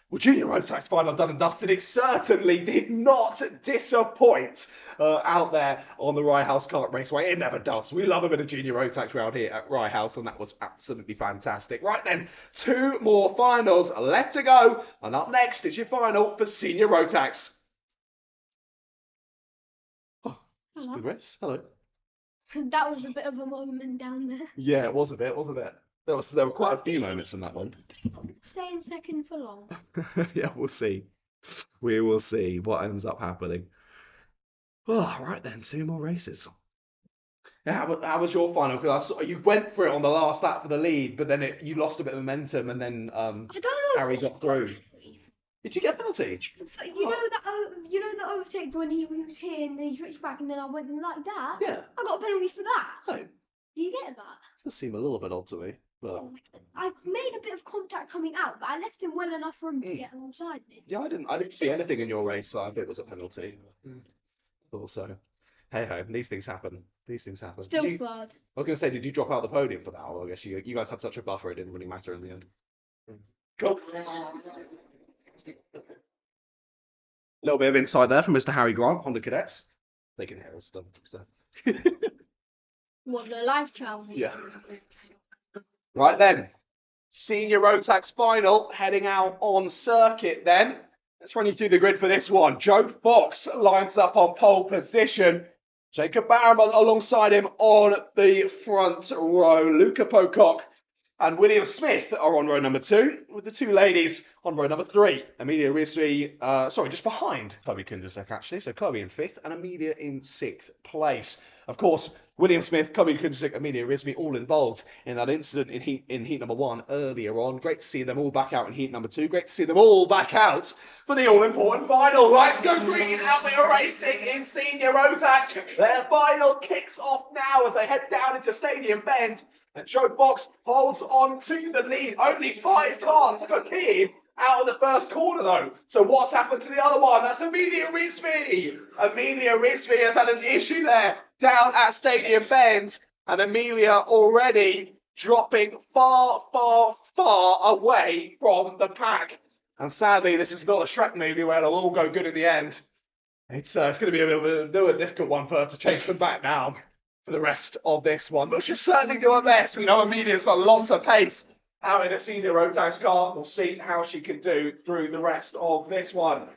Well, Junior Rotax final done and dusted. It certainly did not disappoint out there on the Rye House Kart Raceway. It never does. We love a bit of Junior Rotax round here at Rye House, and that was absolutely fantastic. Right then, 2 more finals left to go. And up next is your final for Senior Rotax. Oh, that's a good race. Hello. That was a bit of a moment down there. Yeah, it was a bit, wasn't it? There were quite a few moments in that one. Stay in second for long. Yeah, we'll see. We will see what ends up happening. Oh, right then, 2 more races. Yeah, how was your final? Because I saw you went for it on the last lap for the lead, but then you lost a bit of momentum, and then I don't know. Harry got through. Did you get a penalty? You know the overtake when he was here and then he switched back and then I went like that? Yeah. I got a penalty for that. No, Do you get that? does seem a little bit odd to me. But I made a bit of contact coming out, but I left him well enough for him to get alongside me. yeah, I didn't see anything in your race that I think was a penalty. Also, hey ho, these things happen. These things happen. Still I third. was going to say, did you drop out the podium for that? Or I guess you guys had such a buffer, it didn't really matter in the end. Cool. A little bit of insight there from Mr. Harry Grant, Honda Cadets. They can hear us stuff. So. What, the live travel? Yeah. Right then, Senior Rotax final heading out on circuit then. Let's run you through the grid for this one. Joe Fox lines up on pole position. Jacob Barrowman alongside him on the front row. Luca Pocock and William Smith are on row number 2, with the 2 ladies on row number 3. Amelia Risby, just behind Chloe Kindersek actually. So Chloe in 5th and Amelia in 6th place. Of course, William Smith, Chloe Kindersek, Amelia Risby all involved in that incident in heat number 1 earlier on. Great to see them all back out in heat number 2. Great to see them all back out for the all-important final. Lights go green and we are racing in Senior Rotax. Their final kicks off now as they head down into Stadium Bend. And Joe Fox holds on to the lead. Only 5 cars have appeared out of the first corner, though. So what's happened to the other one? That's Amelia Risby. Amelia Risby has had an issue there down at Stadium Bend. And Amelia already dropping far, far, far away from the pack. And sadly, this is not a Shrek movie where it'll all go good in the end. It's going to be a bit of a difficult one for her to chase them back now for the rest of this one. But she'll certainly do her best. We know Amelia's got lots of pace out in a Senior Rotax car. We'll see how she can do through the rest of this one.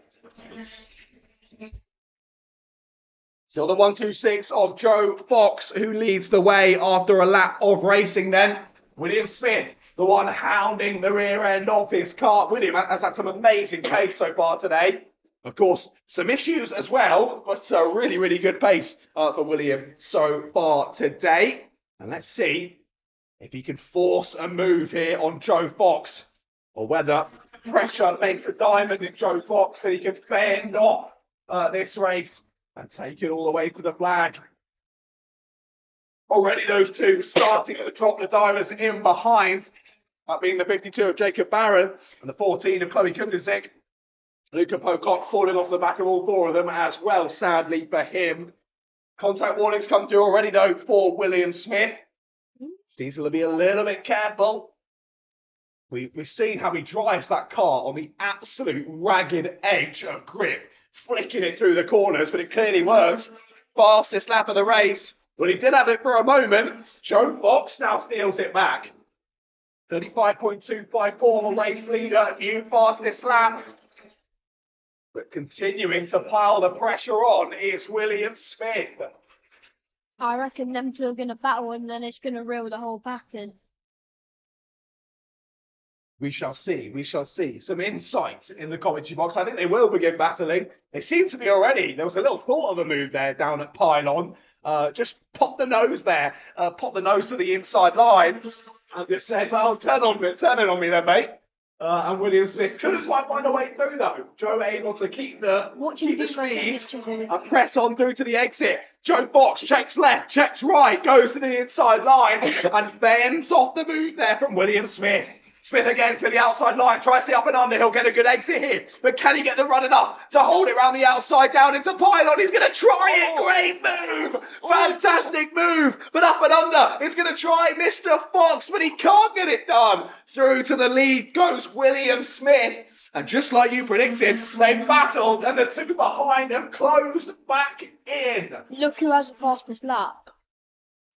Still the 1-2-6 of Joe Fox, who leads the way after a lap of racing then. William Smith, the one hounding the rear end of his car. William has had some amazing pace so far today. Of course, some issues as well, but a really, really good pace for William so far today. And let's see if he can force a move here on Joe Fox, or whether pressure makes a diamond in Joe Fox and he can fend off this race and take it all the way to the flag. Already those two starting to drop the divers in behind. That being the 52 of Jacob Barron and the 14 of Chloe Kundasik. Luca Pocock falling off the back of all four of them as well, sadly for him. Contact warnings come through already, though, for William Smith. Needs to be a little bit careful. We've seen how he drives that car on the absolute ragged edge of grip, flicking it through the corners, but it clearly works. Fastest lap of the race. Well, he did have it for a moment. Joe Fox now steals it back. 35.254, the race leader, new fastest lap. But continuing to pile the pressure on is William Smith. I reckon them two are going to battle and then it's going to reel the whole pack in. We shall see. We shall see. Some insight in the commentary box. I think they will begin battling. They seem to be already. There was a little thought of a move there down at Pylon. Just pop the nose there. Pop the nose to the inside line. And just said, well, turn it on me then, mate. And William Smith couldn't quite find a way through, though. Joe able to keep the speed and press on through to the exit. Joe Fox checks left, checks right, goes to the inside line and fends off the move there from William Smith. Smith again to the outside line, tries the up and under, he'll get a good exit here. But can he get the run enough to hold it around the outside down into Pylon? He's going to try it, great move, fantastic move. But up and under, he's going to try Mr. Fox, but he can't get it done. Through to the lead goes William Smith. And just like you predicted, they battled and the two behind them closed back in. Look who has the fastest lap.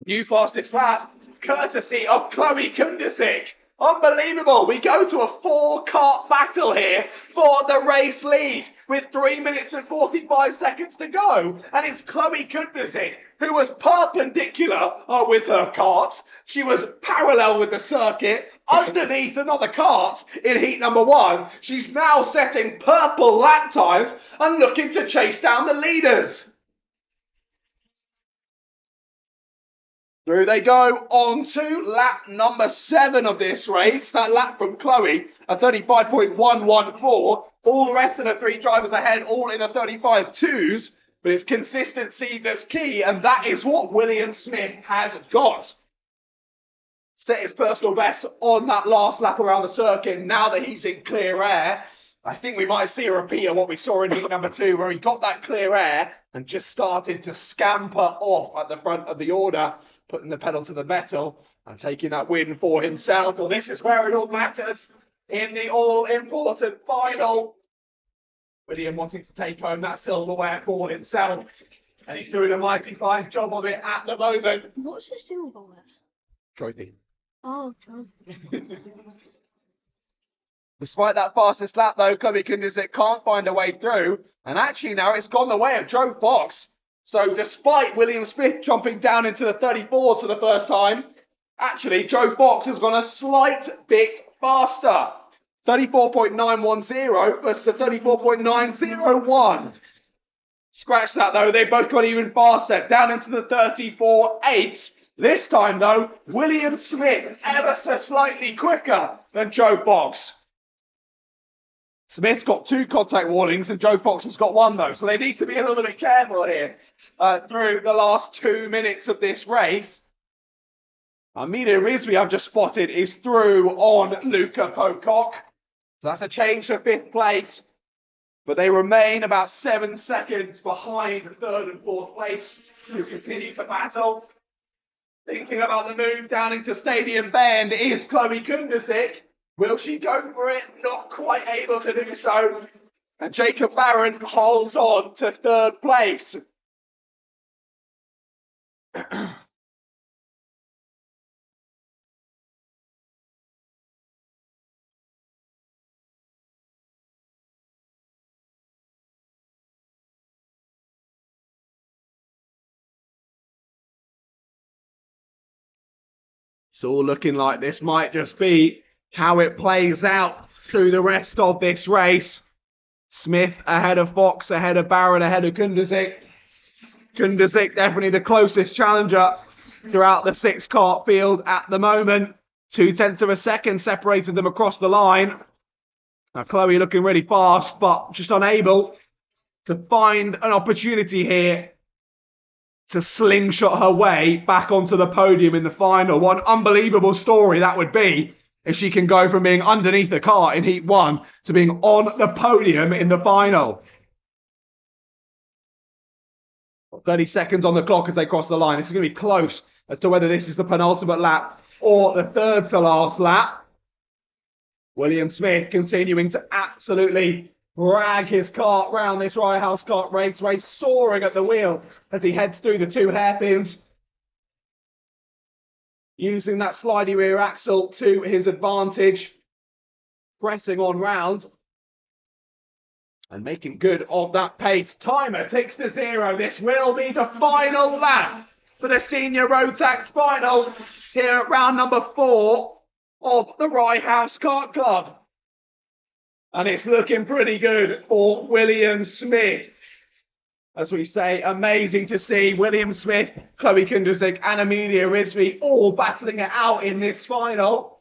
New fastest lap, courtesy of Chloe Kundasik. Unbelievable. We go to a 4-kart battle here for the race lead with 3 minutes and 45 seconds to go. And it's Chloe Kundasik who was perpendicular with her kart. She was parallel with the circuit underneath another kart in heat number 1. She's now setting purple lap times and looking to chase down the leaders. Through they go on to lap number 7 of this race. That lap from Chloe, a 35.114. All the rest of the 3 drivers ahead, all in the 35.2s. But it's consistency that's key, and that is what William Smith has got. Set his personal best on that last lap around the circuit. Now that he's in clear air, I think we might see a repeat of what we saw in heat number 2, where he got that clear air and just started to scamper off at the front of the order, putting the pedal to the metal and taking that win for himself. Well, this is where it all matters in the all-important final. William wanting to take home that silverware for himself. And he's doing a mighty fine job of it at the moment. What's the silverware? Trophy. Oh, trophy. Despite that fastest lap, though, Chloe Kundasik can't find a way through. And actually now it's gone the way of Joe Fox. So despite William Smith jumping down into the 34s for the first time, actually Joe Fox has gone a slight bit faster. 34.910 versus the 34.901. Scratch that, though. They both got even faster, down into the 34.8. This time, though, William Smith ever so slightly quicker than Joe Fox. Smith's got 2 contact warnings and Joe Fox has got 1, though. So they need to be a little bit careful here through the last 2 minutes of this race. Amina Rizvi, I've just spotted, is through on Luca Pocock. So that's a change to 5th place. But they remain about 7 seconds behind 3rd and 4th place, who continue to battle. Thinking about the move down into Stadium Bend is Chloe Kundasik. Will she go for it? Not quite able to do so. And Jacob Barron holds on to 3rd place. It's all looking like this might just be how it plays out through the rest of this race. Smith ahead of Fox, ahead of Barron, ahead of Kundasik. Kundasik definitely the closest challenger throughout the 6-kart field at the moment. 0.2 of a second separated them across the line. Now Chloe looking really fast, but just unable to find an opportunity here to slingshot her way back onto the podium in the final. What an unbelievable story that would be if she can go from being underneath the car in Heat 1 to being on the podium in the final. 30 seconds on the clock as they cross the line. This is going to be close as to whether this is the penultimate lap or the third to last lap. William Smith continuing to absolutely drag his kart round this Rye House Kart race, soaring at the wheel as he heads through the 2 hairpins, using that slidey rear axle to his advantage, pressing on round and making good of that pace. Timer ticks to 0. This will be the final lap for the Senior Road Tax Final here at round number 4 of the Rye House Kart Club. And it's looking pretty good for William Smith. As we say, amazing to see William Smith, Chloe Kundrasik and Amelia Rizvi all battling it out in this final,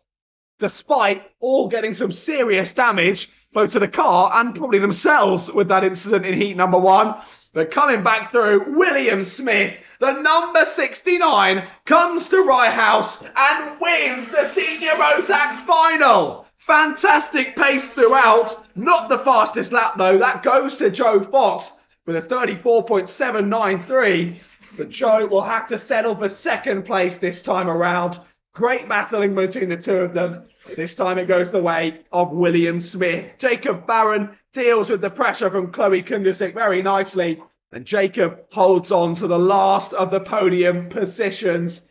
despite all getting some serious damage, both to the car and probably themselves with that incident in heat number 1. But coming back through, William Smith, the number 69, comes to Rye House and wins the Senior Road Tax Final. Fantastic pace throughout. Not the fastest lap though. That goes to Joe Fox with a 34.793. But Joe will have to settle for second place this time around. Great battling between the two of them. This time it goes the way of William Smith. Jacob Barron deals with the pressure from Chloe Kundrasik very nicely. And Jacob holds on to the last of the podium positions.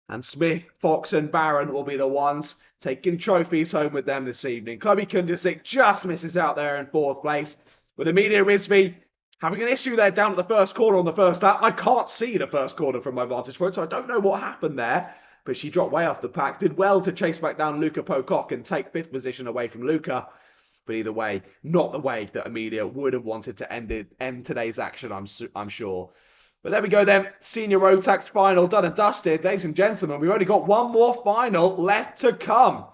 And Smith, Fox and Barron will be the ones taking trophies home with them this evening. Chloe Kundrasik just misses out there in 4th place. With Amelia Rizvi having an issue there down at the first corner on the first lap. I can't see the first corner from my vantage point, so I don't know what happened there. But she dropped way off the pack. Did well to chase back down Luca Pocock and take 5th position away from Luca. But either way, not the way that Amelia would have wanted to end today's action, I'm sure. But there we go then. Senior Road Tax Final done and dusted. Ladies and gentlemen, we've only got one more final left to come.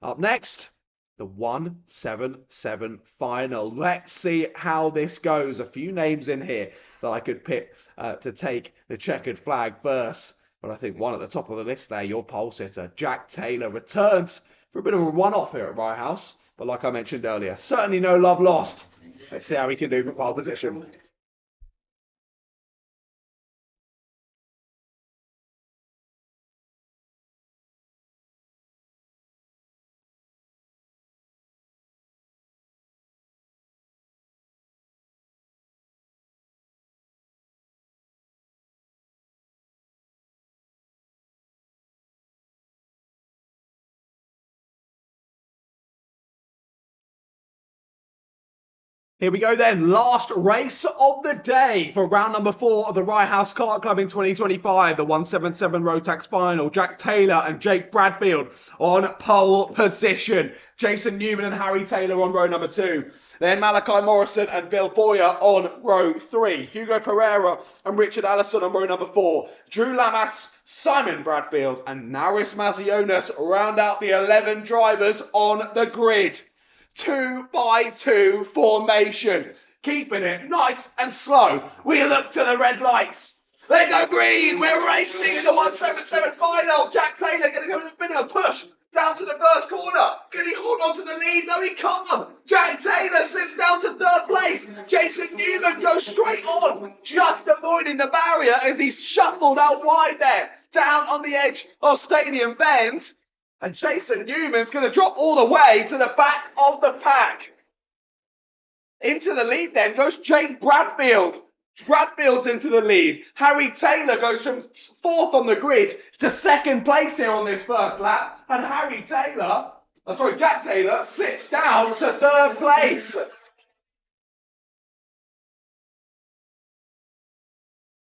Up next, the 177 final. Let's see how this goes. A few names in here that I could pick to take the checkered flag first. But I think one at the top of the list there, your pole sitter, Jack Taylor, returns for a bit of a one-off here at Rye House. But like I mentioned earlier, certainly no love lost. Let's see how we can do for pole position. Here we go then, last race of the day for round number 4 of the Rye House Kart Club in 2025, the 177 Road Tax Final. Jack Taylor and Jake Bradfield on pole position. Jason Newman and Harry Taylor on row number 2. Then Malachi Morrison and Bill Boyer on row 3. Hugo Pereira and Richard Allison on row number 4. Drew Lamas, Simon Bradfield and Naris Mazionas round out the 11 drivers on the grid. 2x2 formation. Keeping it nice and slow. We look to the red lights. They go green. We're racing in the 177 final. Jack Taylor going to go with a bit of a push down to the first corner. Can he hold on to the lead? No, he can't. Jack Taylor slips down to 3rd place. Jason Newman goes straight on, just avoiding the barrier as he's shuffled out wide there, down on the edge of Stadium Bend. And Jason Newman's going to drop all the way to the back of the pack. Into the lead then goes Jake Bradfield. Bradfield's into the lead. Harry Taylor goes from 4th on the grid to 2nd place here on this first lap. And Jack Taylor slips down to 3rd place.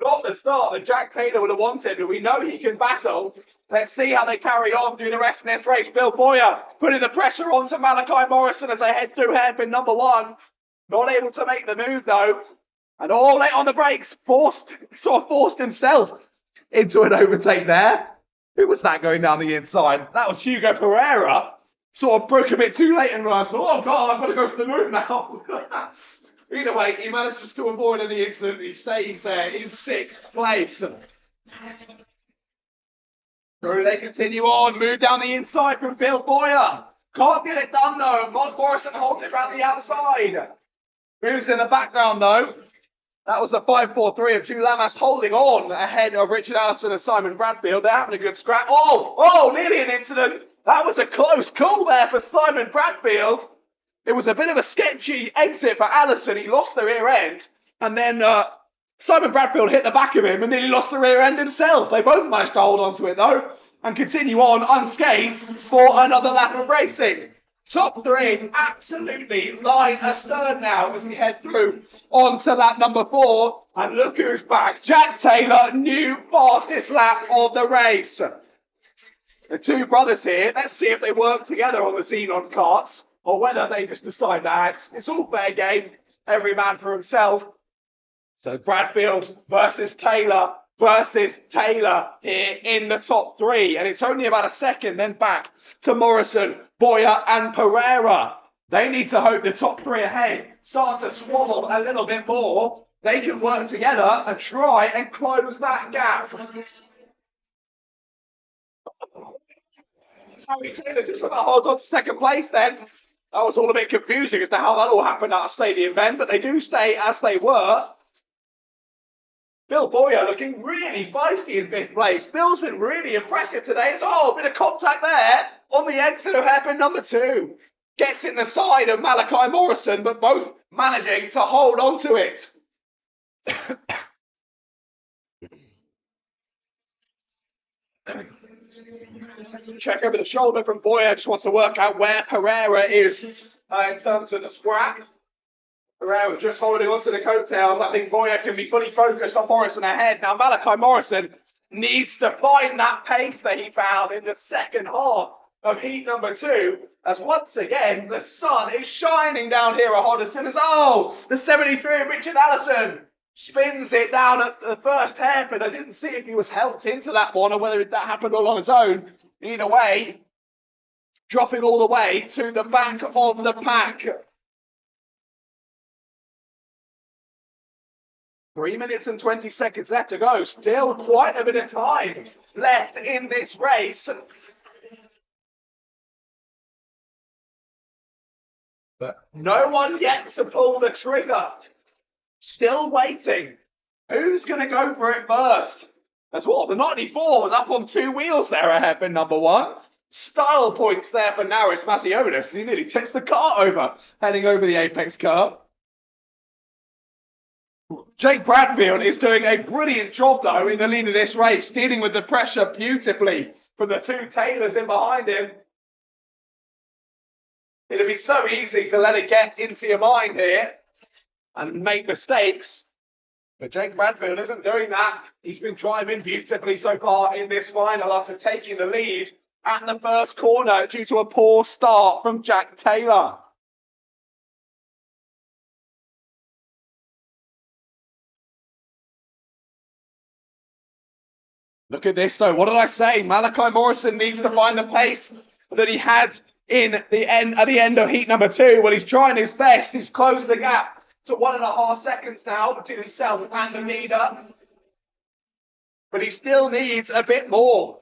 Not the start that Jack Taylor would have wanted, but we know he can battle. Let's see how they carry on through the rest of this race. Bill Boyer putting the pressure on to Malachi Morrison as they head through hairpin number 1. Not able to make the move though. And all late on the brakes, forced himself into an overtake there. Who was that going down the inside? That was Hugo Pereira. Sort of broke a bit too late and realised, oh God, I've got to go for the move now. Either way, he manages to avoid any incident. He stays there in 6th place. Through they continue on, move down the inside from Bill Boyer. Can't get it done though. Moz Morrison holds it around the outside. Moves in the background though. That was a 5-4-3 of Drew Lamas holding on ahead of Richard Allison and Simon Bradfield. They're having a good scrap. Oh, nearly an incident. That was a close call there for Simon Bradfield. It was a bit of a sketchy exit for Allison. He lost the rear end. And then Simon Bradfield hit the back of him and nearly lost the rear end himself. They both managed to hold on to it though and continue on unscathed for another lap of racing. Top three absolutely lying astern now as we head through onto lap number 4. And look who's back. Jack Taylor, new fastest lap of the race. The two brothers here, let's see if they work together on the Xenon karts or whether they just decide that it's all fair game, every man for himself. So Bradfield versus Taylor here in the top 3. And it's only about a second then back to Morrison, Boyer and Pereira. They need to hope the top 3 ahead start to swallow a little bit more. They can work together and try and close that gap. Harry Taylor just about holds on to second place then. That was all a bit confusing as to how that all happened at a stadium event, but they do stay as they were. Bill Boyer looking really feisty in 5th place. Bill's been really impressive today. It's a bit of contact there on the exit of hairpin number 2. Gets in the side of Malachi Morrison, but both managing to hold on to it. Check over the shoulder from Boyer. Just wants to work out where Pereira is in terms of the scrap. Pereira just holding on to the coattails. I think Boyer can be fully focused on Morrison ahead. Now, Malachi Morrison needs to find that pace that he found in the second half of heat number 2. As once again, the sun is shining down here at Hoddesdon. As the 73 of Richard Allison spins it down at the first hairpin. I didn't see if he was helped into that one or whether that happened all on its own. Either way, dropping all the way to the back of the pack. 3 minutes and 20 seconds left to go. Still quite a bit of time left in this race. But no one yet to pull the trigger. Still waiting. Who's going to go for it first? That's what the 94 was up on 2 wheels there at hairpin number 1. Style points there for Naris Mazionis. He nearly tips the car over, heading over the apex curve. Jake Bradfield is doing a brilliant job, though, in the lead of this race, dealing with the pressure beautifully from the 2 Taylors in behind him. It'll be so easy to let it get into your mind here and make mistakes. But Jake Bradfield isn't doing that. He's been driving beautifully so far in this final after taking the lead at the first corner due to a poor start from Jack Taylor. Look at this, though. What did I say? Malachi Morrison needs to find the pace that he had at the end of heat number 2. Well, he's trying his best. He's closed the gap to 1.5 seconds now between himself and the leader. But he still needs a bit more.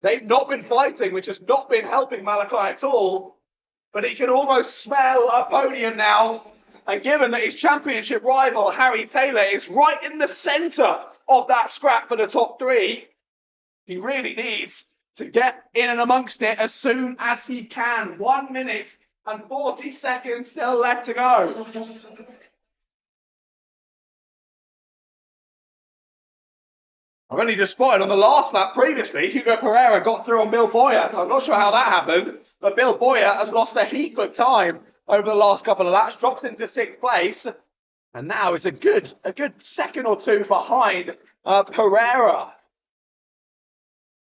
They've not been fighting, which has not been helping Malachi at all. But he can almost smell a podium now. And given that his championship rival, Harry Taylor, is right in the centre of that scrap for the top 3, he really needs to get in and amongst it as soon as he can. 1 minute and 40 seconds still left to go. I've only just spotted on the last lap previously, Hugo Pereira got through on Bill Boyer, so I'm not sure how that happened, but Bill Boyer has lost a heap of time over the last couple of laps, drops into 6th place, and now is a good second or 2 behind Pereira.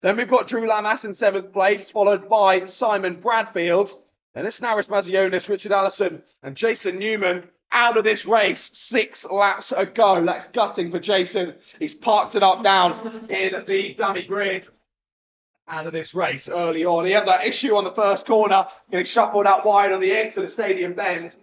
Then we've got Drew Lamas in 7th place, followed by Simon Bradfield. Then it's Naris Mazionis, Richard Allison, and Jason Newman out of this race 6 laps ago. That's gutting for Jason. He's parked it up down in the dummy grid. Out of this race early on. He had that issue on the first corner, getting shuffled out wide on the edge of the stadium bend.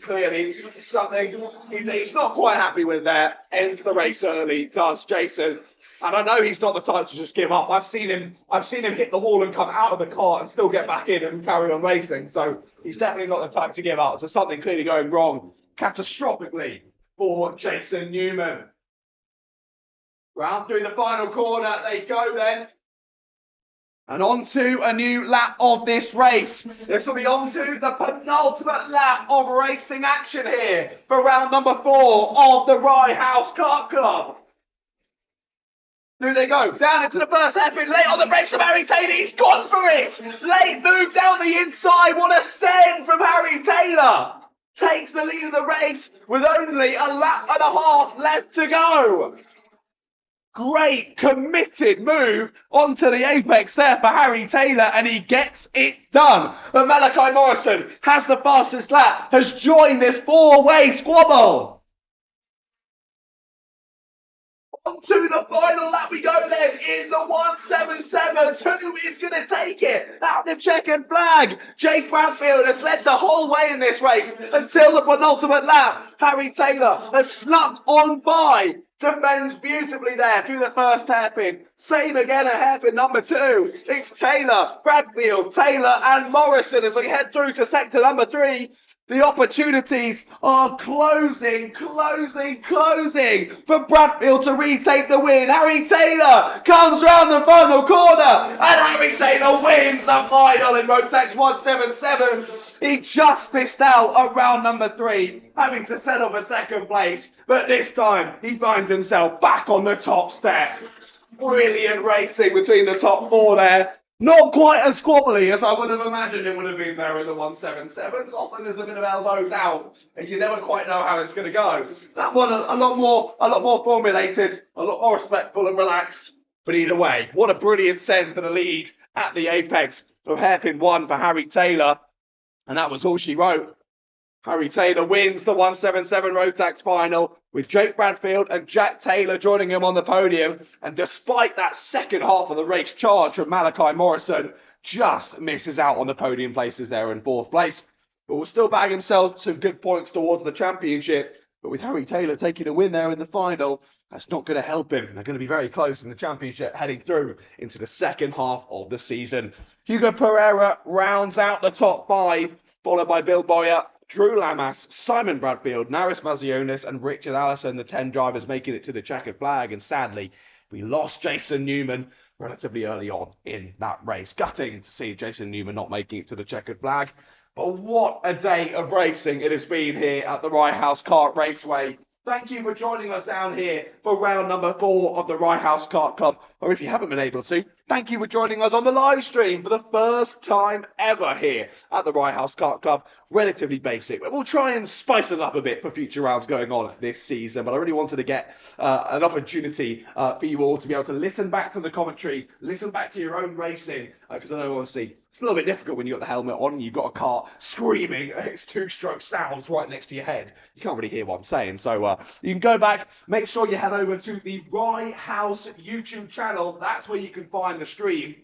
Clearly, something he's not quite happy with there. Ends the race early, does Jason? And I know he's not the type to just give up. I've seen him hit the wall and come out of the car and still get back in and carry on racing. So he's definitely not the type to give up. So something clearly going wrong catastrophically for Jason Newman. Round through the final corner they go then. And on to a new lap of this race. This will be on to the penultimate lap of racing action here for round number 4 of the Rye House Kart Club. Here they go, down into the first hairpin, late on the brakes from Harry Taylor, he's gone for it! Late move down the inside, what a send from Harry Taylor! Takes the lead of the race with only a lap and a half left to go. Great committed move onto the apex there for Harry Taylor, and he gets it done. But Malachi Morrison has the fastest lap, has joined this 4-way squabble. On to the final lap we go then in the 177. Who is going to take it out the checkered flag? Jake Bradfield has led the whole way in this race until the penultimate lap. Harry Taylor has snuck on by. Defends beautifully there through the first hairpin. Same again at hairpin number 2. It's Taylor, Bradfield, Taylor and Morrison as we head through to sector number 3. The opportunities are closing for Bradfield to retake the win. Harry Taylor comes round the final corner and Harry Taylor wins the final in Rotex 177s. He just missed out at round number 3, having to settle for second place. But this time he finds himself back on the top step. Brilliant racing between the top 4 there. Not quite as squabbly as I would have imagined it would have been there in the 177s. Often there's a bit of elbows out, and you never quite know how it's going to go. That one a lot more formulated, a lot more respectful and relaxed. But either way, what a brilliant send for the lead at the apex of hairpin 1 for Harry Taylor, and that was all she wrote. Harry Taylor wins the 177 Rotax final with Jake Bradfield and Jack Taylor joining him on the podium. And despite that second half of the race charge from Malachi Morrison, just misses out on the podium places there in 4th place. But will still bag himself some good points towards the championship. But with Harry Taylor taking a win there in the final, that's not going to help him. They're going to be very close in the championship heading through into the second half of the season. Hugo Pereira rounds out the top 5, followed by Bill Boyer, Drew Lamas, Simon Bradfield, Naris Mazionis and Richard Allison, the 10 drivers making it to the checkered flag. And sadly, we lost Jason Newman relatively early on in that race. Gutting to see Jason Newman not making it to the checkered flag. But what a day of racing it has been here at the Rye House Kart Raceway. Thank you for joining us down here for round number 4 of the Rye House Kart Club. Or if you haven't been able to, thank you for joining us on the live stream for the first time ever here at the Rye House Kart Club. Relatively basic, but we'll try and spice it up a bit for future rounds going on this season. But I really wanted to get an opportunity for you all to be able to listen back to the commentary, listen back to your own racing, because I know obviously it's a little bit difficult when you've got the helmet on and you've got a car screaming its 2-stroke sounds right next to your head. You can't really hear what I'm saying. So you can go back, make sure you head over to the Rye House YouTube channel. That's where you can find the stream.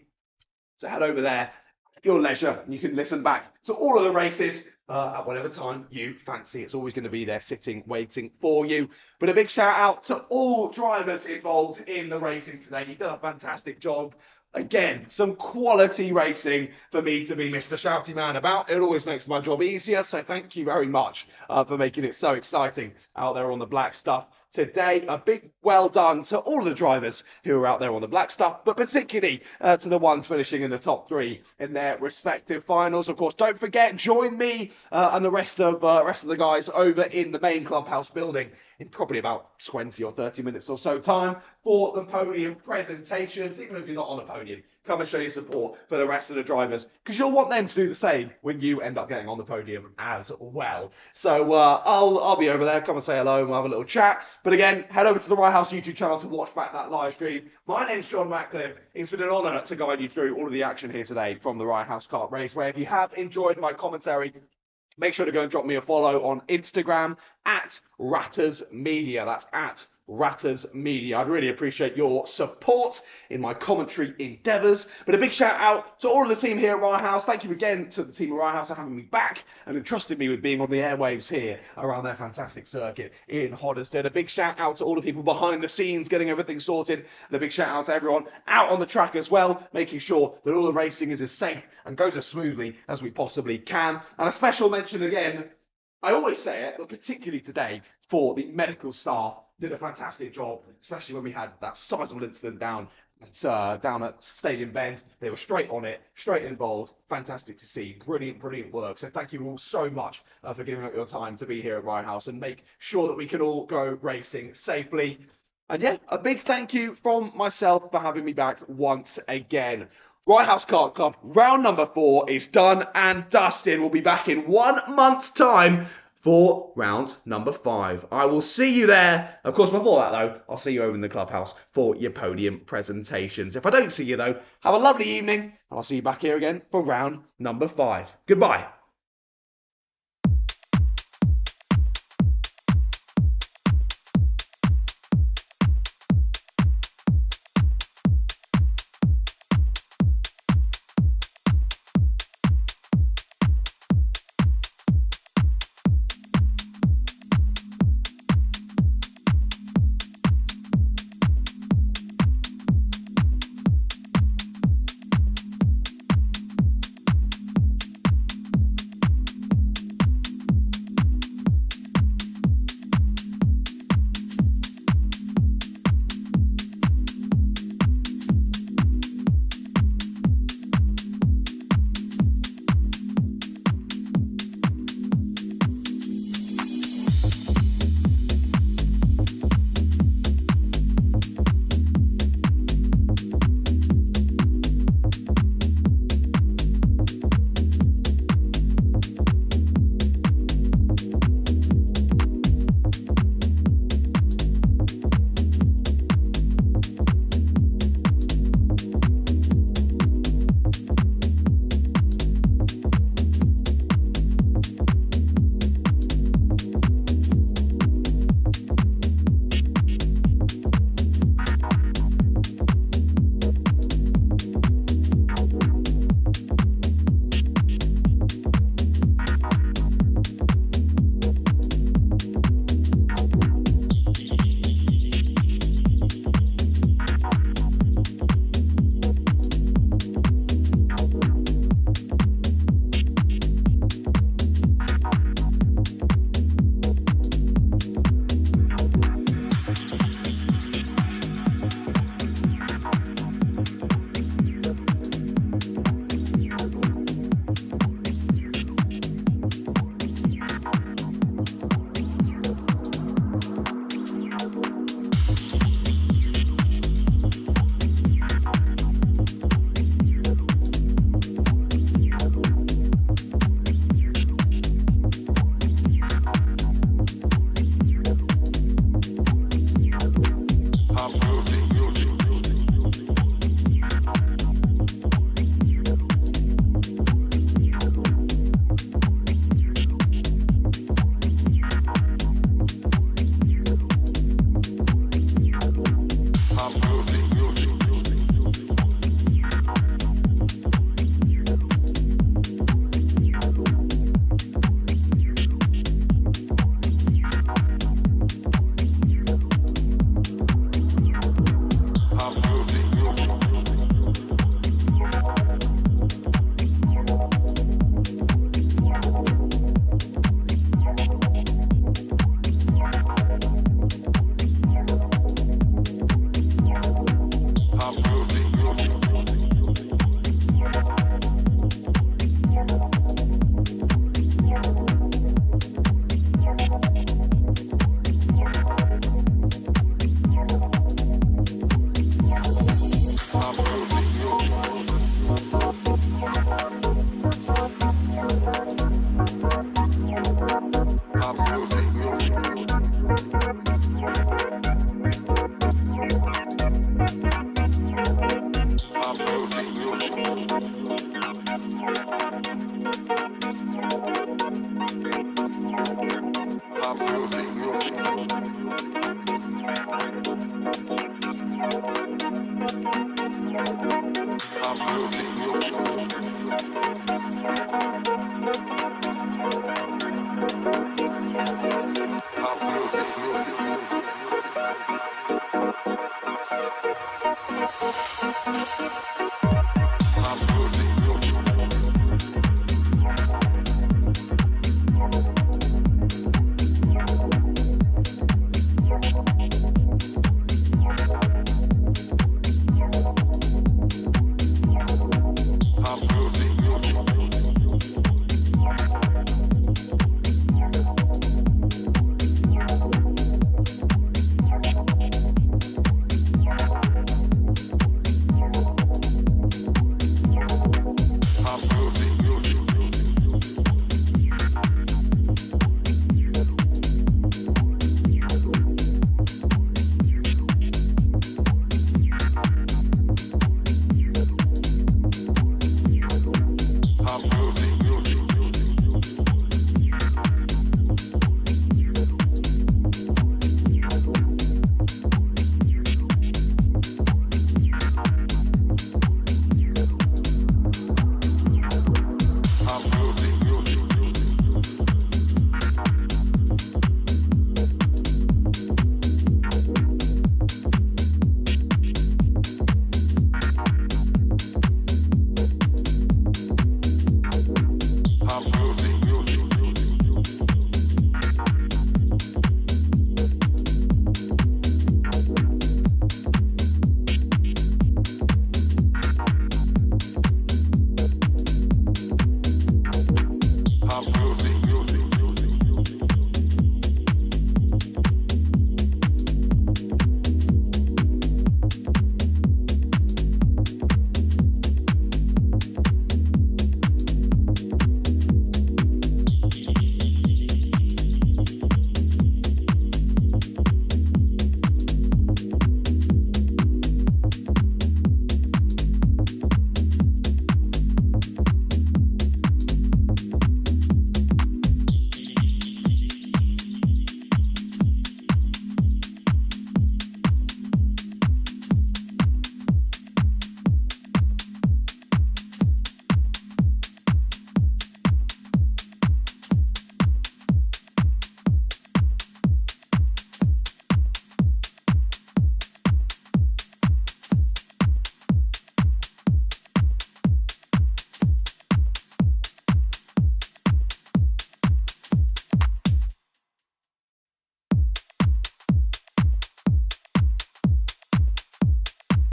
So head over there at your leisure and you can listen back to all of the races at whatever time you fancy. It's always going to be there sitting, waiting for you. But a big shout out to all drivers involved in the racing today. You've done a fantastic job. Again, some quality racing for me to be Mr. Shouty Man about. It always makes my job easier. So thank you very much for making it so exciting out there on the black stuff today. A big well done to all of the drivers who are out there on the black stuff, but particularly to the ones finishing in the top 3 in their respective finals. Of course, don't forget, join me and the rest of the guys over in the main clubhouse building in probably about 20 or 30 minutes or so time for the podium presentations. Even if you're not on a podium, come and show your support for the rest of the drivers, because you'll want them to do the same when you end up getting on the podium as well. So I'll be over there. Come and say hello and we'll have a little chat. But again, head over to the Rye House YouTube channel to watch back that live stream. My name's John Ratcliffe. It's been an honour to guide you through all of the action here today from the Rye House Kart Raceway. If you have enjoyed my commentary, make sure to go and drop me a follow on Instagram at Ratters Media. That's at Ratters Media. I'd really appreciate your support in my commentary endeavours. But a big shout out to all of the team here at Rye House. Thank you again to the team at Rye House for having me back and entrusting me with being on the airwaves here around their fantastic circuit in Hoddesdon. A big shout out to all the people behind the scenes getting everything sorted. And a big shout out to everyone out on the track as well, making sure that all the racing is as safe and goes as smoothly as we possibly can. And a special mention again, I always say it, but particularly today, for the medical staff. Did a fantastic job, especially when we had that sizable incident down at Stadium Bend. They were straight on it, straight involved. Fantastic to see. Brilliant, brilliant work. So thank you all so much for giving up your time to be here at Rye House and make sure that we can all go racing safely. And yeah, a big thank you from myself for having me back once again. Rye House Kart Club, round number 4 is done and dusted. We'll be back in 1 month's time for round number 5. I will see you there. Of course, before that, though, I'll see you over in the clubhouse for your podium presentations. If I don't see you, though, have a lovely evening, and I'll see you back here again for round number 5. Goodbye.